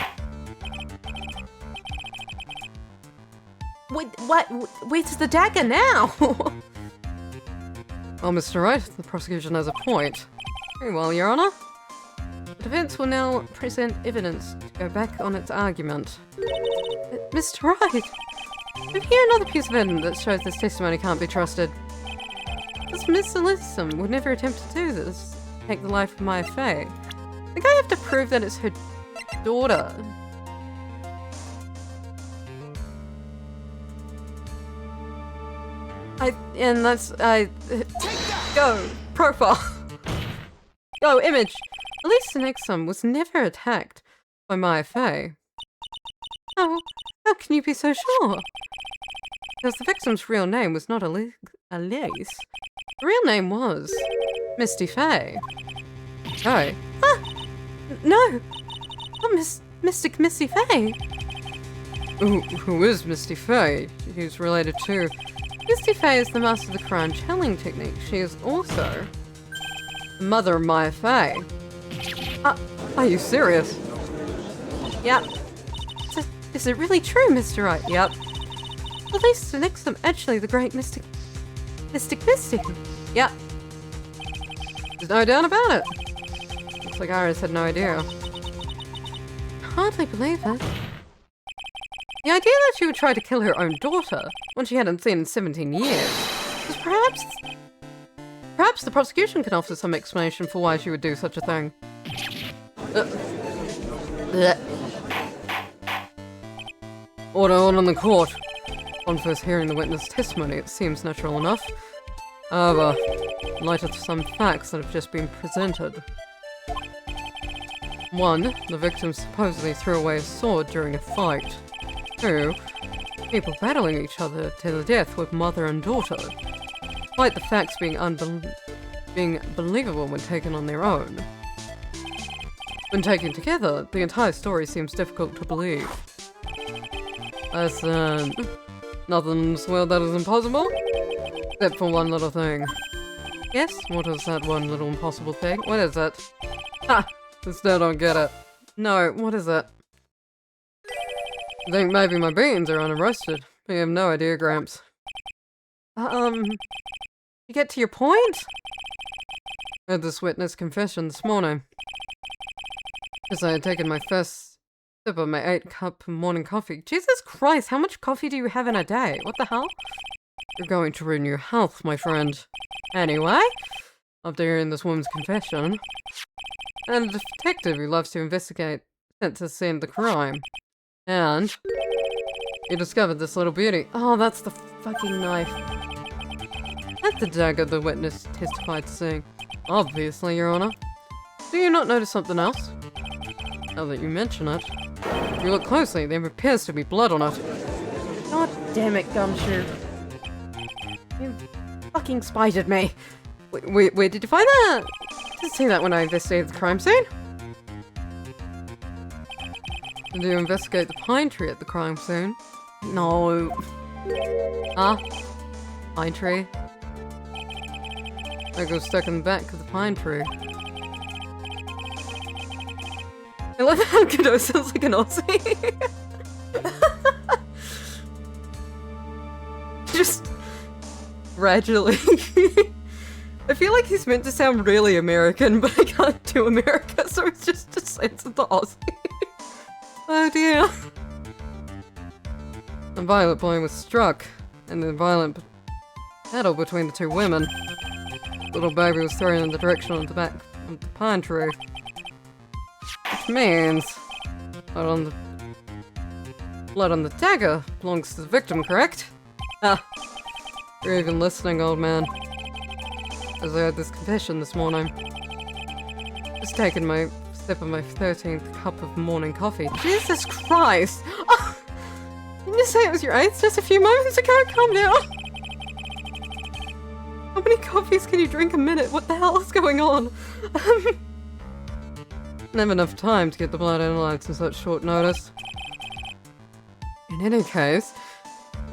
Wait, what? Where's the dagger now? Well, Mr. Wright, the prosecution has a point. Very well, Your Honor. The defense will now present evidence to go back on its argument. Mr. Wright, I hear another piece of evidence that shows this testimony can't be trusted. This Miss Alyssum would never attempt to do this, take the life of Maya Fey. I think I have to prove that it's her daughter. Go, profile. Go, image. Elisa Nixon was never attacked by Maya Fey. How can you be so sure? Because the victim's real name was not Elise. The real name was Misty Fey. Oh. No! Not Mystic Misty Fey! Who is Misty Fey? She's related to... Misty Fey is the master of the crown channeling technique. She is also the mother of Maya Fey. Are you serious? Yep. Is it really true, Mr. Wright? Yep. At least the next them actually the great Mystic. Yep. There's no doubt about it. Looks like Iris had no idea. Hardly believe it. The idea that she would try to kill her own daughter, one she hadn't seen in 17 years, was perhaps the prosecution can offer some explanation for why she would do such a thing. Order on the court. On first hearing the witness' testimony, it seems natural enough. However, in light of some facts that have just been presented. 1. The victim supposedly threw away a sword during a fight. 2. People battling each other to the death with mother and daughter. Despite the facts being believable when taken on their own. When taken together, the entire story seems difficult to believe. Listen, nothing in this world that is impossible, except for one little thing. Yes, what is that one little impossible thing? What is it? Ha! I still don't get it. No, what is it? I think maybe my beans are unroasted. I have no idea, Gramps. You get to your point? I heard this witness confession this morning. As I had taken my first sip of my 8-cup morning coffee. Jesus Christ, how much coffee do you have in a day? What the hell? You're going to ruin your health, my friend. Anyway, after hearing this woman's confession, and a detective who loves to investigate sent to the scene of the crime. And he discovered this little beauty. Oh, that's the fucking knife. That's the dagger the witness testified to seeing. Obviously, Your Honor. Do you not notice something else? Now that you mention it. If you look closely, there appears to be blood on it. God damn it, Gumshoe. You fucking spited me. Where did you find that? I didn't see that when I investigated the crime scene. Did you investigate the pine tree at the crime scene? No. Huh? Pine tree? I got stuck in the back of the pine tree. I love how Godot sounds like an Aussie. gradually. I feel like he's meant to sound really American, but I can't do America, so it's just a sense of the Aussie. Oh dear. A violent blow was struck, and the violent battle between the two women. Little baby was thrown in the direction of the back of the pine tree. Which means blood on the dagger belongs to the victim, correct? Ah, you're even listening, old man. As I had this confession this morning. Just taking my sip of my 13th cup of morning coffee. Jesus Christ! Oh, didn't you say it was your 8th just a few moments ago? Calm down! How many coffees can you drink a minute? What the hell is going on? Never enough time to get the blood analyzed in such short notice. In any case,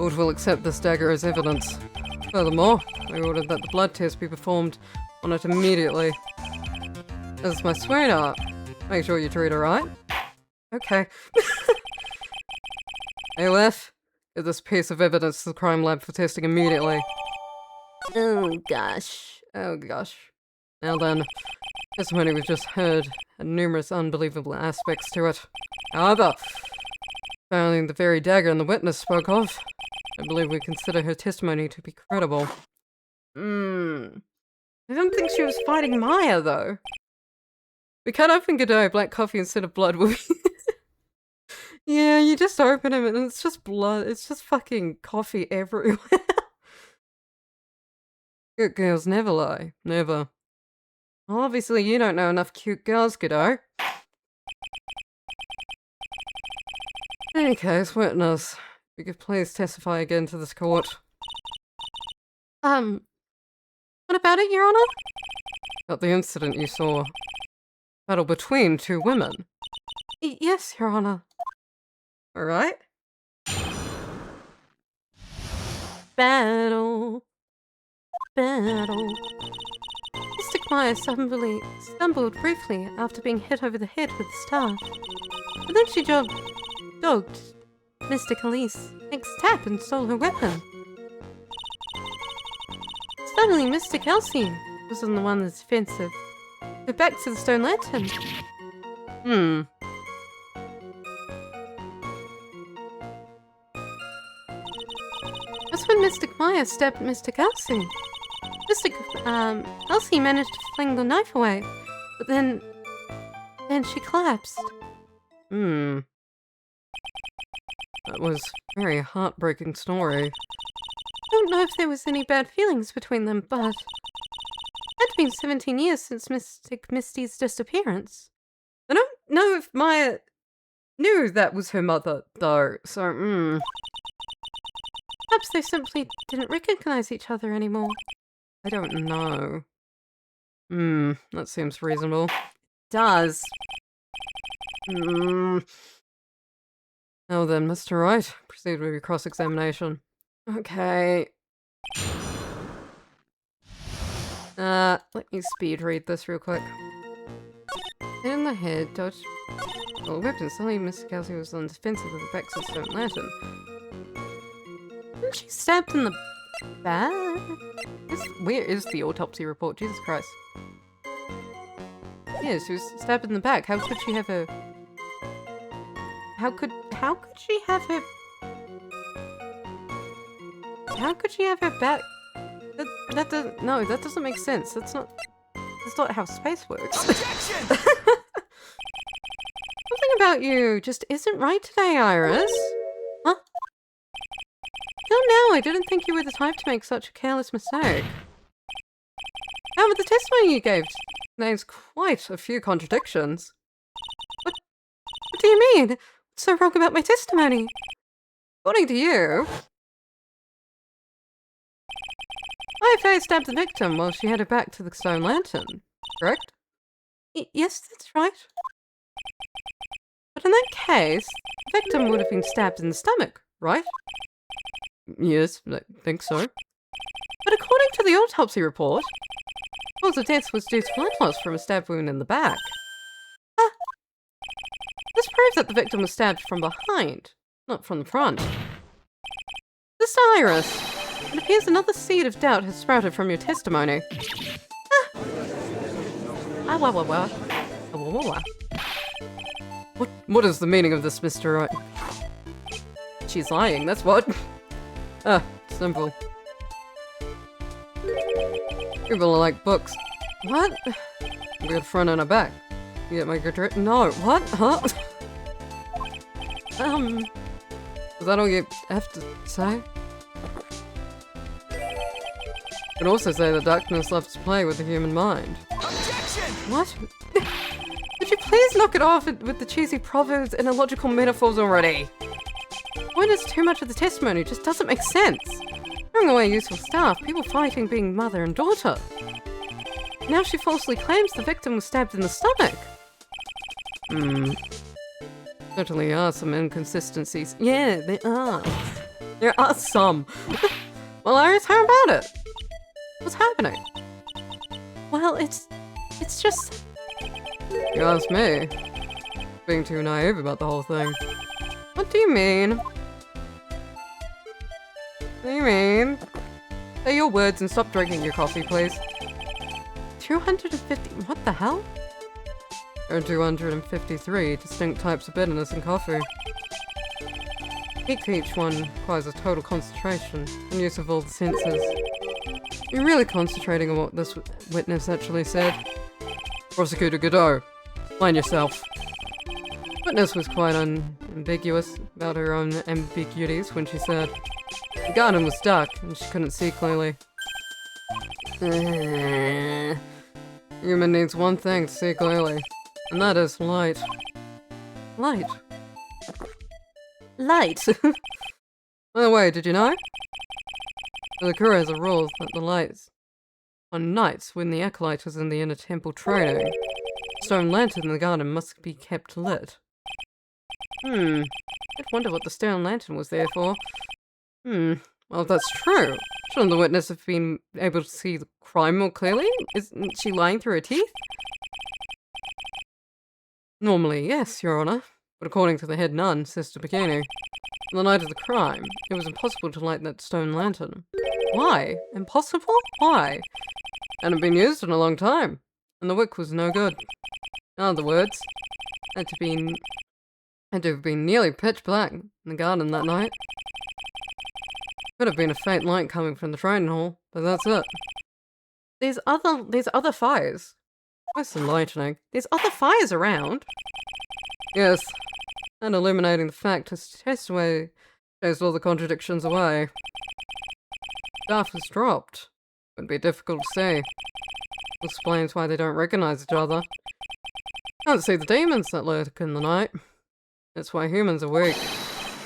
Board will accept this dagger as evidence. Furthermore, I ordered that the blood test be performed on it immediately. As my sweetheart, make sure you treat her right. Okay. Aleph, get this piece of evidence to the crime lab for testing immediately. Oh gosh. Oh gosh. Now then, testimony we've just heard had numerous unbelievable aspects to it. However, found the very dagger the witness spoke of, I believe we consider her testimony to be credible. I don't think she was fighting Maya, though. We cut open Godot, black coffee instead of blood. Yeah, you just open him and it's just blood. It's just fucking coffee everywhere. Cute girls never lie. Never. Well, obviously you don't know enough cute girls, Godot. In any case, witness, if you could please testify again to this court. What about it, Your Honor? About the incident you saw. Battle between two women. Yes, Your Honor. Alright? Battle. Mystic Maya stumbled briefly after being hit over the head with a staff. But then she dogged Mystic Elise, next tap, and stole her weapon. Suddenly, Mystic Elsie was on the one that's defensive. Her back to the stone lantern. That's when Mystic Maya stabbed Mystic Elsie. Mystic Elsie managed to fling the knife away, but then she collapsed. That was a very heartbreaking story. I don't know if there was any bad feelings between them, but it had been 17 years since Mystic Misty's disappearance. I don't know if Maya knew that was her mother, though, so, Perhaps they simply didn't recognize each other anymore. I don't know. That seems reasonable. It does. Now then, Mr. Wright, proceed with your cross-examination. Okay. Let me speed read this real quick. Hit in the head, dodged. Well, the weapon suddenly Mr. Kelsey was on defensive with the back to the stone lantern. Wasn't she stabbed in the back? Where is the autopsy report? Jesus Christ. Yeah, she was stabbed in the back. How could she have her... How could she have her... How could she have her back? That doesn't... No, that doesn't make sense. That's not how space works. Objection! Something about you just isn't right today, Iris. Huh? Till now, I didn't think you were the type to make such a careless mistake. However, the testimony you gave contains quite a few contradictions. What do you mean? What's so wrong about my testimony? According to you, IFA stabbed the victim while she had her back to the stone lantern, correct? Yes, that's right. But in that case, the victim would have been stabbed in the stomach, right? Yes, I think so. But according to the autopsy report, the cause of death was due to blood loss from a stab wound in the back. This proves that the victim was stabbed from behind, not from the front. This Iris, It appears another seed of doubt has sprouted from your testimony. Wah, wah, wah. Wah, wah, wah. What is the meaning of this, Mr. Right? She's lying, that's what. Ah, simple. People are like books. What? We got front and a back. You get my good No, what? Huh? Is that all you have to say? You could also say that darkness loves to play with the human mind. Objection! What? Would you please knock it off with the cheesy proverbs and illogical metaphors already? Witness too much of the testimony just doesn't make sense. Throwing away useful stuff, people fighting being mother and daughter. Now she falsely claims the victim was stabbed in the stomach. Certainly are some inconsistencies. Yeah, there are. There are some. Well, Iris, how about it? What's happening? Well, it's just... You ask me. Being too naive about the whole thing. What do you mean? What do you mean? Say your words and stop drinking your coffee, please. 250... What the hell? There are 253 distinct types of bitterness in coffee. Each one requires a total concentration and use of all the senses. You're really concentrating on what this witness actually said. Prosecutor Godot, explain yourself. Witness was quite unambiguous about her own ambiguities when she said the garden was dark and she couldn't see clearly. Human needs one thing to see clearly, and that is light. Light. Light? By the way, did you know? The Kura has a rule that the lights on nights when the acolyte is in the inner temple training, the stone lantern in the garden must be kept lit. I'd wonder what the stone lantern was there for. Well, if that's true, shouldn't the witness have been able to see the crime more clearly? Isn't she lying through her teeth? Normally, yes, Your Honor. But according to the head nun, Sister Bikini, on the night of the crime, it was impossible to light that stone lantern. Why? Impossible? Why? It hadn't been used in a long time, and the wick was no good. In other words, it had to have been nearly pitch black in the garden that night. Could have been a faint light coming from the training hall, but that's it. There's other fires. That's enlightening. There's other fires around. Yes, and illuminating the fact his testimony shows all the contradictions away. Staff has dropped. Would be difficult to see. Explains why they don't recognize each other. Can't see the demons that lurk in the night. That's why humans are weak.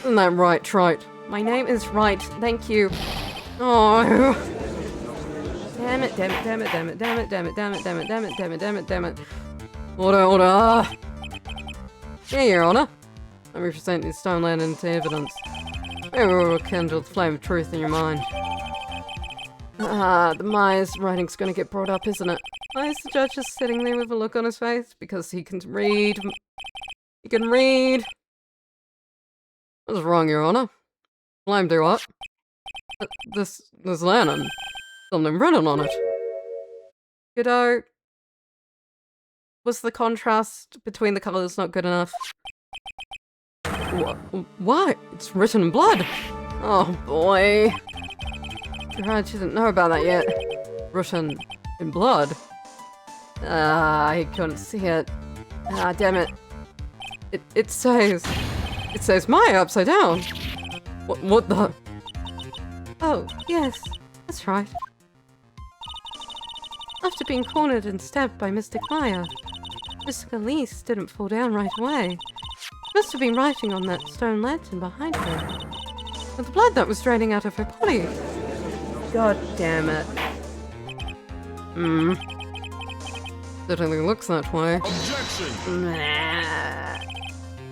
Isn't that right, Trite? My name is Right, thank you. Oh. Damn it, damn it, damn it, damn it, damn it, damn it, damn it, damn it, damn it, damn it, damn it, damn it. Order. Yeah, Your Honor. Let me present the stone lantern into evidence. Maybe we'll rekindle the flame of truth in your mind. The Myers writing's gonna get brought up, isn't it? Why is the judge just sitting there with a look on his face? Because he can read. He can read. What's wrong, Your Honor? Flame do what? This lantern. Something written on it. Godot. Was the contrast between the colours not good enough? Why? It's written in blood. Oh boy. Gerard didn't know about that yet. Written in blood? He couldn't see it. Damn it. It says Maya upside down. What the? Oh, yes, that's right. After being cornered and stabbed by Mystic Maya, Mystic Elise didn't fall down right away. Must have been writing on that stone lantern behind her. With the blood that was draining out of her body. God damn it. Certainly looks that way. Objection!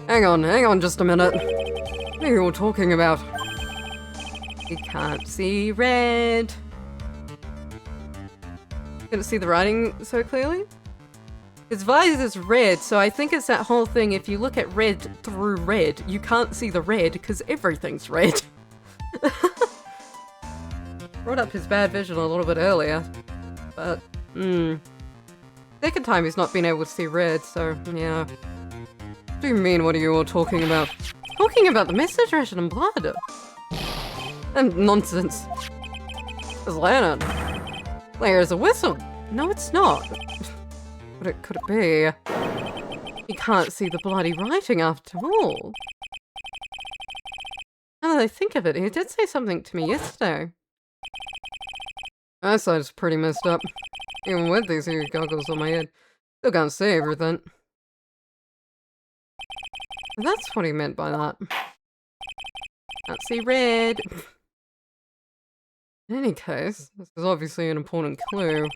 Hang on just a minute. What are you all talking about? You can't see red. Couldn't see the writing so clearly? His visor's red, so I think it's that whole thing, if you look at red through red, you can't see the red because everything's red. brought up his bad vision a little bit earlier. But, second time he's not been able to see red, so, yeah. What do you mean, what are you all talking about? Talking about the message written in blood. And nonsense. There's Leonard. There's a whistle. No, it's not. What could it be? You can't see the bloody writing after all. Now that I think of it, he did say something to me yesterday. My eyesight is pretty messed up. Even with these here goggles on my head, still can't see everything. That's what he meant by that. Can't see red. In any case, this is obviously an important clue.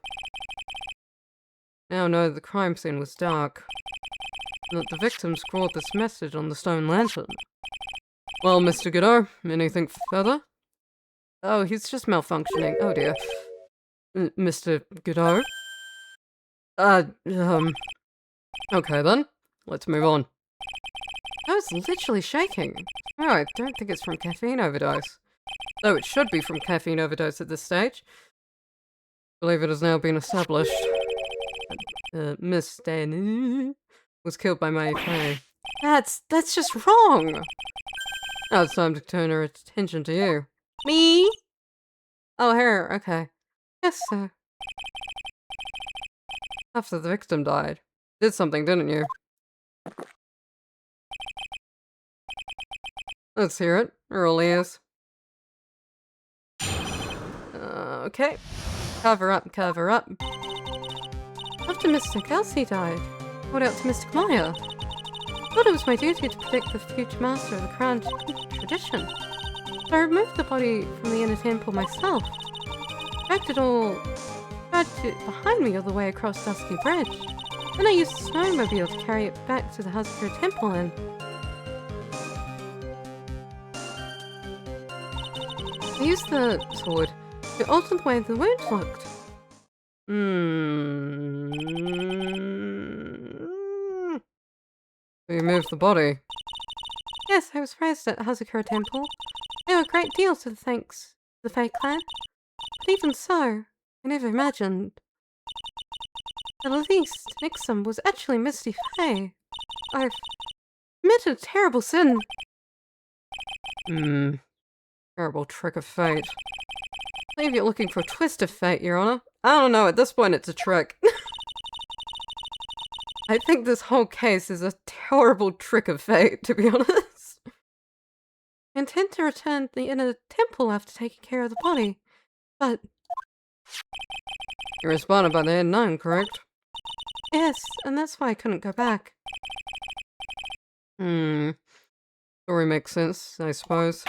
Now know that the crime scene was dark, and that the victim scrawled this message on the stone lantern. Well, Mr. Godot, anything further? Oh, he's just malfunctioning. Oh dear. Mr. Godot? Okay then, let's move on. I was literally shaking. Oh, I don't think it's from caffeine overdose. Though it should be from caffeine overdose at this stage. I believe it has now been established. Miss Dan was killed by Mai Fei. That's just wrong. Now it's time to turn our attention to you. Me? Oh, her, okay. Yes, sir. After the victim died. Did something, didn't you? Let's hear it. We're all ears. Okay. Cover up, cover up. After Mr. Kelsey died, I went out to Mr. Maya. Thought it was my duty to protect the future master of the crown tradition. So I removed the body from the inner temple myself. Dragged it behind me all the way across Dusky Bridge. Then I used a snowmobile to carry it back to the Hazakura Temple and... I used the sword to alter the way the wound looked. You moved the body. Yes, I was raised at Hazakura Temple. I owe a great deal to the thanks to the Fae clan. But even so, I never imagined that at least Nixon was actually Misty Fae. I've committed a terrible sin. Terrible trick of fate. I believe you're looking for a twist of fate, Your Honor. I don't know, at this point it's a trick. I think this whole case is a terrible trick of fate, to be honest. I intend to return to the inner temple after taking care of the body, but... You responded by the head 9, correct? Yes, and that's why I couldn't go back. Story makes sense, I suppose.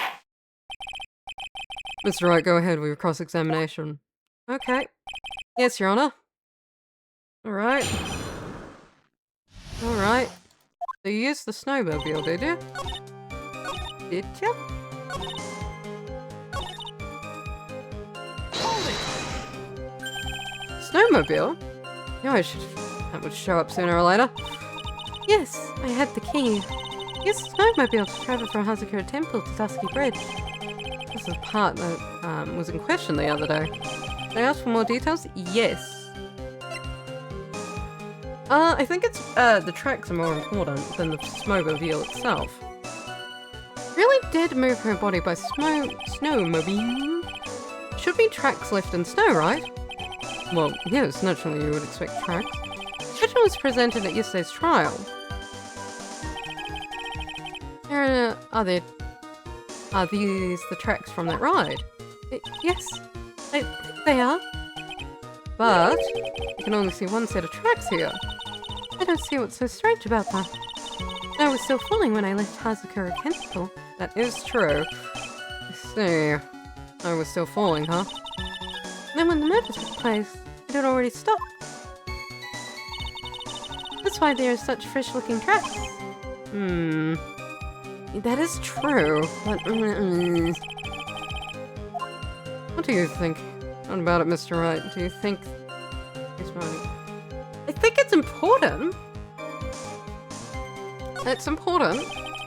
Mr. Wright, go ahead with your cross-examination. Okay. Yes, Your Honor. Alright. Alright. So you used the snowmobile, did you? Did you? Snowmobile? Yeah, that would show up sooner or later. Yes, I had the key. I used the snowmobile to travel from Hazakura Temple to Dusky Bridge. This is the part that was in question the other day. They asked for more details? Yes. I think it's, the tracks are more important than the snowmobile itself. Really did move her body by snowmobile. Should be tracks left in snow, right? Well, yes, naturally you would expect tracks. Question was presented at yesterday's trial. Are these the tracks from that ride? Yes, I think they are. But you can only see one set of tracks here. I don't see what's so strange about that. I was still falling when I left Hazakura Temple. That is true. I see. I was still falling, huh? Then when the murder took place, it had already stopped. That's why there are such fresh-looking tracks. That is true, but... What do you think? What about it, Mr. Wright? Do you think... I think it's important. It's important.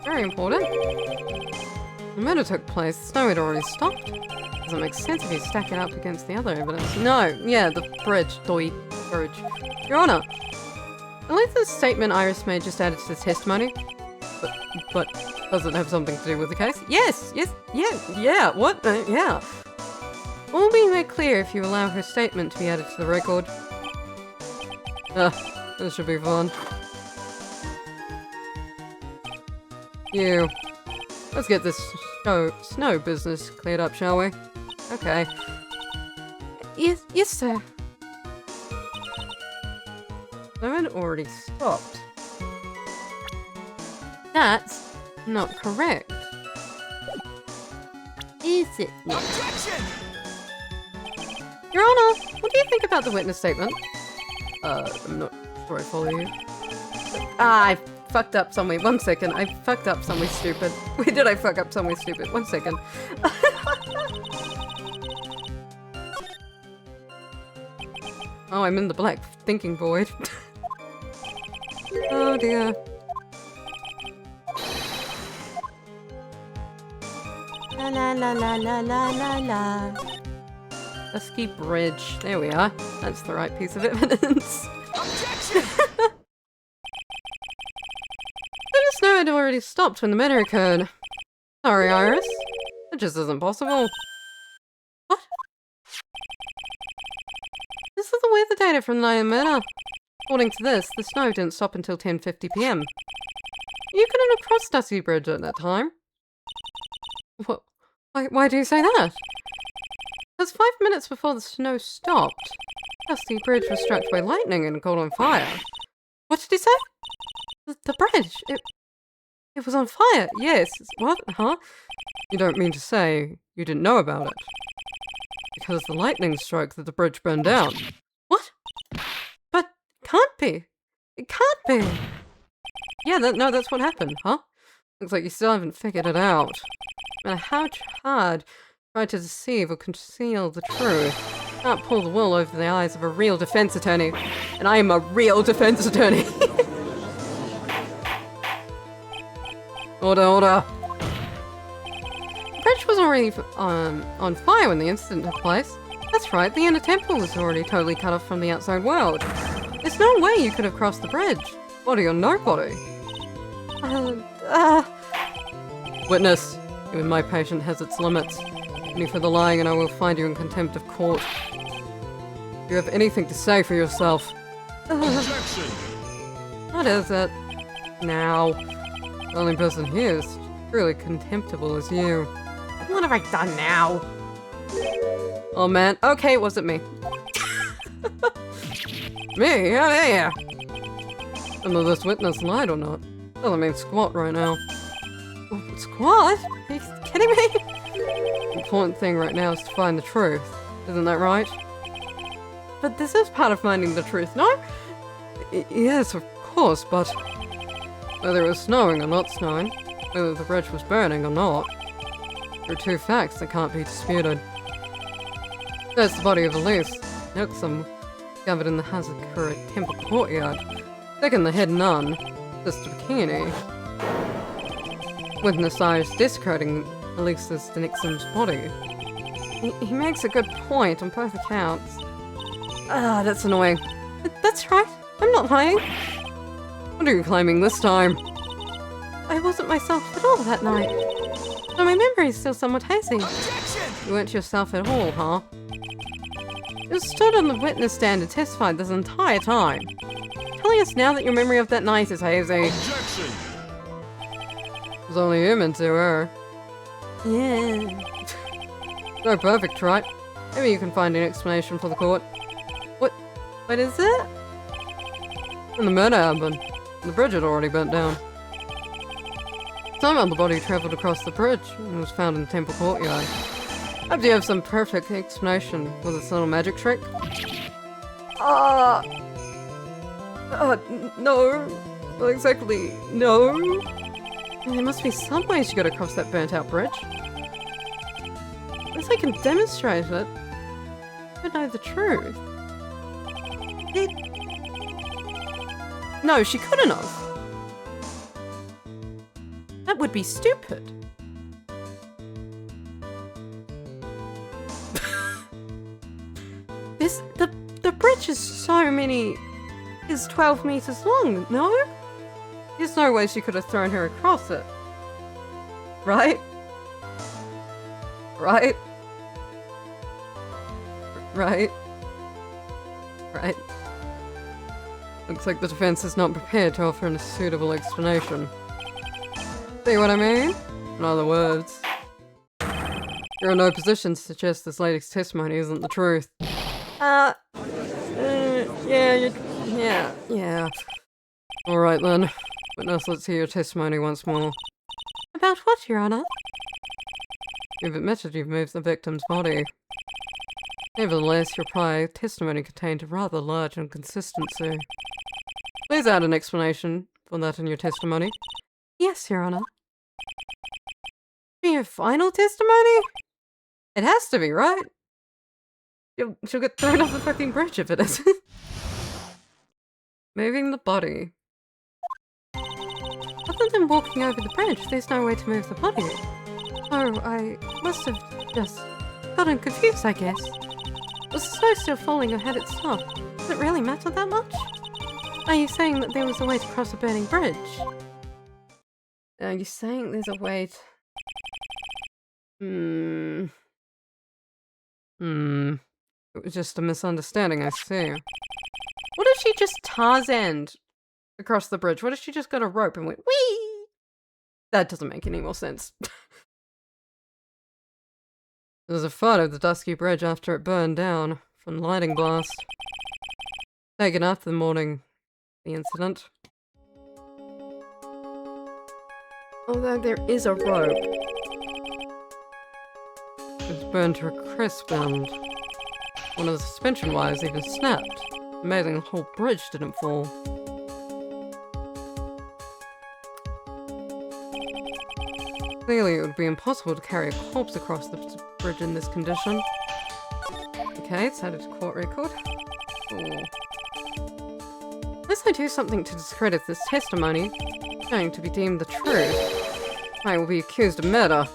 Very important. The murder took place. The snow had already stopped. Doesn't make sense if you stack it up against the other evidence. No, yeah, the bridge, bridge. Your Honor, I like the statement Iris made just added to the testimony. But does it have something to do with the case? Yes, yeah, what? Yeah. All will be made clear if you allow her statement to be added to the record. This should be fun. Let's get this snow business cleared up, shall we? Okay. Yes, sir. No one already stopped. That's not correct. Is it? Objection! Your Honor, what do you think about the witness statement? I'm not sure I follow you. I fucked up somewhere. 1 second. I fucked up somewhere stupid. Where did I fuck up somewhere stupid? 1 second. Oh, I'm in the black thinking void. Oh dear. La la la la la la la la. Husky Bridge. There we are. That's the right piece of evidence. Objection! The snow had already stopped when the matter occurred. Sorry, Iris. It just isn't possible. What? This is the weather data from the night of the murder. According to this, the snow didn't stop until 10:50 p.m. You couldn't have crossed Dusty Bridge at that time. What? Why do you say that? Because 5 minutes before the snow stopped, Dusty Bridge was struck by lightning and caught on fire. What did he say? The bridge. It was on fire. Yes. What? Huh? You don't mean to say you didn't know about it? Because the lightning struck that the bridge burned down. What? But it can't be. It can't be. Yeah, no, that's what happened, huh? Looks like you still haven't figured it out. No matter how hard you try to deceive or conceal the truth, you can't pull the wool over the eyes of a real defense attorney. And I am a real defense attorney. Order. The bridge was already on fire when the incident took place. That's right, the inner temple was already totally cut off from the outside world. There's no way you could have crossed the bridge. Body or nobody. Witness, even my patience has its limits. Any further lying and I will find you in contempt of court. Do you have anything to say for yourself? Objection! What is it? Now. The only person here is truly contemptible as you. What have I done now? Oh man, okay, it wasn't me. Me? How dare you? Whether this witness lied or not, doesn't mean squat right now. Squat? Are you kidding me? The important thing right now is to find the truth. Isn't that right? But this is part of finding the truth, no? Yes, of course, but whether it was snowing or not snowing, whether the bridge was burning or not, there are two facts that can't be disputed. There's the body of Elise, Nixon, discovered in the Hazakura Temple courtyard. Second, the head nun, Sister Bikini. Witness Iris desecrating Elise's Nixon's body. He makes a good point on both accounts. That's annoying. That's right, I'm not lying. What are you claiming this time? I wasn't myself at all that night. So my memory is still somewhat hazy. Objection! You weren't yourself at all, huh? You stood on the witness stand and testified this entire time. Telling us now that your memory of that night is hazy. Objection! It was only human to her. Yeah. No perfect, right? Maybe you can find an explanation for the court. What is it? When the murder happened, the bridge had already burnt down. Somehow the body travelled across the bridge and was found in the temple courtyard. Hope you have some perfect explanation for this little magic trick. No. Not exactly, no. There must be some way to get across that burnt out bridge. Unless I can demonstrate it, I don't know the truth. No, she couldn't have. That would be stupid. bridge is 12 meters long, no? There's no way she could have thrown her across it. Right? Right? Right? Right. Looks like the defense is not prepared to offer a suitable explanation. See what I mean? In other words, you're in no position to suggest this lady's testimony isn't the truth. Yeah. Alright then. Witness, let's hear your testimony once more. About what, Your Honor? You've admitted you've moved the victim's body. Nevertheless, your prior testimony contained a rather large inconsistency. Please add an explanation for that in your testimony. Yes, Your Honor. Your final testimony? It has to be, right? She'll get thrown off the fucking bridge if it isn't. Moving the body. Other than walking over the bridge, there's no way to move the body. Oh, I must have just gotten confused, I guess. Was the snow still falling or had it stopped? Does it really matter that much? Are you saying that there was a way to cross a burning bridge? Are you saying there's a way to... It was just a misunderstanding, I see. What if she just Tarzaned across the bridge? What if she just got a rope and went whee? That doesn't make any more sense. There's a photo of the dusky bridge after it burned down from lightning blast. Taken after the morning the incident. Although there is a rope. It was burned to a crisp and one of the suspension wires even snapped. Amazing the whole bridge didn't fall. Clearly it would be impossible to carry a corpse across the bridge in this condition. Okay, it's added to court record. Ooh. Unless I do something to discredit this testimony, it's going to be deemed the truth. I will be accused of murder.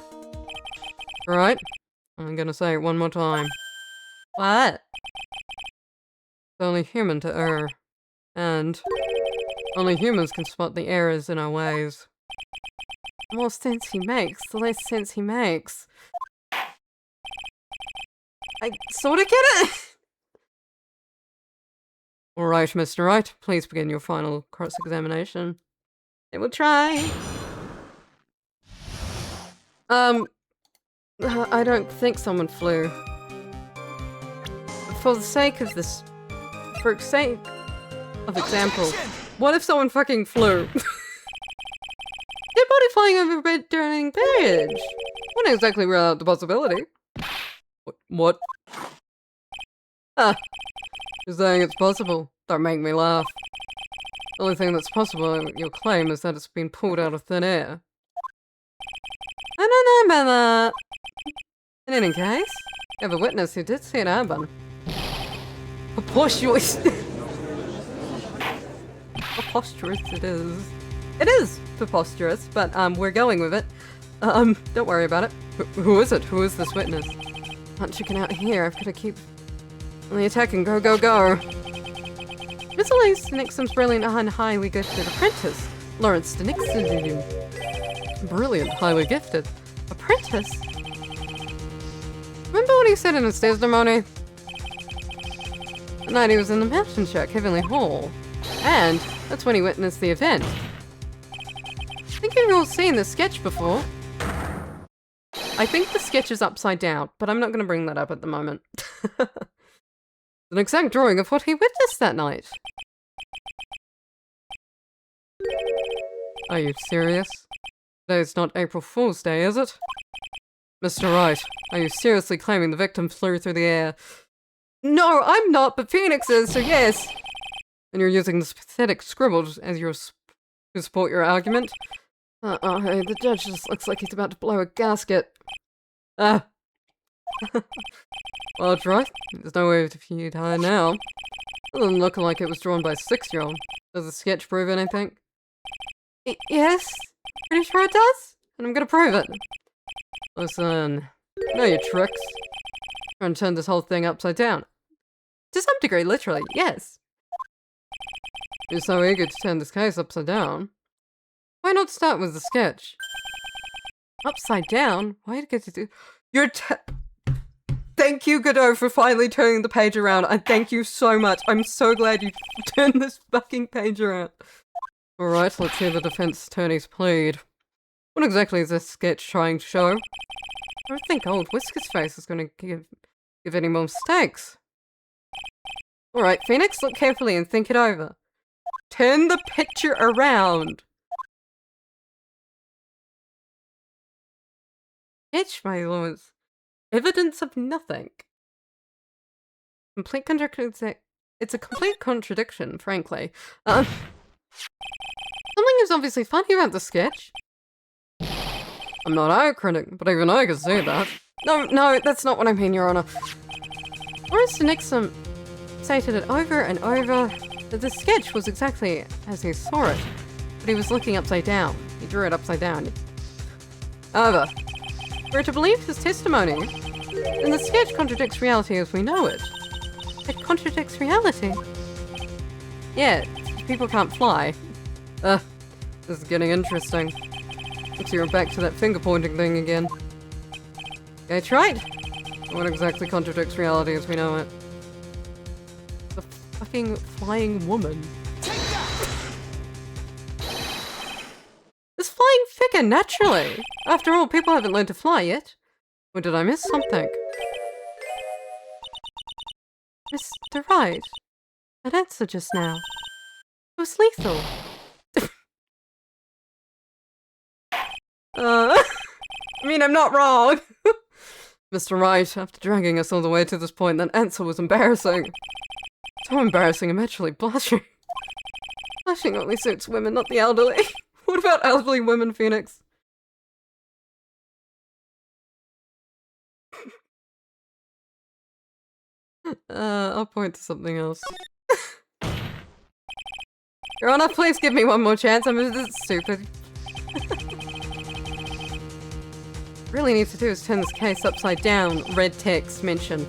Alright? I'm gonna say it one more time. What? It's only human to err. And only humans can spot the errors in our ways. The more sense he makes, the less sense he makes. I sorta get it! Alright, Mr. Wright, please begin your final cross-examination. I will try. I don't think someone flew. For the sake of this... For sake of example, what if someone fucking flew? Dead body flying over a bed during bridge. Wouldn't exactly rule out the possibility. What? Ah, you're saying it's possible. Don't make me laugh. The only thing that's possible in your claim is that it's been pulled out of thin air. I don't know about that. In any case, you have a witness who did see it happen. Preposterous. Preposterous it is. It is preposterous, but we're going with it. Don't worry about it. Who is it? Who is this witness? Can't chicken out here. I've got to keep on the attack and go, go, go. Miss Elise Nixon's brilliant and highly gifted apprentice, Lawrence Nixon. Brilliant, highly gifted. Apprentice? Remember what he said in his testimony? The night he was in the mountain shack, Heavenly Hall. And that's when he witnessed the event. I think you've all seen this sketch before. I think the sketch is upside down, but I'm not going to bring that up at the moment. An exact drawing of what he witnessed that night. Are you serious? Today's not April Fool's Day, is it? Mr. Wright, are you seriously claiming the victim flew through the air? No, I'm not, but Phoenix is, so yes! And you're using this pathetic scribble as to support your argument? Hey, the judge just looks like he's about to blow a gasket. Ah. Well, that's right. There's no way for you to hide now. It doesn't look like it was drawn by a 6-year-old. Does the sketch prove anything? Yes. Pretty sure it does. And I'm gonna prove it. Listen, know your tricks. Trying to turn this whole thing upside down. To some degree, literally, yes. You're so eager to turn this case upside down. Why not start with the sketch? Upside down? Why did you do... You're Thank you, Godot, for finally turning the page around. I thank you so much. I'm so glad you turned this fucking page around. Alright, let's hear the defense attorney's plead. What exactly is this sketch trying to show? I don't think old Whisker's face is going to give any more mistakes. Alright, Phoenix, look carefully and think it over. Turn the picture around. Sketch, my lords. Evidence of nothing. Complete contradiction. It's a complete contradiction, frankly. Something is obviously funny about the sketch. I'm not a critic, but even I can see that. No, that's not what I mean, Your Honor. Lawrence Nixon stated it over and over that the sketch was exactly as he saw it, but he was looking upside down. He drew it upside down. However, we're to believe his testimony, then the sketch contradicts reality as we know it. It contradicts reality. Yeah, people can't fly. This is getting interesting. Looks you're back to that finger-pointing thing again. That's right. What exactly contradicts reality as we know it? The fucking flying woman. This flying figure, naturally! After all, people haven't learned to fly yet. Or did I miss something? Mr. Wright, that answer just now. It was lethal. I mean, I'm not wrong. Mr. Wright, after dragging us all the way to this point, that answer was embarrassing. So embarrassing, I'm actually blushing. Blushing only suits women, not the elderly. What about elderly women, Phoenix? I'll point to something else. Your Honor, please give me one more chance. I'm this is stupid. Really need to do is turn this case upside down. Red text mention.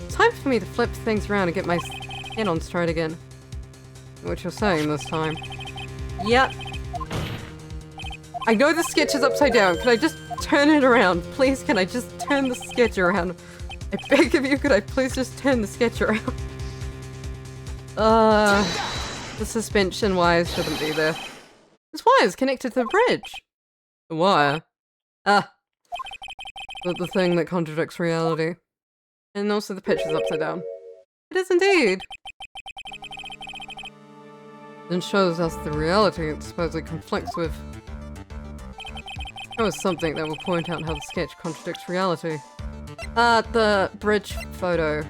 Time for me to flip things around and get my head on straight again. What you're saying this time. Yep. I know the sketch is upside down. Can I just turn it around? Please, can I just turn the sketch around? I beg of you, could I please just turn the sketch around? The suspension wires shouldn't be there. This wire is connected to the bridge. The wire? The thing that contradicts reality. And also the picture's upside down. It is indeed. Then shows us the reality it supposedly conflicts with. Show us something that will point out how the sketch contradicts reality. The bridge photo.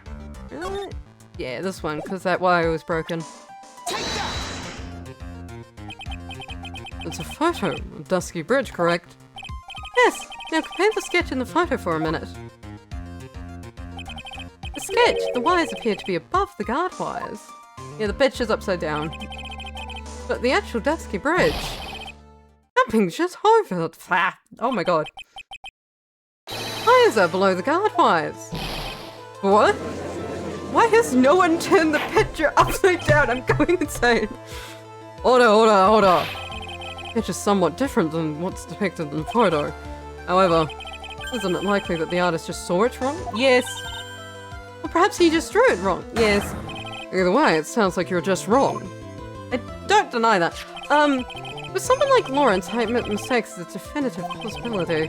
Really? Yeah, this one, because that wire was broken. It's a photo of Dusky Bridge, correct? Yes! Now compare the sketch and the photo for a minute. The sketch, the wires appear to be above the guard wires. Yeah, the picture's upside down. But the actual Dusky Bridge... jumping just over it. Oh my god. Wires are below the guard wires. What? Why has no one turned the picture upside down? I'm going insane. Order. It's just somewhat different than what's depicted in the photo. However, isn't it likely that the artist just saw it wrong? Yes. Or perhaps he just drew it wrong? Yes. Either way, it sounds like you're just wrong. I don't deny that. With someone like Lawrence, I admit mistakes is a definitive possibility.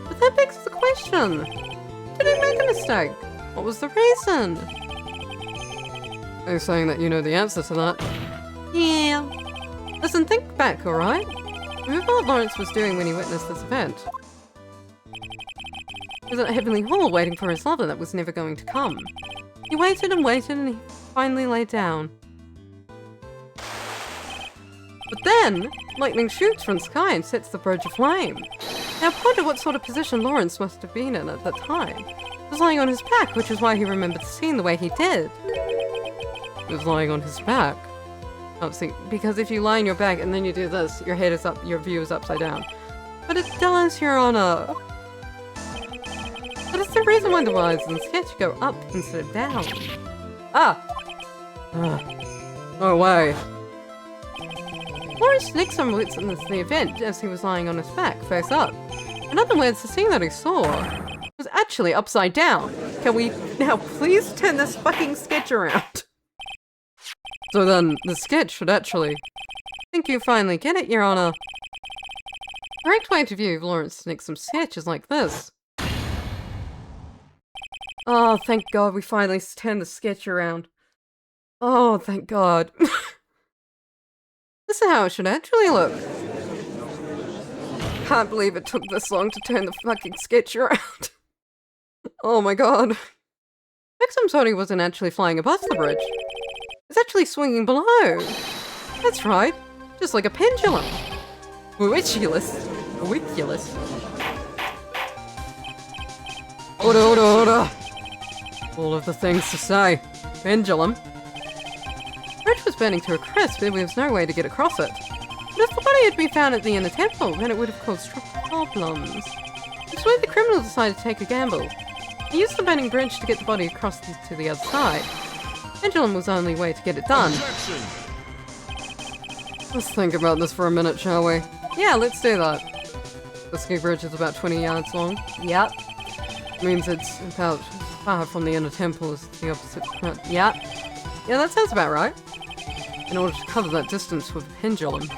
But that begs the question. Did he make a mistake? What was the reason? Are you saying that you know the answer to that? Yeah. Listen, think back, alright? Remember what Lawrence was doing when he witnessed this event? He was at Heavenly Hall waiting for his lover that was never going to come. He waited and waited and he finally lay down. But then, lightning shoots from the sky and sets the bridge aflame. Now ponder what sort of position Lawrence must have been in at that time. He was lying on his back, which is why he remembered the scene the way he did. He was lying on his back. Obviously, because if you lie on your back and then you do this, your head is up, your view is upside down. But it does, Your Honor. But it's the reason why the wires in the sketch go up instead of down. Ah! No way. Lawrence Nixon witnessed the event as he was lying on his back, face up. In other words, the scene that he saw was actually upside down. Can we now please turn this fucking sketch around? So then, the sketch should actually... I think you finally get it, Your Honor. The correct way to view Lawrence Nixon's sketch is like this. Oh, thank God we finally turned the sketch around. Oh, thank God. This is how it should actually look. Can't believe it took this long to turn the fucking sketch around. Oh my God. Nixon's body wasn't actually flying above the bridge. It's actually swinging below. That's right. Just like a pendulum. Ridiculous. Ridiculous. Order. All of the things to say. Pendulum. The bridge was burning to a crisp, and there was no way to get across it. But if the body had been found at the inner temple, then it would have caused problems. It's where the criminal decided to take a gamble. He used the burning bridge to get the body across to the other side. Pendulum was the only way to get it done. Objection. Let's think about this for a minute, shall we? Yeah, let's do that. The ski bridge is about 20 yards long. Yep. Means it's about far from the inner temple as the opposite. Yep. Yeah, that sounds about right. In order to cover that distance with a pendulum,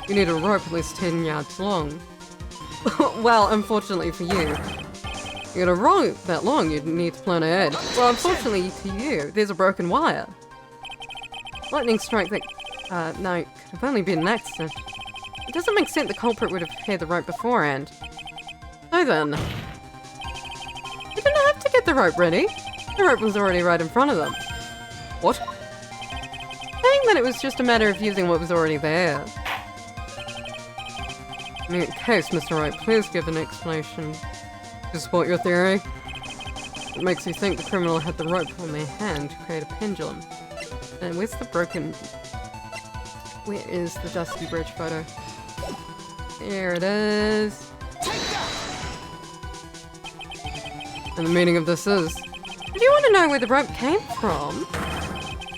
you need a rope at least 10 yards long. Well, unfortunately for you, you get a rope that long, you'd need to plan ahead. Well, unfortunately to you, there's a broken wire. Lightning strike that, no, could have only been an accident. It doesn't make sense the culprit would have had the rope beforehand. So then, they didn't have to get the rope ready. The rope was already right in front of them. What? Saying that it was just a matter of using what was already there. In any case, Mr. Wright, please give an explanation to support your theory. It makes you think the criminal had the rope on their hand to create a pendulum. And where's the broken... Where is the dusty bridge photo? There it is. And the meaning of this is... If you want to know where the rope came from,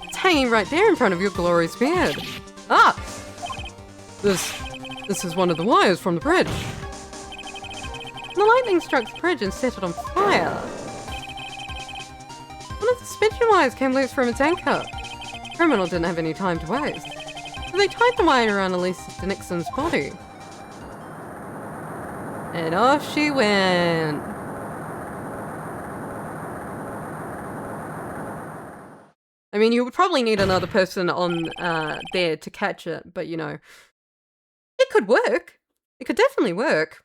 it's hanging right there in front of your glorious beard. Ah! This is one of the wires from the bridge. The lightning struck the bridge and set it on fire. One of the suspension wires came loose from its anchor. The criminal didn't have any time to waste, so they tied the wire around Elisa Nixon's body. And off she went. I mean, you would probably need another person on there to catch it, but you know, it could work. It could definitely work.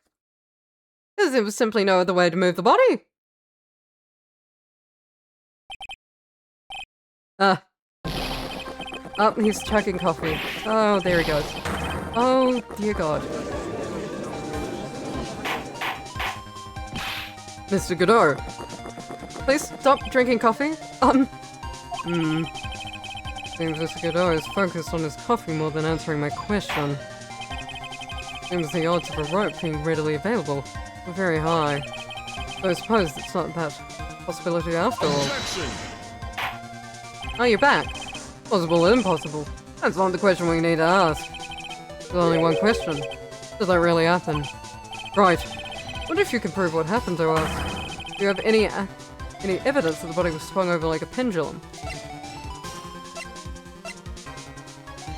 Because there was simply no other way to move the body. Oh, he's chugging coffee. Oh, there he goes. Oh, dear God. Mr. Godot, please stop drinking coffee. Seems Mr. Godot is focused on his coffee more than answering my question. Seems the odds of a rope being readily available were very high. So I suppose it's not that possibility after all. Objection. Oh, you're back. Possible or impossible? That's not the question we need to ask. There's only one question. Did that really happen? Right. What if you can prove what happened to us? Do you have any evidence that the body was swung over like a pendulum?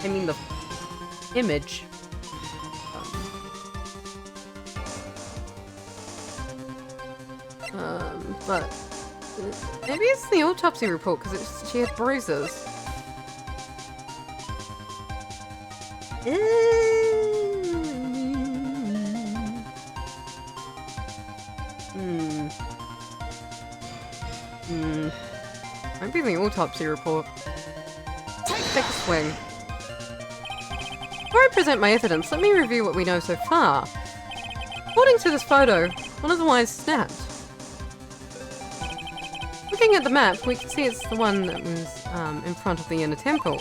I mean the image. But maybe it's the autopsy report because she had bruises. Might be the autopsy report. Take a swing. Before I present my evidence, let me review what we know so far. According to this photo, one of the wires snapped. Looking at the map, we can see it's the one that was in front of the inner temple.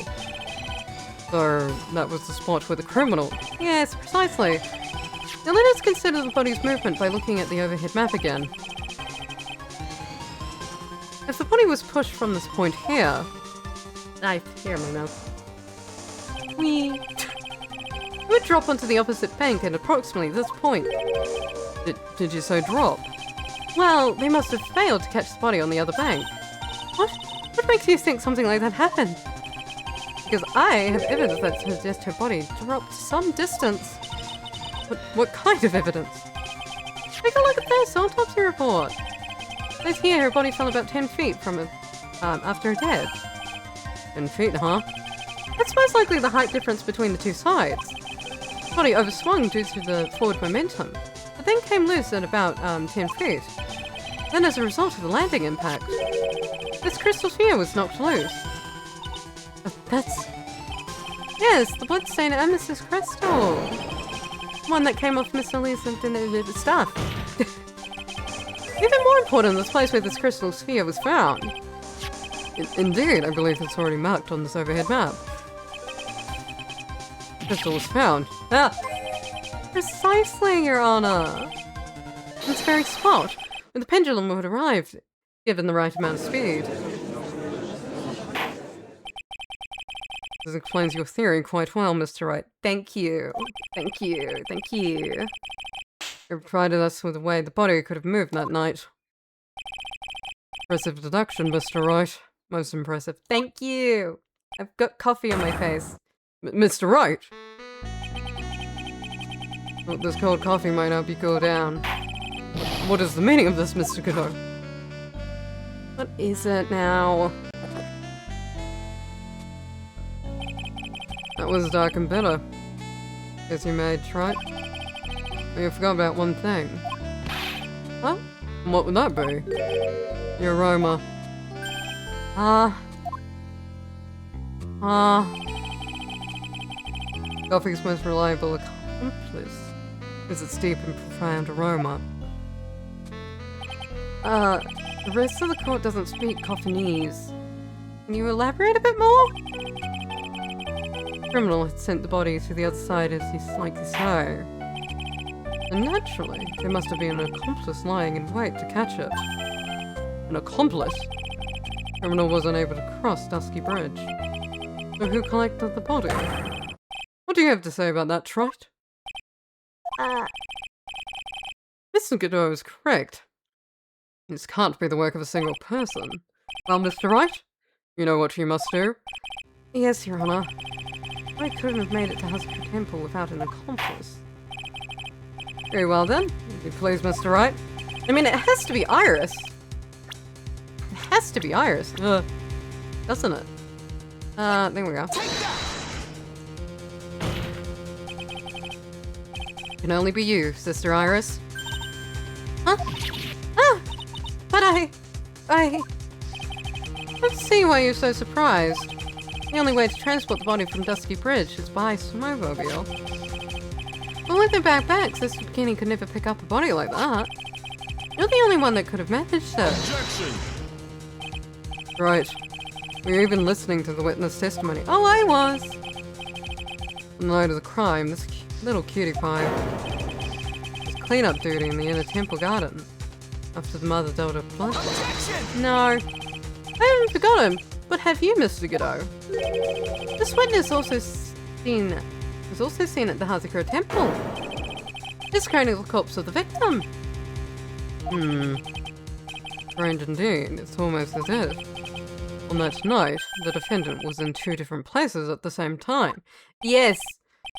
So that was the spot where the criminal... Yes, precisely. Now let us consider the body's movement by looking at the overhead map again. If the body was pushed from this point here... I hear my mouth. Whee! It would drop onto the opposite bank at approximately this point. Did you say drop? Well, they must have failed to catch the body on the other bank. What? What makes you think something like that happened? Because I have evidence that suggests her body dropped some distance. What kind of evidence? Take a look at this autopsy report. It says here her body fell about 10 feet from it after her death. 10 feet, huh? That's most likely the height difference between the two sides. The body overswung due to the forward momentum, but then came loose at about 10 feet. Then as a result of the landing impact, this crystal sphere was knocked loose. That's... Yes, the bloodstained amethyst crystal! One that came off Miss Lily's stuff. Even more important, this place where this crystal sphere was found. Indeed, I believe it's already marked on this overhead map. The crystal was found. Ah! Precisely, Your Honor! This very spot, where the pendulum would arrive, given the right amount of speed. This explains your theory quite well, Mr. Wright. Thank you. Thank you. Thank you. You provided us with a way the body could have moved that night. Impressive deduction, Mr. Wright. Most impressive. Thank you. I've got coffee on my face. Mr. Wright! Well, this cold coffee might not be cooled down. What is the meaning of this, Mr. Godot? What is it now? That was dark and bitter. Guess you made right. Oh, you forgot about one thing. Huh? What would that be? The aroma. Coffee's most reliable accomplice is its deep and profound aroma. The rest of the court doesn't speak Coffinese. Can you elaborate a bit more? The criminal had sent the body to the other side as he likely so. And naturally, there must have been an accomplice lying in wait to catch it. An accomplice? The criminal wasn't able to cross Dusky Bridge. So who collected the body? What do you have to say about that, Trot? Mr. Godot is correct. This can't be the work of a single person. Well, Mr. Wright, you know what you must do? Yes, Your Honor. I couldn't have made it to Husker Temple without an accomplice. Very well then. If you please, Mr. Wright. I mean, it has to be Iris. It has to be Iris. Doesn't it? There we go. Can only be you, Sister Iris. Huh? Ah! But I don't see why you're so surprised. The only way to transport the body from Dusky Bridge is by snowmobile. But with their backpacks, this bikini could never pick up a body like that. You're the only one that could have managed it. Objection! Right. Were you even listening to the witness testimony? Oh, I was! On the night of the crime, this little cutie pie was clean-up duty in the inner temple garden after the mother dealt a blood. Objection! No. I haven't forgotten, but have you, Mr. Godot? This witness was also seen at the Hazakura Temple, discrediting the corpse of the victim. Strange indeed, it's almost as if, on that night, the defendant was in two different places at the same time. Yes!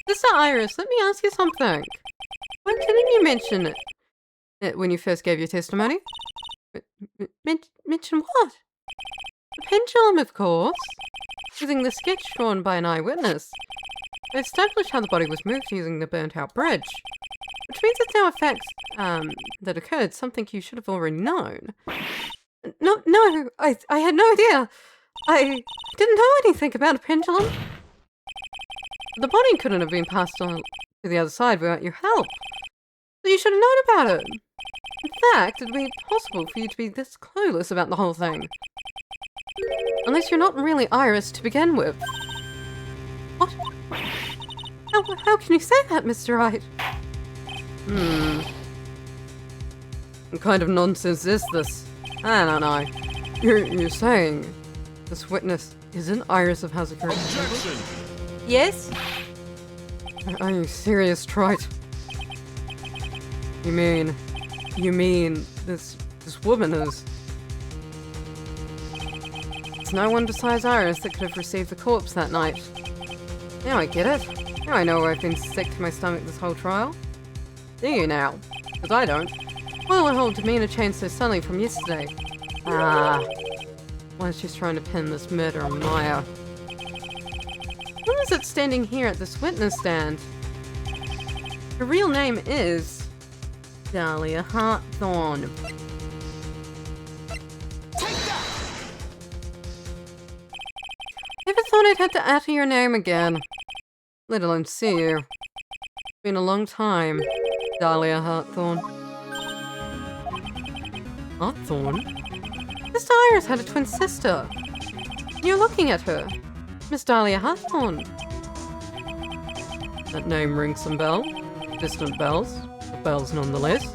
Sister Iris, let me ask you something. Why didn't you mention it when you first gave your testimony? Mention what? The pendulum, of course. Using the sketch drawn by an eyewitness. I established how the body was moved using the burnt-out bridge. Which means it's now a fact that occurred, something you should have already known. No, I had no idea. I didn't know anything about a pendulum. The body couldn't have been passed on to the other side without your help. So you should have known about it. In fact, it would be impossible for you to be this clueless about the whole thing. Unless you're not really Iris to begin with. What? How can you say that, Mr. Wright? What kind of nonsense is this? I don't know. You're saying this witness isn't Iris of Hazakura? Objection! Yes? Are you serious, Trite? You mean this woman is... It's no one besides Iris that could have received the corpse that night. Now I get it. Now I know why I've been sick to my stomach this whole trial. Do you now? Because I don't. Why will her whole demeanor change so suddenly from yesterday? Ah. Why is she trying to pin this murder on Maya? Who is it standing here at this witness stand? Her real name is... Dahlia Hartthorn. Never thought I'd have to utter your name again. Let alone see you. It's been a long time, Dahlia Hartthorn. Hartthorn? Miss Iris had a twin sister. You're looking at her. Miss Dahlia Hartthorn. That name rings some bell. Distant bells. But bells nonetheless.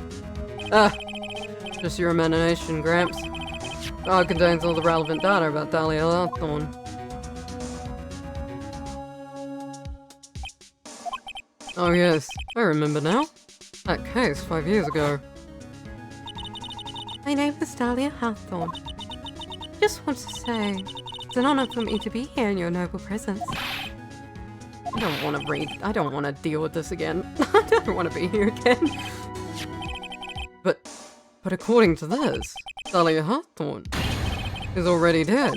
Ah, just your imagination, Gramps. File contains all the relevant data about Dahlia Hartthorn. Oh yes, I remember now. That case 5 years ago. My name is Dahlia Hartthorn. Just want to say, it's an honor for me to be here in your noble presence. I don't want to deal with this again. I don't want to be here again. But according to this, Dahlia Hartthorn is already dead.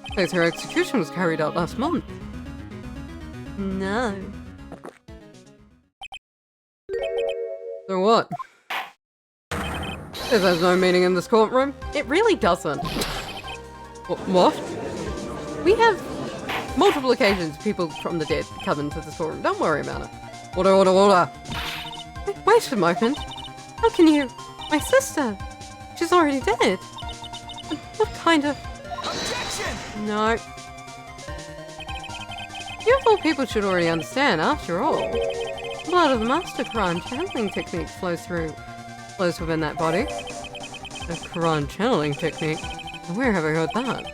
Because her execution was carried out last month. No. So what? This has no meaning in this courtroom? It really doesn't. What? We have multiple occasions people from the dead come into this courtroom. Don't worry about it. Order. Wait a moment. How can you... My sister! She's already dead. What kind of... Objection! No. You of all people should already understand, after all. The blood of the master Quran channeling technique flows within that body. A Quran channeling technique? Where have I heard that?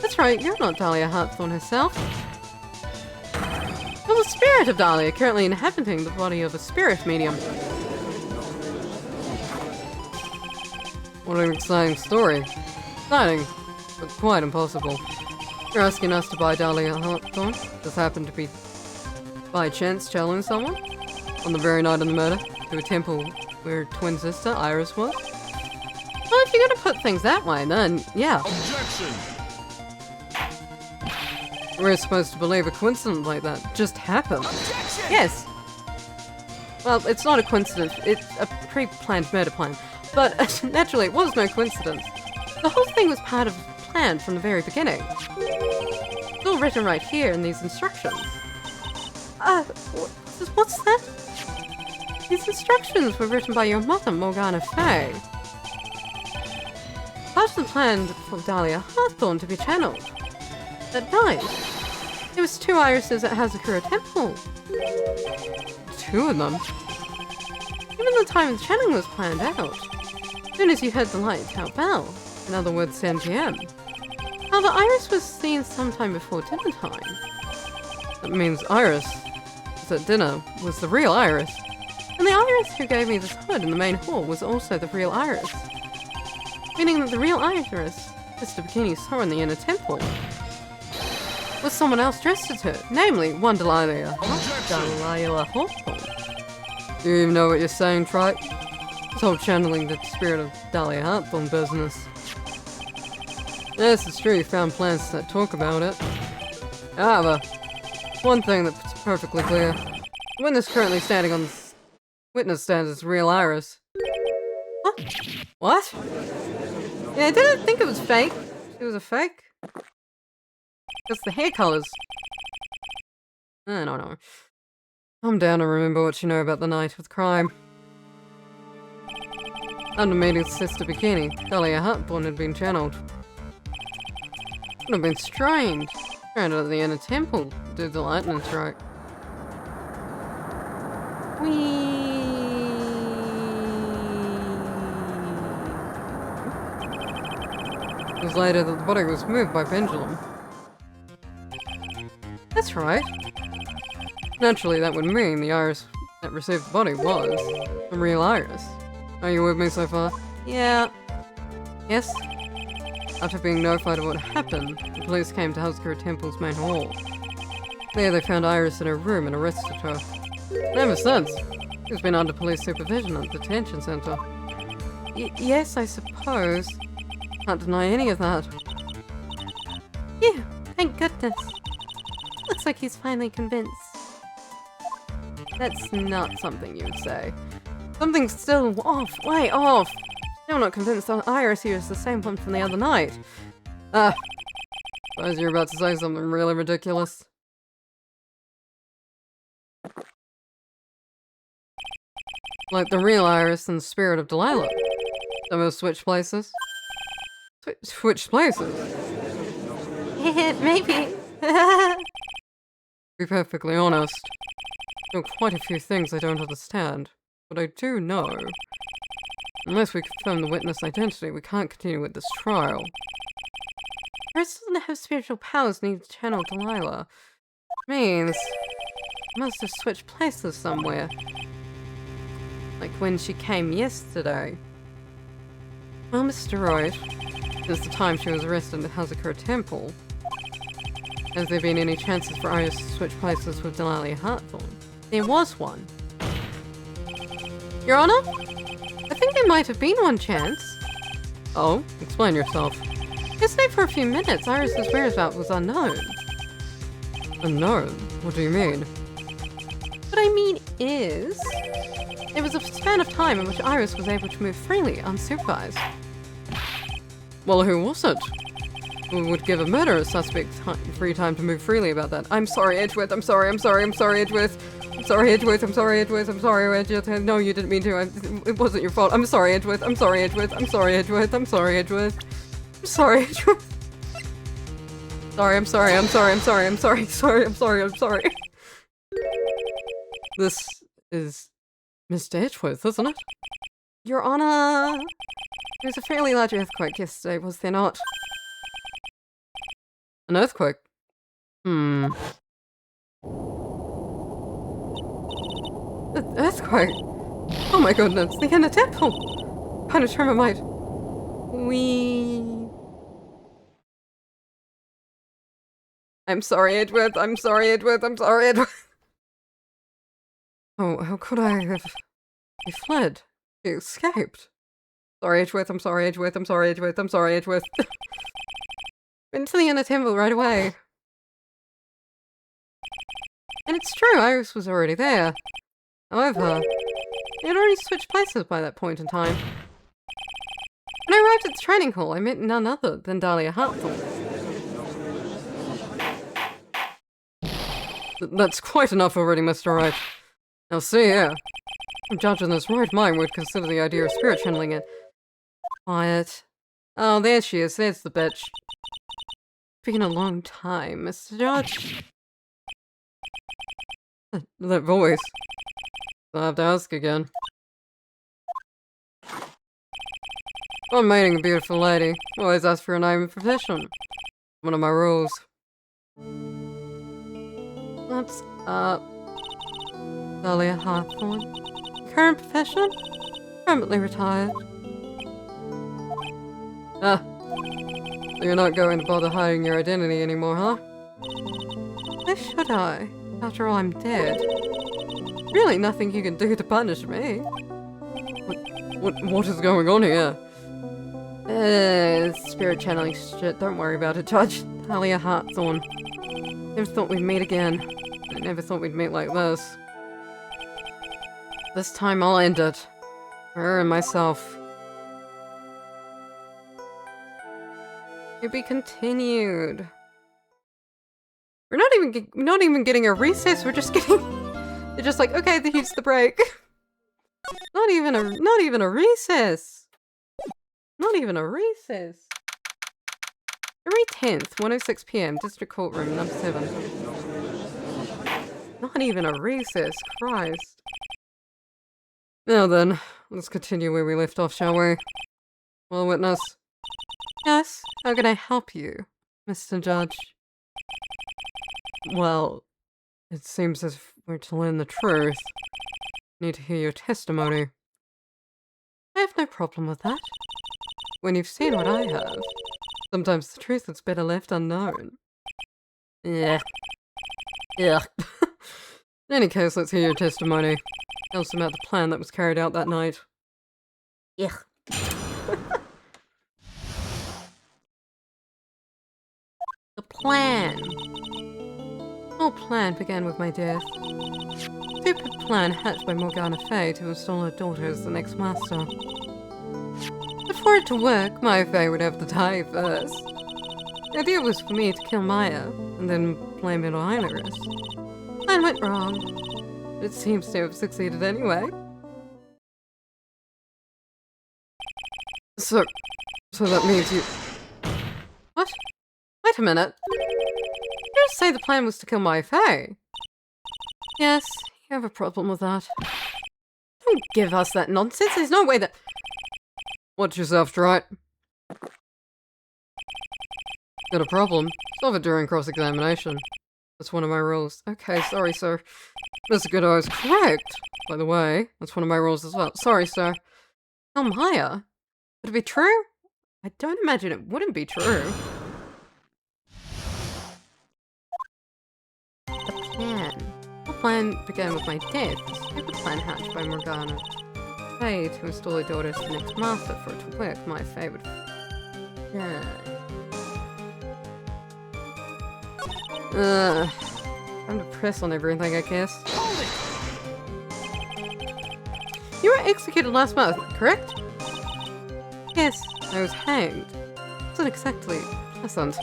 That's right, you're not Dahlia Hartthorn herself. You're the spirit of Dahlia, currently inhabiting the body of a spirit medium. What an exciting story. Exciting, but quite impossible. You're asking us to buy Dahlia Hartthorn? Just happened to be, by chance, channeling someone? On the very night of the murder? To a temple where twin sister Iris was? Well, if you're gonna put things that way, then yeah. Objection! We're supposed to believe a coincidence like that just happened. Objection! Yes. Well, it's not a coincidence. It's a pre-planned murder plan. But naturally, it was no coincidence. The whole thing was part of a plan from the very beginning. It's all written right here in these instructions. What's that? These instructions were written by your mother, Morgana Fay. Part of the plan for Dahlia Hartthorn to be channeled. That night, there was 2 irises at Hazakura Temple. 2 of them? Even the time the channeling was planned out. As soon as you heard the light tower bell, In other words, 10 p.m. how the iris was seen sometime before dinner time. That means Iris was at dinner was the real Iris. And the iris who gave me this hood in the main hall was also the real iris. Meaning that the real iris Mr. Bikini saw in the inner temple was someone else dressed as her, namely one Dahlia Hartthorn. Do you even know what you're saying, Trite? This whole channeling the spirit of Dahlia Hartthorn business. Yes, it's true you found plans that talk about it. However, one thing that's perfectly clear. The witness currently standing on the witness stand is real Iris. What? Yeah, I didn't think it was fake. It was a fake? Just the hair colors. I don't know. I'm down to remember what you know about the night with crime. Under meeting Sister Bikini, Dahlia Hartthorn had been channeled. Would have been strange. Stranded at the inner temple due to the lightning strike. was later that the body was moved by pendulum. That's right. Naturally, that would mean the iris that received the body was a real iris. Are you with me so far? Yeah. Yes? After being notified of what happened, the police came to Hazakura Temple's main hall. There they found Iris in her room and arrested her. And ever since, she's been under police supervision at the detention center. Yes, I suppose. Can't deny any of that. Yeah, thank goodness. Looks like he's finally convinced. That's not something you would say. Something's still off, way off. Still not convinced that Iris here is the same one from the other night. Suppose you're about to say something really ridiculous. Like the real Iris and the spirit of Delilah. Some have switched places. Switched places? Maybe. To be perfectly honest, there are quite a few things I don't understand. But I do know. Unless we confirm the witness identity, we can't continue with this trial. Iris doesn't have spiritual powers needed to channel Delilah. Means I must have switched places somewhere. Like when she came yesterday. Well, Mr. Wright, since the time she was arrested at Hazakura Temple, has there been any chances for Iris to switch places with Delilah Hartthorn? There was one. Your Honor? I think there might have been one chance. Oh, explain yourself. Yesterday for a few minutes, Iris's whereabouts was unknown. Unknown? What do you mean? What I mean is, there was a span of time in which Iris was able to move freely, unsupervised. Well, who was it? Who would give a murderer suspect free time to move freely about that? I'm sorry, Edgeworth. I'm sorry, Edgeworth. I'm sorry, Edgeworth. I'm sorry, Edgeworth. No, you didn't mean to. It wasn't your fault. I'm sorry, Edgeworth. I'm sorry, Edgeworth. I'm sorry, Edgeworth. I'm sorry, Edgeworth. I'm sorry, Edgeworth. I'm sorry. This is Mr. Edgeworth, isn't it? Your Honor, there was a fairly large earthquake yesterday, was there not? An earthquake? An earthquake? Oh my goodness, the inner temple! Kind of tremor might... I'm sorry, Edgeworth. Oh, how could I have... He fled. He escaped. Sorry, Edgeworth. I'm sorry, Edgeworth. Went to the inner temple right away. And it's true, Iris was already there. However, they had already switched places by that point in time. When I arrived at the training hall, I met none other than Dahlia Hartthorn. That's quite enough already, Mr. Wright. Now see here. A judge in his right mind would consider the idea of spirit channeling it. Quiet. Oh, there she is. There's the bitch. It's been a long time, Mr. Judge. That voice. I'll have to ask again. I'm meeting a beautiful lady. Always ask for a name and profession. One of my rules. What's up? Dahlia Hartthorn. Current profession? Permanently retired. Ah. So you're not going to bother hiding your identity anymore, huh? Why should I? After all, I'm dead. Really nothing you can do to punish me. What is going on here? Spirit channeling shit. Don't worry about it, Judge. Dahlia Hartthorn. Never thought we'd meet again. I never thought we'd meet like this. This time I'll end it. For her and myself. To be continued. We're not even getting a recess. We're just getting. They're just like, okay, here's the break. Not even a recess. Not even a recess. February 10th, 1:06 p.m. District Courtroom, number 7. Not even a recess. Christ. Now then, let's continue where we left off, shall we? Well, witness, Yes, how can I help you, Mr. Judge? Well, it seems as if we're to learn the truth. Need to hear your testimony. I have no problem with that. When you've seen what I have, sometimes the truth is better left unknown. Yeah. Yeah. In any case, let's hear your testimony. Tell us about the plan that was carried out that night. Yeah. The plan. The whole plan began with my death. Stupid plan hatched by Morgana Fey to install her daughter as the next master. But for it to work, Maya Fey would have to die first. The idea was for me to kill Maya, and then blame it on Iris. Plan went wrong, but it seems to have succeeded anyway. So that means you... What? Wait a minute. You just say the plan was to kill Maya Fey? Yes, you have a problem with that. Don't give us that nonsense, there's no way that... Watch yourself, Strite. Got a problem? Solve it during cross-examination. That's one of my rules. Okay, sorry, sir. Mr. Godot is correct, by the way. That's one of my rules as well. Sorry, sir. Oh, Maya? Would it be true? I don't imagine it wouldn't be true. The plan. The plan began with my death. The stupid plan hatched by Morgana Fey to install her daughter as the next master. For it to work, my Fey would die. I'm depressed on everything, I guess. You were executed last month, correct? Yes, I was hanged. It wasn't exactly pleasant.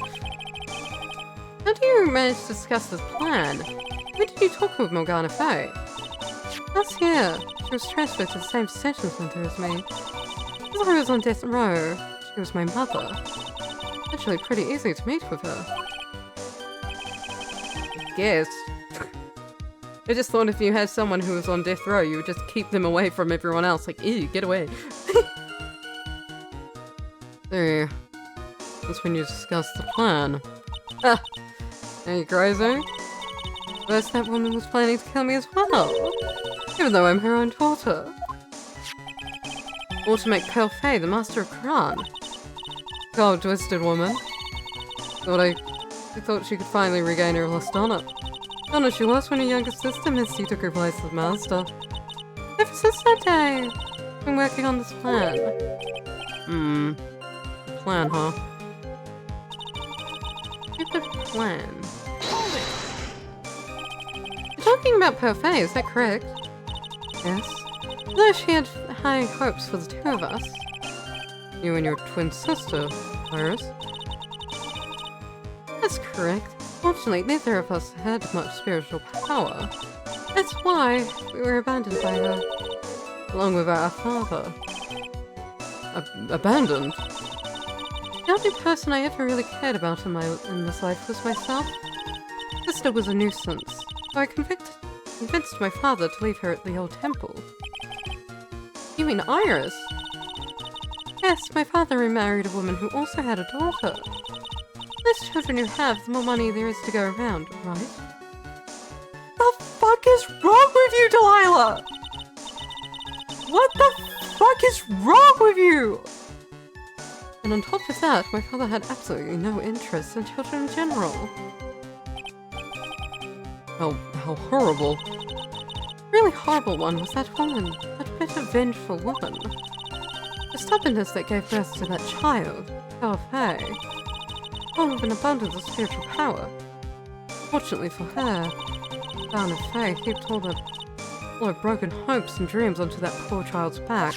How do you manage to discuss this plan? When did you talk with Morgana Fey? Last year, she was transferred to the same detention center as me. As I was on death row, she was my mother. Actually, pretty easy to meet with her. Guess. I just thought if you had someone who was on death row, you would just keep them away from everyone else. Like, ew, get away. There. That's when you discuss the plan. Ah! Are you crazy? First, that woman was planning to kill me as well. Even though I'm her own daughter. Or to make Pearl Fey the master of Quran. God, twisted woman. I thought she could finally regain her lost honor. Honor she lost when her younger sister Misty took her place as master. Ever since that day, I've been working on this plan. Plan, huh? Stupid plan. You're talking about Pearl Fey, is that correct? Yes. Though she had high hopes for the two of us. You and your twin sister, Iris. That's correct. Fortunately, neither of us had much spiritual power. That's why we were abandoned by her, along with our father. Abandoned? The only person I ever really cared about in this life was myself. Sister was a nuisance, so I convinced my father to leave her at the old temple. You mean Iris? Yes, my father remarried a woman who also had a daughter. The less children you have, the more money there is to go around, right? The fuck is wrong with you, Delilah? What the fuck is wrong with you? And on top of that, my father had absolutely no interest in children in general. How horrible. The really horrible one was that woman, that bitter, vengeful woman. The stubbornness that gave birth to that child, Pearl Fey. All of an abundance of spiritual power. Fortunately for her, Morgana Fey heaped all her broken hopes and dreams onto that poor child's back.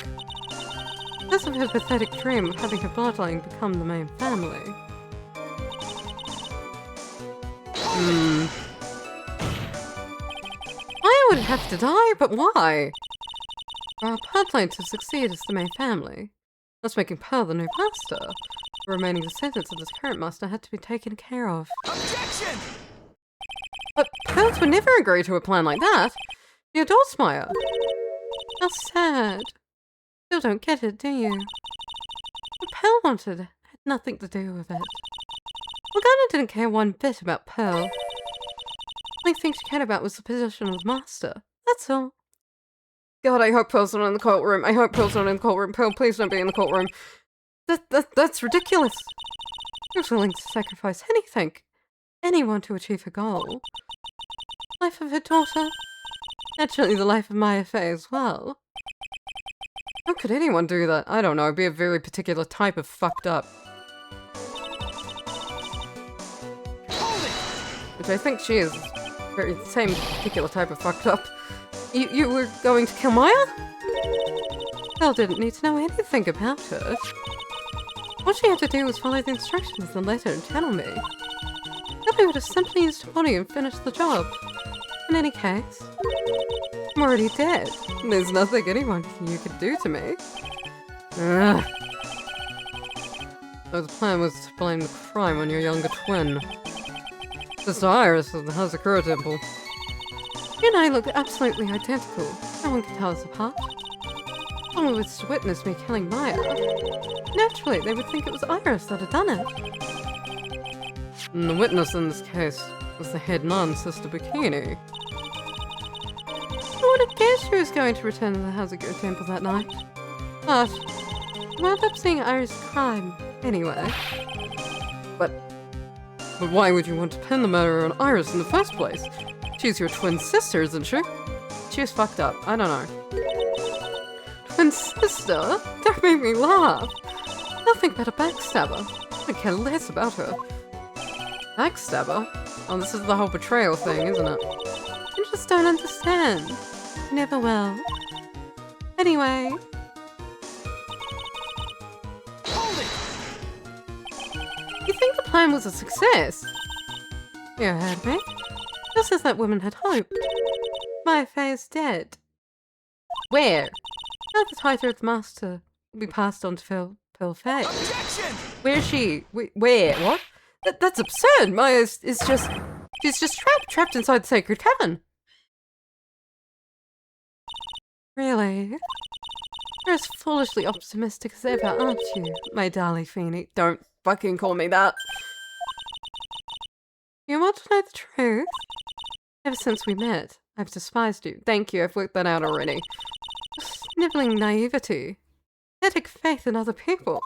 Because of her pathetic dream of having her bloodline become the main family. Maya would have to die, but why? For our bloodline to succeed as the main family, thus making Pearl the new master. The remaining descendants of this current master had to be taken care of. Objection! But Pearls would never agree to a plan like that. She adores Maya. How sad. Still don't get it, do you? What Pearl wanted nothing to do with it. Morgana didn't care one bit about Pearl. The only thing she cared about was the position of the master. That's all. God, I hope Pearl's not in the courtroom. I hope Pearl's not in the courtroom. Pearl, please don't be in the courtroom. That's ridiculous. She was willing to sacrifice anything, anyone to achieve her goal. Life of her daughter. Naturally, the life of Maya Fey as well. How could anyone do that? I don't know. Be a very particular type of fucked up. Which I think she is. Very same particular type of fucked up. You were going to kill Maya? Pearl didn't need to know anything about her. All she had to do was follow the instructions in the letter and tell me. Then we would have simply used her body and finished the job. In any case, I'm already dead. There's nothing anyone you could do to me. Ugh. So the plan was to blame the crime on your younger twin. Sister Iris of the Hazakura Temple. You and I look absolutely identical. No one can tell us apart. Someone was to witness me killing Maya. Naturally, they would think it was Iris that had done it. And the witness in this case was the head nun, Sister Bikini. I would have guessed she was going to return to the Hazakura Temple that night. But I wound up seeing Iris' crime anyway. But why would you want to pin the murder on Iris in the first place? She's your twin sister, isn't she? She was fucked up. I don't know. Twin sister? Don't make me laugh. Nothing but a backstabber. I care less about her. Backstabber? Oh, this is the whole betrayal thing, isn't it? You just don't understand. You never will. Anyway. Hold it! You think the plan was a success? You heard me. Just as that woman had hoped. Maya Fey is dead. Where? Now the title of the master will be passed on to Pearl Fey. Objection! Where is she? Where? What? That's absurd! Maya is just... She's just trapped inside the sacred cavern. Really? You're as foolishly optimistic as ever, aren't you, my darling Phoenix? Don't fucking call me that. You want to know the truth? Ever since we met, I've despised you. Thank you, I've worked that out already. Sniveling naivety. Pathetic faith in other people.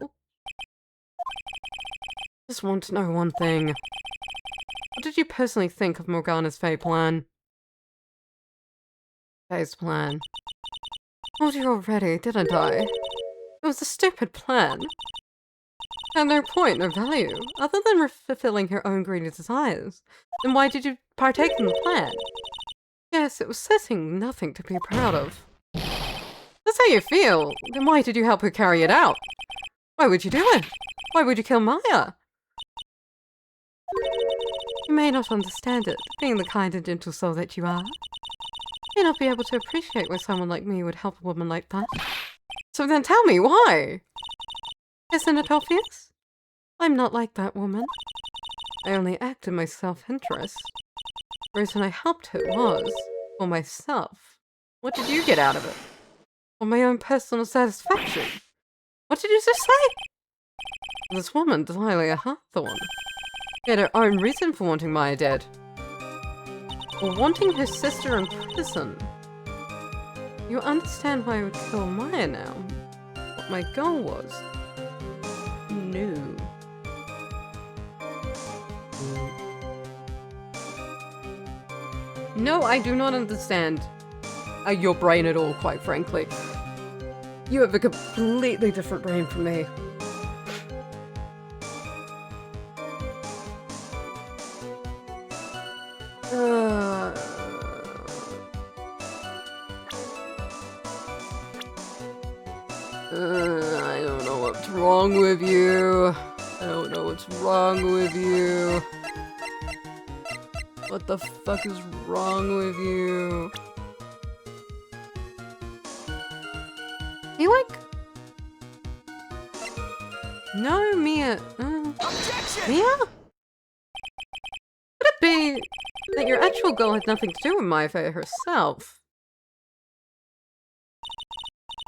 Just want to know one thing. What did you personally think of Morgana's Fey plan? Fey's plan. Told you already, didn't I? It was a stupid plan. Had no point, no value, other than fulfilling her own greedy desires. Then why did you partake in the plan? Yes, it was certainly nothing to be proud of. That's how you feel. Then why did you help her carry it out? Why would you do it? Why would you kill Maya? You may not understand it, being the kind and gentle soul that you are. You may not be able to appreciate why someone like me would help a woman like that. So then tell me, why? Isn't it obvious? I'm not like that woman. I only act in my self-interest. The reason I helped her was for myself. What did you get out of it? For my own personal satisfaction. What did you just say? This woman, Delilah Hawthorne, had her own reason for wanting Maya dead. For wanting her sister in prison. You understand why I would kill Maya now? What my goal was? No. No, I do not understand your brain at all, quite frankly. You have a completely different brain from me. I don't know what's wrong with you. I don't know what's wrong with you. What the fuck is wrong with you? You like... No, Mia. Objection! Mia? Could it be that your actual goal had nothing to do with Maya Fey herself?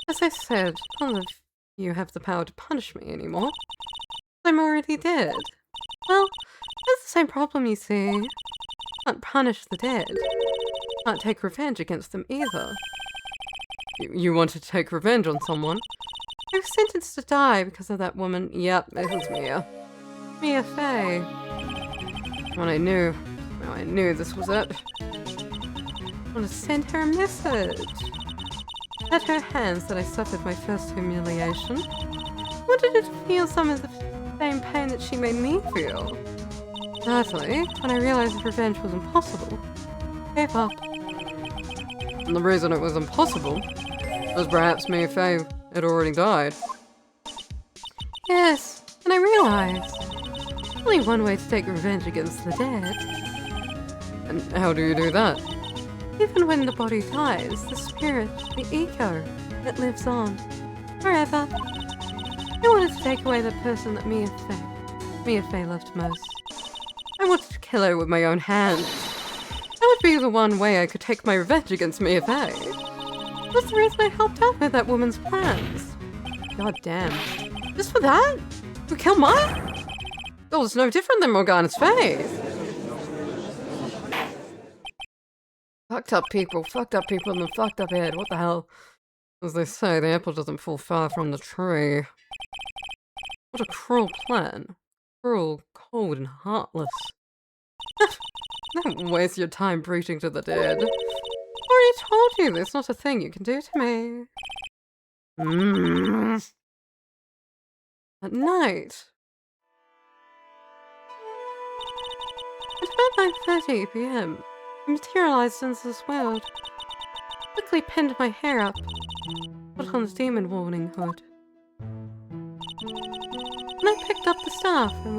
As I said, none of you have the power to punish me anymore. I'm already dead. Well, that's the same problem, you see. Can't punish the dead. Can't take revenge against them either. You want to take revenge on someone? I was sentenced to die because of that woman. Yep, it was Mia. Mia Fey. When I knew this was it. I want to send her a message. At her hands that I suffered my first humiliation. I wanted her to feel some of the same pain that she made me feel. Sadly, when I realized that revenge was impossible, I gave up. And the reason it was impossible was perhaps Mia Fey had already died. Yes, and I realized only one way to take revenge against the dead. And how do you do that? Even when the body dies, the spirit, the ego, it lives on. Forever. I wanted to take away the person that Mia Fey loved most. I wanted to kill her with my own hands. That would be the one way I could take my revenge against Mia Fey. That's the reason I helped out with that woman's plans. God damn. Just for that? You kill Maya? Oh, it's no different than Morgana's face. Fucked up people in the fucked up head. What the hell? As they say, the apple doesn't fall far from the tree. What a cruel plan. Cruel, cold, and heartless. Don't waste your time preaching to the dead. I already told you there's not a thing you can do to me. At night. At about 9:30 p.m., I materialized into this world. Quickly pinned my hair up, put on the demon warning hood. When I picked up the staff and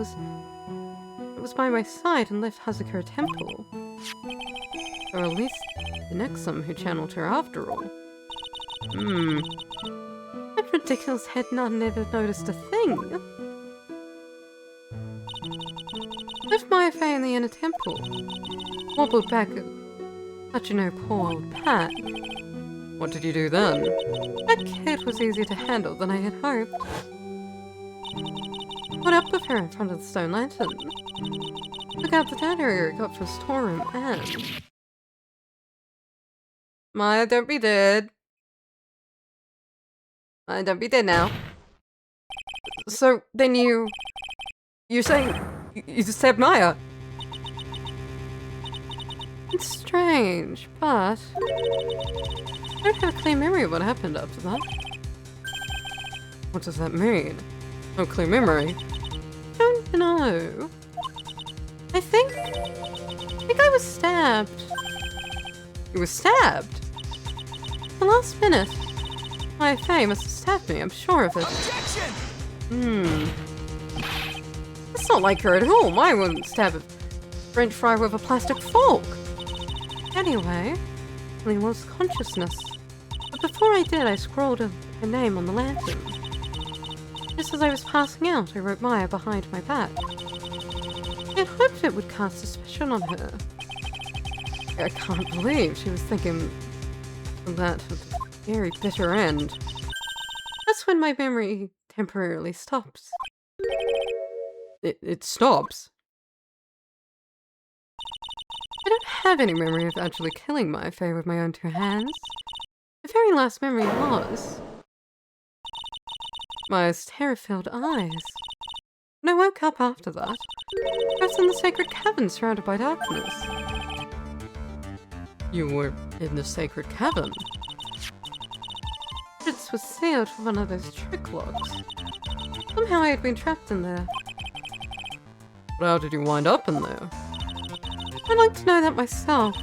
it was by my side and left Hazakura Temple. Or at least the Nexum who channeled her after all. That ridiculous head nut never noticed a thing. Left Maya Fey in the inner temple. Wobbled back at poor old Pat. What did you do then? That kid was easier to handle than I had hoped. Caught up with her in front of the stone lantern. Took out the data I got for storeroom and... Maya, don't be dead. Maya, don't be dead now. So, then you're saying you stabbed Maya? It's strange, but... I don't have a clear memory of what happened after that. What does that mean? No clear memory? Don't know. I think I was stabbed. You were stabbed? The last minute. Maya Fey must have stabbed me, I'm sure of it. Objection! That's not like her at all. Maya wouldn't stab a French fry with a plastic fork. Anyway, I lost consciousness. But before I did, I scrawled her name on the lantern. Just as I was passing out, I wrote Maya behind my back. I had hoped it would cast suspicion on her. I can't believe she was thinking of that very bitter end. That's when my memory temporarily stops. It stops? I don't have any memory of actually killing Maya Fey with my own two hands. The very last memory was Maya's terror-filled eyes. When I woke up after that, I was in the sacred cavern surrounded by darkness. You were in the sacred cavern? The entrance was sealed with one of those trick locks. Somehow I had been trapped in there. But how did you wind up in there? I'd like to know that myself.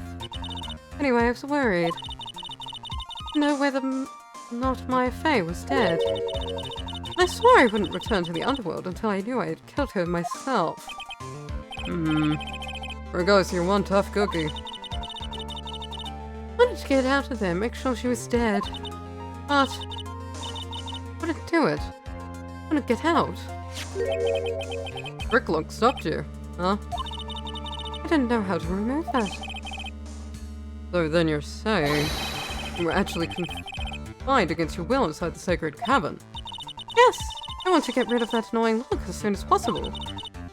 Anyway, I was worried. To know whether or not Maya Fey was dead. I swore I wouldn't return to the underworld until I knew I had killed her myself. Regardless, you're one tough cookie. I wanted to get out of there, make sure she was dead. But I wouldn't do it. I wouldn't get out. Bricklock stopped you, huh? I didn't know how to remove that. So then you're saying you were actually confined against your will inside the sacred cavern? Yes, I want to get rid of that annoying look as soon as possible.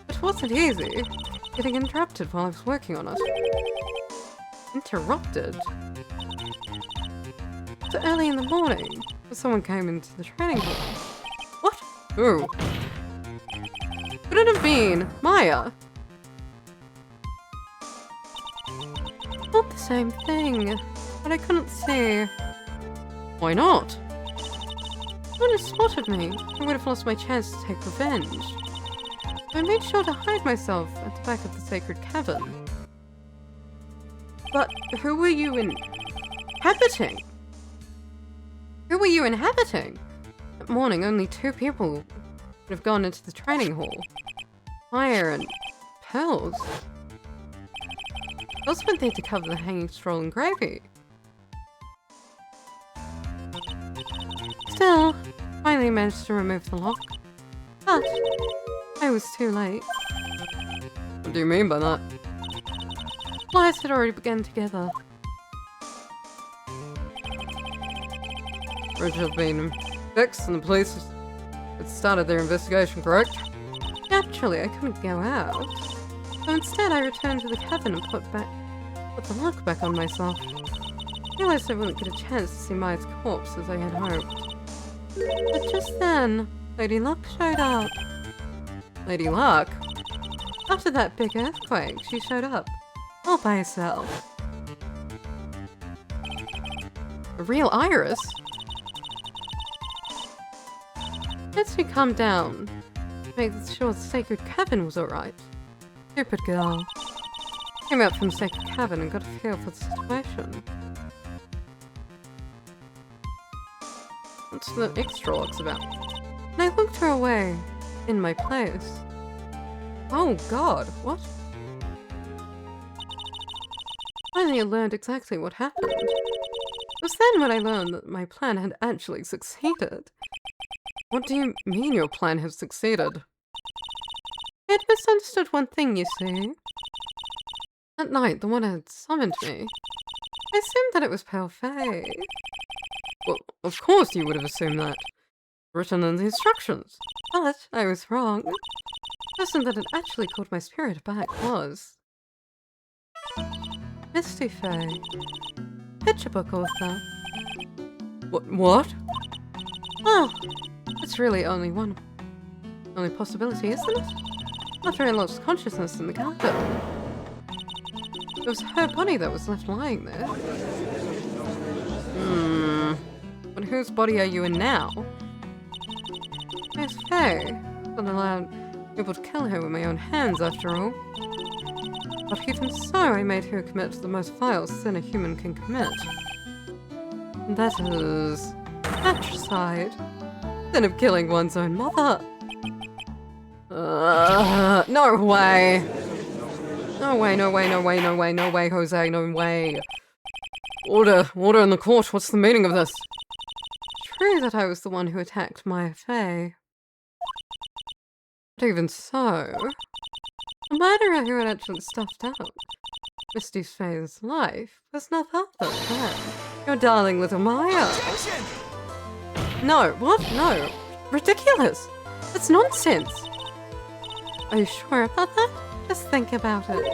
It wasn't easy, getting interrupted while I was working on it. Interrupted? So early in the morning, someone came into the training hall. What? Who? Could it have been Maya? Not the same thing, but I couldn't see. Why not? If one had spotted me, I would have lost my chance to take revenge. I made sure to hide myself at the back of the sacred cavern. But who were you inhabiting? Who were you inhabiting? That morning, only 2 people would have gone into the training hall. Maya and Pearls. Pearls went there to cover the hanging scroll and gravy. Still, finally managed to remove the lock. But I was too late. What do you mean by that? Flies had already begun together. Bridge had been fixed and the police had started their investigation, correct? Naturally, I couldn't go out. So instead, I returned to the cabin and put the lock back on myself. I realized I wouldn't get a chance to see Maya's corpse as I had hoped. But just then, Lady Luck showed up. Lady Luck? After that big earthquake, she showed up. All by herself. A real Iris? As she calmed down, make sure the sacred cabin was alright. Stupid girl. Came out from the sacred cabin and got a feel for the situation. What's the extra lock's about? And I looked her away, in my place. Oh god, what? Finally, I learned exactly what happened. It was then when I learned that my plan had actually succeeded. What do you mean your plan has succeeded? I had misunderstood one thing, you see. That night, the one who had summoned me. I assumed that it was Pale Faye. Well, of course you would have assumed that. Written in the instructions. But I was wrong. The person that had actually called my spirit back was... Misty Faye. Picture book author. What? Well, it's really only possibility, isn't it? After I lost consciousness in the garden. It was her body that was left lying there. But whose body are you in now? Miss Faye. Not allowed able to kill her with my own hands, after all. But even so, I made her commit the most vile sin a human can commit. And that is... matricide. Sin of killing one's own mother. No way. No way, no way, no way, no way, no way, Jose, no way. Order in the court, what's the meaning of this? True that I was the one who attacked Maya Faye. But even so... The murderer who had actually stuffed out Misty Faye's life was none other than your darling little Maya. Attention! No, what? No. Ridiculous! That's nonsense! Are you sure about that? Just think about it.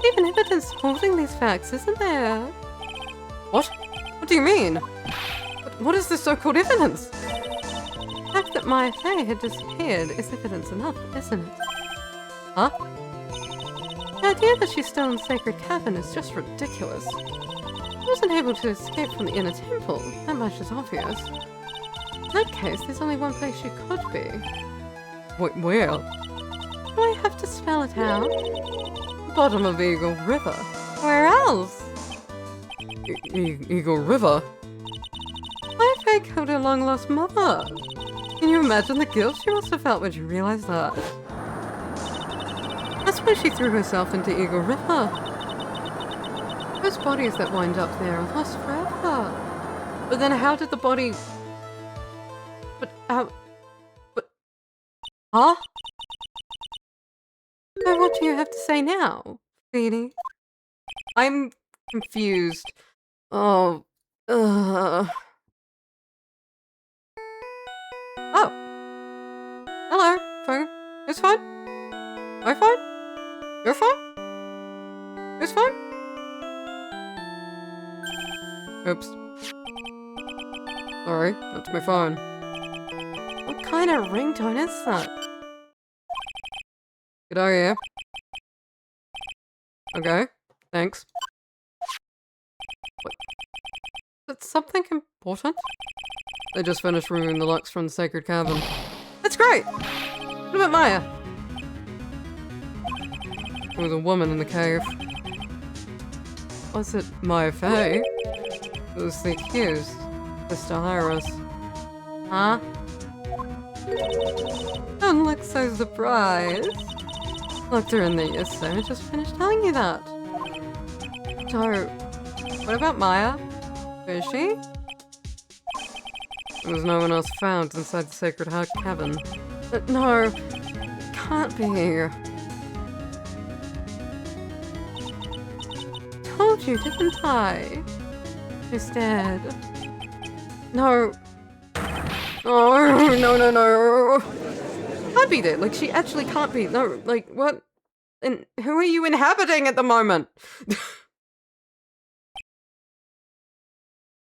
Even evidence supporting these facts, isn't there? What? What do you mean? What is this so-called evidence? The fact that Maya Faye had disappeared is evidence enough, isn't it? Huh? The idea that she's still in the sacred cavern is just ridiculous. She wasn't able to escape from the inner temple, that much is obvious. In that case, there's only one place she could be. Wait, where? Do I have to spell it out? Bottom of Eagle River. Where else? Eagle River? Maya Faye killed her long-lost mother. Can you imagine the guilt she must have felt when she realized that? That's why she threw herself into Eagle River. Those bodies that wind up there are lost forever. But then how did the body... But... Huh? So what do you have to say now, Feeny? I'm confused. Oh... Oh! Hello, phone. Who's phone? My phone? Your phone? Whose phone? Oops. Sorry, that's my phone. What kind of ringtone is that? G'day, yeah. Okay, thanks. What? That's something important? They just finished removing the Lux from the sacred cavern. That's great! What about Maya? There was a woman in the cave. Was it Maya Fey? It was the accused, Mr. Iris. Huh? Don't look so surprised. Looked her in the yesterday and just finished telling you that. So, what about Maya? Where is she? There was no one else found inside the Sacred Heart Cavern. But no, it can't be. Told you, didn't I? She's dead. No. Oh, no. Can't be dead. Like, she actually can't be. No, like, what? And who are you inhabiting at the moment?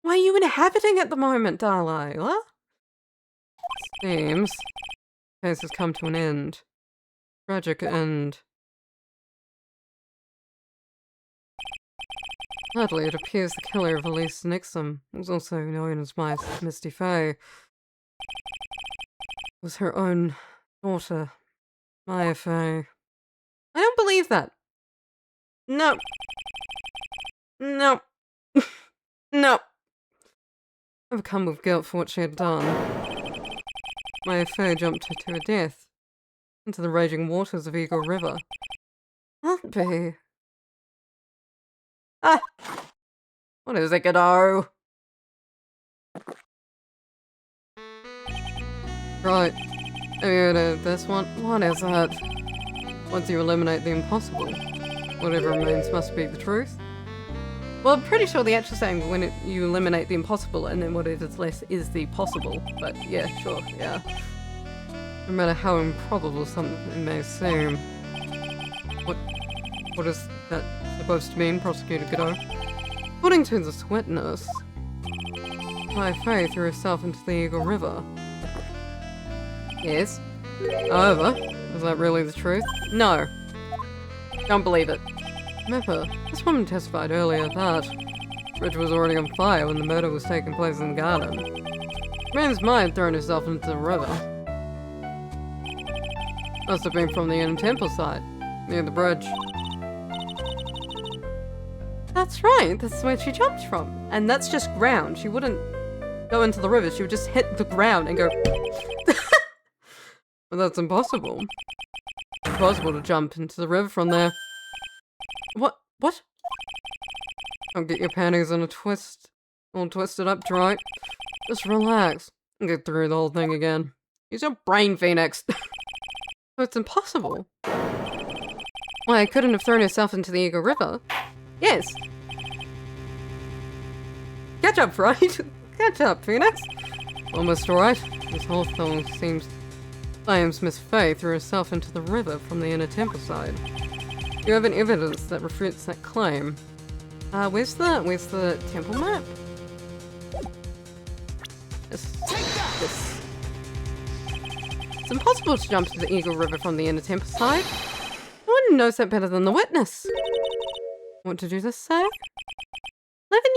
Why are you inhabiting at the moment, Delilah? Seems the case has come to an end. Tragic end. Sadly, it appears the killer of Elise Nixon, who's also known as Misty Fey, was her own daughter, Maya Fey. I don't believe that. No. No. No. Overcome with guilt for what she had done, Maya Fey jumped her to her death into the raging waters of Eagle River. Can't be. Ah! What is it, Godot? Right. This one. What is it? Once you eliminate the impossible, whatever remains must be the truth. Well, I'm pretty sure the actual saying when you eliminate the impossible and then what it is less is the possible. But yeah, sure, yeah. No matter how improbable something may seem. What is that supposed to mean, Prosecutor Godot? According to this witness, Maya Fey threw herself into the Eagle River. Yes. However, is that really the truth? No. Don't believe it. Remember, this woman testified earlier that the bridge was already on fire when the murder was taking place in the garden. Man's mind thrown herself into the river. Must have been from the inner temple side, near the bridge. That's right, that's where she jumped from. And that's just ground. She wouldn't go into the river, she would just hit the ground and go... But that's impossible. It's impossible to jump into the river from there. What? Don't get your panties in a twist. All twisted up, right? Just relax and get through the whole thing again. Use your brain, Phoenix. It's impossible. Why, I couldn't have thrown herself into the Eagle River. Yes. Catch up, right? Catch up, Phoenix. Almost right. This whole thing claims Miss Fey threw herself into the river from the inner temple side. You have any evidence that refutes that claim? Where's the temple map? Yes. It's impossible to jump to the Eagle River from the inner temple side. No one knows that better than the witness. What did you just say? 11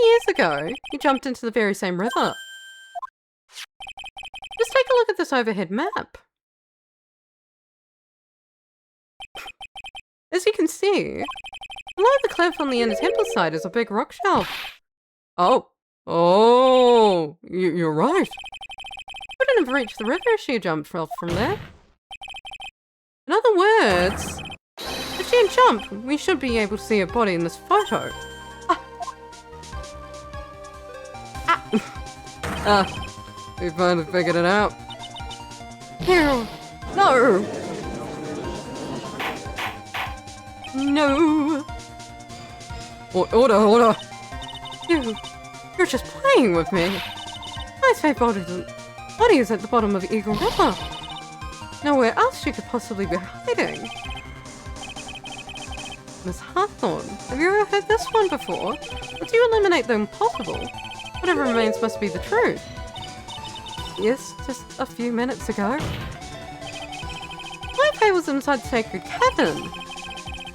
years ago, you jumped into the very same river. Just take a look at this overhead map. As you can see, below the cliff on the inner temple side is a big rock shelf. Oh, you're right. Wouldn't have reached the river if she had jumped from there. In other words, if she had jumped, we should be able to see her body in this photo. We finally figured it out. Ew, no! No! Order! You're just playing with me. My fake body is at the bottom of Eagle River. Nowhere else she could possibly be hiding. Miss Hawthorne, have you ever heard this one before? Once you eliminate the impossible, whatever remains must be the truth. Yes, just a few minutes ago. My Faye was inside the sacred cavern.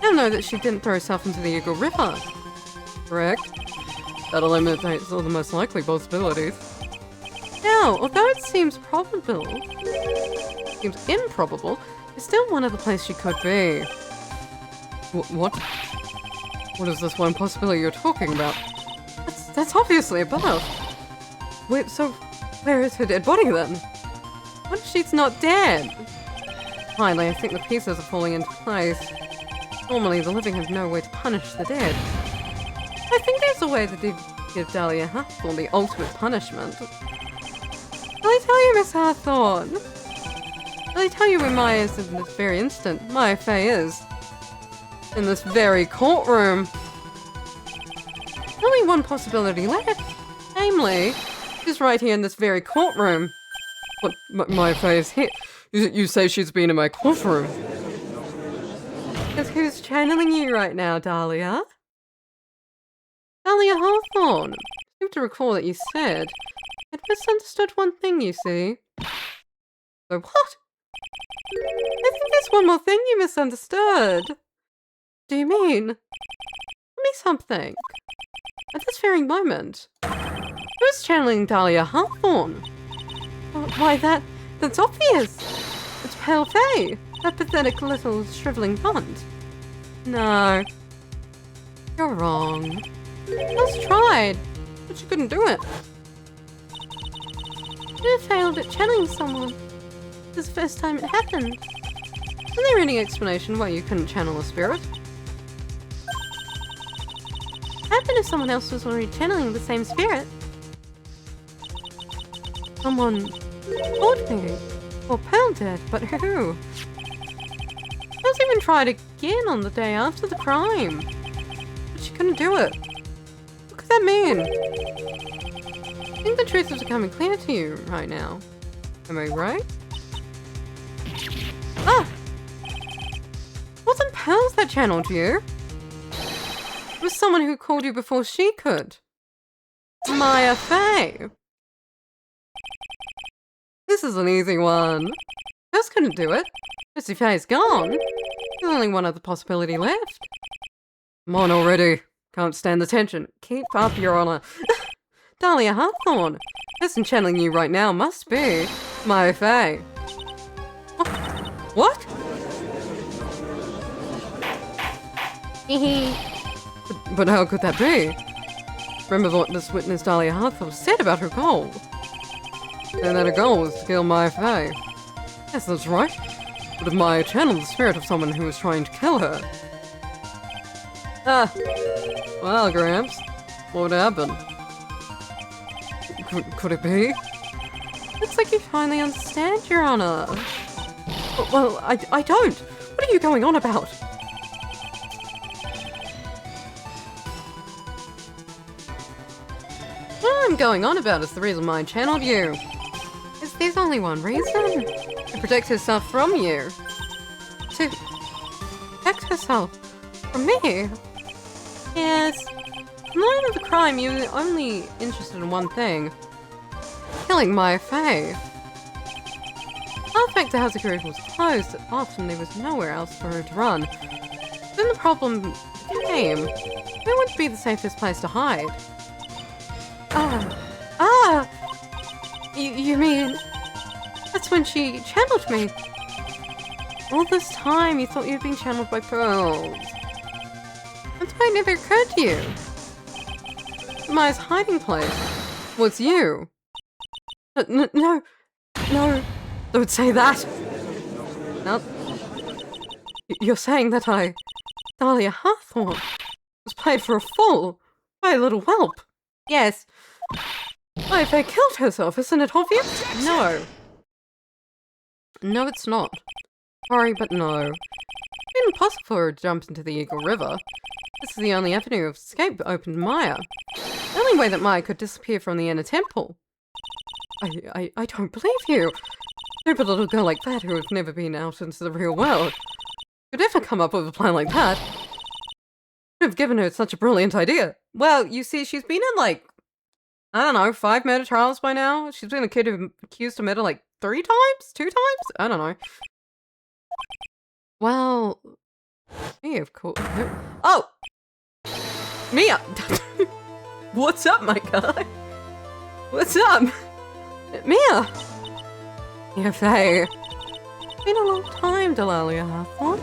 I know that she didn't throw herself into the Eagle River. Correct. That eliminates all the most likely possibilities. Now, although it seems improbable, it's still one of the places she could be. What? What is this one possibility you're talking about? That's obviously above. Wait, so where is her dead body then? What if she's not dead? Finally, I think the pieces are falling into place. Normally, the living have no way to punish the dead. I think there's a way to give Dahlia Hawthorne the ultimate punishment. Will I tell you, Miss Hawthorne? Will I tell you where Maya is in this very instant? Maya Fey is. In this very courtroom. Only one possibility left. Namely, she's right here in this very courtroom. What? Maya Fey is here? You say she's been in my courtroom? Because who's channeling you right now, Dahlia? Dahlia Hawthorne. I seem to recall that you said I'd misunderstood one thing, you see. So what? I think there's one more thing you misunderstood. Do you mean? Tell me something. At this very moment, who's channeling Dahlia Hawthorne? Why, that's obvious. It's Pale Faye, that pathetic little shriveling cunt. No. You're wrong. I just tried, but you couldn't do it. You failed at channeling someone. This is the first time it happened. Isn't there any explanation why you couldn't channel a spirit? What happened if someone else was already channeling the same spirit? Someone told me. Well, Pearl did, but who? I was even tried again on the day after the crime. But she couldn't do it. What could that mean? I think the truth is becoming clear to you right now. Am I right? Ah! It wasn't Pearls that channeled you. It was someone who called you before she could. Maya Fey. This is an easy one. Pearls couldn't do it. Missy Faye's gone. There's only one other possibility left. Come on already. Can't stand the tension. Keep up, Your Honor. Dahlia Hawthorne. The person channeling you right now must be Maya Fey. What? But how could that be? Remember what this witness Dahlia Hawthorne said about her goal. And that her goal was to kill Maya Fey. Yes, that's right. But if Maya channeled the spirit of someone who was trying to kill her. Ah. Well, Gramps. What would happen? Could it be? Looks like you finally understand, Your Honor. Well, I don't. What are you going on about? What I'm going on about is the reason Maya channeled you. There's only one reason. To protect herself from you. To protect herself from me? Yes. In the line of the crime, you were only interested in one thing. Killing Maya Fey. After Hazakura was closed, often there was nowhere else for her to run. Then the problem came. Where would be the safest place to hide? You mean... That's when she channeled me. All this time you thought you'd been channeled by Pearls. That's why it never occurred to you. Maya's hiding place was you. No, don't say that. No. You're saying that Dahlia Hawthorne, was played for a fool by a little whelp. Yes. Maya Fey killed herself, isn't it obvious? No. No, it's not. Sorry, but no. It's been impossible for her to jump into the Eagle River. This is the only avenue of escape open to Maya. The only way that Maya could disappear from the inner temple. I don't believe you. Stupid little girl like that who has never been out into the real world could never come up with a plan like that. Could have given her such a brilliant idea. Well, you see, she's been in like, I don't know, 5 murder trials by now. She's been accused of murder like 3 times? 2 times? I don't know. Well, me, of course. Oh! Mia! What's up, my guy? What's up? Mia! Yeah, Faye. It's been a long time, Dahlia Hawthorne.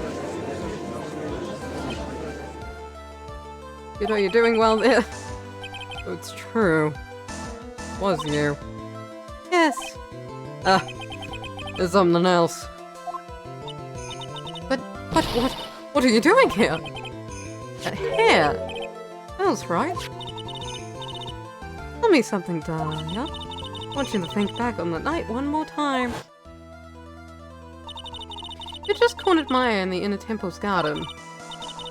You know, you're doing well there. It's true. Was you? Yes. There's something else. But what are you doing here? That hair. Smells right. Tell me something, Dahlia. I want you to think back on that night one more time. You just cornered Maya in the inner temple's garden.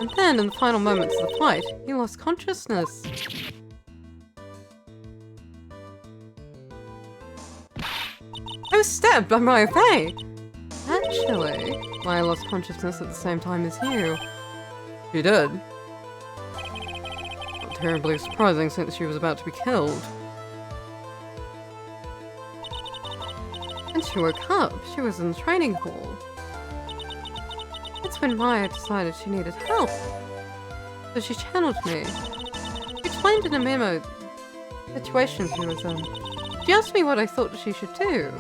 And then, in the final moments of the fight, you lost consciousness. I was stabbed by Maya Fey! Actually, Maya lost consciousness at the same time as you. She did. Not terribly surprising since she was about to be killed. When she woke up, she was in the training hall. That's when Maya decided she needed help. So she channeled me. She explained in a memo the situation she was in. She asked me what I thought she should do.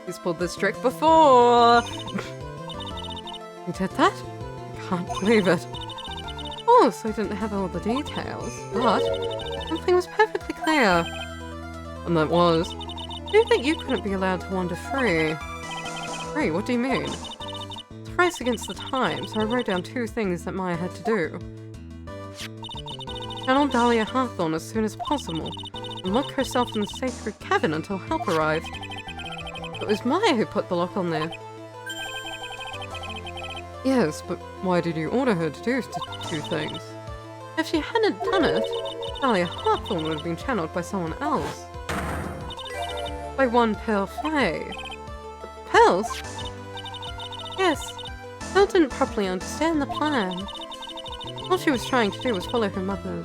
She's pulled this trick before. You did that? I can't believe it. Of course, I didn't have all the details, but one thing was perfectly clear. And that was, I knew that you couldn't be allowed to wander free. Free? What do you mean? It's a race against the time, so I wrote down 2 things that Maya had to do. Channel Dahlia Hawthorne as soon as possible, and lock herself in the sacred cavern until help arrived. It was Maya who put the lock on there. Yes, but why did you order her to do 2 things? If she hadn't done it, Dahlia Hawthorne would have been channeled by someone else. By one Pearl Fey. Pearls? Yes, Pearl didn't properly understand the plan. All she was trying to do was follow her mother,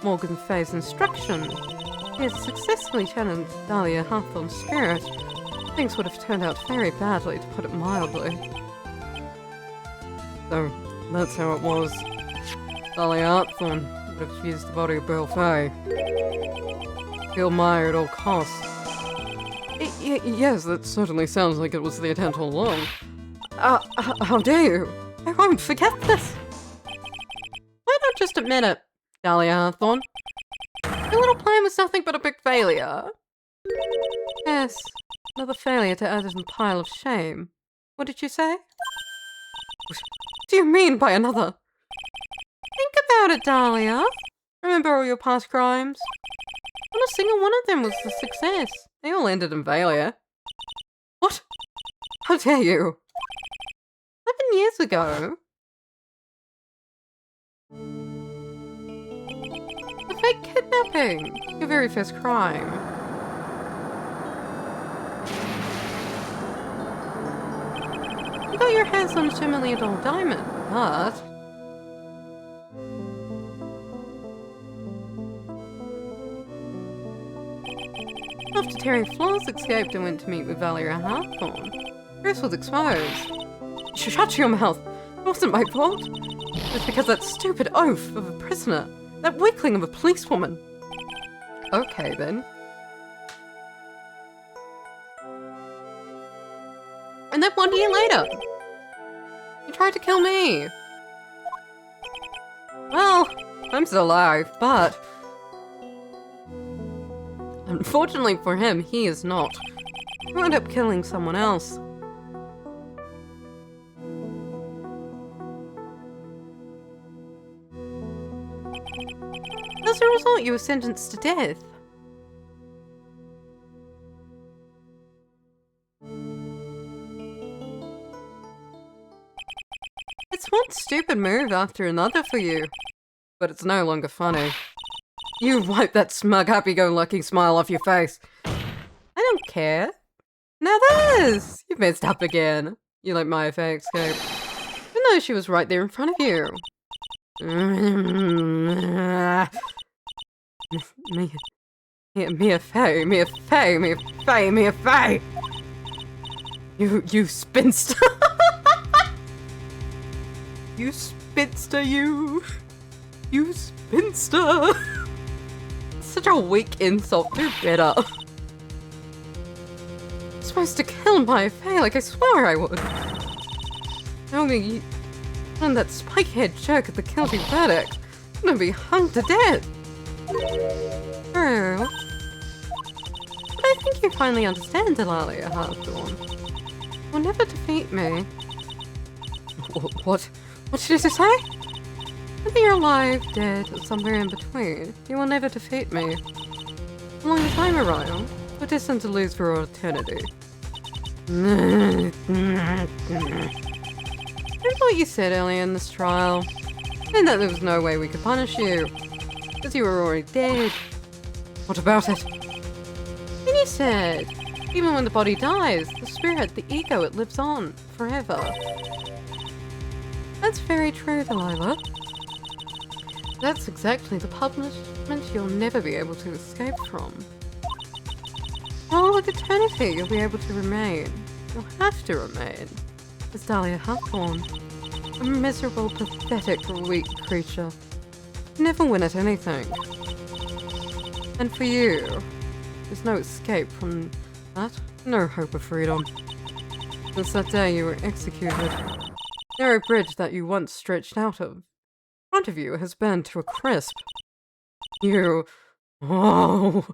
Morgan Fey's instruction. She had successfully channeled Dahlia Hawthorne's spirit. Things would have turned out very badly, to put it mildly. So, that's how it was. Dahlia Hawthorne would have used the body of Pearl Fey. Kill Maya at all costs. Yes, that certainly sounds like it was the intent all along. How dare you? I won't forget this! Why not just admit it, Dahlia Hawthorne? Your little plan was nothing but a big failure. Yes, another failure to add to the pile of shame. What did you say? What do you mean by another? Think about it, Dahlia. Remember all your past crimes? Not a single one of them was a success. They all ended in failure. What? How dare you? 11 years ago. The fake kidnapping. Your very first crime. You got your hands on a $2 million diamond, but... After Terry Flawes escaped and went to meet with Valeria Hawthorne, Chris was exposed. Shut your mouth! It wasn't my fault. It was because that stupid oaf of a prisoner, that weakling of a policewoman. Okay then. And then 1 year later, you tried to kill me. Well, I'm still alive, but... unfortunately for him, he is not. He wound up killing someone else. As a result, you were sentenced to death. It's one stupid move after another for you, but it's no longer funny. You wipe that smug, happy-go-lucky smile off your face. I don't care. Now this! You've messed up again. You let Maya Fey escape. Even though she was right there in front of you. Mia Fey. You spinster. You spinster, you. You spinster. Such a weak insult. Do better. I'm supposed to kill Maya Fey like I swore I would. Only you and that spike-head jerk at the guilty verdict. I'm gonna be hung to death. True. But I think you finally understand, Dahlia Hawthorne. You'll never defeat me. What? What did you say? Whether you're alive, dead, or somewhere in between, you will never defeat me. As long as I'm around, we're destined to lose for all eternity. Remember what you said earlier in this trial? And that there was no way we could punish you, because you were already dead. What about it? And you said, even when the body dies, the spirit, the ego, it lives on, forever. That's very true, Delilah. That's exactly the punishment you'll never be able to escape from. For all of eternity, you'll be able to remain. You'll have to remain. As Dahlia Hawthorne. A miserable, pathetic, weak creature. Never win at anything. And for you, there's no escape from that. No hope of freedom. Since that day you were executed, the narrow bridge that you once stretched out of, in front of you has burned to a crisp. You... Oh...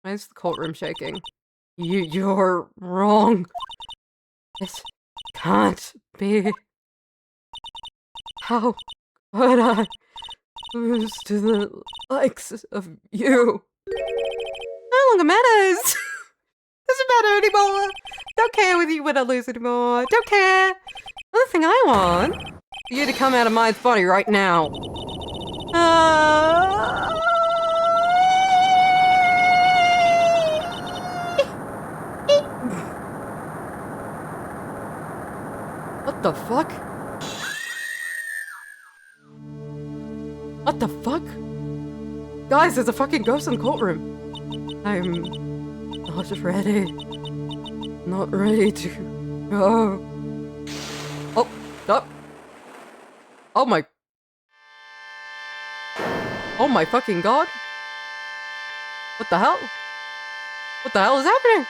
Why is the courtroom shaking? You're wrong. This can't be. How could I lose to the likes of you? No longer matters. Doesn't matter anymore. Don't care whether you win or lose anymore. Don't care. The only thing I want for you to come out of my body right now. What the fuck? What the fuck? Guys, there's a fucking ghost in the courtroom. I'm not ready. Not ready to go. Oh, no. Oh my. Oh my fucking god. What the hell? What the hell is happening?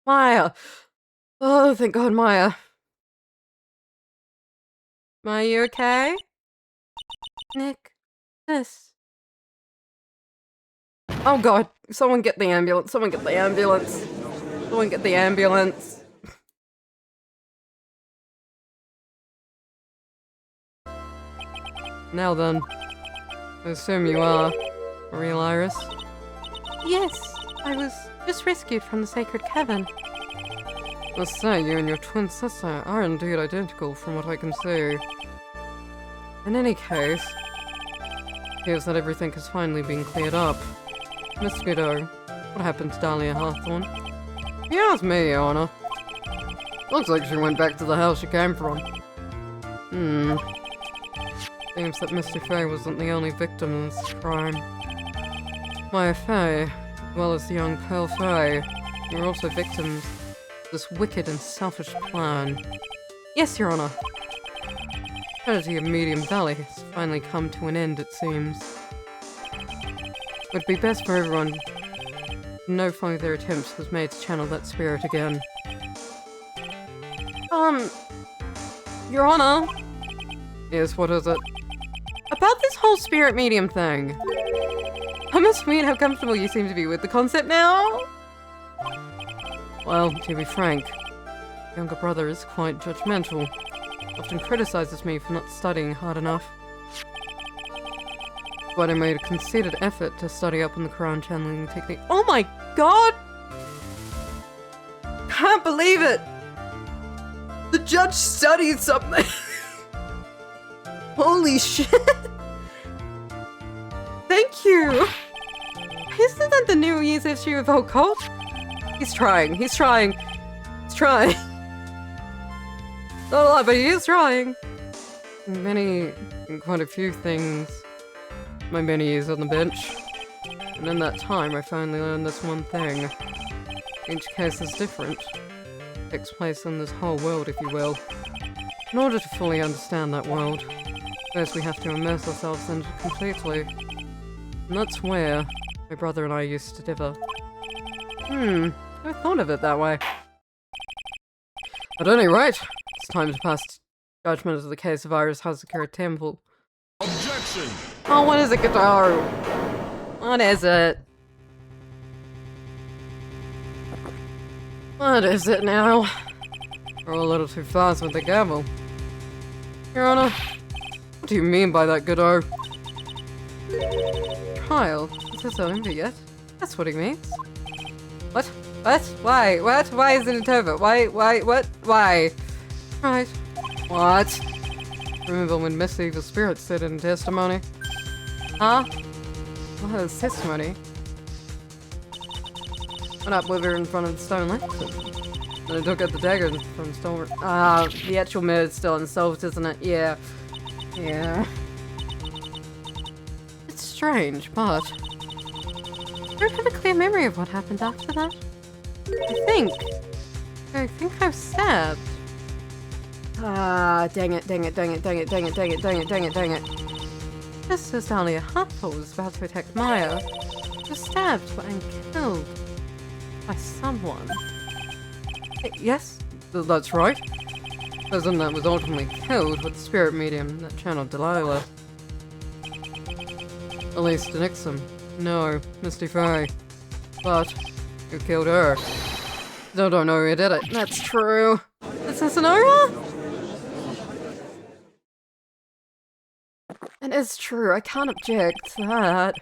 Maya! Oh, thank God, Maya. Maya, you okay? Nick, this. Oh God, someone get the ambulance, someone get the ambulance. Someone get the ambulance. Now then, I assume you are a real Iris? Yes, I was just rescued from the sacred cavern. Let's say you and your twin sister are indeed identical from what I can see. In any case, it appears that everything has finally been cleared up. Miss Widow, what happened to Dahlia Hawthorne? You asked me, Your Honor. Looks like she went back to the house she came from. Seems that Mr. Fey wasn't the only victim in this crime. Maya Fey, as well as the young Pearl Fey, were also victims of this wicked and selfish plan. Yes, Your Honor. The tragedy of Medium Valley has finally come to an end, it seems. It would be best for everyone if no further attempts was made to channel that spirit again. Your Honor? Yes, what is it? About this whole spirit medium thing. I must mean how comfortable you seem to be with the concept now. Well, to be frank, younger brother is quite judgmental. Often criticizes me for not studying hard enough. But I made a concerted effort to study up on the Quran channeling technique. Oh my god! Can't believe it! The judge studied something. Holy shit. Thank you. Isn't that the New Year's issue of Occult? He's trying. He's trying. He's trying. Not a lot, but he is trying. Quite a few things. My many years on the bench. And in that time, I finally learned this one thing. Each case is different. Takes place in this whole world, if you will. In order to fully understand that world, first we have to immerse ourselves in it completely. And that's where my brother and I used to differ. Never thought of it that way. At any rate, it's time to pass judgment of the case of Iris Hazakura Temple. Objection! Oh, what is it, Gitaru? What is it? What is it now? We're a little too fast with the gavel. Your Honor, what do you mean by that, Godot? Trial? Is this over yet? That's what he means. What? What? Why? What? Why isn't it over? Why? What? Why? Right. What? Remember when Miss Evil Spirit said in testimony? Huh? What is testimony? Went up with her in front of the stone lectern. Then I took out the dagger from the stone. The actual murder's still unsolved, isn't it? Yeah. Yeah. It's strange, but I don't have a clear memory of what happened after that. I think I was stabbed. Dang it. Just as Dahlia Hartful was about to attack Maya, she was stabbed and killed by someone. Yes, that's right. The person that was ultimately killed with the spirit medium that channeled Delilah. Elise Nixon. No, Misty Faye. But who killed her? Still don't know who did it. That's true. Is this Sonora? It is true. I can't object to that.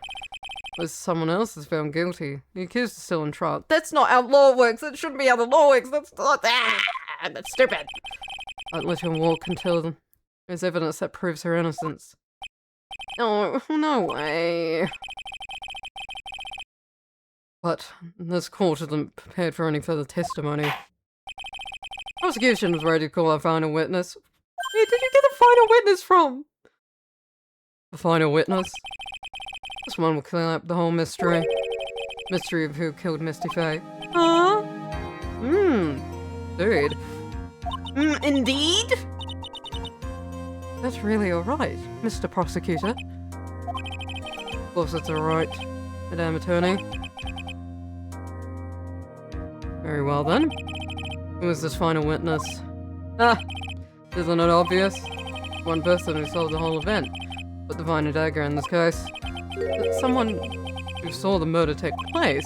Unless someone else is found guilty. The accused is still in trial. That's not how law works. That shouldn't be how the law works. That's not that. That's stupid. I'd let her walk until there's evidence that proves her innocence. Oh, no way. But this court isn't prepared for any further testimony. Prosecution was ready to call our final witness. Where did you get the final witness from? The final witness? This one will clear up the whole mystery. Mystery of who killed Misty Faye. Huh? Dude. Indeed? That's really alright, Mr. Prosecutor. Of course it's alright, Madam Attorney. Very well then. Who is this final witness? Isn't it obvious? One person who solved the whole event. But the Viner Dagger in this case. But someone who saw the murder take place.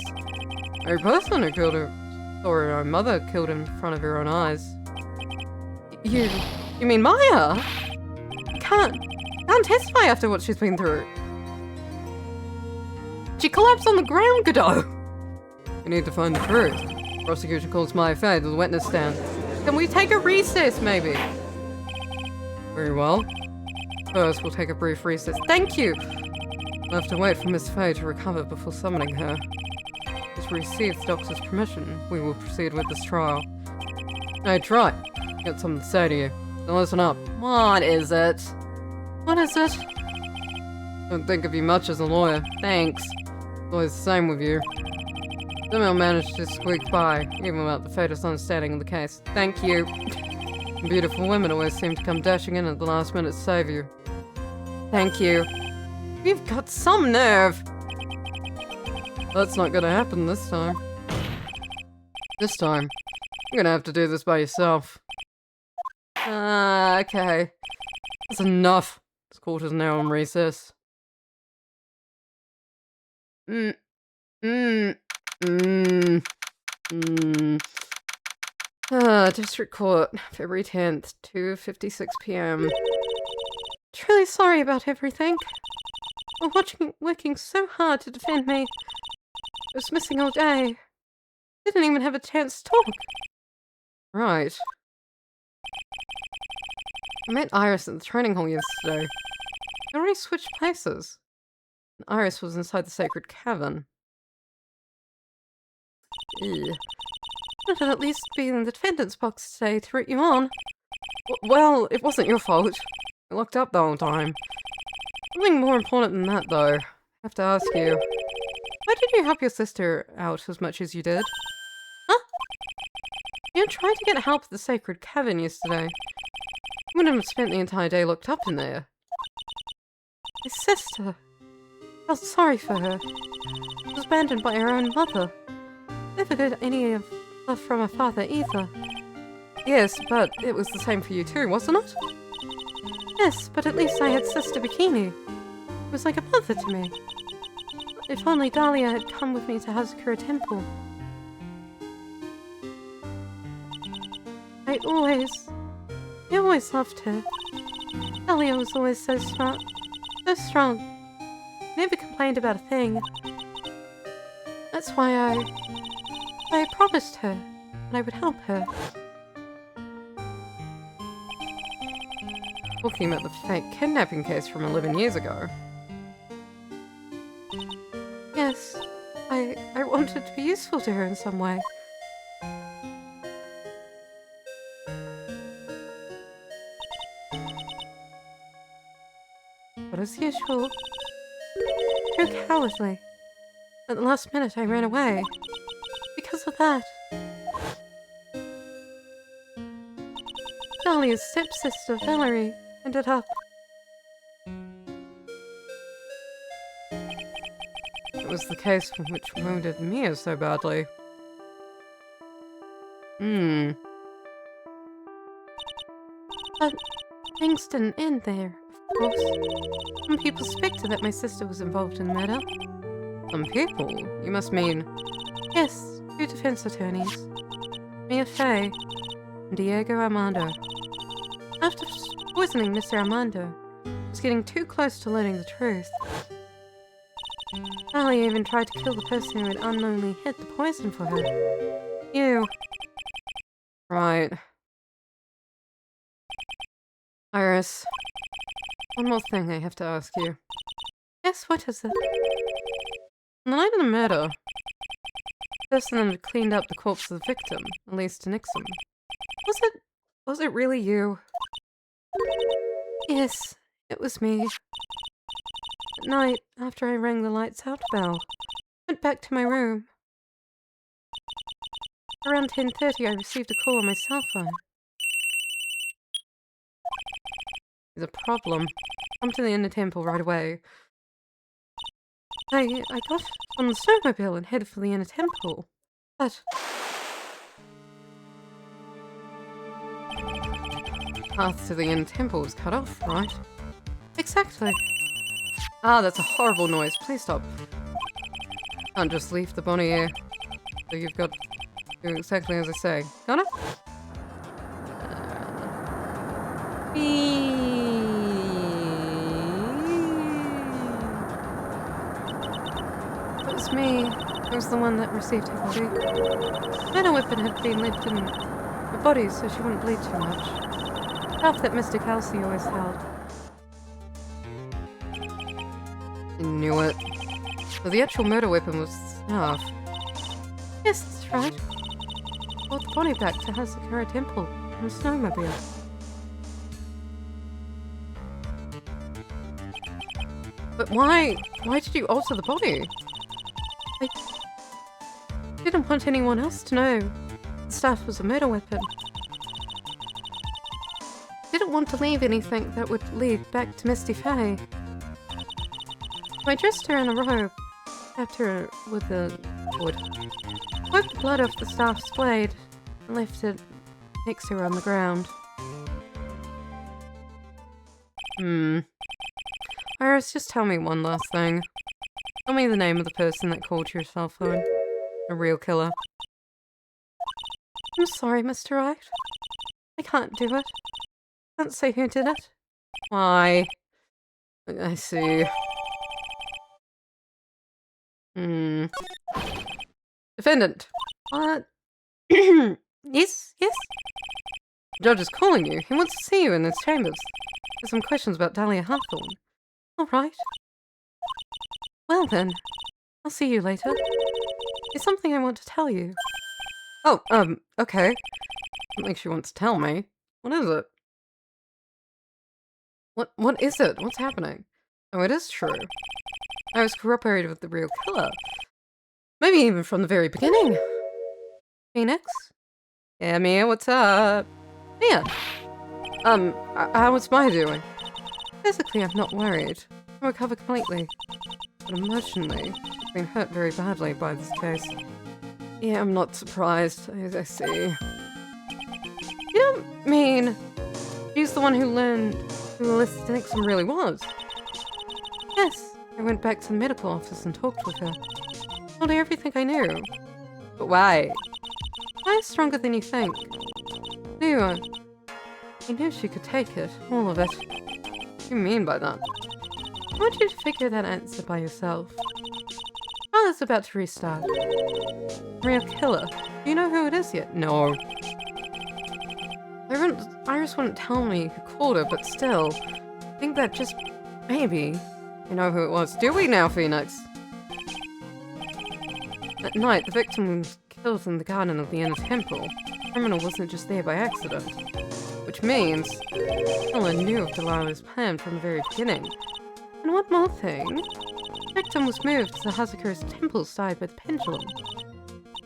A person who killed her, saw her own mother killed in front of her own eyes. You mean Maya? Can't testify after what she's been through. She collapsed on the ground, Godot. We need to find the truth. Prosecutor calls Maya Faye to the witness stand. Can we take a recess, maybe? Very well. First, we'll take a brief recess. Thank you! We'll have to wait for Miss Faye to recover before summoning her. As we receive the doctor's permission, we will proceed with this trial. Hey, try. Got something to say to you. Now listen up. What is it? What is it? Don't think of you much as a lawyer. Thanks. It's always the same with you. Somehow managed to squeak by, even without the faintest understanding of the case. Thank you. Beautiful women always seem to come dashing in at the last minute to save you. Thank you. You've got some nerve. That's not gonna happen this time. This time, you're gonna have to do this by yourself. Okay. That's enough. This court is now on recess. District Court, February 10th, 2:56 p.m. Truly sorry about everything. We're working so hard to defend me. I was missing all day. Didn't even have a chance to talk. Right. I met Iris at the training hall yesterday. We already switched places. Iris was inside the sacred cavern. Ew. Should have at least be in the defendant's box today to root you on. Well, it wasn't your fault. I locked up the whole time. Something more important than that, though. I have to ask you. Why did you help your sister out as much as you did? Huh? You tried to get help at the sacred cavern yesterday. You wouldn't have spent the entire day locked up in there. My sister. I felt sorry for her. She was abandoned by her own mother. Never got any of love from her father either. Yes, but it was the same for you too, wasn't it? Yes, but at least I had Sister Bikini. It was like a mother to me. If only Dahlia had come with me to Hazakura Temple. I always loved her. Dahlia was always so smart, so strong. Never complained about a thing. That's why I promised her that I would help her. Talking about the fake kidnapping case from 11 years ago. Yes, I wanted to be useful to her in some way. But as usual, Too cowardly. At the last minute I ran away. Because of that. Dahlia's stepsister, Valerie, ended up. it was the case which wounded Mia so badly. But things didn't end there, of course. Some people suspected that my sister was involved in the murder. Some people? You must mean... Yes, 2 defense attorneys. Mia Fey and Diego Armando. After poisoning Mr. Armando, I was getting too close to learning the truth. Dahlia even tried to kill the person who had unknowingly hid the poison for her. You. Right. Iris, one more thing I have to ask you. Yes, what is it? On the night of the murder, the person that had cleaned up the corpse of the victim, Elisa Nixon, was it really you? Yes, it was me. At night, after I rang the lights out bell, I went back to my room. Around 10:30, I received a call on my cell phone. There's a problem. Come to the inner temple right away. I got on the snowmobile and headed for the inner temple, but Path to the inner temple was cut off, right? exactly. Ah, that's a horrible noise. Please stop. Can't just leave the Bonnie here. So you've got to do exactly as I say. Got it? It was me. I was the one that received her body. Meta weapon had been left in her body so she wouldn't bleed too much. Stuff that Mr. Kelsey always held. I knew it. But the actual murder weapon was snuff. Yes, that's right. Brought the body back to Hazakura Temple on a snowmobile. But why did you alter the body? I didn't want anyone else to know the stuff was a murder weapon. Didn't want to leave anything that would lead back to Misty Fey. I dressed her in a robe, wrapped her with the wood, wiped the blood off the staff's blade, and left it next to her on the ground. Iris, just tell me one last thing. Tell me the name of the person that called your cell phone. A real killer. I'm sorry, Mr. Wright. I can't do it. Can't say who did it. Why? I see. Defendant. What? Yes? The judge is calling you. He wants to see you in his chambers. There's some questions about Dahlia Hawthorne. All right. Well then, I'll see you later. There's something I want to tell you. Oh, okay. Something she wants to tell me. What is it? What is it? What's happening? Oh, it is true. I was cooperated with the real killer. Maybe even from the very beginning. Phoenix? Yeah, Mia, what's up? Mia! How was Maya doing? Physically, I'm not worried. I recovered completely. But emotionally, I've been hurt very badly by this case. Yeah, I'm not surprised. I see. You don't mean she's the one who learned who Alyssa Nixon really was? Yes, I went back to the medical office and talked with her. Told her everything I knew. But why? Maya's stronger than you think. Knew I knew she could take it, all of it. What do you mean by that? I want you to figure that answer by yourself. Father's about to restart. Real killer. Do you know who it is yet? No. Iris wouldn't tell me who called her, but still, I think that just maybe you know who it was. Do we now, Phoenix? At night, the victim was killed in the garden of the inner temple. The criminal wasn't just there by accident. Which means the killer knew of Delilah's plan from the very beginning. And one more thing. The victim was moved to the Hazakura's temple side by the pendulum.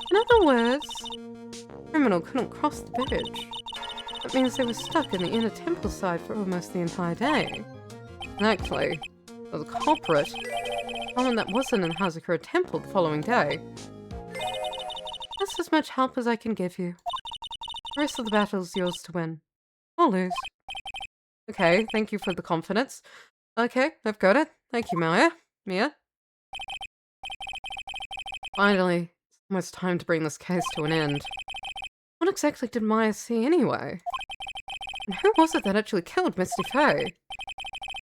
In other words, the criminal couldn't cross the bridge. That means they were stuck in the inner temple side for almost the entire day. Exactly. So the culprit, someone that wasn't in the Hazakura temple the following day. That's as much help as I can give you. The rest of the battle is yours to win. Or lose. Okay, thank you for the confidence. Okay, I've got it. Thank you, Mia. Finally, it's almost time to bring this case to an end. What exactly did Maya see anyway? And who was it that actually killed Misty Faye?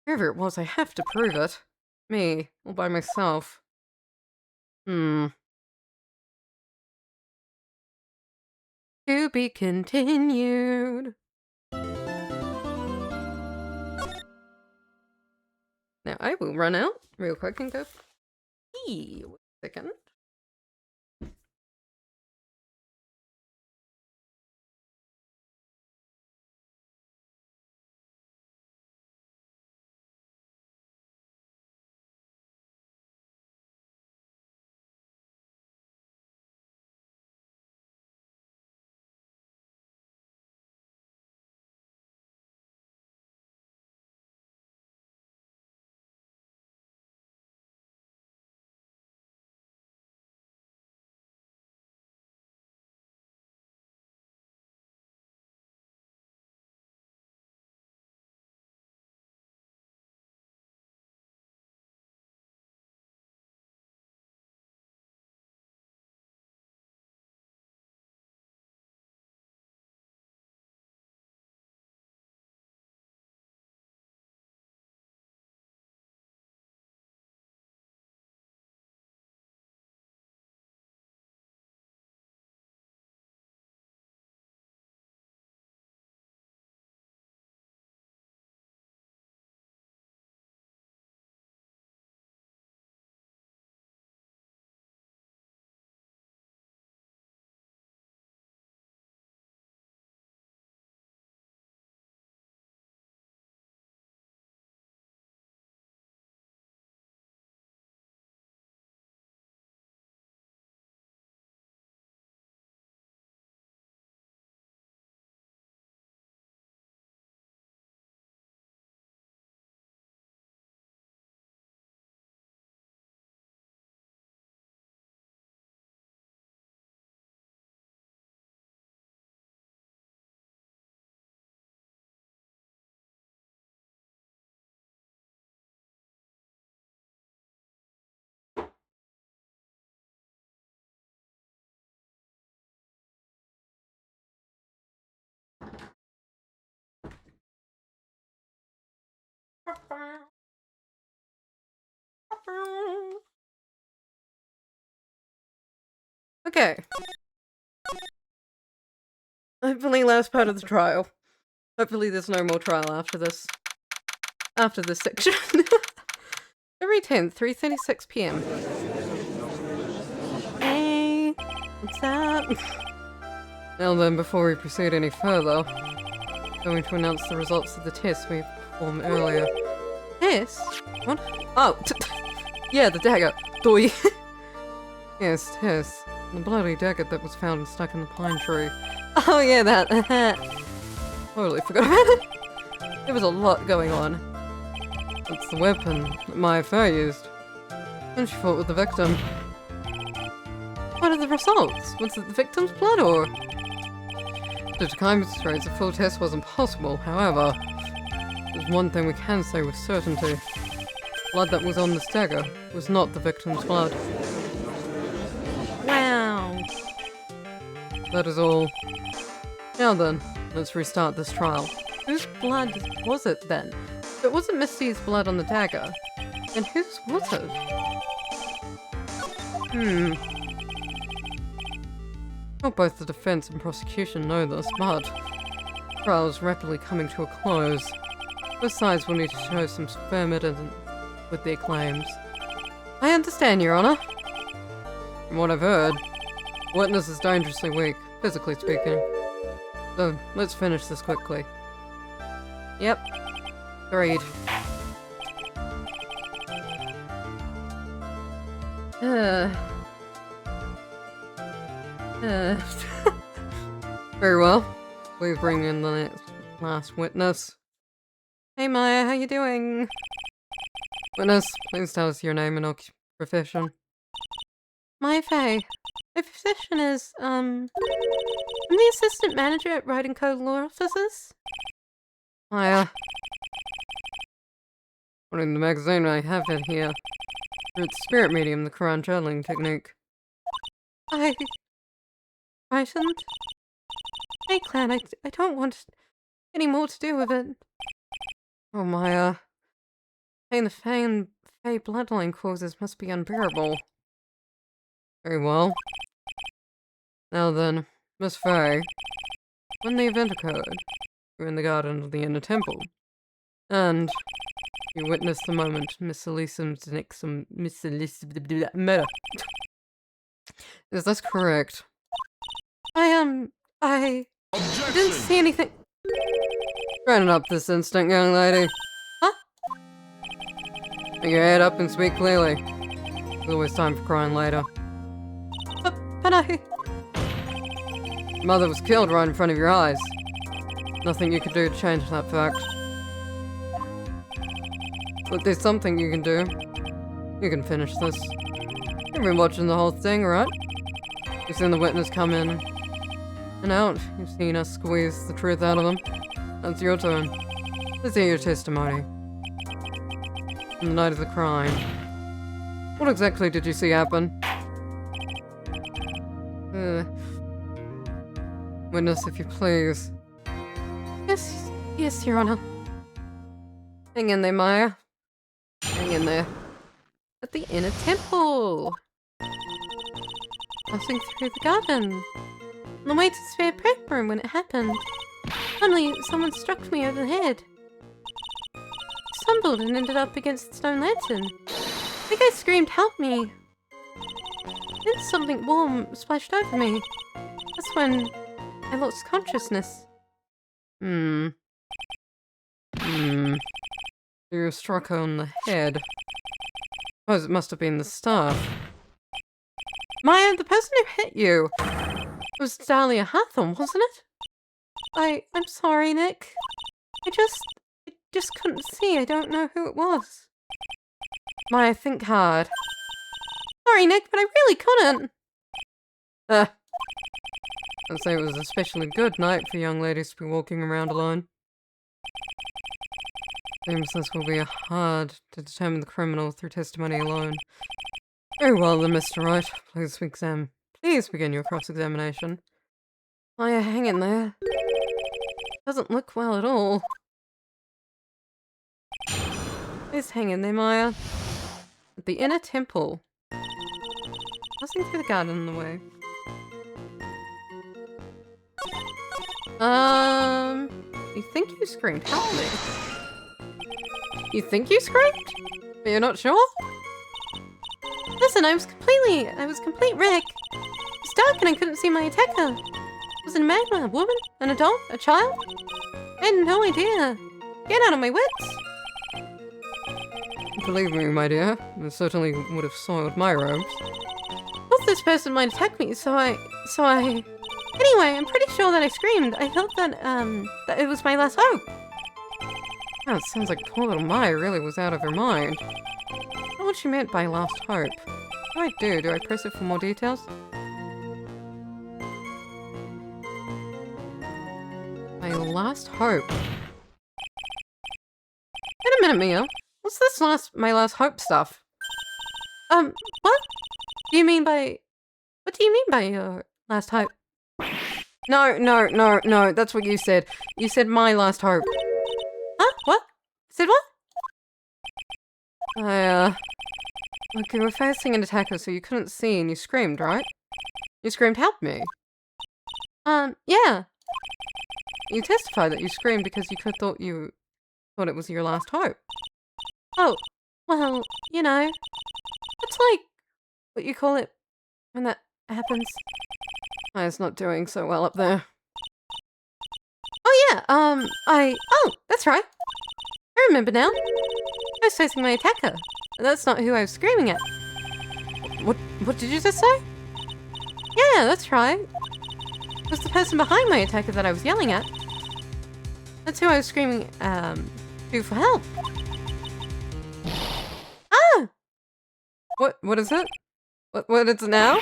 Whoever it was, I have to prove it. Me, all by myself. To be continued. Now I will run out real quick and go pee. Wait a second. Okay. Hopefully last part of the trial. Hopefully there's no more trial after this. After this section. February 10th, 3:36 p.m. Hey, what's up? Now then, before we proceed any further, I'm going to announce the results of the test we performed earlier. Test? What? Oh, yeah, the dagger. Doi. Yes, test. The bloody dagger that was found stuck in the pine tree. Oh yeah, that. Totally forgot about it. There was a lot going on. It's the weapon that Maya Fair used. And she fought with the victim. What are the results? Was it the victim's blood or... To demonstrate the full test wasn't possible, however, there's one thing we can say with certainty. Blood that was on this dagger was not the victim's blood. Wow. That is all. Now then, let's restart this trial. Whose blood was it then? If it wasn't Misty's blood on the dagger, then whose was it? Not both the defense and prosecution know this, but the trial is rapidly coming to a close. Both sides will need to show some firm evidence with their claims. I understand, Your Honor. From what I've heard, the witness is dangerously weak, physically speaking. So, let's finish this quickly. Yep. Agreed. Very well. Please bring in the last witness. Hey Maya, how you doing? Witness, please tell us your name and profession. Maya Fey. My profession is, I'm the assistant manager at Writing Code Law Offices. Maya. According to the magazine I have it here, you're the spirit medium, the Quran channeling technique. I frightened? Hey Clan, I don't want any more to do with it. Oh Maya. Pain the Fey bloodline causes must be unbearable. Very well. Now then, Miss Fey, when the event occurred, you were in the garden of the inner temple, and you witnessed the moment Miss Elisam's murder. Is this correct? I didn't see anything. Turn up this instant, young lady. Huh? Put your head up and speak clearly. There's always time for crying later. But I... Your mother was killed right in front of your eyes. Nothing you could do to change that fact. But there's something you can do. You can finish this. You've been watching the whole thing, right? You've seen the witness come in and out. You've seen us squeeze the truth out of them. That's your turn. Let's hear your testimony. On the night of the crime, what exactly did you see happen? Witness, if you please. Yes, Your Honor. Hang in there, Maya. Hang in there. At the inner temple. Passing through the garden. On the way to the spare prep room when it happened. Suddenly, someone struck me over the head. I stumbled and ended up against the stone lantern. I think I screamed, "Help me!" Then something warm splashed over me. That's when I lost consciousness. You were struck on the head. Suppose it must have been the staff. Maya, the person who hit you was Dahlia Hathorn, wasn't it? I'm sorry, Nick. I just couldn't see. I don't know who it was. Maya, think hard. Sorry, Nick, but I really couldn't. I'd say it was an especially good night for young ladies to be walking around alone. Seems this will be hard to determine the criminal through testimony alone. Very well then, Mr. Wright. Please begin your cross-examination. Maya, hang in there. Doesn't look well at all. Please hang in there, Maya. At the inner temple. Passing through the garden on the way. You think you screamed? Help me. You think you screamed? But you're not sure? Listen, I was complete wreck. It was dark and I couldn't see my attacker. Was it a man, a woman, an adult, a child? I had no idea. Get out of my wits. Believe me, my dear, it certainly would have soiled my robes. Thought this person might attack me, so I... Anyway, I'm pretty sure that I screamed. I felt that it was my last hope. Oh, it sounds like poor little Maya really was out of her mind. I don't know what she meant by last hope. What do I do? Do I press it for more details? My last hope. Wait a minute, Mia. What's this my last hope stuff? What? Do you mean by... What do you mean by your last hope? No, that's what you said. You said my last hope. Huh? What? Said what? Look, you were facing an attacker, so you couldn't see and you screamed, right? You screamed, help me. Yeah. You testified that you screamed because you thought it was your last hope. Oh, well, you know, it's like, what you call it, when that happens. Maya's not doing so well up there. Oh yeah, oh, that's right. I remember now. I was facing my attacker, but that's not who I was screaming at. What did you just say? Yeah, that's right. It was the person behind my attacker that I was yelling at. That's who I was screaming, to for help. Ah! What is it? What is it now?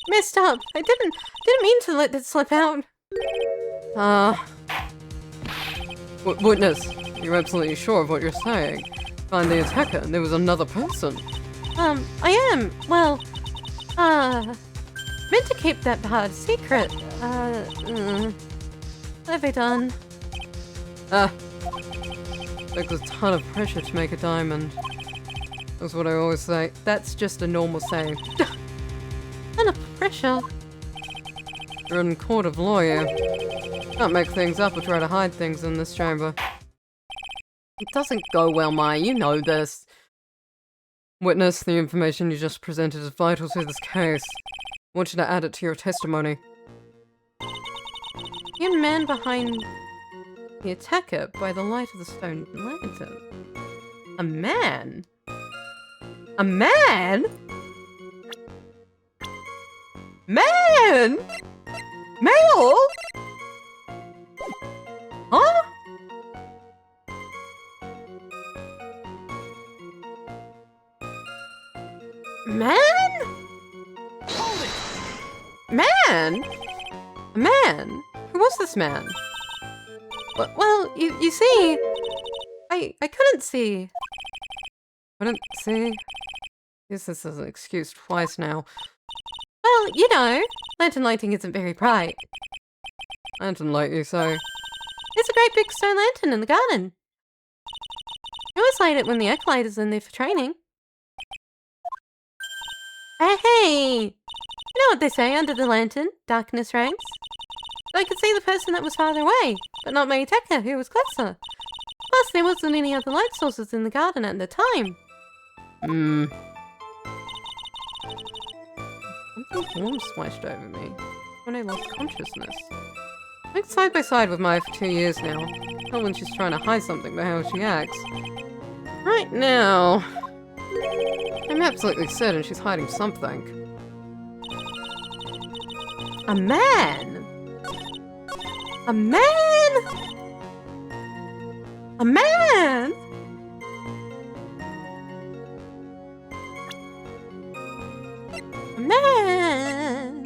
Messed up. I didn't mean to let that slip out. Witness, you're absolutely sure of what you're saying. Find the attacker and there was another person. I am. Well, meant to keep that part secret. What have I done? Takes a ton of pressure to make a diamond. That's what I always say. That's just a normal saying. Ton of pressure. You're in court of law, yeah. Can't make things up or try to hide things in this chamber. It doesn't go well, Maya, you know this. Witness, the information you just presented is vital to this case. I want you to add it to your testimony. The man behind the attacker by the light of the stone lantern. A man? A man? Man? Male? Huh? Man? Man? A man? Who was this man? Well, you see, I couldn't see. Couldn't see? Guess this is an excuse twice now. Well, you know, lantern lighting isn't very bright. Lantern light, you say? There's a great big stone lantern in the garden. I always light it when the acolyte is in there for training. Hey! You know what they say, under the lantern, darkness reigns. I could see the person that was farther away, but not my attacker, who was closer. Plus, there wasn't any other light sources in the garden at the time. Something warm splashed over me when I lost consciousness. I worked side by side with Maya for 2 years now. Not when she's trying to hide something by how she acts. Right now, I'm absolutely certain she's hiding something. A man? A man? A man? A man?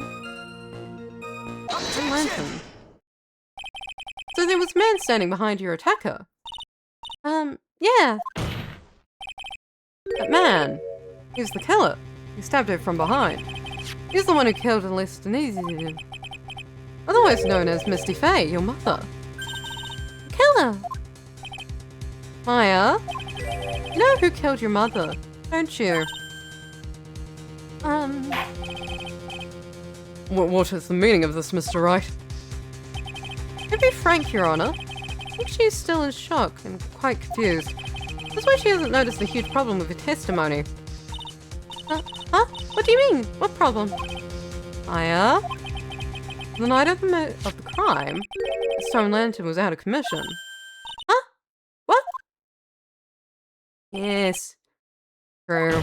A lantern. So there was a man standing behind your attacker? Yeah. That man. He's the killer. He stabbed her from behind. He's the one who killed Anastasia. Otherwise known as Misty Faye, your mother. Killer. Maya, you know who killed your mother, don't you? What is the meaning of this, Mr. Wright? To be frank, Your Honor, I think she's still in shock and quite confused. That's why she hasn't noticed the huge problem with her testimony. Huh? What do you mean? What problem? Maya? The night of the crime, the stone lantern was out of commission. Huh? What? Yes. True.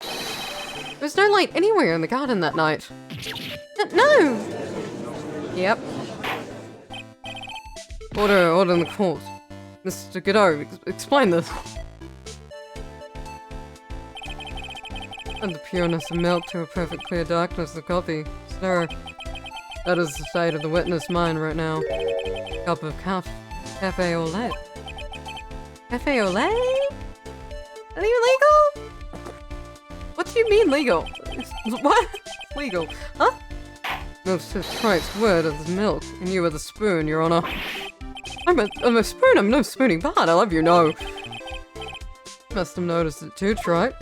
There was no light anywhere in the garden that night. No! Yep. Order in the court. Mr. Godot, explain this. And the pureness of milk to a perfect clear darkness of coffee. Sir, that is the state of the witness mind right now. Cup of cafe au lait. Cafe au lait? Are you legal? What do you mean legal? What? Legal? Huh? Most Christ's word is milk, and you are the spoon, Your Honor. I'm a spoon, I'm no spooning part, I love you, no. Must have noticed it too, Trite.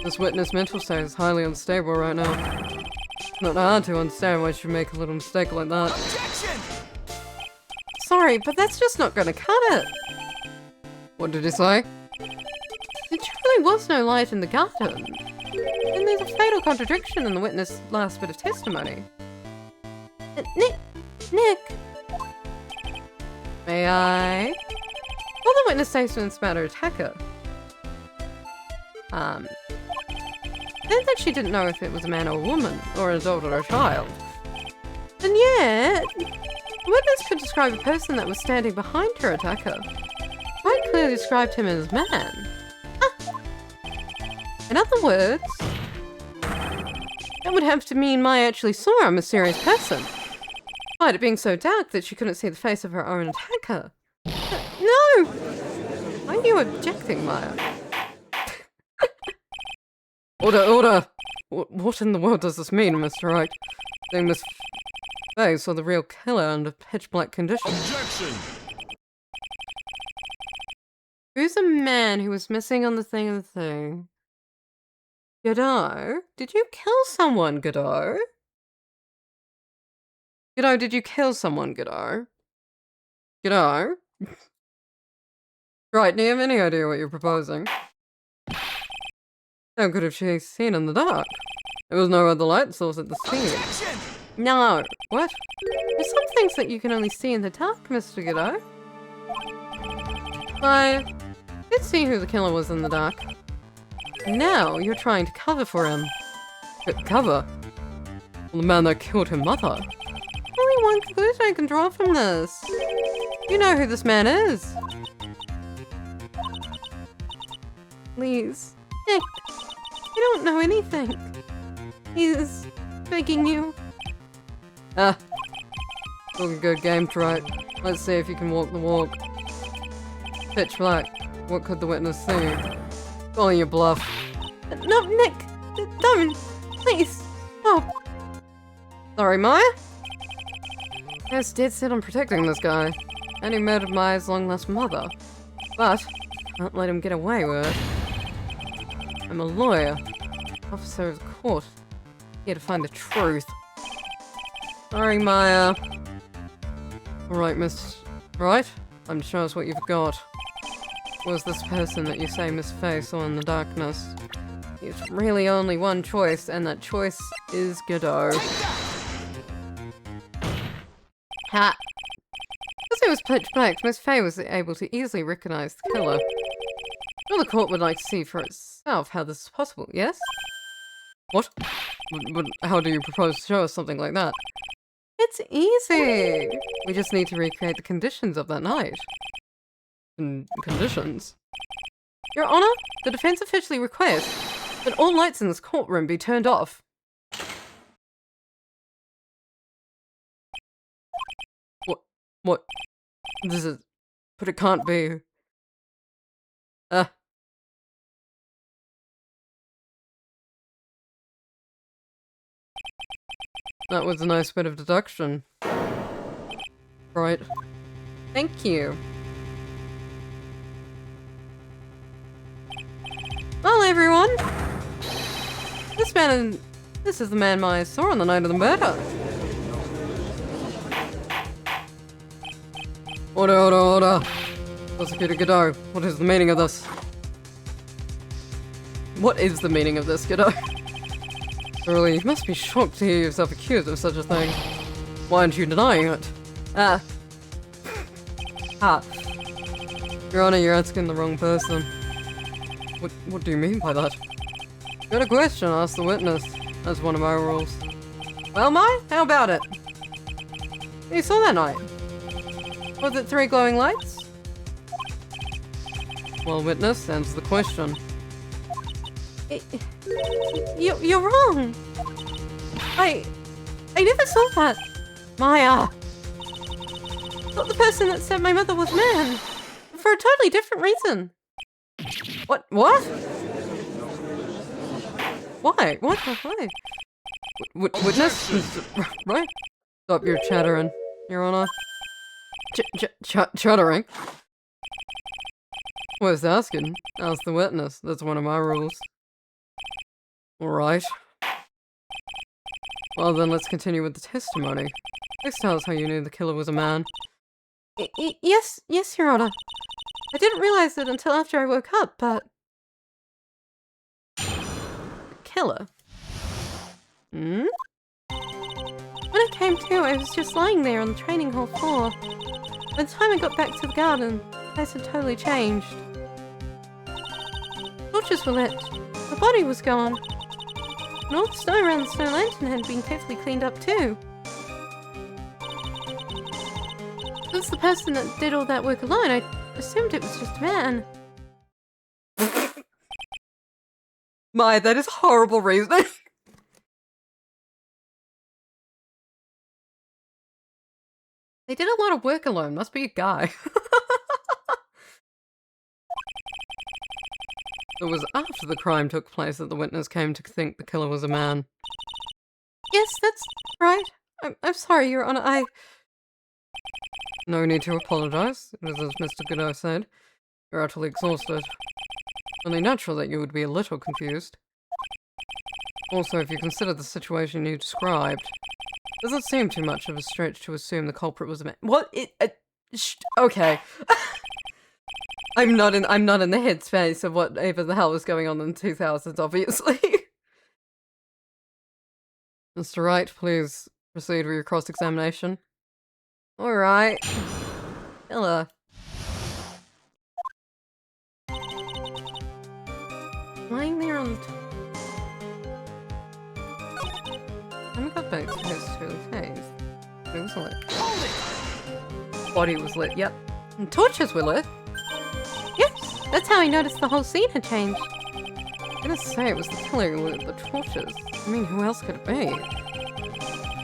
This witness' mental state is highly unstable right now. It's not hard to understand why she would make a little mistake like that. Objection! Sorry, but that's just not gonna cut it. What did he say? There truly was no light in the garden. And there's a fatal contradiction in the witness' last bit of testimony. Nick! May I? All the witness statements about her attacker. Then that she didn't know if it was a man or a woman, or an adult or a child. And yet, the witness could describe a person that was standing behind her attacker. Quite clearly described him as man. In other words, that would have to mean Maya actually saw a mysterious person. Despite it being so dark that she couldn't see the face of her own attacker. No! Why are you objecting, Maya? Order! What in the world does this mean, Mr. Wright? Saying Miss Faye saw the real killer under pitch black conditions. Objection! Who's a man who was missing on the thing? Godot? Did you kill someone, Godot? Godot, did you kill someone, Godot? Godot? Right, do you have any idea what you're proposing? How could have she seen in the dark? There was no other light source at the scene. Objection! No. What? There's some things that you can only see in the dark, Mr. Godot. I did see who the killer was in the dark. Now you're trying to cover for him. Cover? Well, the man that killed her mother. Only one conclusion I can draw from this. You know who this man is. Please. Nick, you don't know anything. He's begging you. Looking good game, Trite. Let's see if you can walk the walk. Pitch black. What could the witness see? Calling your bluff. No, Nick! Don't! Please! Stop! Sorry, Maya? I was dead set on protecting this guy. And he murdered Maya's long-lost mother. But, can't let him get away with it. I'm a lawyer. Officer of the court. Here to find the truth. Sorry, Maya. Alright, Miss... Right? I'm show us what you've got. Was this person that you say Miss Faye saw in the darkness? There's really only one choice, and that choice is Godot. Ha! Because it was pitch black, Miss Faye was able to easily recognize the killer. Well, the court would like to see for itself how this is possible, yes? What? But how do you propose to show us something like that? It's easy! We just need to recreate the conditions of that night. Conditions? Your Honor, the defense officially requests that all lights in this courtroom be turned off. What? This is... But it can't be... That was a nice bit of deduction. Right. Thank you. Well, everyone! This is the man Maya saw on the night of the murder. Order! Prosecutor Godot, what is the meaning of this? What is the meaning of this, Godot? Surely, you must be shocked to hear yourself accused of such a thing. Why aren't you denying it? Your Honor, you're asking the wrong person. What do you mean by that? You got a question, ask the witness. That's one of my rules. Well, Mai, how about it? You saw that night? Was it 3 glowing lights? Well, witness, answer the question. You're wrong. I never saw that. Maya. Not the person that said my mother was man. For a totally different reason. What? Why? What? Why? Witness? Right? Stop your chattering, Your Honor. Chattering? Was asking. Ask the witness. That's one of my rules. Alright. Well then, let's continue with the testimony. Please tell us how you knew the killer was a man. Yes, Your Honor. I didn't realize it until after I woke up, but... Killer? Hmm? When I came to, I was just lying there on the training hall floor. By the time I got back to the garden, the place had totally changed. Torches were lit. The body was gone. And all the snow around the snow lantern had been carefully cleaned up too. Since the person that did all that work alone, I assumed it was just a man. My, that is horrible reasoning. They did a lot of work alone. Must be a guy. It was after the crime took place that the witness came to think the killer was a man. Yes, that's right. I'm sorry, Your Honor, No need to apologize. It is as Mr. Godot said. You're utterly exhausted. Only natural that you would be a little confused. Also, if you consider the situation you described, doesn't seem too much of a stretch to assume the culprit was a man. What? Okay. I'm not in the headspace of whatever the hell was going on in the 2000s, obviously. Mr. Wright, please proceed with your cross-examination. Alright. Killer. lying there on the I got back to his face. It was lit. Body was lit, yep. And torches were lit. Yes, that's how I noticed the whole scene had changed. I'm gonna say it was the killer who lit the torches. I mean, who else could it be?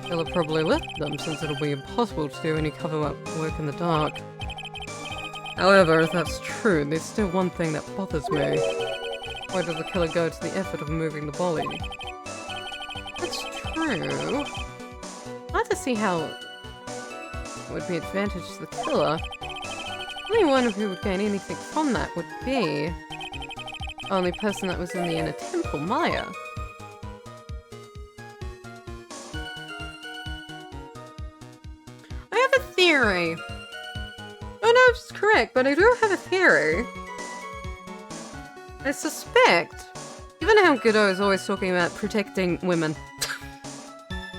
Killer probably lit them since it'll be impossible to do any cover-up work in the dark. However, if that's true, there's still one thing that bothers me. Why does the killer go to the effort of moving the body? That's true. Hard to see how it would be advantage to the killer. Only one who would gain anything from that would be the only person that was in the inner temple, Maya. I have a theory. I don't know if it's correct, but I do have a theory. I suspect, given how Godot is always talking about protecting women,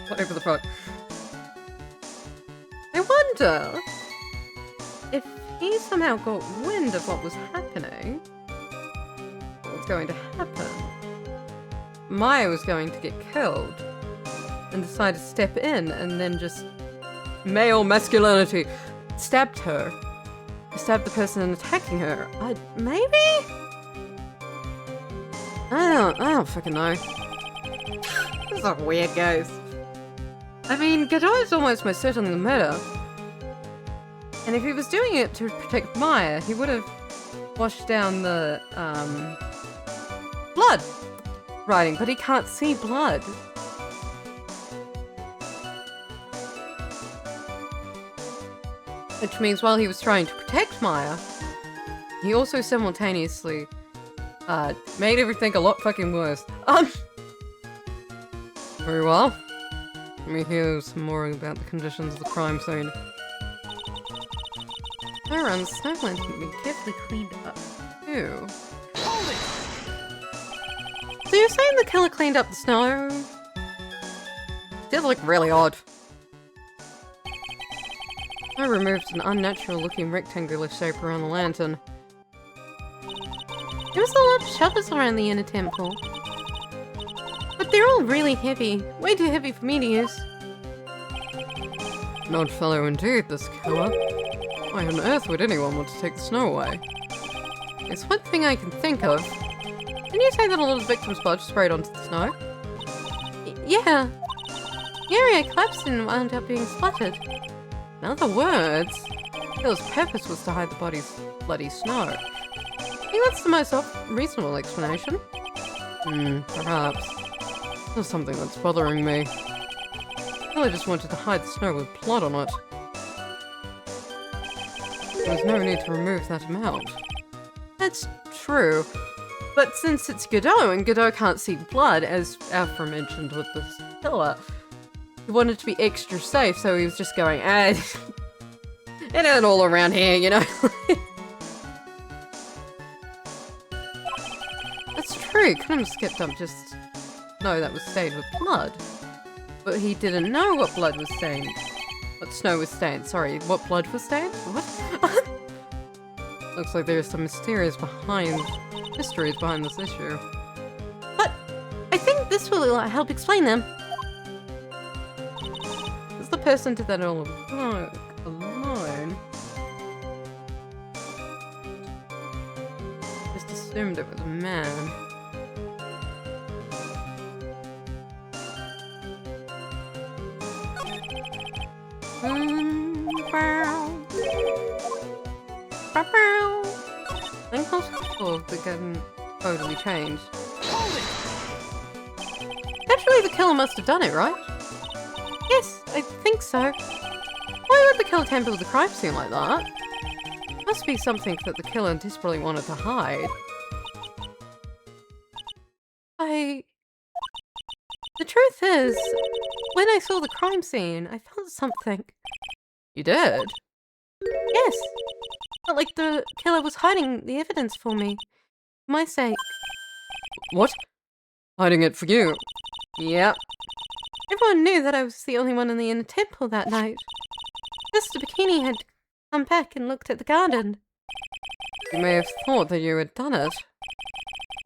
whatever the fuck, I wonder if he somehow got wind of what was happening, what was going to happen. Maya was going to get killed, and decided to step in and then just male masculinity stabbed her. Stabbed the person attacking her. Maybe? I don't fucking know. This is weird, guys. I mean, Godot is almost most certainly the murder. And if he was doing it to protect Maya, he would have washed down the, blood writing, but he can't see blood. Which means while he was trying to protect Maya, he also simultaneously made everything a lot fucking worse. Very well. Let me hear some more about the conditions of the crime scene. Snow around the snow lantern can be carefully cleaned up. Ew. Hold it! So you're saying the killer cleaned up the snow? Did look really odd. I removed an unnatural looking rectangular shape around the lantern. There was a lot of shovels around the inner temple. But they're all really heavy. Way too heavy for me to use. An odd fellow indeed, this killer. Why on earth would anyone want to take the snow away? There's one thing I can think of. Didn't you say that a lot of the victims' blood sprayed onto the snow? Yeah. The area collapsed and wound up being splattered. In other words, the killer's purpose was to hide the body's bloody snow. I think that's the most Reasonable explanation. Perhaps. There's something that's bothering me. The killer just wanted to hide the snow with blood on it. There was no need to remove that amount. That's true. But since it's Godot, and Godot can't see blood, as Alpha mentioned with this killer, he wanted to be extra safe, so he was just going, it ain't all around here, you know? That's true, couldn't have skipped up just snow that was stained with blood. But he didn't know what blood was stained. What snow was stained, sorry, what blood was stained? What? Looks like there's some mysteries behind this issue. But I think this will help explain them. Is the person did that all alone? Just assumed it was a man. I think most people that can totally change. Naturally, the killer must have done it, right? Yes, I think so. Why would the killer tamper with the crime scene like that? Must be something that the killer desperately wanted to hide. The truth is, when I saw the crime scene, I felt something. You did? Yes. Felt like the killer was hiding the evidence for me. For my sake. What? Hiding it for you? Yep. Everyone knew that I was the only one in the inner temple that night. Mr. Bikini had come back and looked at the garden. You may have thought that you had done it.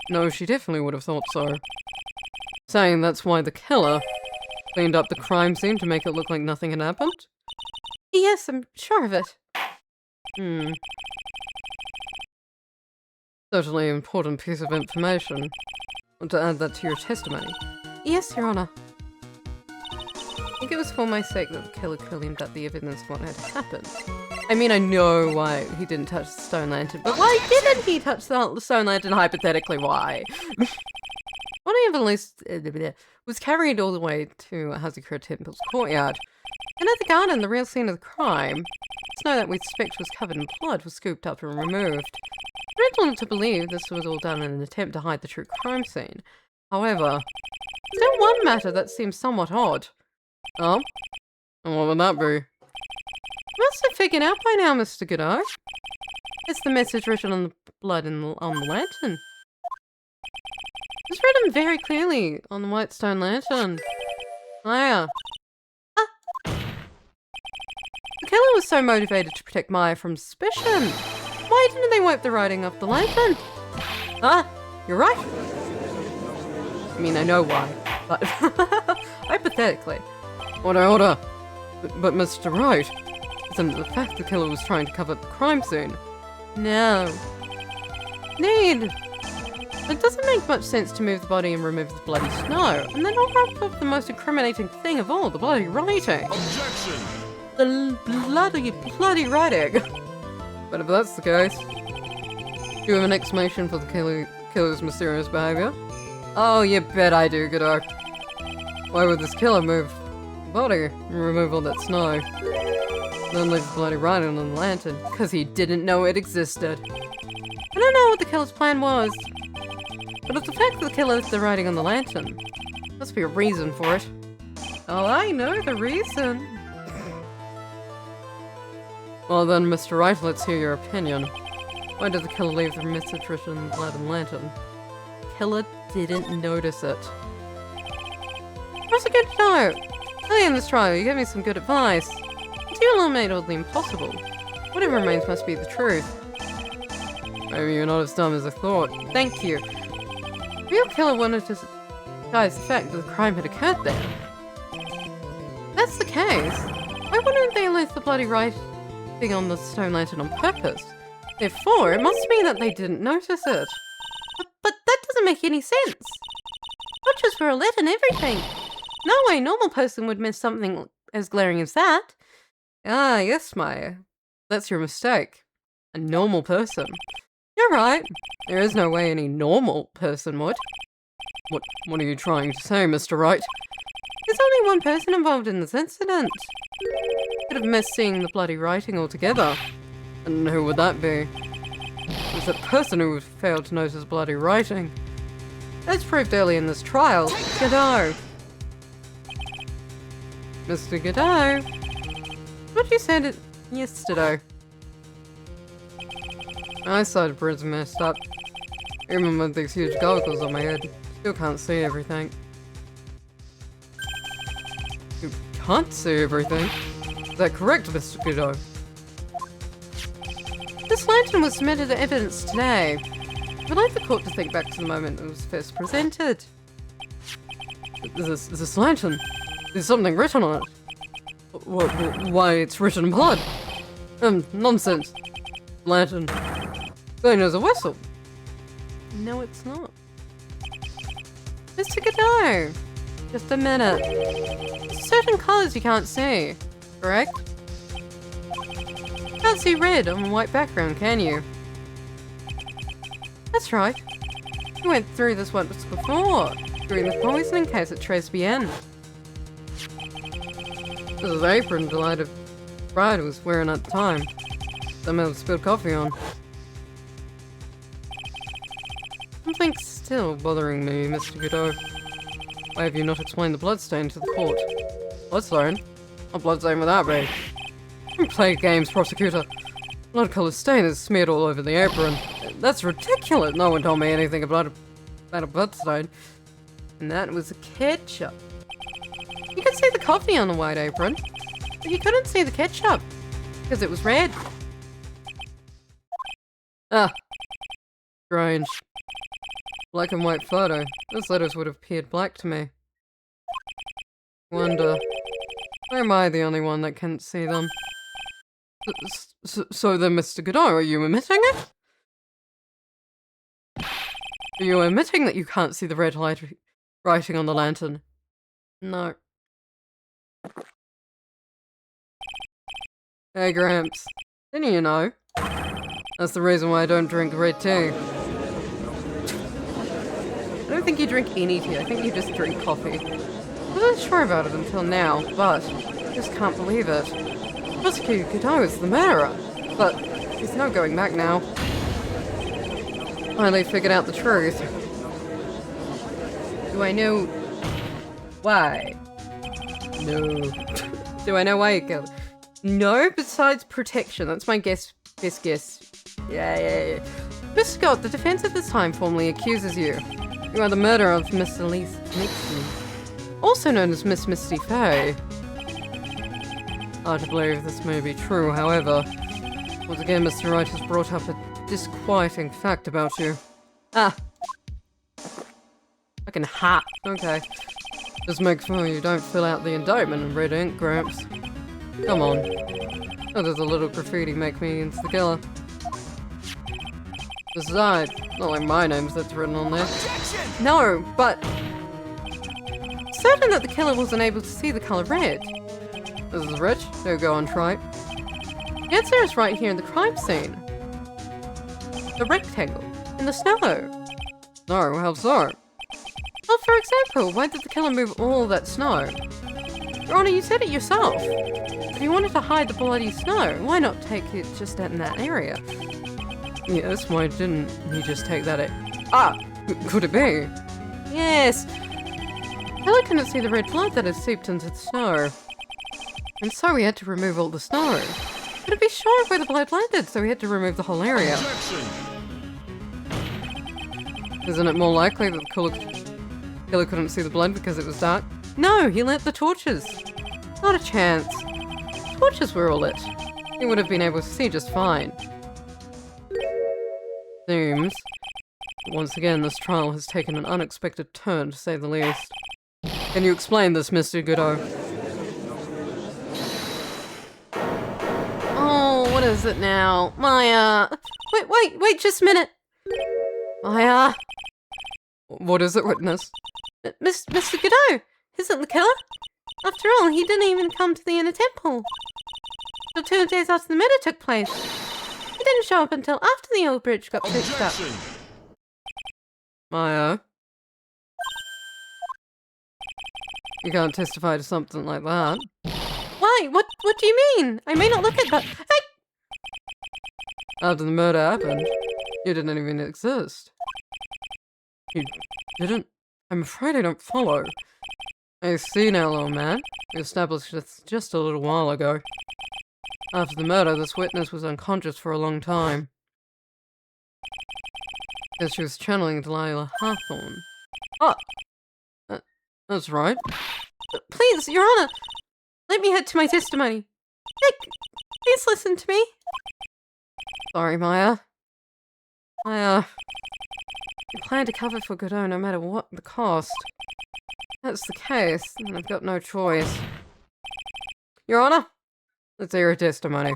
No, she definitely would have thought so. Saying that's why the killer cleaned up the crime scene to make it look like nothing had happened? Yes, I'm sure of it. Certainly an important piece of information. Want to add that to your testimony? Yes, Your Honor. I think it was for my sake that the killer cleaned up the evidence of what had happened. I mean, I know why he didn't touch the stone lantern, but why didn't he touch the stone lantern hypothetically? Why? One evidence was carried all the way to Hazakura Temple's courtyard. And at the garden, the real scene of the crime, snow that we suspect was covered in blood was scooped up and removed. I'm led to believe this was all done in an attempt to hide the true crime scene. However, still one matter that seems somewhat odd. Oh? And what would that be? You must have figured out by now, Mr. Godot. It's the message written on the blood on the lantern. It's written very clearly on the white stone lantern. Oh yeah. The killer was so motivated to protect Maya from suspicion. Why didn't they wipe the writing off the lantern? You're right. I mean, I know why, but hypothetically. Order. But Mr. Wright, isn't it the fact the killer was trying to cover up the crime scene? No. Need. It doesn't make much sense to move the body and remove the bloody snow, and then I'll wrap up the most incriminating thing of all, the bloody writing. Objection! The bloody writing. But if that's the case, do you have an explanation for the killer's mysterious behavior? Oh, you bet I do, Godot. Why would this killer move the body and remove all that snow? Then leave the bloody writing on the lantern, because he didn't know it existed. I don't know what the killer's plan was, but it's the fact that the killer left the writing on the lantern. Must be a reason for it. Oh, I know the reason. Well then, Mr. Wright, let's hear your opinion. Why did the killer leave the message written in blood and lantern? Killer didn't notice it. Prosecutor, no! Early in this trial, you gave me some good advice. You eliminate all the impossible. Whatever remains must be the truth. Maybe you're not as dumb as I thought. Thank you. The real killer wanted to disguise the fact that the crime had occurred there. That's the case. Why wouldn't they left the bloody writing on the stone lantern on purpose? Therefore, it must mean that they didn't notice it. But that doesn't make any sense. Watches for a letter and everything. No way a normal person would miss something as glaring as that. Ah, yes, Maya. That's your mistake. A normal person. You're right. There is no way any normal person would. What are you trying to say, Mr. Wright? There's only one person involved in this incident. Could have missed seeing the bloody writing altogether. And who would that be? It was that person who failed to notice bloody writing. As proved early in this trial, Godot. Mr. Godot. What you said it yesterday. My eyesight of Brid's messed up. Even with these huge goggles on my head, still can't see everything. You can't see everything? Is that correct, Mr. Godot? This lantern was submitted to evidence today. I'd like the court to think back to the moment it was first presented. This lantern? There's something written on it. Why, it's written in blood. Nonsense. Lantern. Clean as a whistle. No, it's not. Mr. Godot. Just a minute. Certain colors you can't see, correct? Can't see red on a white background, can you? That's right. We went through this once before, during the poisoning case at Tres Bien. This is the apron delighted bride was wearing at the time. Someone spilled coffee on. Something's still bothering me, Mr. Godot. Why have you not explained the bloodstain to the court? Bloodstain? What bloodstain would that be? Don't play games, prosecutor. Blood-colored stain is smeared all over the apron. That's ridiculous. No one told me anything about a bloodstain. And that was a ketchup. You could see the coffee on the white apron, but you couldn't see the ketchup because it was red. Ah, strange. Black and white photo. Those letters would have appeared black to me. Wonder, why am I the only one that can't see them? So then, Mr. Godot, are you admitting it? Are you admitting that you can't see the red writing on the lantern? No. Hey, Gramps. Didn't you know? That's the reason why I don't drink red tea. I don't think you drink any tea, I think you just drink coffee. I wasn't sure about it until now, but I just can't believe it. Prosecutor Godot is the murderer, but there's no going back now. Finally figured out the truth. Do I know why? No. Do I know why you killed? No, besides protection. That's my guess. Yeah. Mr. Scott, the defense at this time formally accuses you. You are the murderer of Mr. Lisa Nixon, also known as Miss Misty Fay. Hard to believe this may be true, however. Once again, Mr. Wright has brought up a disquieting fact about you. Ah. Fucking hat. Okay. Just make sure you don't fill out the indictment in red ink, Gramps. Come on. How does a little graffiti make me into the killer? Besides, not like my name's that's written on there. No, but certain that the killer wasn't able to see the color red. This is Rich. There you go on try. The answer is right here in the crime scene. The rectangle in the snow. No, how so? Well, for example, why did the killer move all that snow? Your Honor, you said it yourself. If he wanted to hide the bloody snow, why not take it just in that area? Yes, why didn't he just take that could it be? Yes. Killer couldn't see the red blood that had seeped into the snow. And so we had to remove all the snow. Couldn't be sure where the blood landed, so we had to remove the whole area. Isn't it more likely that the killer couldn't see the blood because it was dark? No, he lit the torches. Not a chance. Torches were all lit. He would have been able to see just fine. Seems. Once again, this trial has taken an unexpected turn, to say the least. Can you explain this, Mr. Godot? Oh, what is it now? Maya! Wait, just a minute! Maya! What is it, witness? Mr. Godot! Isn't the killer? After all, he didn't even come to the inner temple. Until 2 days after the murder took place. He didn't show up until after the old bridge got fixed up. Maya? You can't testify to something like that. Why? What do you mean? I may not look it, but... Hey! After the murder happened, you didn't even exist. You didn't? I'm afraid I don't follow. I see now, little man. We established this just a little while ago. After the murder, this witness was unconscious for a long time. Because she was channeling Delilah Hawthorne. Oh! That's right. Please, Your Honor, let me head to my testimony. Nick, please listen to me. Sorry, Maya. You plan to cover for Godot no matter what the cost. If that's the case, then I've got no choice. Your Honor, let's hear her testimony.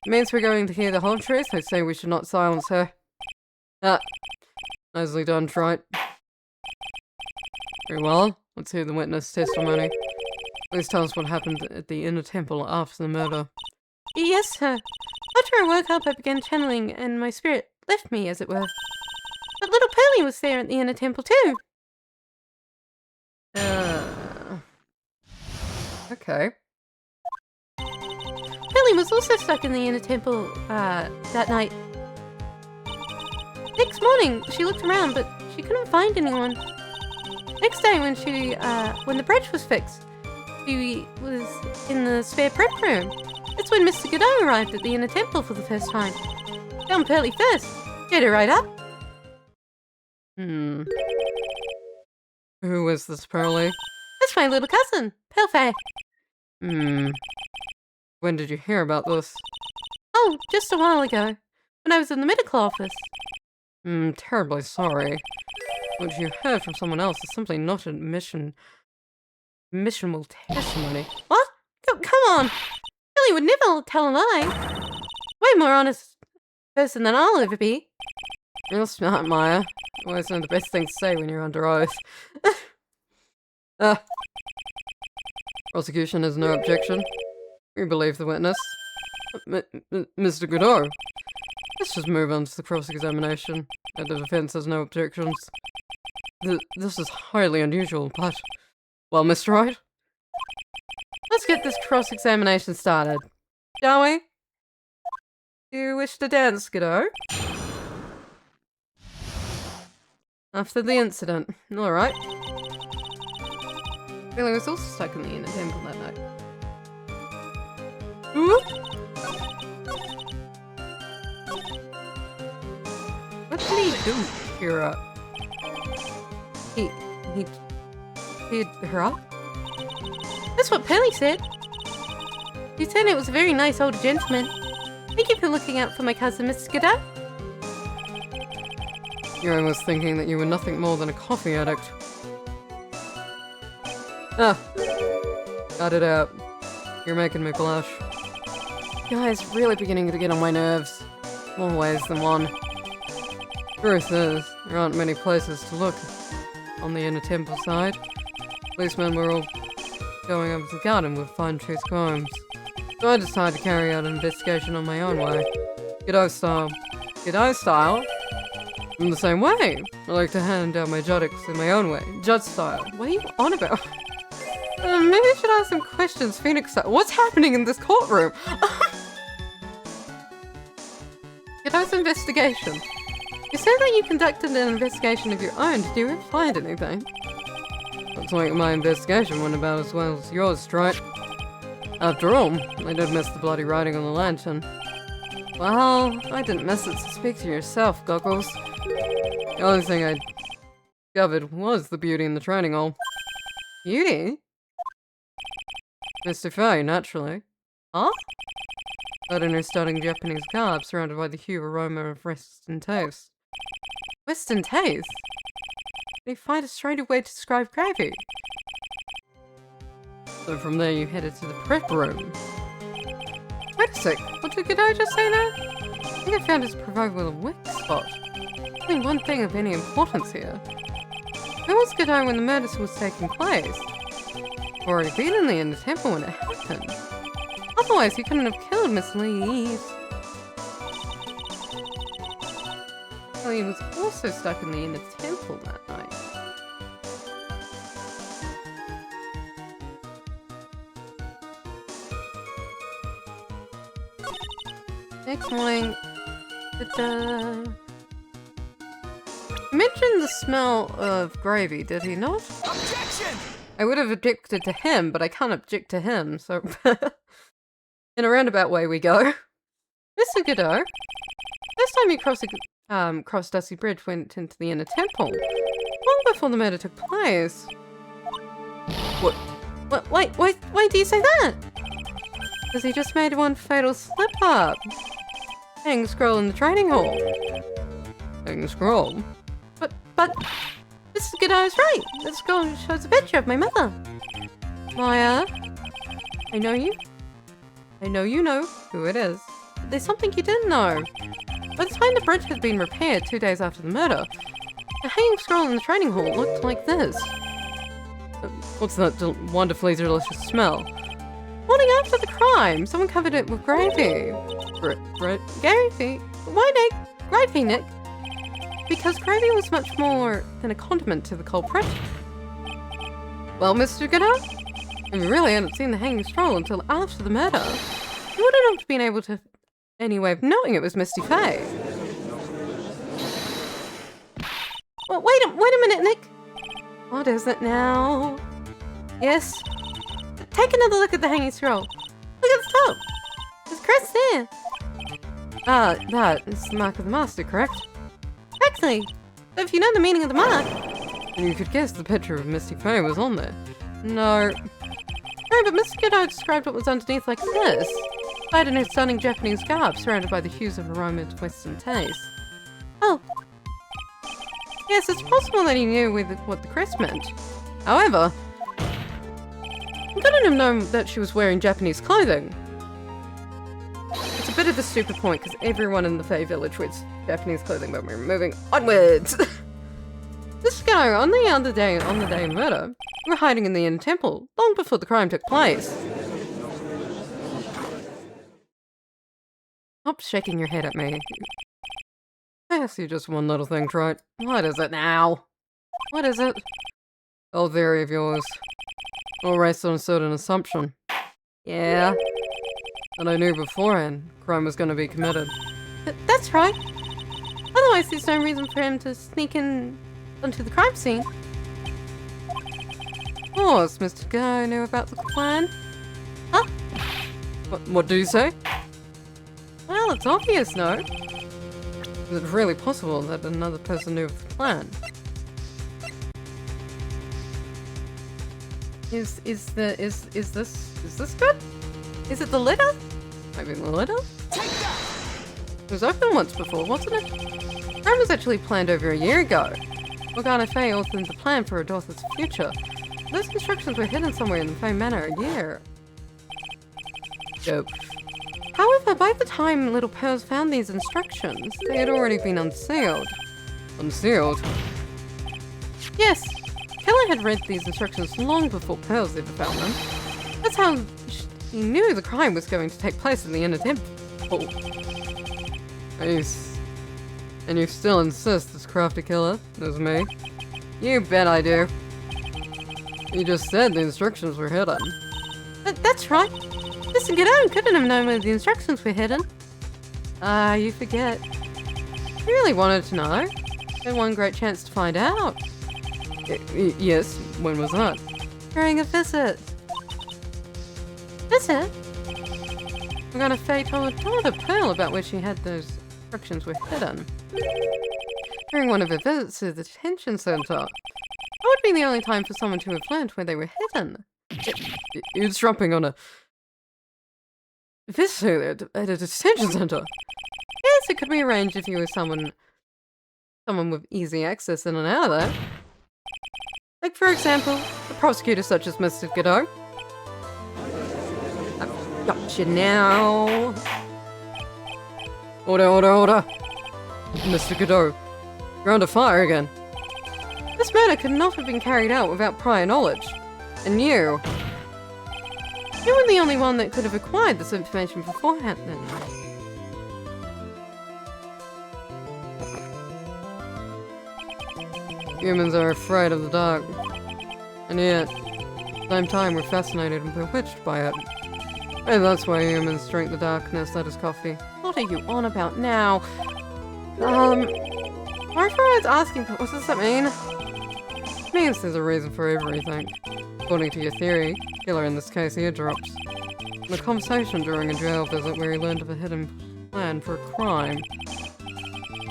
It means we're going to hear the whole truth. I say we should not silence her. Nicely done, Trite. Very well. Let's hear the witness testimony. Please tell us what happened at the inner temple after the murder. Yes, sir. After I woke up, I began channeling, and my spirit left me, as it were. But little Pearly was there at the inner temple, too. Okay. Pearly was also stuck in the inner temple, that night. Next morning, she looked around, but she couldn't find anyone. Next day, when the bridge was fixed, she was in the spare prep room. That's when Mr. Godot arrived at the inner temple for the first time. Found Pearly first. Get her right up. Who is this Pearly? That's my little cousin, Pearlfair. When did you hear about this? Oh, just a while ago, when I was in the medical office. Terribly sorry. What you heard from someone else is simply not missionable testimony. What? Come on! Pearly would never tell a lie. Way more honest person than I'll ever be. You're smart, Maya. Always know the best thing to say when you're under oath. Prosecution has no objection. We believe the witness. Mr. Godot. Let's just move on to the cross-examination. And the defense has no objections. This is highly unusual, but... Well, Mr. Wright? Let's get this cross-examination started. Shall we? Do you wish to dance, Godot? After the incident. Alright. Billy was also stuck in the inner temple that night. Ooh. What did he do, Kira? He hid her up? That's what Pearly said. He said it was a very nice old gentleman. Thank you for looking out for my cousin, Mr. Godot. You're almost thinking that you were nothing more than a coffee addict. Got it out. You're making me blush. Guy's really beginning to get on my nerves. More ways than one. Truth is, there aren't many places to look on the inner temple side. Policemen were all going over to the garden with fine-tooth combs. So I decided to carry out an investigation on my own way. Godot style. Godot style? In the same way. I like to hand out my judics in my own way. Judge style. What are you on about? Maybe I should ask some questions, Phoenix style. What's happening in this courtroom? Godot's investigation. You said that you conducted an investigation of your own. Did you ever find anything? Looks like my investigation went about as well as yours, Strike. After all, I did miss the bloody writing on the lantern. Well, I didn't miss it, so speak to yourself, Goggles. The only thing I discovered was the beauty in the training hall. Beauty? Mr. Fay, naturally. Huh? But in her stunning Japanese garb, surrounded by the hue aroma of Western taste. Western taste? Did he find a stranger way to describe gravy? So from there you headed to the prep room. Wait a sec, what did Godot just say there? I think I found his proverbial weak spot. Only one thing of any importance here. Where was Godot when the murder was taking place? Already been in the inner temple when it happened. Otherwise, he couldn't have killed Miss Lees. Well, he was also stuck in the inner temple that night. Next morning, he mentioned the smell of gravy, did he not? Objection! I would have objected to him, but I can't object to him, so in a roundabout way we go. Mr. Godot, first time you crossed Dusty Bridge went into the inner temple, long before the murder took place. What? Why do you say that? Because he just made one fatal slip-up. Hanging scroll in the training hall. Hanging scroll? But, Mr. Godot is right. This scroll shows a picture of my mother. Maya, I know you. I know you know who it is. But there's something you didn't know. By the time the bridge had been repaired 2 days after the murder, the hanging scroll in the training hall looked like this. What's that wonderfully delicious smell? Morning after the crime, someone covered it with gravy. Gravy? Why Nick? Gravy, Nick? Because gravy was much more than a condiment to the culprit. Well, Mr. Godot, if you really hadn't seen the hanging scroll until after the murder, you wouldn't have been able to any way of knowing it was Misty Fay. Well, wait a minute, Nick. What is it now? Yes. Take another look at the hanging scroll. Look at the top. There's a crest there. That is the mark of the master, correct? Exactly. So if you know the meaning of the mark, you could guess the picture of Misty Fay was on there. No, but Mr. Godot described what was underneath like this. Clad in her stunning Japanese garb, surrounded by the hues of aroma to Western taste. Oh. Yes, it's possible that he knew what the crest meant. However, he couldn't have known that she was wearing Japanese clothing. It's a bit of a stupid point, because everyone in the Fey village wears Japanese clothing, but we're moving onwards! This guy, on the day of murder, we were hiding in the inner temple, long before the crime took place. Stop shaking your head at me. I asked you just one little thing, Trot. What is it now? What is it? Old theory of yours. All rests on a certain assumption. Yeah. And I knew beforehand crime was going to be committed. That's right. Otherwise, there's no reason for him to sneak in onto the crime scene. Of course, Mr. Guy knew about the plan. Huh? What do you say? Well, it's obvious, no? Is it really possible that another person knew of the plan? Is this good? Is it the letter? Maybe the letter? It was open once before, wasn't it? Crime was actually planned over a year ago. Morgana Fay authored the plan for her daughter's future. Those instructions were hidden somewhere in the Fey Manor a year. Dope. However, by the time Little Pearls found these instructions, they had already been unsealed. Unsealed? Yes. Killer had read these instructions long before Pearls ever found them. That's how he knew the crime was going to take place in the inner temple. And you still insist this crafty killer is me? You bet I do. You just said the instructions were hidden. That's right. Mr. Godot couldn't have known where the instructions were hidden. You forget. You really wanted to know. You had one great chance to find out. Yes, when was that? During a visit. Is it? We're gonna Faye told Dr. Pearl about where she had those instructions were hidden. During one of her visits to the detention center. That would be the only time for someone to have learned where they were hidden. Eavesdropping on a visitor at a detention center. Yes, it could be arranged if you were someone with easy access in and out of there. Like, for example, a prosecutor such as Mr. Godot. I've got you now. Order. Mr. Godot, you're under fire again. This murder could not have been carried out without prior knowledge. And you were the only one that could have acquired this information beforehand then. Humans are afraid of the dark. And yet, at the same time, we're fascinated and bewitched by it. Maybe that's why humans drink the darkness that is coffee. What are you on about now? Marshmallow's asking, what does that mean? It means there's a reason for everything. According to your theory, killer in this case eardrops. In a conversation during a jail visit where he learned of a hidden plan for a crime.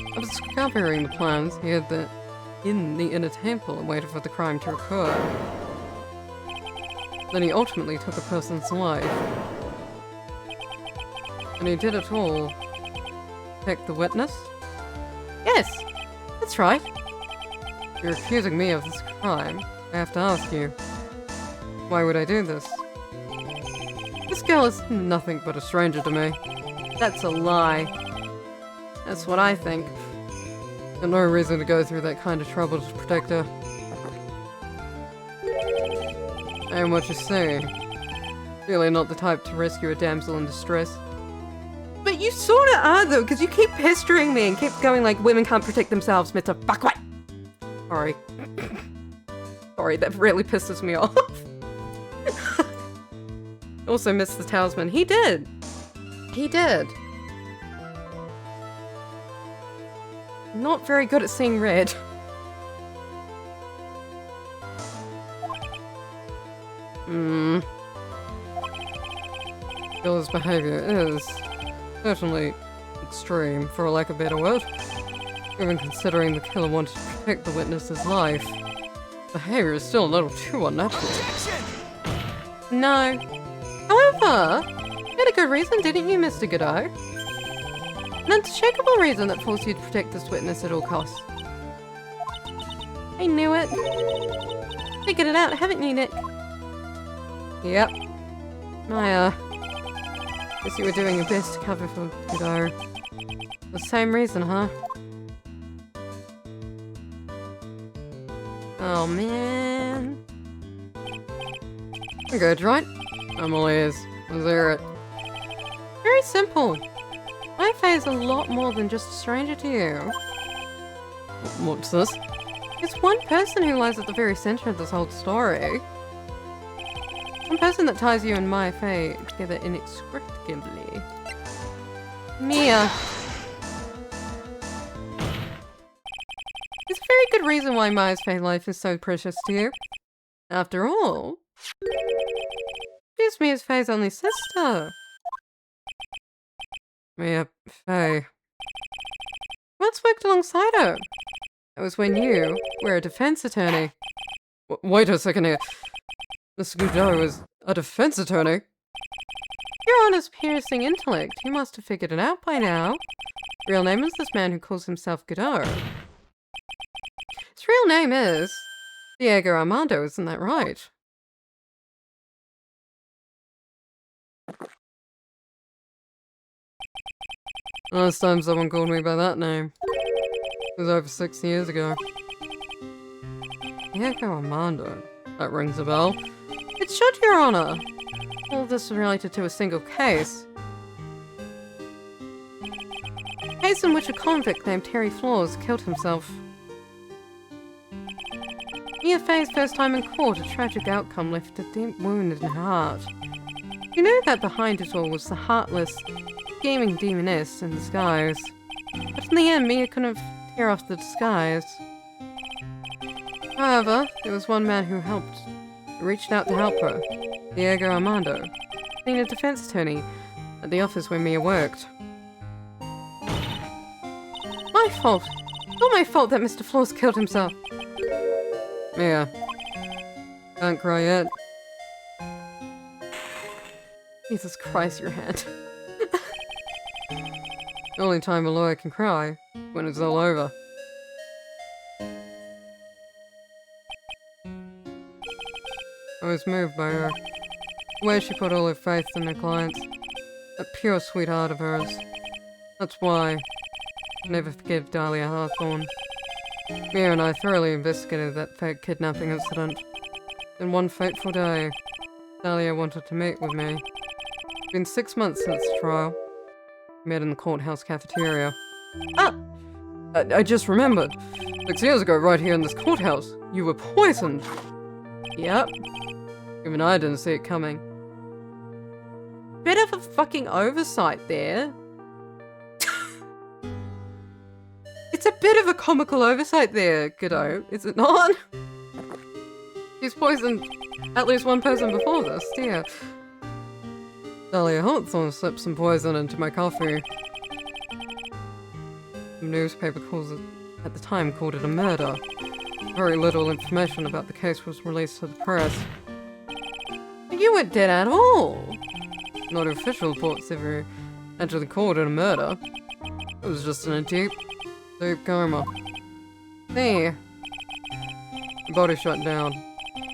After discovering the plans, he hid in the inner temple and waited for the crime to occur. Then he ultimately took a person's life. And he did it all to protect the witness? Yes, that's right. You're accusing me of this crime. I have to ask you, why would I do this? This girl is nothing but a stranger to me. That's a lie. That's what I think. Got no reason to go through that kind of trouble to protect her. And what you say? Really not the type to rescue a damsel in distress. But you sorta are though, because you keep pestering me and keep going like, women can't protect themselves, Mr. Fuckwit. Sorry. Sorry, that really pisses me off. Also, Mr. Talisman, he did. He did. Not very good at seeing red. Killer's behavior is certainly extreme, for lack of a better word. Even considering the killer wanted to protect the witness's life. Behavior is still a little too unnatural. No. However, you had a good reason, didn't you, Mr. Godot? An unshakable reason that forced you to protect this witness at all costs. I knew it. Figured it out, haven't you, Nick? Yep. I, guess you were doing your best to cover for Godot. The same reason, huh? Oh, man. Good, right? I'm all ears. Let's hear it. Very simple. My Faye is a lot more than just a stranger to you. What's this? There's one person who lies at the very center of this whole story. One person that ties you and Maya Faye together inextricably. Mia. There's a very good reason why Maya's Faye life is so precious to you. After all, she's Mia's Faye's only sister. Mia Faye. Once worked alongside her. That was when you were a defense attorney. Wait a second here. Mr. Godot was a defense attorney? Your Honor's piercing intellect. You must have figured it out by now. Real name is this man who calls himself Godot. His real name is Diego Armando, isn't that right? Last time someone called me by that name. It was over 6 years ago. Diego Armando. That rings a bell. It should, Your Honor. All this is related to a single case. A case in which a convict named Terry Flores killed himself. Mia Faye's first time in court, a tragic outcome left a deep wound in her heart. You knew that behind it all was the heartless, scheming demoness in disguise. But in the end, Mia couldn't tear off the disguise. However, there was one man who reached out to help her, Diego Armando. being a defense attorney at the office where Mia worked. My fault. Not my fault that Mr. Floss killed himself. Mia. Can't cry yet. Jesus Christ, your hand. The only time a lawyer can cry when it's all over. I was moved by her. The way she put all her faith in her clients. That pure sweetheart of hers. That's why I'll never forgive Dahlia Hawthorne. Mia and I thoroughly investigated that fake kidnapping incident. Then one fateful day, Dahlia wanted to meet with me. It's been 6 months since the trial. We met in the courthouse cafeteria. Ah! I just remembered. 6 years ago, right here in this courthouse, you were poisoned. Yep. Even I didn't see it coming. Bit of a fucking oversight there. It's a bit of a comical oversight there, Godot, is it not? She's poisoned at least one person before this, dear. Dahlia Hawthorne slipped some poison into my coffee. The newspaper at the time called it a murder. Very little information about the case was released to the press. You weren't dead at all. Not official reports ever entered the court in a murder. It was just in a deep coma. There. The body shut down.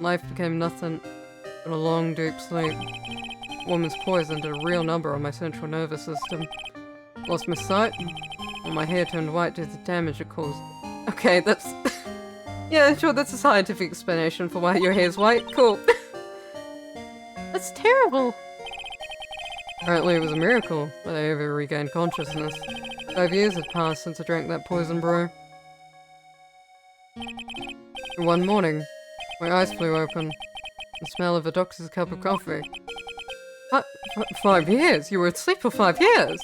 Life became nothing but a long, deep sleep. The woman's poison did a real number on my central nervous system. Lost my sight, and my hair turned white due to the damage it caused. Okay, that's... yeah, sure, that's a scientific explanation for why your hair's white. Cool. That's terrible. Apparently it was a miracle that I ever regained consciousness. 5 years had passed since I drank that poison brew. And one morning, my eyes flew open. The smell of a doctor's cup of coffee. 5 years? You were asleep for 5 years?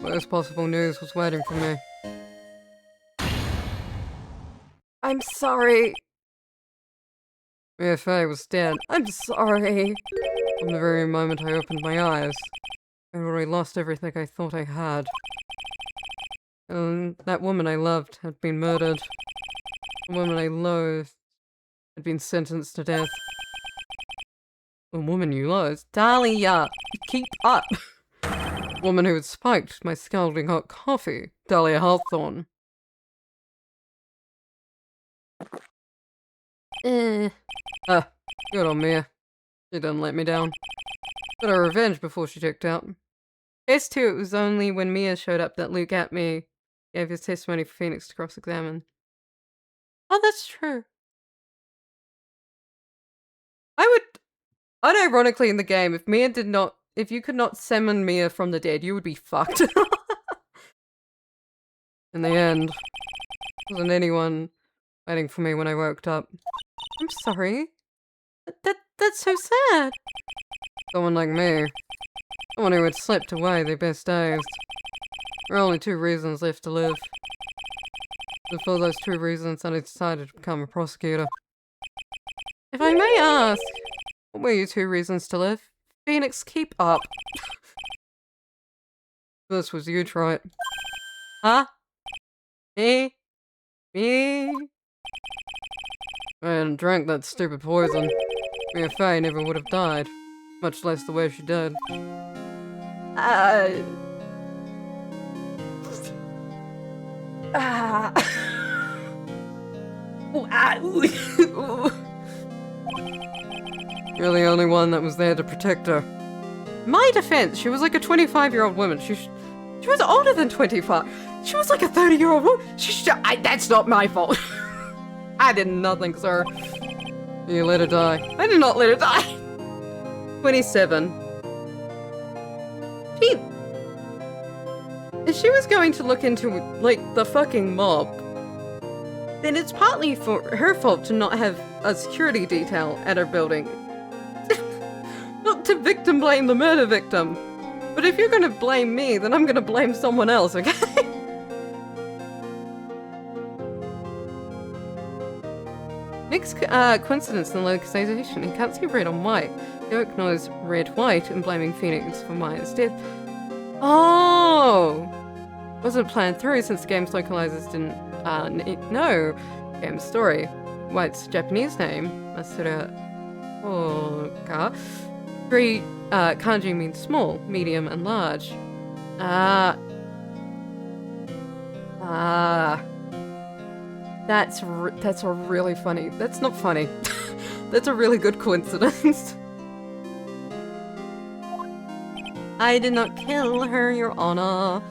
Worst possible news was waiting for me. I'm sorry. Mia Fey was dead. I'm sorry. From the very moment I opened my eyes, I already lost everything I thought I had. And that woman I loved had been murdered. The woman I loathed had been sentenced to death. The woman you loathed? Dahlia, keep up. The woman who had spiked my scalding hot coffee. Dahlia Hawthorne. Good on Mia. She didn't let me down. Got her revenge before she checked out. Guess too, it was only when Mia showed up that Luke Atme gave his testimony for Phoenix to cross-examine. Oh, that's true. Unironically in the game, if you could not summon Mia from the dead, you would be fucked. In the end, wasn't anyone waiting for me when I woke up. I'm sorry. That's so sad. Someone like me. Someone who had slipped away their best days. There are only 2 reasons left to live. And for those 2 reasons, I decided to become a prosecutor. If I may ask, what were your 2 reasons to live? Phoenix, keep up. This was you, Troy. Huh? Me? Me? I hadn't drank that stupid poison. Mia Fey never would have died. Much less the way she did. You're the only one that was there to protect her. My defense, she was like a 25-year-old woman. She was older than 25. She was like a 30-year-old woman. That's not my fault. I did nothing, sir. You let her die. I did not let her die. 27. If she was going to look into, like, the fucking mob, then it's partly for her fault to not have a security detail at her building. Not to victim blame the murder victim. But if you're gonna blame me, then I'm gonna blame someone else, okay? Mixed coincidence in the localization. He can't see red on white. He ignores red-white and blaming Phoenix for Maya's death. Oh! Wasn't planned through since the game's localizers didn't know game's story. White's Japanese name, Masura Oka. 3 kanji means small, medium, and large. That's a really funny. That's not funny. That's a really good coincidence. I did not kill her, Your Honor.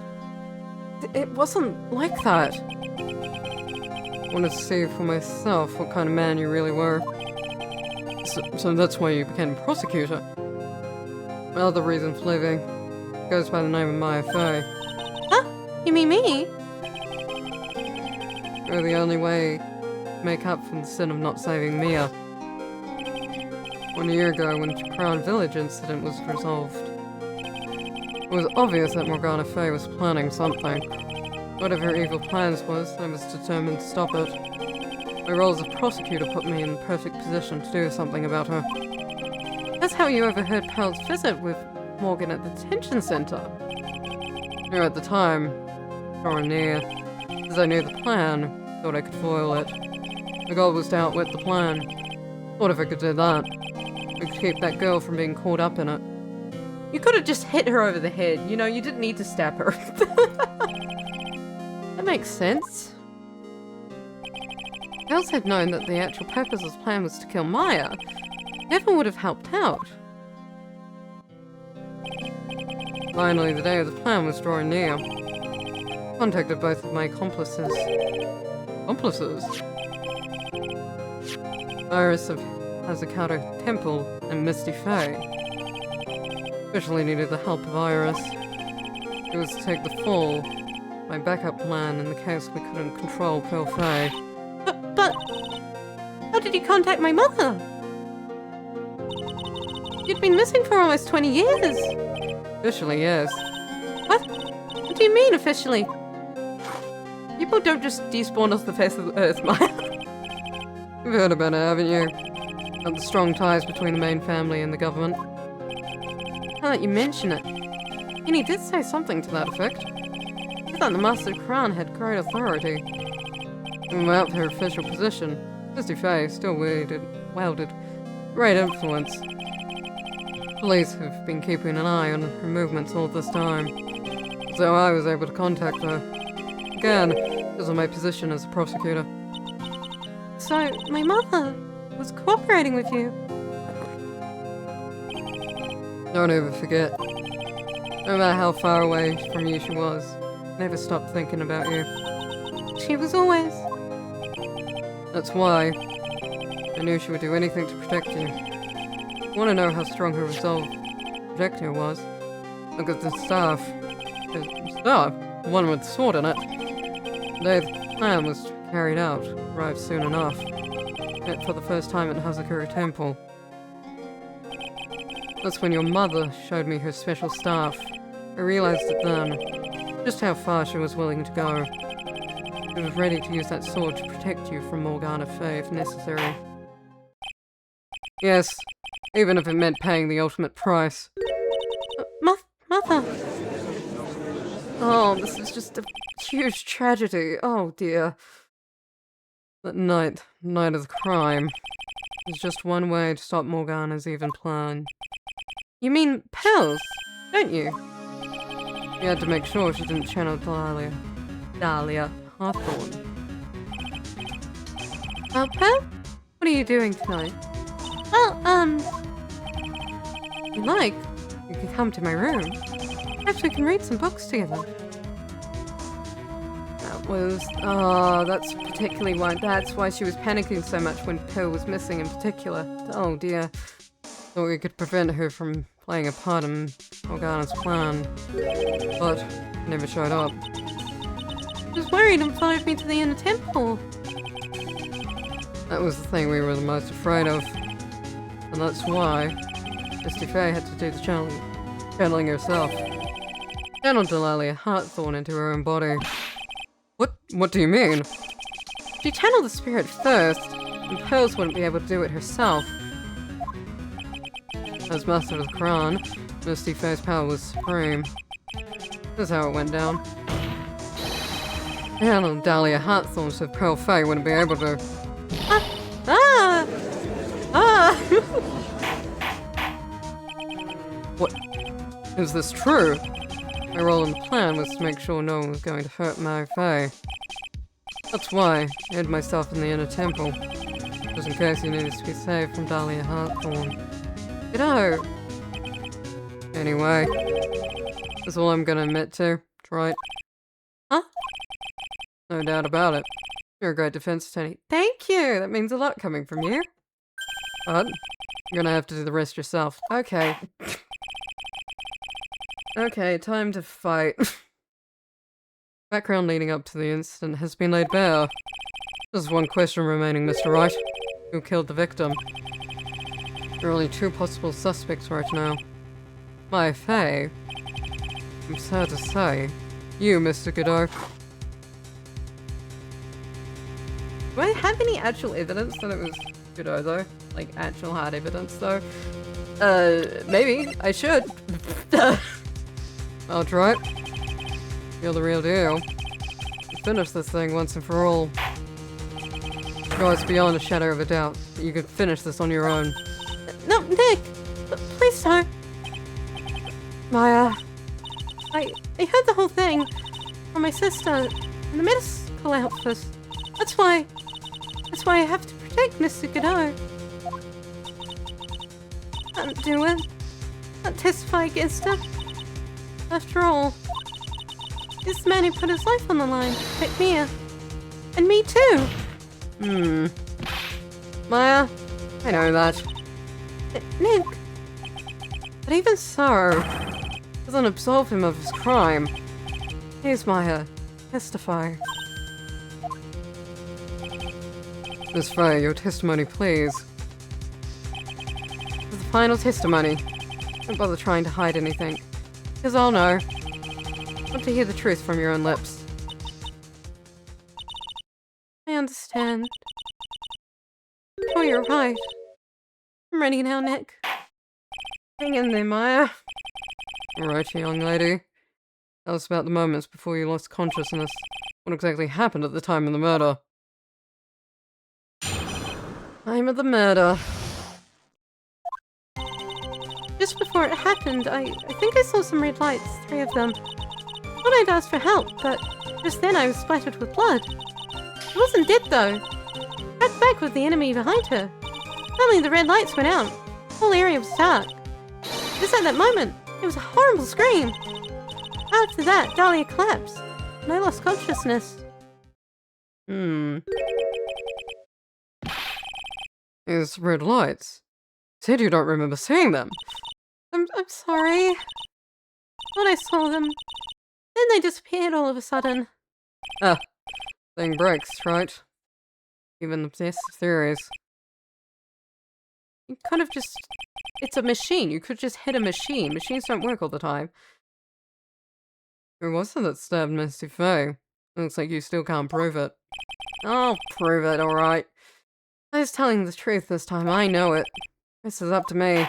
It wasn't like that. I wanted to see for myself what kind of man you really were. So that's why you became a prosecutor. Well, the reason for leaving goes by the name of Maya Fey. Huh? You mean me? You're the only way to make up for the sin of not saving Mia. 1 year ago, when the Crown Village incident was resolved, it was obvious that Morgana Fey was planning something. Whatever her evil plans was, I was determined to stop it. My role as a prosecutor put me in the perfect position to do something about her. That's how you overheard Pearl's visit with Morgan at the detention center. Knew at the time, drawing near, as I knew the plan, thought I could foil it. The goal was to outwit the plan. Thought if I could do that, I could keep that girl from being caught up in it. You could have just hit her over the head, you know, you didn't need to stab her. That makes sense. Girls had known that the actual purpose of the plan was to kill Maya. Never would have helped out. Finally, the day of the plan was drawing near. Contacted both of my accomplices. Iris of Hazakata Temple and Misty Fey. Especially needed the help of Iris. It was to take the fall. My backup plan in the case we couldn't control Pearl Fey. But how did you contact my mother? You'd been missing for almost 20 years. Officially, yes. What? What do you mean, officially? People don't just despawn off the face of the earth, Maya. You've heard about it, haven't you? About the strong ties between the main family and the government. Now that you mention it. And he did say something to that effect. I thought the Master Crown had great authority. Even without her official position, Misty Fey still wielded great influence. Police have been keeping an eye on her movements all this time, so I was able to contact her. Again, because of my position as a prosecutor. So, my mother was cooperating with you? Don't ever forget. No matter how far away from you she was, never stopped thinking about you. She was always... That's why I knew she would do anything to protect you. Want to know how strong her resolve to protect you was? Look at the staff. The staff? The one with the sword in it. The day the plan was carried out arrived soon enough. Met for the first time at Hazakura Temple. That's when your mother showed me her special staff. I realized it then, just how far she was willing to go. She was ready to use that sword to protect you from Morgana Fey if necessary. Yes, even if it meant paying the ultimate price. Mother... Oh, this is just a huge tragedy. Oh dear. That night of the crime, was just one way to stop Morgana's even plan. You mean Pearl's, don't you? You had to make sure she didn't channel Dahlia Hawthorne. Pearl? What are you doing tonight? Oh, If you like, you can come to my room. Perhaps we can read some books together. That's particularly why, that's why she was panicking so much when Pearl was missing in particular. Oh dear. Thought we could prevent her from playing a part in Morgana's plan. But, never showed up. I was worried and followed me to the inner temple. That was the thing we were the most afraid of. And that's why Misty Fey had to do the channeling herself. Channeled Dahlia Hawthorne into her own body. What do you mean? She channeled the spirit first, And Pearls wouldn't be able to do it herself. As Master of the Quran, Misty Fae's power was supreme. This is how it went down. And Dahlia Heartthorn said Pearl Fae wouldn't be able to. What? Is this true? My role in the plan was to make sure no one was going to hurt my Fae. That's why I hid myself in the inner temple. Just in case you needed to be saved from Dahlia Heartthorn. Get out! Anyway, that's all I'm gonna admit to, right? Huh? No doubt about it. You're a great defense attorney. Thank you! That means a lot coming from you. But you're gonna have to do the rest yourself. Okay. Okay, time to fight. Background leading up to the incident has been laid bare. There's one question remaining, Mr. Wright. Who killed the victim? There are only two possible suspects right now. My Fae. I'm sad to say. You, Mr. Godot. Do I have any actual evidence that it was Godot, though? Like, actual hard evidence, though? Maybe. I should. I'll try it. You're the real deal. Finish this thing once and for all. No, it's beyond a shadow of a doubt that you could finish this on your own. No, Nick! Please don't. Maya. I heard the whole thing from my sister in the medical outfit. That's why I have to protect Mr. Godot. Can't do it. Can't testify against him. After all, he's the man who put his life on the line to protect Mia. And me too. Maya, I know that. Nick. But even so, doesn't absolve him of his crime. Here's Maya. Testify. Miss Fae, your testimony, please. This is the final testimony. Don't bother trying to hide anything. Because I'll know. I want to hear the truth from your own lips. I understand. Oh, you're right. I'm ready now, Nick. Hang in there, Maya. Alright, young lady. Tell us about the moments before you lost consciousness. What exactly happened at the time of the murder? Time of the murder. Just before it happened, I think I saw some red lights, 3 of them. Thought I'd asked for help, but just then I was splattered with blood. She wasn't dead though. Right back with the enemy behind her. Suddenly the red lights went out. The whole area was dark. Just at that moment, it was a horrible scream. After that, Dahlia collapsed, and I lost consciousness. These red lights. Said you don't remember seeing them. I'm sorry. Thought I saw them. Then they disappeared all of a sudden. Thing breaks, right? Even the best theories. You could have just... It's a machine. You could just hit a machine. Machines don't work all the time. Who was it that stabbed Misty Fae? Looks like you still can't prove it. I'll prove it, alright. I was telling the truth this time. I know it. This is up to me.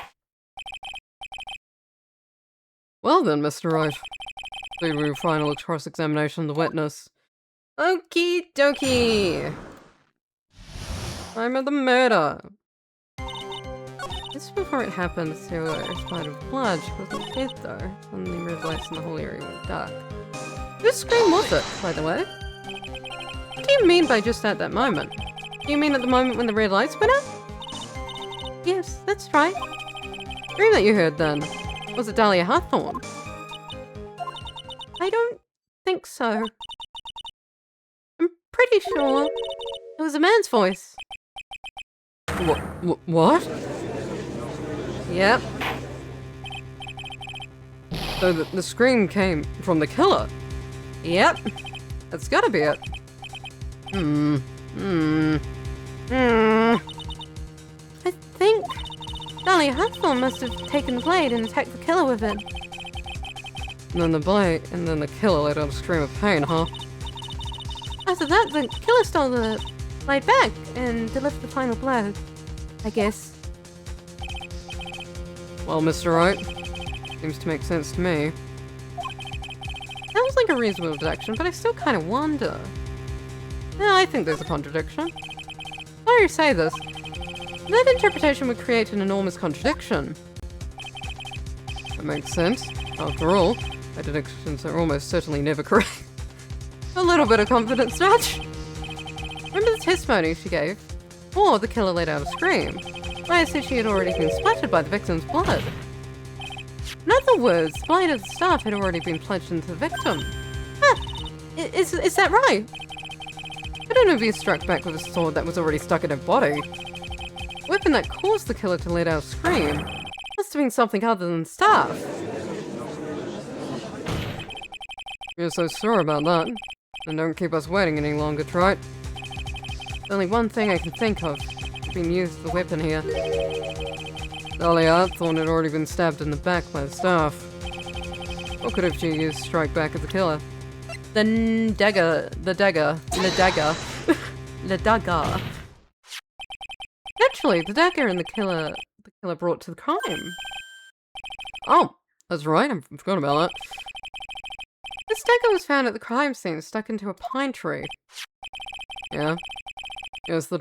Well then, Mr. Wright. Lead with your final cross-examination of the witness. Okie dokie! Time of the murder. Just before it happened, Sarah was splattered with blood. She wasn't dead though. Suddenly red lights in the whole area went dark. Whose scream was it, by the way? What do you mean by just at that moment? Do you mean at the moment when the red lights went out? Yes, that's right. The scream that you heard then, was it Dahlia Heartthorn? I don't think so. I'm pretty sure it was a man's voice. What? Yep. So the scream came from the killer? Yep. That's gotta be it. I think Dahlia Heartthorn must have taken the blade and attacked the killer with it. And then the killer let out a scream of pain, huh? After that, the killer stole the Blade back and deliver the final blow, I guess. Well, Mr. Wright, seems to make sense to me. Sounds like a reasonable deduction, but I still kind of wonder. Yeah, I think there's a contradiction. Why do you say this? That interpretation would create an enormous contradiction. That makes sense. After all, my deductions are almost certainly never correct. A little bit of confidence, Dutch. Remember the testimony she gave? Or the killer let out a scream. Maya said she had already been splattered by the victim's blood. In other words, the blade of the staff had already been plunged into the victim. Huh. Is that right? Couldn't have been struck back with a sword that was already stuck in her body. The weapon that caused the killer to let out a scream must have been something other than staff. You're so sure about that? Then don't keep us waiting any longer, Trite. There's only one thing I can think of being used as the weapon here. Dahlia thought it had already been stabbed in the back by the staff. What could have she used to strike back at the killer? The dagger. Naturally, the dagger and the killer brought to the crime. Oh, that's right, I forgot about that. This dagger was found at the crime scene, stuck into a pine tree. Yeah. Yes, the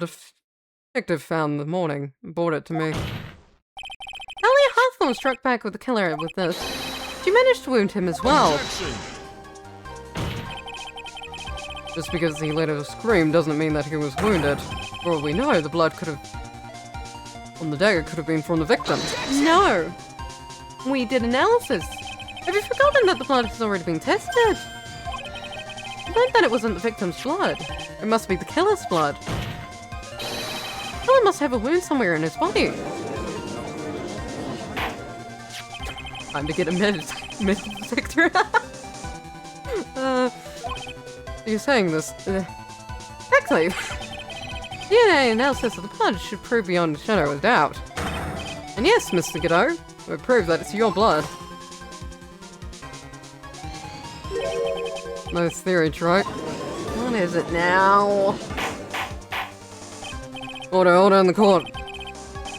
detective found in the morning and brought it to me. Dahlia Hawthorne struck back with the killer with this. She managed to wound him as well. Just because he let out a scream doesn't mean that he was wounded. For all we know, the blood on the dagger could have been from the victim. No! We did analysis. Have you forgotten that the blood has already been tested? We learned that it wasn't the victim's blood. It must be the killer's blood. The killer must have a wound somewhere in his body. Time to get a metal detector. You're saying this? Exactly. DNA analysis of the blood should prove beyond a shadow of doubt. And yes, Mr. Godot, we'll prove that it's your blood. Nice theory, Trite. What is it now? Order in the court.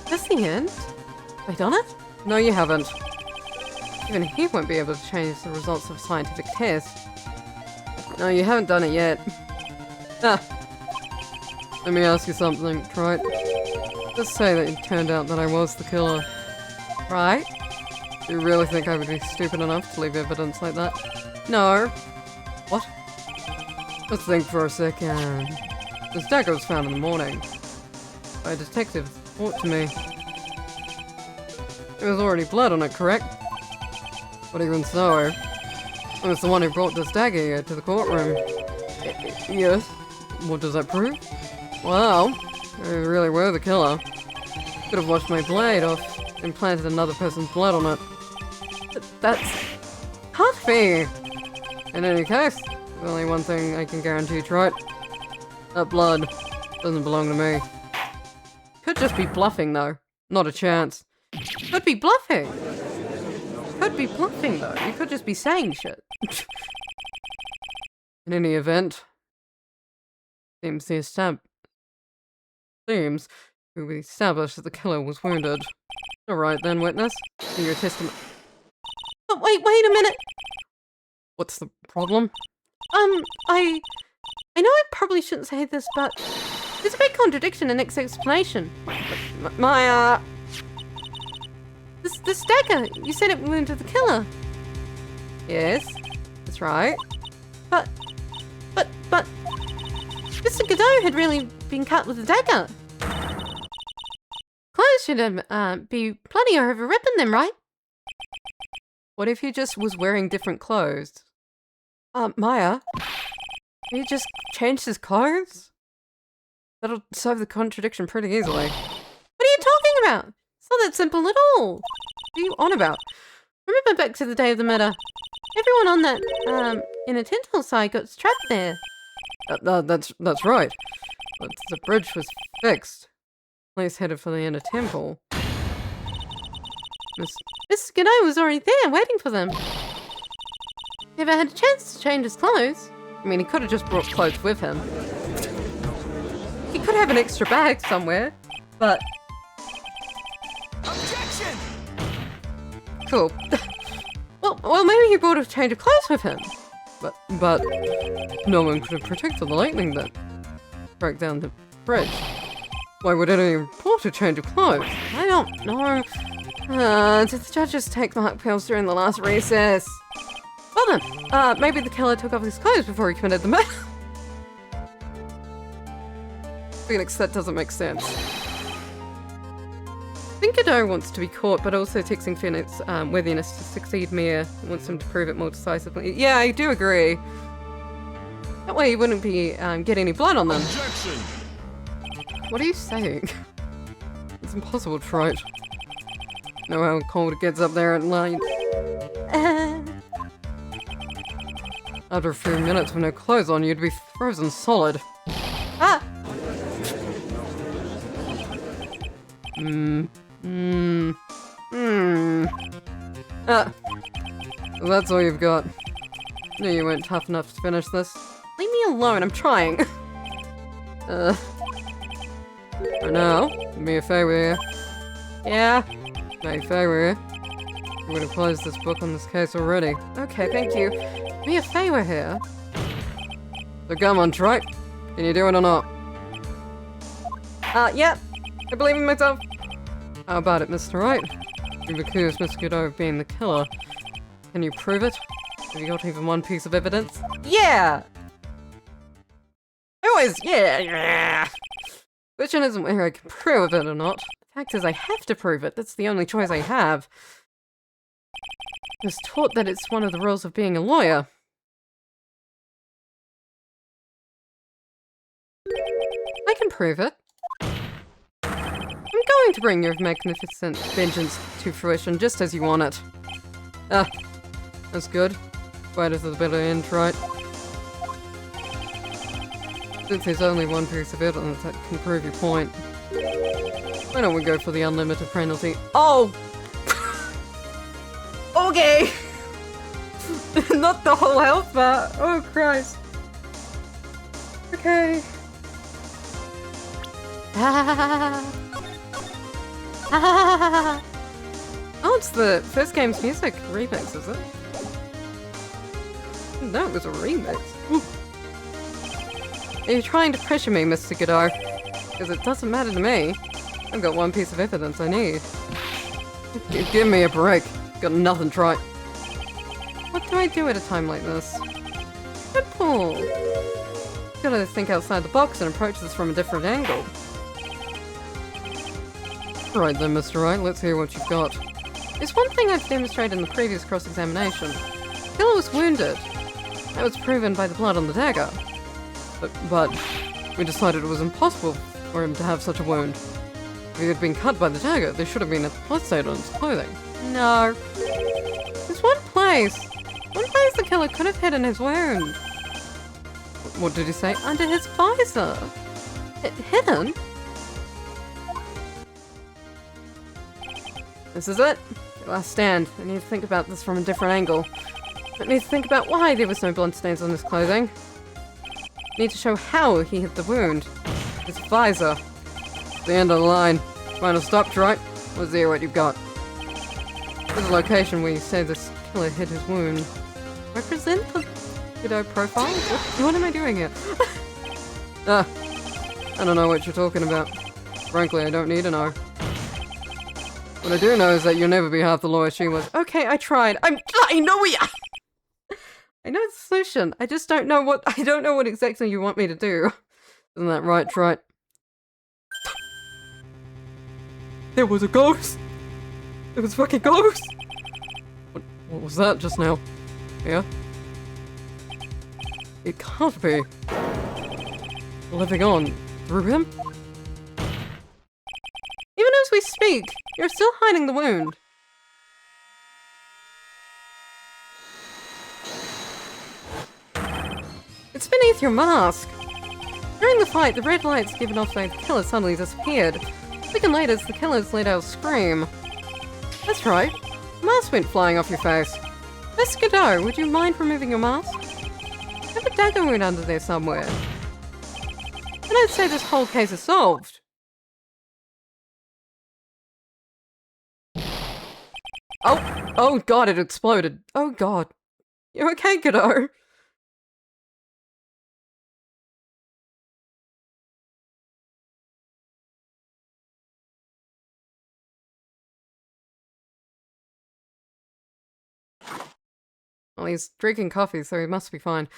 That's the end? Have I done it? No, you haven't. Even he won't be able to change the results of a scientific test. No, you haven't done it yet. Let me ask you something, Trite. Let's say that it turned out that I was the killer. Right? Do you really think I would be stupid enough to leave evidence like that? No. What? Let's think for a second. This dagger was found in the morning by a detective brought to me. There was already blood on it, correct? But even so, I was the one who brought this dagger here to the courtroom. Yes. What does that prove? Well, I really were the killer. Could have washed my blade off and planted another person's blood on it. That's... Can't be! In any case, there's only one thing I can guarantee, Trite. That blood doesn't belong to me. Could just be bluffing, though. Not a chance. Could be bluffing. Could be bluffing, though. You could just be saying shit. In any event, seems to be established that the killer was wounded. Alright then, witness. In your testimony. Oh, wait a minute. What's the problem? I know I probably shouldn't say this, but there's a big contradiction in Nick's explanation. This dagger, you said it wounded the killer. Yes, that's right. But Mr. Godot had really been cut with a dagger. Clothes should be plenty over ripping them, right? What if he just was wearing different clothes? Maya? He just changed his clothes? That'll solve the contradiction pretty easily. What are you talking about? It's not that simple at all. What are you on about? Remember back to the day of the murder? Everyone on that, in a Tintel side got trapped there. That's right. But the bridge was fixed. Police headed for the inner temple. Mr. Godot was already there, waiting for them. Never had a chance to change his clothes. I mean, he could have just brought clothes with him. He could have an extra bag somewhere, but... Objection! Cool. well, maybe he brought a change of clothes with him. But no one could have protected the lightning that broke down the bridge. Why would anyone report a change of clothes? I don't know. Did the judges take the luck pills during the last recess? Well then, maybe the killer took off his clothes before he committed the murder. Felix, that doesn't make sense. I think Godot wants to be caught, but also texting Phoenix worthiness to succeed Mia wants him to prove it more decisively. Yeah, I do agree. That way he wouldn't be get any blood on them. Objection! What are you saying? It's impossible to write. Know how cold it gets up there at night. After a few minutes with no clothes on, you'd be frozen solid. Ah! That's all you've got. Knew you weren't tough enough to finish this. Leave me alone, I'm trying. For now, me a favor here. Yeah. Me a favor here. You would have closed this book on this case already. Okay, thank you. Me a favor here. So come on, Trike. Can you do it or not? Yep. I believe in myself. How about it, Mr. Wright? You've accused Miss Godot of being the killer. Can you prove it? Have you got even one piece of evidence? Yeah! Always, yeah! Question isn't whether I can prove it or not. The fact is I have to prove it. That's the only choice I have. I was taught that it's one of the rules of being a lawyer. I can prove it. I'm going to bring your magnificent vengeance to fruition just as you want it. Ah, that's good. Right at the bitter end, right? Since there's only one piece of evidence that can prove your point, why don't we go for the unlimited penalty? Oh! Okay! Not the whole health bar. Oh, Christ. Okay. Oh, it's the first game's music remix, is it? No, it was a remix. Ooh. Are you trying to pressure me, Mr. Godot? Because it doesn't matter to me. I've got one piece of evidence I need. Give me a break. Got nothing to try. What do I do at a time like this? Good pull. Gotta think outside the box and approach this from a different angle. Right then, Mr. Wright, let's hear what you've got. There's one thing I've demonstrated in the previous cross-examination. The killer was wounded. That was proven by the blood on the dagger. But we decided it was impossible for him to have such a wound. If he had been cut by the dagger, there should have been a blood stain on his clothing. No. There's one place the killer could have hidden his wound. What did he say? Under his visor. Hidden? This is it. Your last stand. I need to think about this from a different angle. I need to think about why there was no blood stains on his clothing. I need to show how he hit the wound. His visor. The end of the line. Final stop, right? Let's hear what you've got. There's a location where you say this killer hit his wound. Represent the Godot profile? What am I doing here? I don't know what you're talking about. Frankly, I don't need to know. What I do know is that you'll never be half the lawyer she was. Okay, I tried. I know ya! I know the solution. I just don't know what exactly you want me to do. Isn't that right, Trite? There was a ghost! There was a fucking ghost! What was that just now? Yeah? It can't be. Living on through him? Even as we speak, you're still hiding the wound. It's beneath your mask. During the fight, the red lights given off by the killer suddenly disappeared. A second later, the killers let out a scream. That's right. The mask went flying off your face. Miss Godot, would you mind removing your mask? I have a dagger wound under there somewhere. then I'd say this whole case is solved. Oh god, it exploded. Oh god. You okay, kiddo? Well, he's drinking coffee, so he must be fine.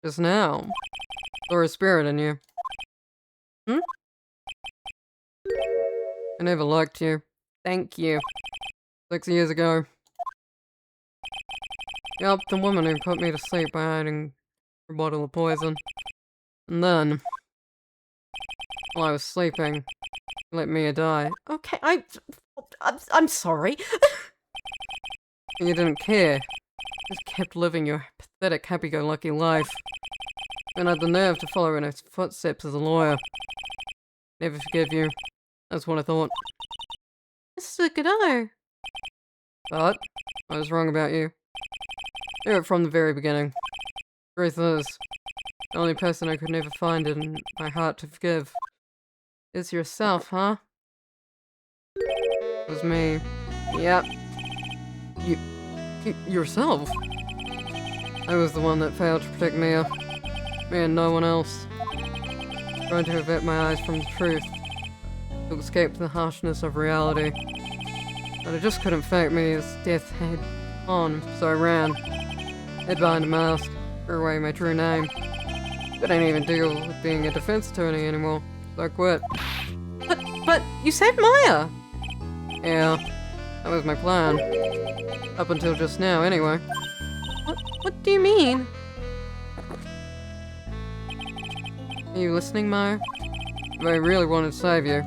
Just now. Or a spirit in you. Hmm? I never liked you. Thank you. 6 years ago. Yup, the woman who put me to sleep by hiding a bottle of poison. And then, while I was sleeping, let Mia die. Okay, I'm sorry. You didn't care. Just kept living your pathetic happy-go-lucky life. And had the nerve to follow in his footsteps as a lawyer. Never forgive you. That's what I thought. Mr. Godot. But, I was wrong about you. Knew it from the very beginning. Truth is, the only person I could never find in my heart to forgive is yourself, huh? It was me. Yep. Yourself? I was the one that failed to protect Mia. Me and no one else. Trying to avert my eyes from the truth. To escape the harshness of reality. But I just couldn't fight Mia's death head on, so I ran. Hid behind a mask, threw away my true name. Couldn't even deal with being a defense attorney anymore, so I quit. But you saved Maya! Yeah, that was my plan. Up until just now, anyway. What do you mean? Are you listening, Maya? If I really wanted to save you,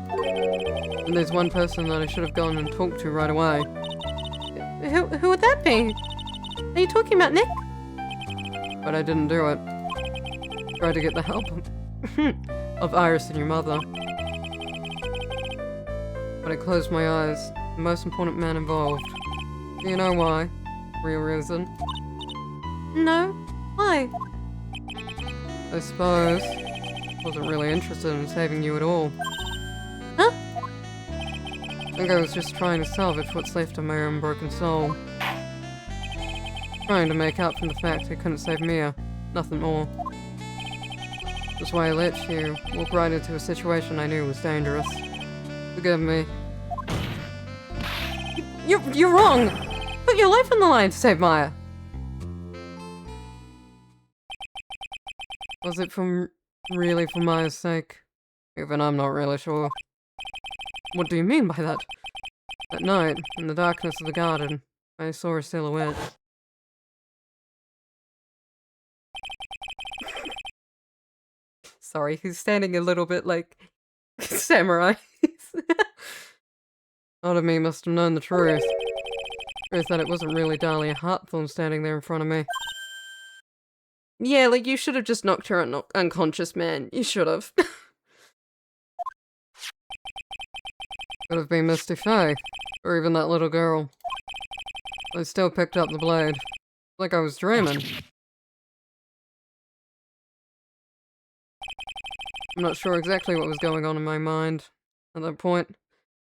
then there's one person that I should have gone and talked to right away. Who would that be? Are you talking about Nick? But I didn't do it. Tried to get the help of Iris and your mother. But I closed my eyes. The most important man involved. Do you know why? Real reason? No. Why? I suppose. Wasn't really interested in saving you at all. Huh? I think I was just trying to salvage what's left of my own broken soul. Trying to make up for the fact I couldn't save Mia. Nothing more. That's why I let you walk right into a situation I knew was dangerous. Forgive me. You're wrong! Put your life on the line to save Maya! Was it really for Maya's sake? Even I'm not really sure. What do you mean by that? That night, in the darkness of the garden, I saw a silhouette. Sorry, he's standing a little bit like samurai. Part of me must have known the truth. Truth that it wasn't really Dahlia Hartthorn standing there in front of me. Yeah, like you should have just knocked her unconscious, man. You should have. Could have been Misty Faye, or even that little girl. I still picked up the blade. Like I was dreaming. I'm not sure exactly what was going on in my mind at that point.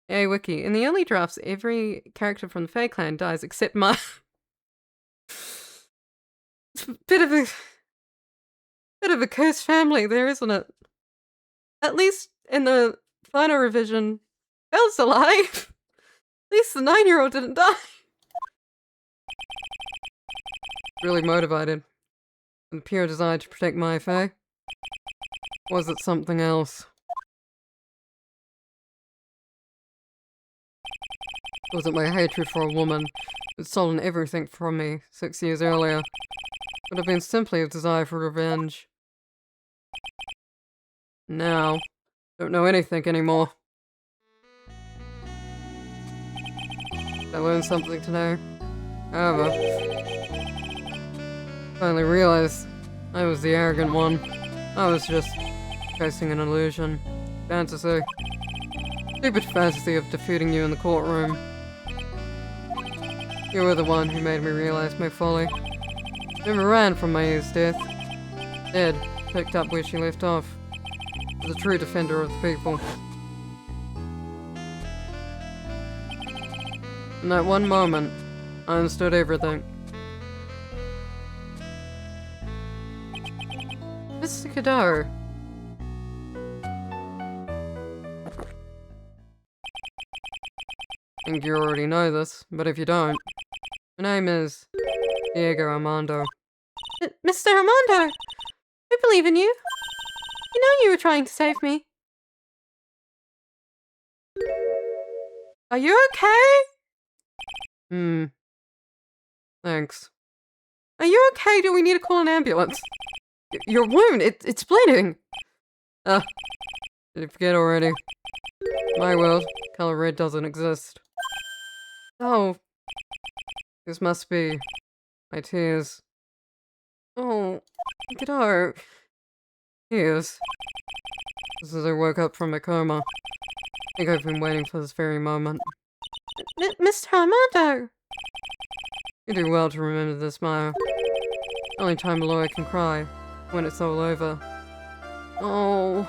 Hey, Wiki, in the early drafts, every character from the Fae clan dies except my... It's a bit of a cursed family there, isn't it? At least in the final revision, Belle's alive. At least the 9-year-old didn't die. Really motivated. And pure desire to protect my Fae. Was it something else? Was it my hatred for a woman who'd stolen everything from me 6 years earlier? Would have been simply a desire for revenge. Now, don't know anything anymore. I learned something today. However, finally realized I was the arrogant one. I was just chasing an illusion. Fantasy. Stupid fantasy of defeating you in the courtroom. You were the one who made me realize my folly. Never ran from my ear's death. Dead, picked up where she left off. Was a true defender of the people. In that one moment, I understood everything. Mr. Cadeau. I think you already know this, but if you don't, my name is Diego Armando. Mr. Armando! I believe in you. I know you were trying to save me. Are you okay? Thanks. Are you okay? Do we need to call an ambulance? Your wound, it's bleeding! Did you forget already? My world, color red doesn't exist. Oh. This must be my tears. Oh, Cadeau. Tears. This is as I woke up from my coma. I think I've been waiting for this very moment. Mr. Armando! You do well to remember this, Maya. Only time a lawyer can cry, when it's all over. Oh.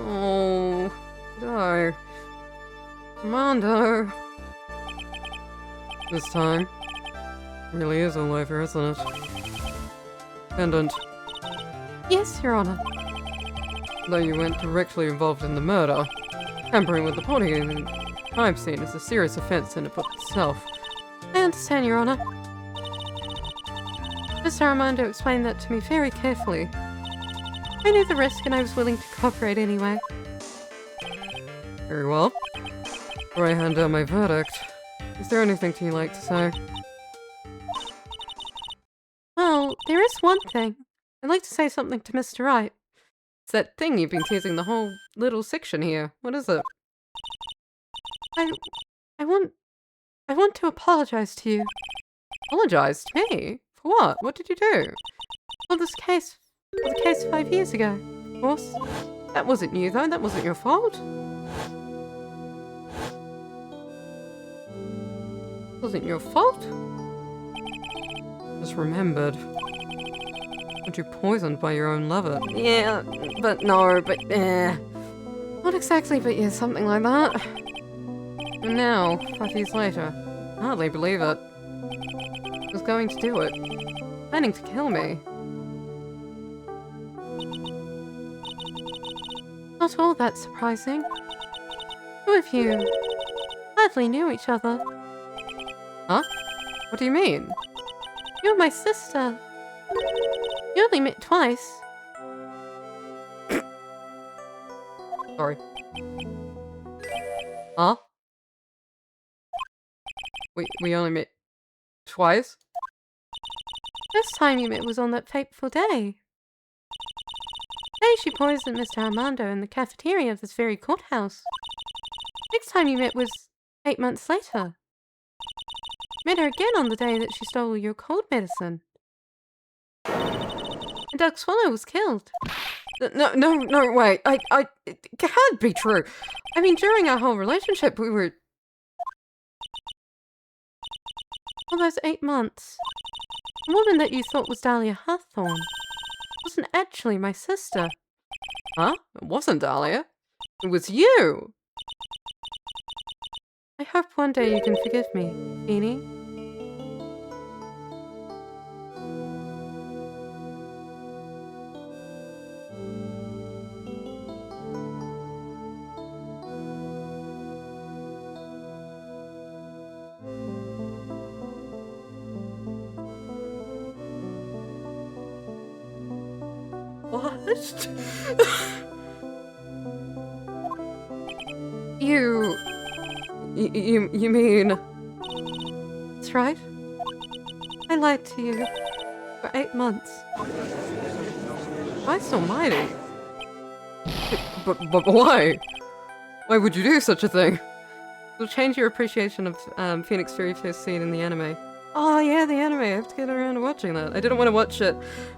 Oh. No. Armando. This time, really is all over, isn't it? Pendant. Yes, Your Honor. Though you weren't directly involved in the murder, tampering with the body in the crime scene is a serious offense in and of itself. I understand, Your Honor. Mr. Armando explained that to me very carefully. I knew the risk and I was willing to cooperate anyway. Very well. Before I hand down my verdict, is there anything you'd like to say? Well, there is one thing. I'd like to say something to Mr. Wright. It's that thing you've been teasing the whole little section here. What is it? I want to apologize to you. Apologize to me? For what? What did you do? For the case 5 years ago, of course. That wasn't you, though. That wasn't your fault. Wasn't your fault? Just remembered. Weren't you poisoned by your own lover? Yeah, but no, but Not exactly, but yeah, something like that. And now, 5 years later, I hardly believe it. He was going to do it. Planning to kill me. Not all that surprising. Two of you hardly knew each other. Huh? What do you mean? You're my sister. You only met twice. Sorry. Huh? We only met twice? First time you met was on that fateful day. Day she poisoned Mr. Armando in the cafeteria of this very courthouse. Next time you met was 8 months later. Met her again on the day that she stole your cold medicine. And Doug Swallow was killed. No, wait. It can't be true. I mean, during our whole relationship, we were... All those 8 months. The woman that you thought was Dahlia Hawthorne wasn't actually my sister. Huh? It wasn't Dahlia. It was you! I hope one day you can forgive me, Beanie. What? You mean... That's right. I lied to you for 8 months. Christ almighty. But why? Why would you do such a thing? It'll change your appreciation of Phoenix very first scene in the anime. Oh yeah, the anime. I have to get around to watching that. I didn't want to watch it.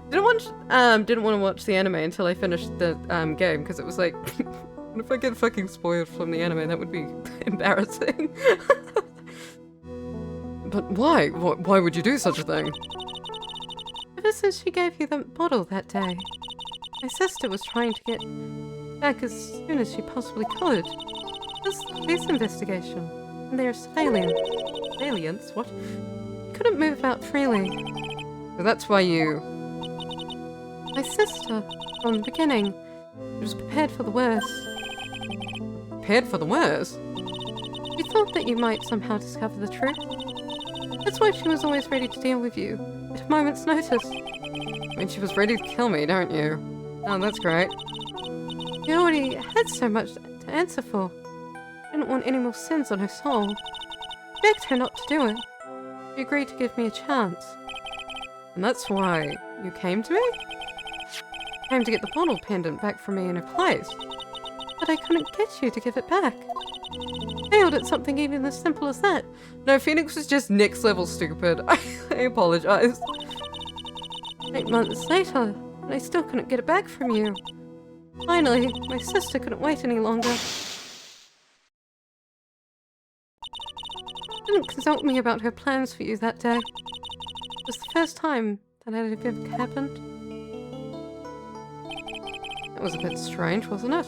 Didn't want to watch the anime until I finished the game because it was like And if I get fucking spoiled from the anime, that would be embarrassing. But why? Why would you do such a thing? Ever since she gave you the bottle that day, my sister was trying to get back as soon as she possibly could. This police investigation, and their surveillance. Surveillance? What? Couldn't move about freely. So that's why you... My sister, from the beginning, was prepared for the worst. Prepared for the worst? She thought that you might somehow discover the truth. That's why she was always ready to deal with you, at a moment's notice. I mean, she was ready to kill me, don't you? Oh, that's great. You already had so much to answer for. Didn't want any more sins on her soul. Begged her not to do it. She agreed to give me a chance. And that's why you came to me? Came to get the bottle pendant back from me in her place. But I couldn't get you to give it back. Failed at something even as simple as that. No, Phoenix was just next level stupid. I apologize. 8 months later, and I still couldn't get it back from you. Finally, my sister couldn't wait any longer. Didn't consult me about her plans for you that day. It was the first time that had ever happened. That was a bit strange, wasn't it?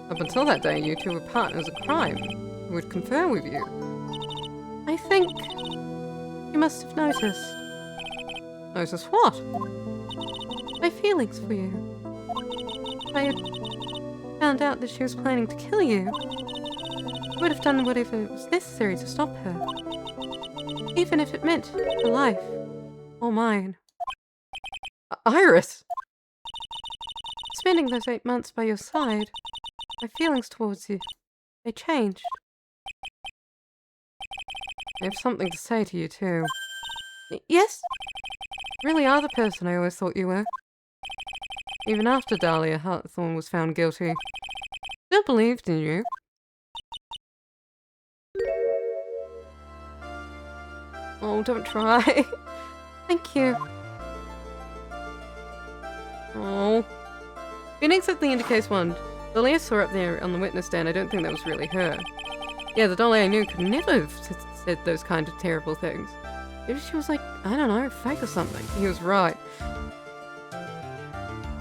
Up until that day, you two were partners in crime. Who would confer with you. I think you must have noticed. Notice what? My feelings for you. If I had found out that she was planning to kill you, I would have done whatever was necessary to stop her. Even if it meant her life. Or mine. Iris! Spending those 8 months by your side, my feelings towards you, they changed. I have something to say to you, too. Yes? You really are the person I always thought you were. Even after Dahlia Hartthorn was found guilty. Still believed in you. Oh, don't try. Thank you. Oh. Phoenix certainly indicates one. The Dahlia I saw up there on the witness stand, I don't think that was really her. Yeah, the Dahlia I knew could never have said those kind of terrible things. Maybe she was like, I don't know, fake or something. He was right.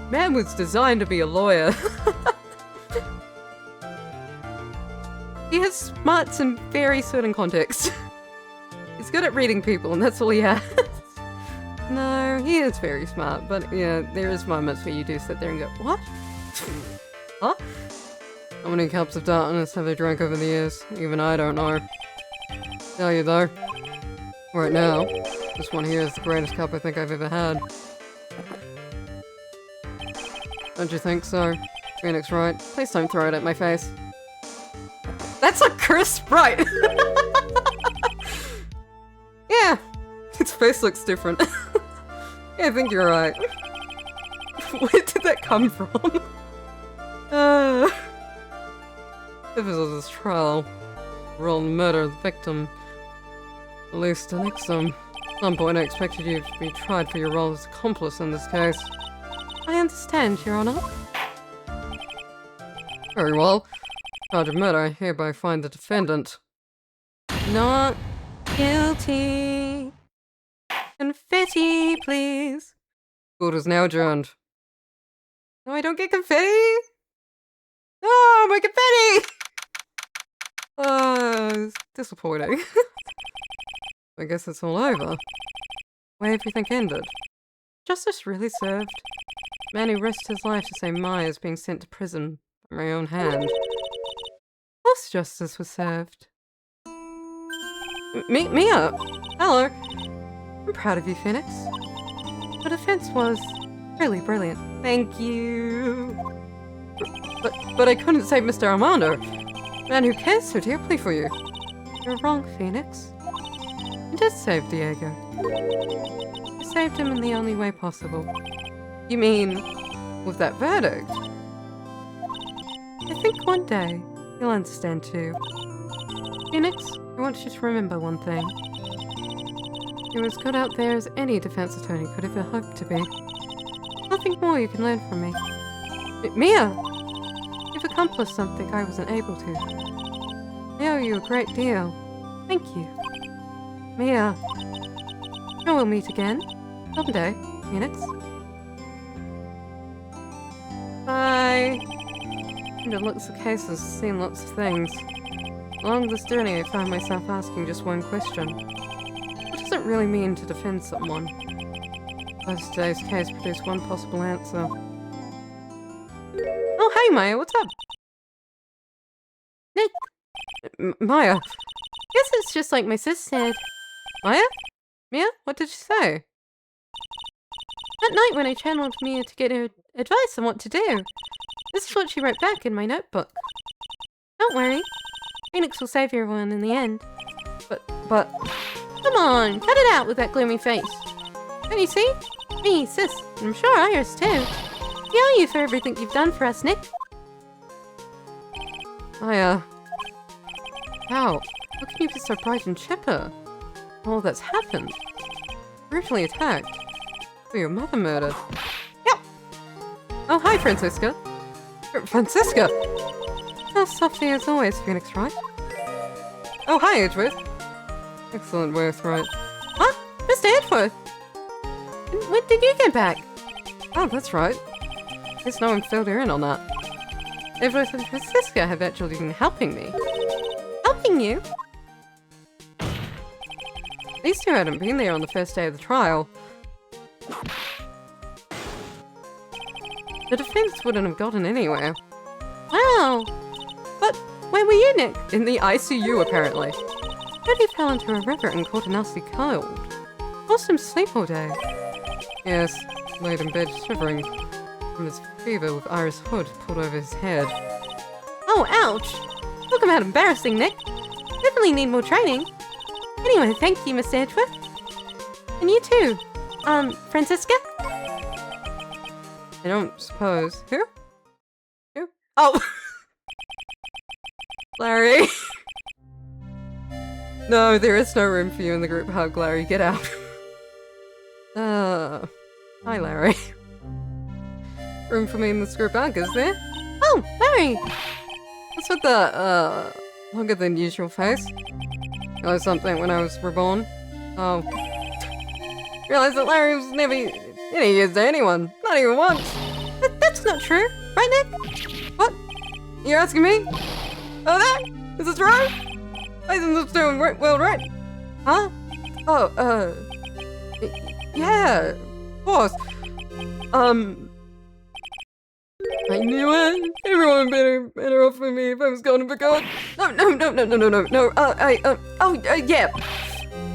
Man was designed to be a lawyer. He has smarts in very certain contexts. He's good at reading people, and that's all he has. No, he is very smart, but yeah, there is moments where you do sit there and go, what? Huh? How many cups of darkness have they drank over the years? Even I don't know. Tell you though, right now, this one here is the greatest cup I think I've ever had. Don't you think so? Phoenix, right? Please don't throw it at my face. That's a crisp, right? Yeah, its face looks different. Yeah, I think you're right. Where did that come from? If this was his trial, role murder the victim. At least at some point I expected you to be tried for your role as accomplice in this case. I understand, Your Honor. Very well. Charge of murder, I hereby find the defendant Not guilty. Confetti, please. Court is now adjourned. No, I don't get confetti! No, my confetti! It's disappointing. I guess it's all over. Where everything ended. Justice really served. Man who risked his life to save Maya is being sent to prison by my own hand. Of course justice was served. Mia! Hello! I'm proud of you, Phoenix. Your defense was really brilliant. Thank you. But I couldn't save Mr. Armando. Man who cares so deeply for you. You're wrong, Phoenix. You did save Diego. You saved him in the only way possible. You mean, with that verdict? I think one day you'll understand too. Phoenix, I want you to remember one thing. You're as good out there as any defense attorney could ever hope to be. Nothing more you can learn from me. Mia! You've accomplish something I wasn't able to. I owe you a great deal. Thank you. Mia. Sure we'll meet again. Someday, Phoenix. Bye. Under looks the case has seen lots of things. Along this journey I found myself asking just one question. What does it really mean to defend someone? Does today's case produce one possible answer? Oh, hey Maya, what's up? Nick, Maya? guess it's just like my sis said. Maya? Mia? What did she say? That night when I channeled Mia to get her advice on what to do. This is what she wrote back in my notebook. Don't worry. Phoenix will save everyone in the end. But... Come on, cut it out with that gloomy face. Don't you see? Me, sis, and I'm sure Iris too. We owe you for everything you've done for us, Nick. Maya... How can you be so bright and chipper? All that's happened. Brutally attacked. For your mother murdered. Yep. Oh, hi, Francisca. Francisca! How softly as always, Phoenix, right? Oh, hi, Edgeworth. Excellent, Worth, right? Huh? Mr. Edgeworth? When did you get back? Oh, that's right. Guess no one filled her in on that. Edgeworth and Francisca have actually been helping me. Helping you? These two hadn't been there on the first day of the trial. The defense wouldn't have gotten anywhere. Wow. But where were you, Nick? In the ICU, apparently. Daddy fell into a river and caught a nasty cold. Lost him sleep all day. Yes, laid in bed shivering from his fever with Iris' hood pulled over his head. Oh, ouch. Talk about embarrassing, Nick. Definitely need more training. Anyway, thank you, Mr. Edgeworth. And you too. Francisca? I don't suppose. Who? Who? Oh! Larry! No, there is no room for you in the group hug, Larry. Get out. Hi, Larry. Room for me in this group hug, is there? Oh, Larry! What's with the, longer than usual face? Or something when I was reborn? Oh. Realized that Larry was never any use to anyone. Not even once. That's not true. Right, Nick? What? You're asking me? Oh, that? Is this right? Lason's doing well, right? Huh? Oh, yeah, of course. I knew it. Everyone better off with me if I was going to God. No. Yeah.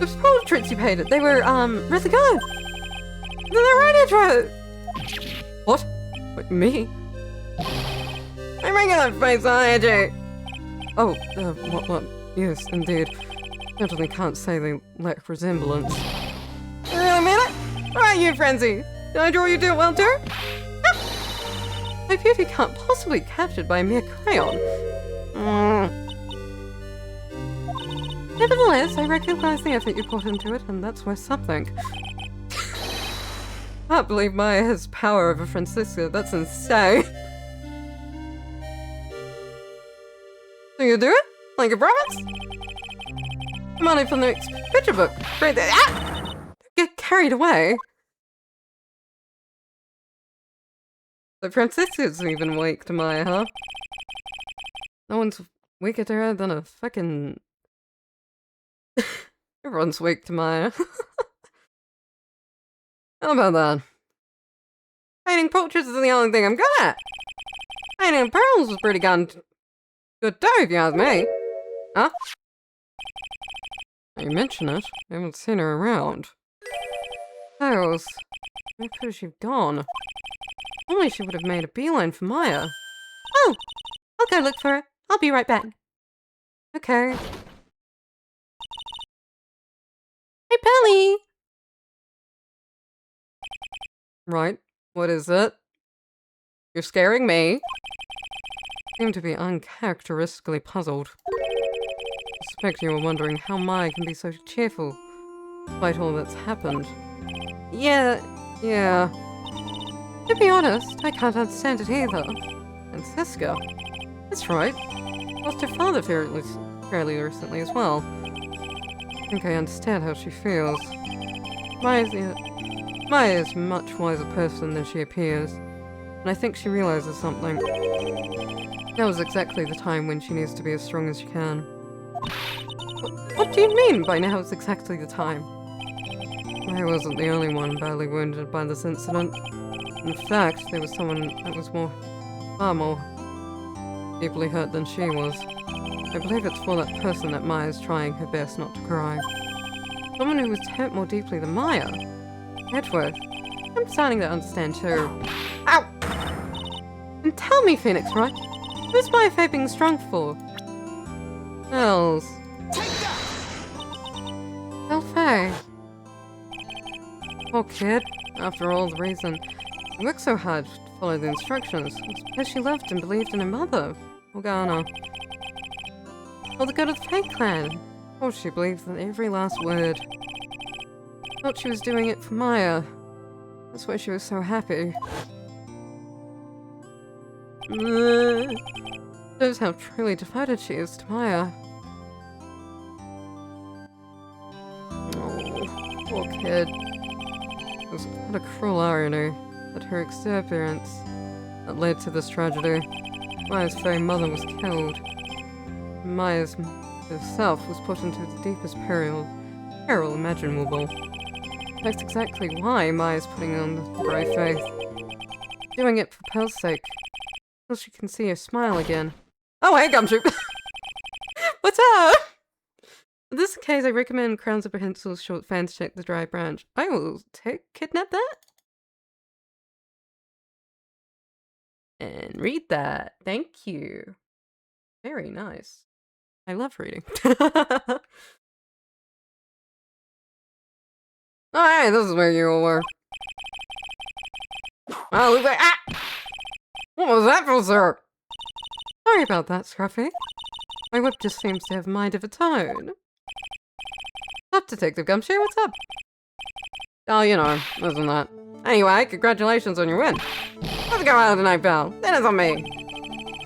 Those portraits you painted, they were, really good. They're right intro. What? What, me? I'm making that face, aren't you? Oh, what? Yes, indeed. Certainly can't say they lack resemblance. You really mean it? Alright, you frenzy. Did I draw you do it well too? My beauty can't possibly be captured by a mere crayon. Nevertheless, I recognize the effort you put into it, and that's worth something. Can't believe Maya has power over Francisca. That's insane. So you do it? Like a promise? Money from the next picture book. Right there. Ah! Don't get carried away. So Francisca's even weak to Maya, huh? No one's weaker to her than a fucking... Everyone's weak to Maya. How about that? Painting portraits is the only thing I'm good at. Painting pearls was pretty good too, if you ask me. Huh? Now you mention it, I haven't seen her around. Pearls. Where could she have gone? Only she would have made a beeline for Maya. Oh! I'll go look for her. I'll be right back. Okay. Hey, Pelly! Right. What is it? You're scaring me. Seem to be uncharacteristically puzzled. I suspect you were wondering how Maya can be so cheerful, despite all that's happened. Yeah. To be honest, I can't understand it either. Francisca, That's right. Lost her father fairly recently as well. I think I understand how she feels. Maya is a much wiser person than she appears, and I think she realizes something. Now is exactly the time when she needs to be as strong as she can. What do you mean by now is exactly the time? Maya wasn't the only one badly wounded by this incident. In fact, there was someone that was far more deeply hurt than she was. I believe it's for that person that Maya's trying her best not to cry. Someone who was hurt more deeply than Maya. Edgeworth. I'm starting to understand too. Ow! And tell me, Phoenix, right? Who's Maya Fey being strong for? Bells. Belle Fey. Poor kid. After all, the reason she worked so hard to follow the instructions was because she loved and believed in her mother, Morgana. For the good of the Fey clan. Oh, she believed in every last word. Thought she was doing it for Maya. That's why she was so happy. Shows how truly devoted she is to Maya. Oh, poor kid. It was what a cruel irony that her experience that led to this tragedy. Maya's Fey mother was killed. Maya's herself was put into the deepest peril imaginable. That's exactly why Maya's putting on the brave faith. Doing it for Pearl's sake. So she can see her smile again. Oh, hey, Gumshoe! What's up? In this case, I recommend Crowns of Pencil's short fan to check the dry branch. I will kidnap that. And read that. Thank you. Very nice. I love reading. Oh, hey, this is where you were. Oh, look like, ah! What was that for, sir? Sorry about that, Scruffy. My whip just seems to have a mind of its own. Up, Detective Gumshoe, what's up? Oh, you know, this and that. Anyway, congratulations on your win. Let's go out tonight, pal. Dinner's on me.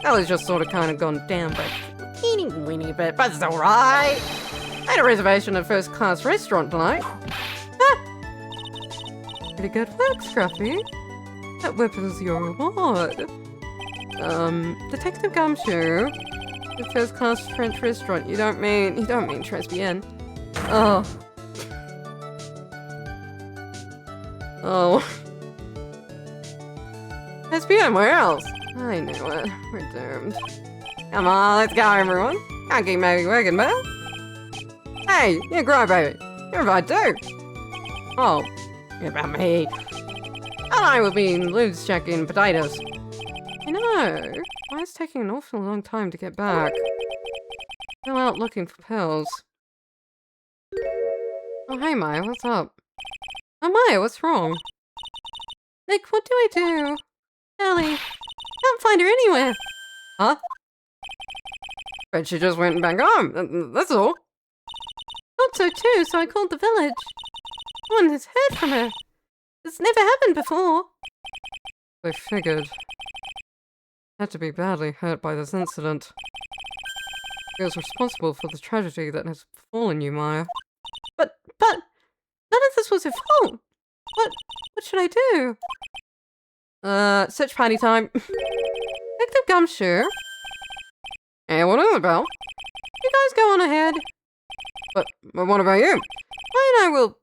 Ellie's just sort of kind of gone down by a teeny weeny bit, but it's alright. I had a reservation at a first-class restaurant tonight. Pretty good work, Scruffy. That whip was your reward. Detective Gumshoe. The first-class French restaurant. You don't mean Tresbienne. Oh. Oh. Tresbienne, where else? I knew it. We're doomed. Come on, let's go, everyone. Can't keep maybe working, man. Hey, you grow, baby. You're right, too. Oh. About me. And I will be loose checking potatoes. You know, why is taking an awful long time to get back? Go out looking for pills. Oh, hey, Maya, what's up? Oh, Maya, what's wrong? Nick, what do I do? Ellie, can't find her anywhere. Huh? But she just went back home. That's all. Thought so too, so I called the village. No one has heard from her. This never happened before. I figured. Had to be badly hurt by this incident. He was responsible for the tragedy that has befallen you, Maya. But, none of this was her fault. What should I do? Search party time. Detective Gumshoe. Hey, what is it, Belle? You guys go on ahead. But what about you? Maya and I will...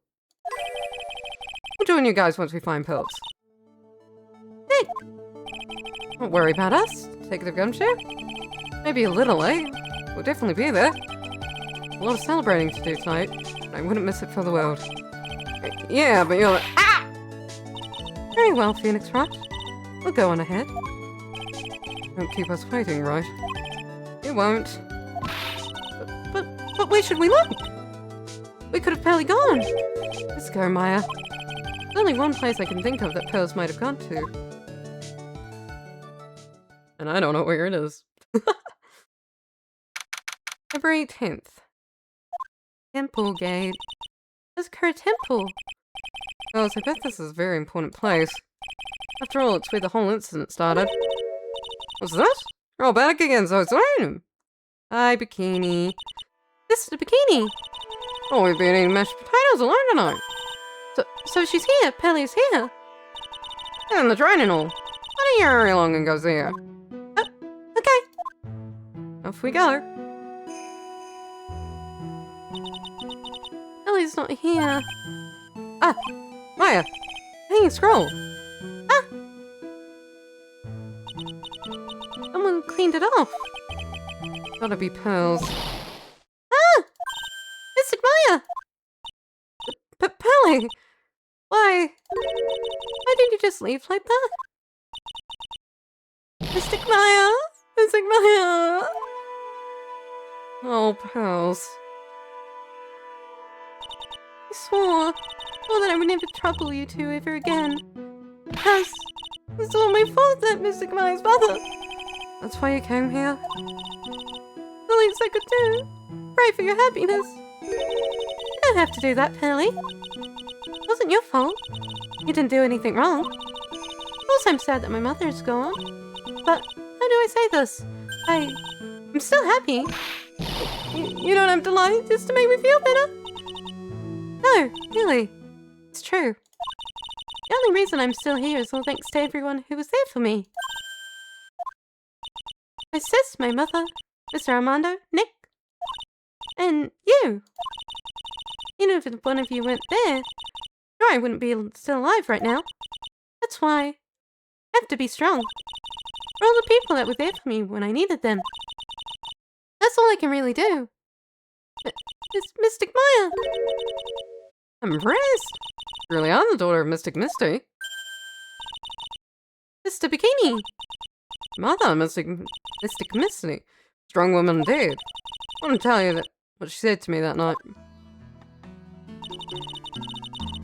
We'll join you guys once we find pills. Nick! Don't worry about us, Detective Gumshoe. Maybe a little, eh? We'll definitely be there. A lot of celebrating to do tonight. I wouldn't miss it for the world. Yeah, but you're... Ah! Very well, Phoenix Wright. We'll go on ahead. Don't keep us waiting, right? You won't. But where should we look? We could have barely gone. Let's go, Maya. There's only one place I can think of that Pearls might have gone to. And I don't know where it is. February 10th. Temple Gate. There's Kerr Temple. Girls, I bet this is a very important place. After all, it's where the whole incident started. What's this? Oh, back again so soon. Hi, Bikini. This is the Bikini. Oh, we've been eating mashed potatoes alone tonight. So she's here. Pearly's here. And the train and all. Why don't you hurry along and go see her? Okay. Off we go. Pearly's not here. Ah, Maya. Hey, scroll. Someone cleaned it off. Gotta be pearls. Mystic Maya! Pearly! Why? Why didn't you just leave like that? Mystic Maya! Mystic Maya! Oh, pearls. I swore that I would never trouble you two ever again. Because it's all my fault that Mystic Maya's mother. That's why you came here? The least I could do. Pray for your happiness. You don't have to do that, Pearly. It wasn't your fault. You didn't do anything wrong. Of course I'm sad that my mother is gone. But how do I say this? I'm still happy. You don't have to lie just to make me feel better. No, really. It's true. The only reason I'm still here is all thanks to everyone who was there for me. My sis, my mother, Mr. Armando, Nick, and you. Even if one of you weren't there, sure I wouldn't be still alive right now. That's why I have to be strong. For all the people that were there for me when I needed them. That's all I can really do. It's Mystic Maya. I'm impressed. Really, I'm the daughter of Mystic Misty. Mr. Bikini. Mother, Mystic Misty. Strong woman indeed. I want to tell you that what she said to me that night.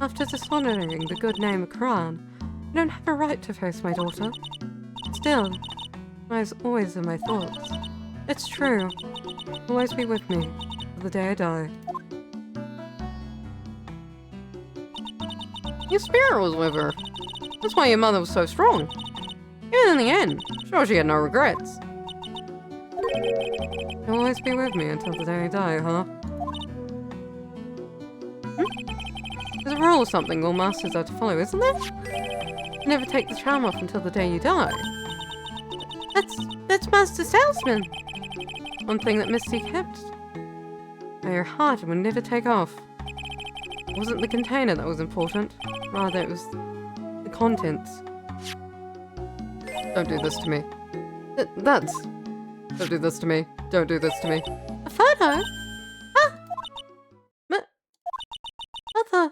After dishonoring the good name of Karan, you don't have a right to face my daughter. Still, Maya's always in my thoughts. It's true. She'll always be with me till the day I die. Your spirit was with her. That's why your mother was so strong. Even in the end, sure she had no regrets. She'll always be with me until the day I die, huh? There's a rule or something all masters are to follow, isn't there? You never take the charm off until the day you die. That's Master Salesman. One thing that Misty kept. By her heart, it would never take off. It wasn't the container that was important. Rather, it was the contents. Don't do this to me. Don't do this to me. Don't do this to me. A photo? Ah! Mother.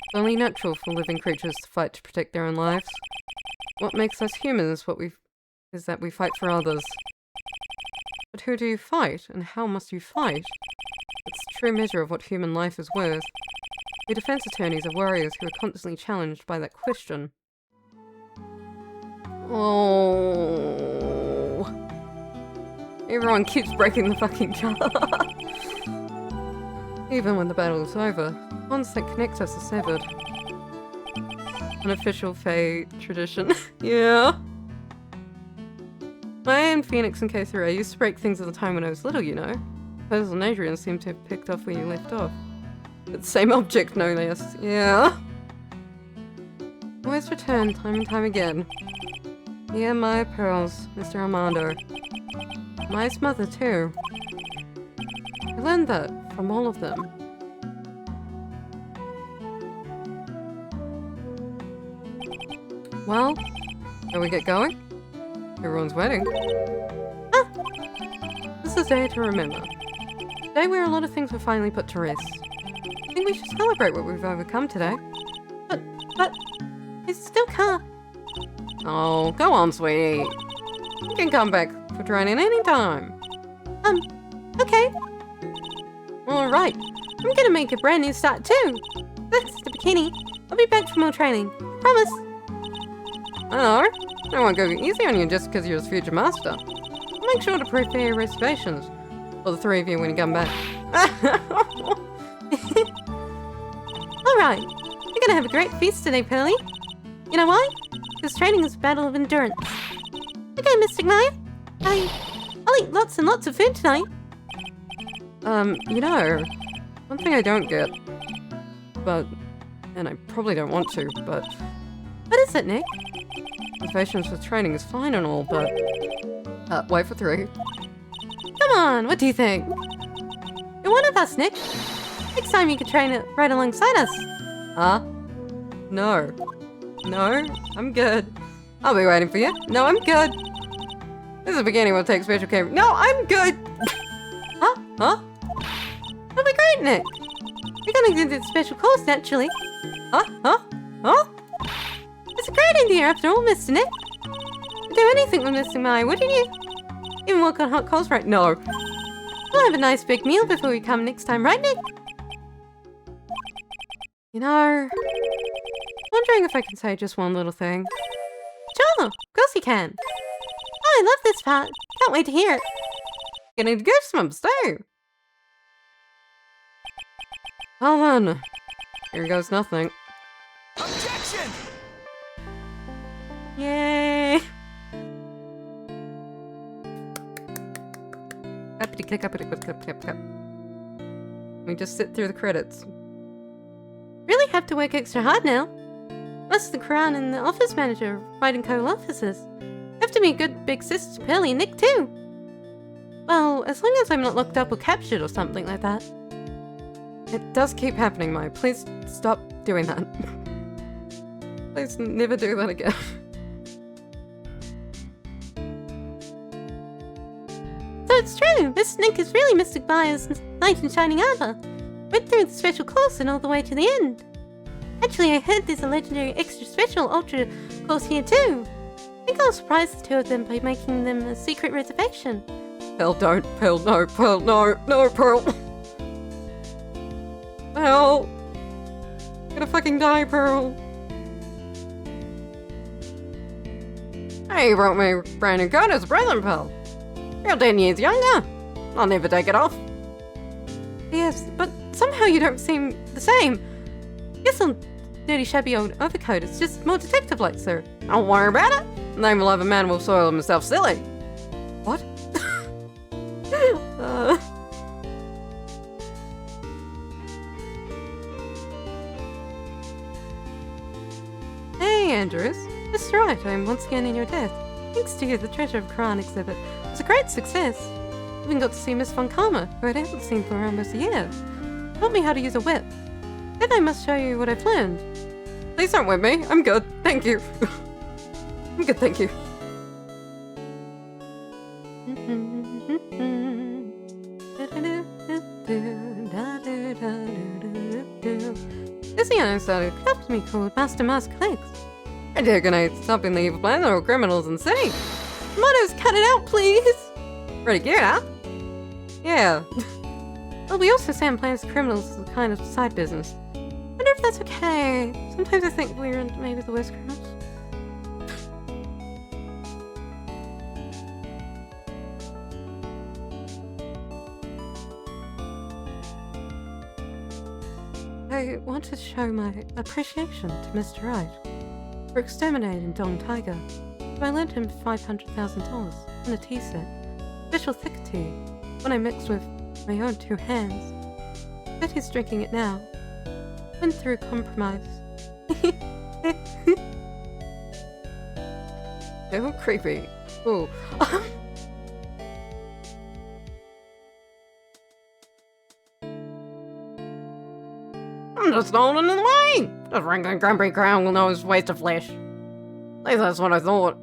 It's only natural for living creatures to fight to protect their own lives. What makes us human is that we fight for others. But who do you fight, and how must you fight? It's the true measure of what human life is worth. We defense attorneys are warriors who are constantly challenged by that question. Oh. Everyone keeps breaking the fucking jar. Even when the battle is over, bonds that connect us are severed. Unofficial Fae tradition. Yeah. I and Phoenix and K3 used to break things at the time when I was little, you know. Puzzle and Adrian seem to have picked up where you left off. But same object, no less. Yeah. Always return, time and time again. Yeah, my pearls, Mr. Armando. Maya's mother, too. I learned that from all of them. Well, shall we get going? Everyone's waiting. Ah! This is a day to remember. Today where a lot of things were finally put to rest. I think we should celebrate what we've overcome today. But, I still can't. Oh, go on, sweetie. You can come back for training anytime. Okay. Alright. I'm gonna make a brand new start too. That's the Bikini. I'll be back for more training. Promise. I know. I won't go easy on you just because you're his future master. I'll make sure to prepare your reservations for the three of you when you come back. Alright. We're gonna have a great feast today, Pearly. You know why? This training is a battle of endurance. Okay, Mystic Maya. I'll eat lots and lots of food tonight. You know, one thing I don't get, and I probably don't want to, but What is it, Nick? motivations for training is fine and all, but, wait for 3. Come on, what do you think? You're one of us, Nick. Next time you can train it right alongside us. Huh? No. No, I'm good. I'll be waiting for you. No, I'm good. This is the beginning, we'll take special care. No, I'm good! Huh? Huh? That'll be great, Nick. You're gonna do the special course, naturally. Huh? Huh? Huh? It's a great idea after all, Mr. Nick. You'd do anything with Mr. Maya, wouldn't you? Even work on hot coals right now. No. We'll have a nice big meal before we come next time, right, Nick? You know, wondering if I can say just one little thing. Sure, of course you can. Oh, I love this part. Can't wait to hear it. Getting the goosebumps too. Well then, here goes nothing. Objection! Yay! Uppity click, uppity click, click, click, click. We just sit through the credits. Really have to work extra hard now. Most of the crown and the office manager are fighting co-officers. Have to be a good big sister to Pearly and Nick too. Well, as long as I'm not locked up or captured or something like that. It does keep happening, Mai. Please stop doing that. Please never do that again. So it's true, Mr. Nick is really Mystic Maya's knight in shining armor. Went through the special course and all the way to the end. Actually, I heard there's a legendary extra special ultra course here too. I think I'll surprise the two of them by making them a secret reservation. Pearl, don't. Pearl, no. Pearl, no. No, Pearl. Pearl. I'm gonna fucking die, Pearl. Hey, you brought me a brand new coat as a present, Pearl. You're 10 years younger. I'll never take it off. Yes, but somehow you don't seem the same. Yes, a dirty shabby old overcoat, it's just more detective-like, sir. Don't worry about it. Name will have a man will soil himself silly. What? Hey, Andrews. Mr. Wright, I am once again in your debt. Thanks to you, the Treasure of Karan exhibit was a great success. Even got to see Miss Von Karma, who I haven't seen for almost a year. Taught me how to use a whip. Then I must show you what I've learned. Please don't whip me. I'm good. Thank you. I'm good, thank you. This young started helped me called Master Clicks. Antagonate, stopping the evil plans of criminals in the city. Motto's cut it out, please! Ready, gear out? Yeah. Well, we also send plans to criminals as a kind of side business. Wonder if that's okay. Sometimes I think we're maybe the worst criminals. I want to show my appreciation to Mr. Wright for exterminating Dong Tiger. So I lent him $500,000 and a tea set, special thick tea, when I mixed with my own 2 hands. Bet he's drinking it now. Went through compromise. Oh, creepy. Ooh. I'm just stolen in the way! Just wrinkling grumpy crown will know his waste of flesh. At least that's what I thought.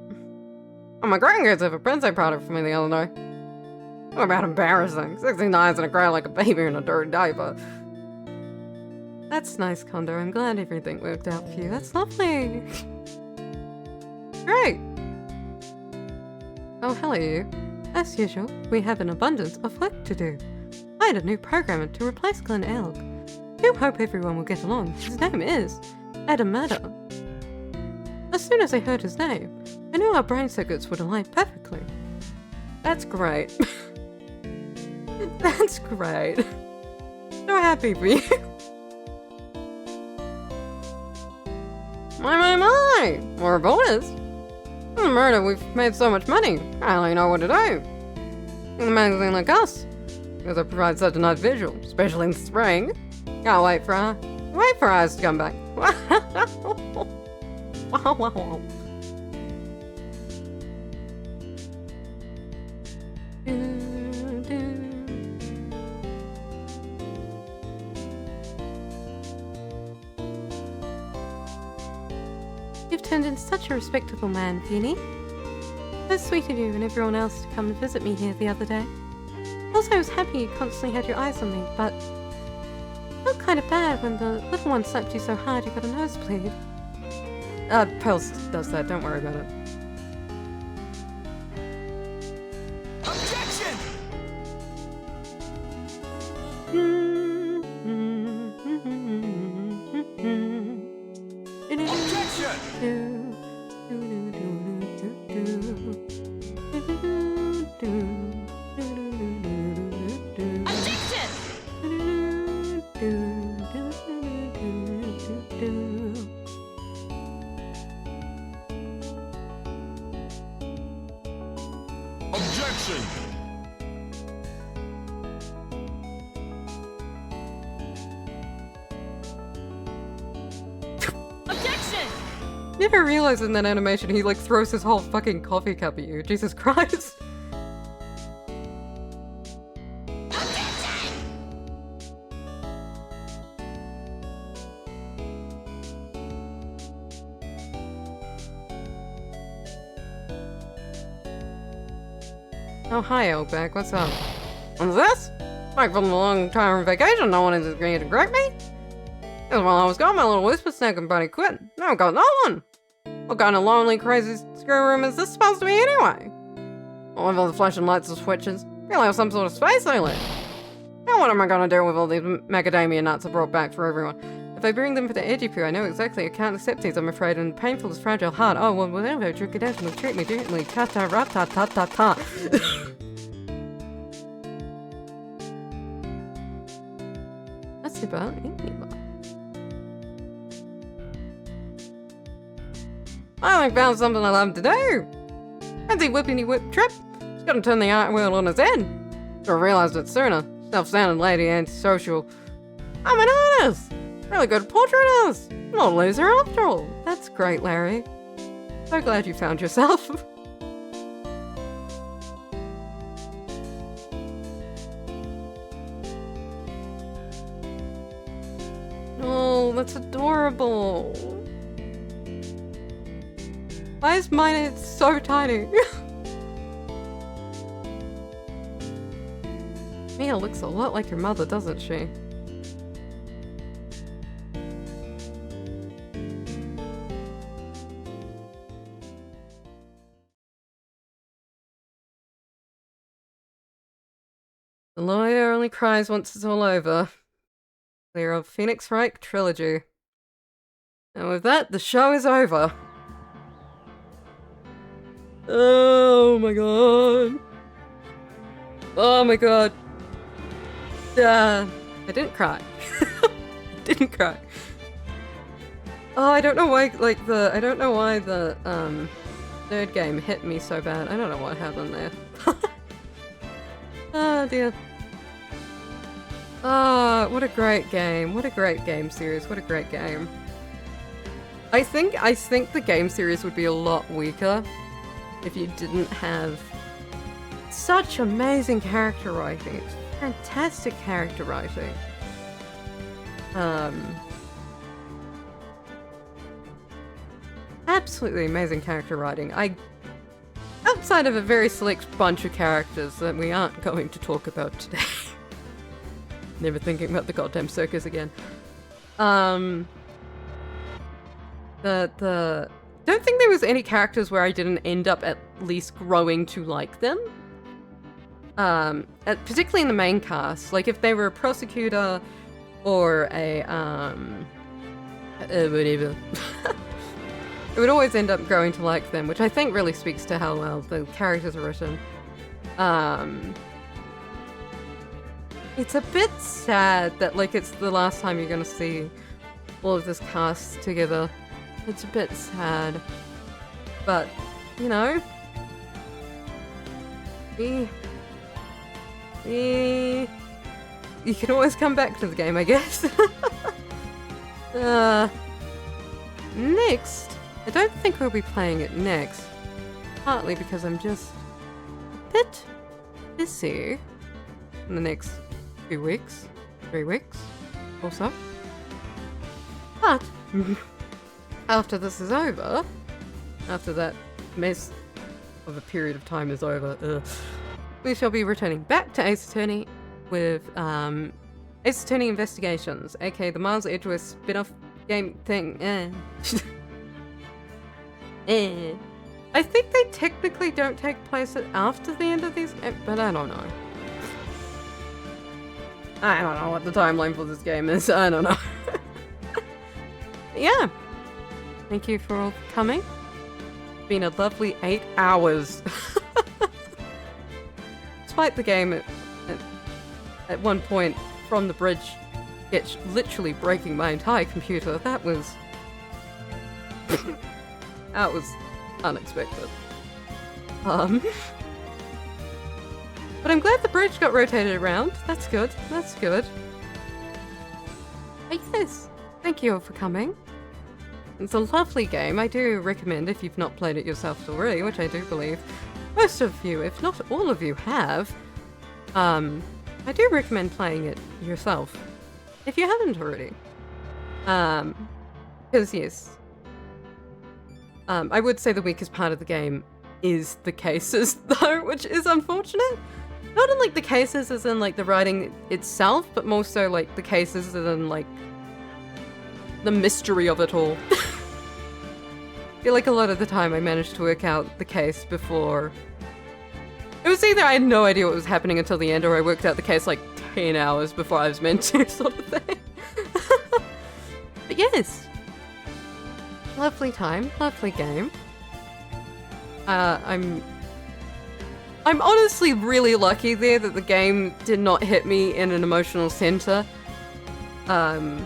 Oh, my grandkids have a Princess product for me the other day. Talk about embarrassing. 69s in a crowd like a baby in a dirty diaper. That's nice, Kondo. I'm glad everything worked out for you. That's lovely. Great. Oh, hello you. As usual, we have an abundance of work to do. I had a new programmer to replace Glenn Elk. Do hope everyone will get along. His name is Adam Madder. As soon as I heard his name, I knew our brain circuits would align perfectly. That's great. That's great. So happy for you. My! More reporters? In the murder, we've made so much money. I don't really know what to do. In a magazine like us, because it provides such a nice visual, especially in spring. Can't wait for us to come back. Wow. You've turned into such a respectable man, Feeny. So sweet of you and everyone else to come and visit me here the other day. Also, I was happy you constantly had your eyes on me, but I felt kind of bad when the little one slapped you so hard you got a nosebleed. Pearls does that, don't worry about it. Objection! Objection! Never realized in that animation he like throws his whole fucking coffee cup at you. Jesus Christ. Oh, hi, Outback. What's up? What's this? Back from the long time vacation, no one is agreeing to correct me? Because while I was gone, my little whisper snake and buddy quit. Now I've got no one. What kind of lonely, crazy screw room is this supposed to be anyway? All of all the flashing lights and switches. Feel like some sort of space alien. Now what am I gonna do with all these macadamia nuts I brought back for everyone? If I bring them for the Edupoo, I know exactly I can't accept these, I'm afraid, and painful is fragile heart. Oh, well, whatever, trick it out, treat me differently. Ta-ta-ra-ta-ta-ta-ta. That's about it. I only found something I love to do. Fancy whippity whip trip. Just gotta turn the art wheel on its head. Should have realized it sooner. Self-sounding lady, antisocial. I'm an artist. Really good portrait artist. Not a loser after all. That's great, Larry. So glad you found yourself. Oh, that's adorable. Why is mine so tiny? Mia looks a lot like your mother, doesn't she? The lawyer only cries once it's all over. Clear of Phoenix Wright trilogy. And with that, the show is over. Oh my god. Oh my god. I didn't cry. Didn't cry. Oh, I don't know why, I don't know why the, third game hit me so bad. I don't know what happened there. Oh dear. Oh, what a great game. What a great game series. What a great game. I think the game series would be a lot weaker if you didn't have such amazing character writing. It's fantastic character writing. Absolutely amazing character writing. Outside of a very select bunch of characters that we aren't going to talk about today. Never thinking about the goddamn circus again. Don't think there was any characters where I didn't end up at least growing to like them. Particularly in the main cast. Like if they were a prosecutor or a, whatever. I would always end up growing to like them, which I think really speaks to how well the characters are written. It's a bit sad that, like, it's the last time you're gonna see all of this cast together. It's a bit sad. But, you know, you can always come back to the game, I guess. Next, I don't think we'll be playing it next. Partly because I'm just a bit busy in the next few weeks, 3 weeks or so. But after this is over, after that mess of a period of time is over, we shall be returning back to Ace Attorney with Ace Attorney Investigations, aka the Miles Edgeworth spin-off game thing. I think they technically don't take place after the end of these games, but I don't know. I don't know what the timeline for this game is. I don't know. Yeah. Thank you for all coming. It's been a lovely 8 hours. Despite the game at one point from the bridge, it's literally breaking my entire computer. That was that was unexpected. But I'm glad the bridge got rotated around. That's good. That's good. But yes, thank you all for coming. It's a lovely game. I do recommend if you've not played it yourself already, which I do believe most of you, if not all of you, have. I do recommend playing it yourself if you haven't already. Because yes, I would say the weakest part of the game is the cases, though, which is unfortunate. Not in like the cases as in like the writing itself, but more so like the cases as in like the mystery of it all. I feel like a lot of the time I managed to work out the case before. It was either I had no idea what was happening until the end, or I worked out the case like 10 hours before I was meant to, sort of thing. But yes. Lovely time, lovely game. I'm honestly really lucky there that the game did not hit me in an emotional center. I'm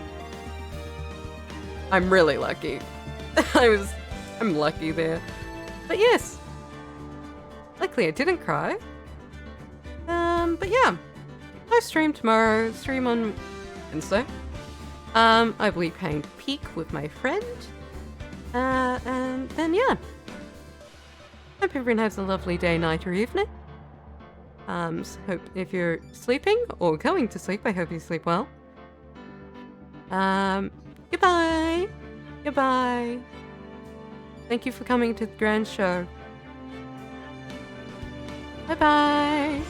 really lucky. I'm lucky there. But yes. Luckily I didn't cry. But yeah. I stream tomorrow, stream on Wednesday. I will be playing Peak with my friend. And then yeah. Hope everyone has a lovely day, night, or evening. Hope if you're sleeping or going to sleep, I hope you sleep well. Goodbye. Goodbye. Thank you for coming to the grand show. Bye bye.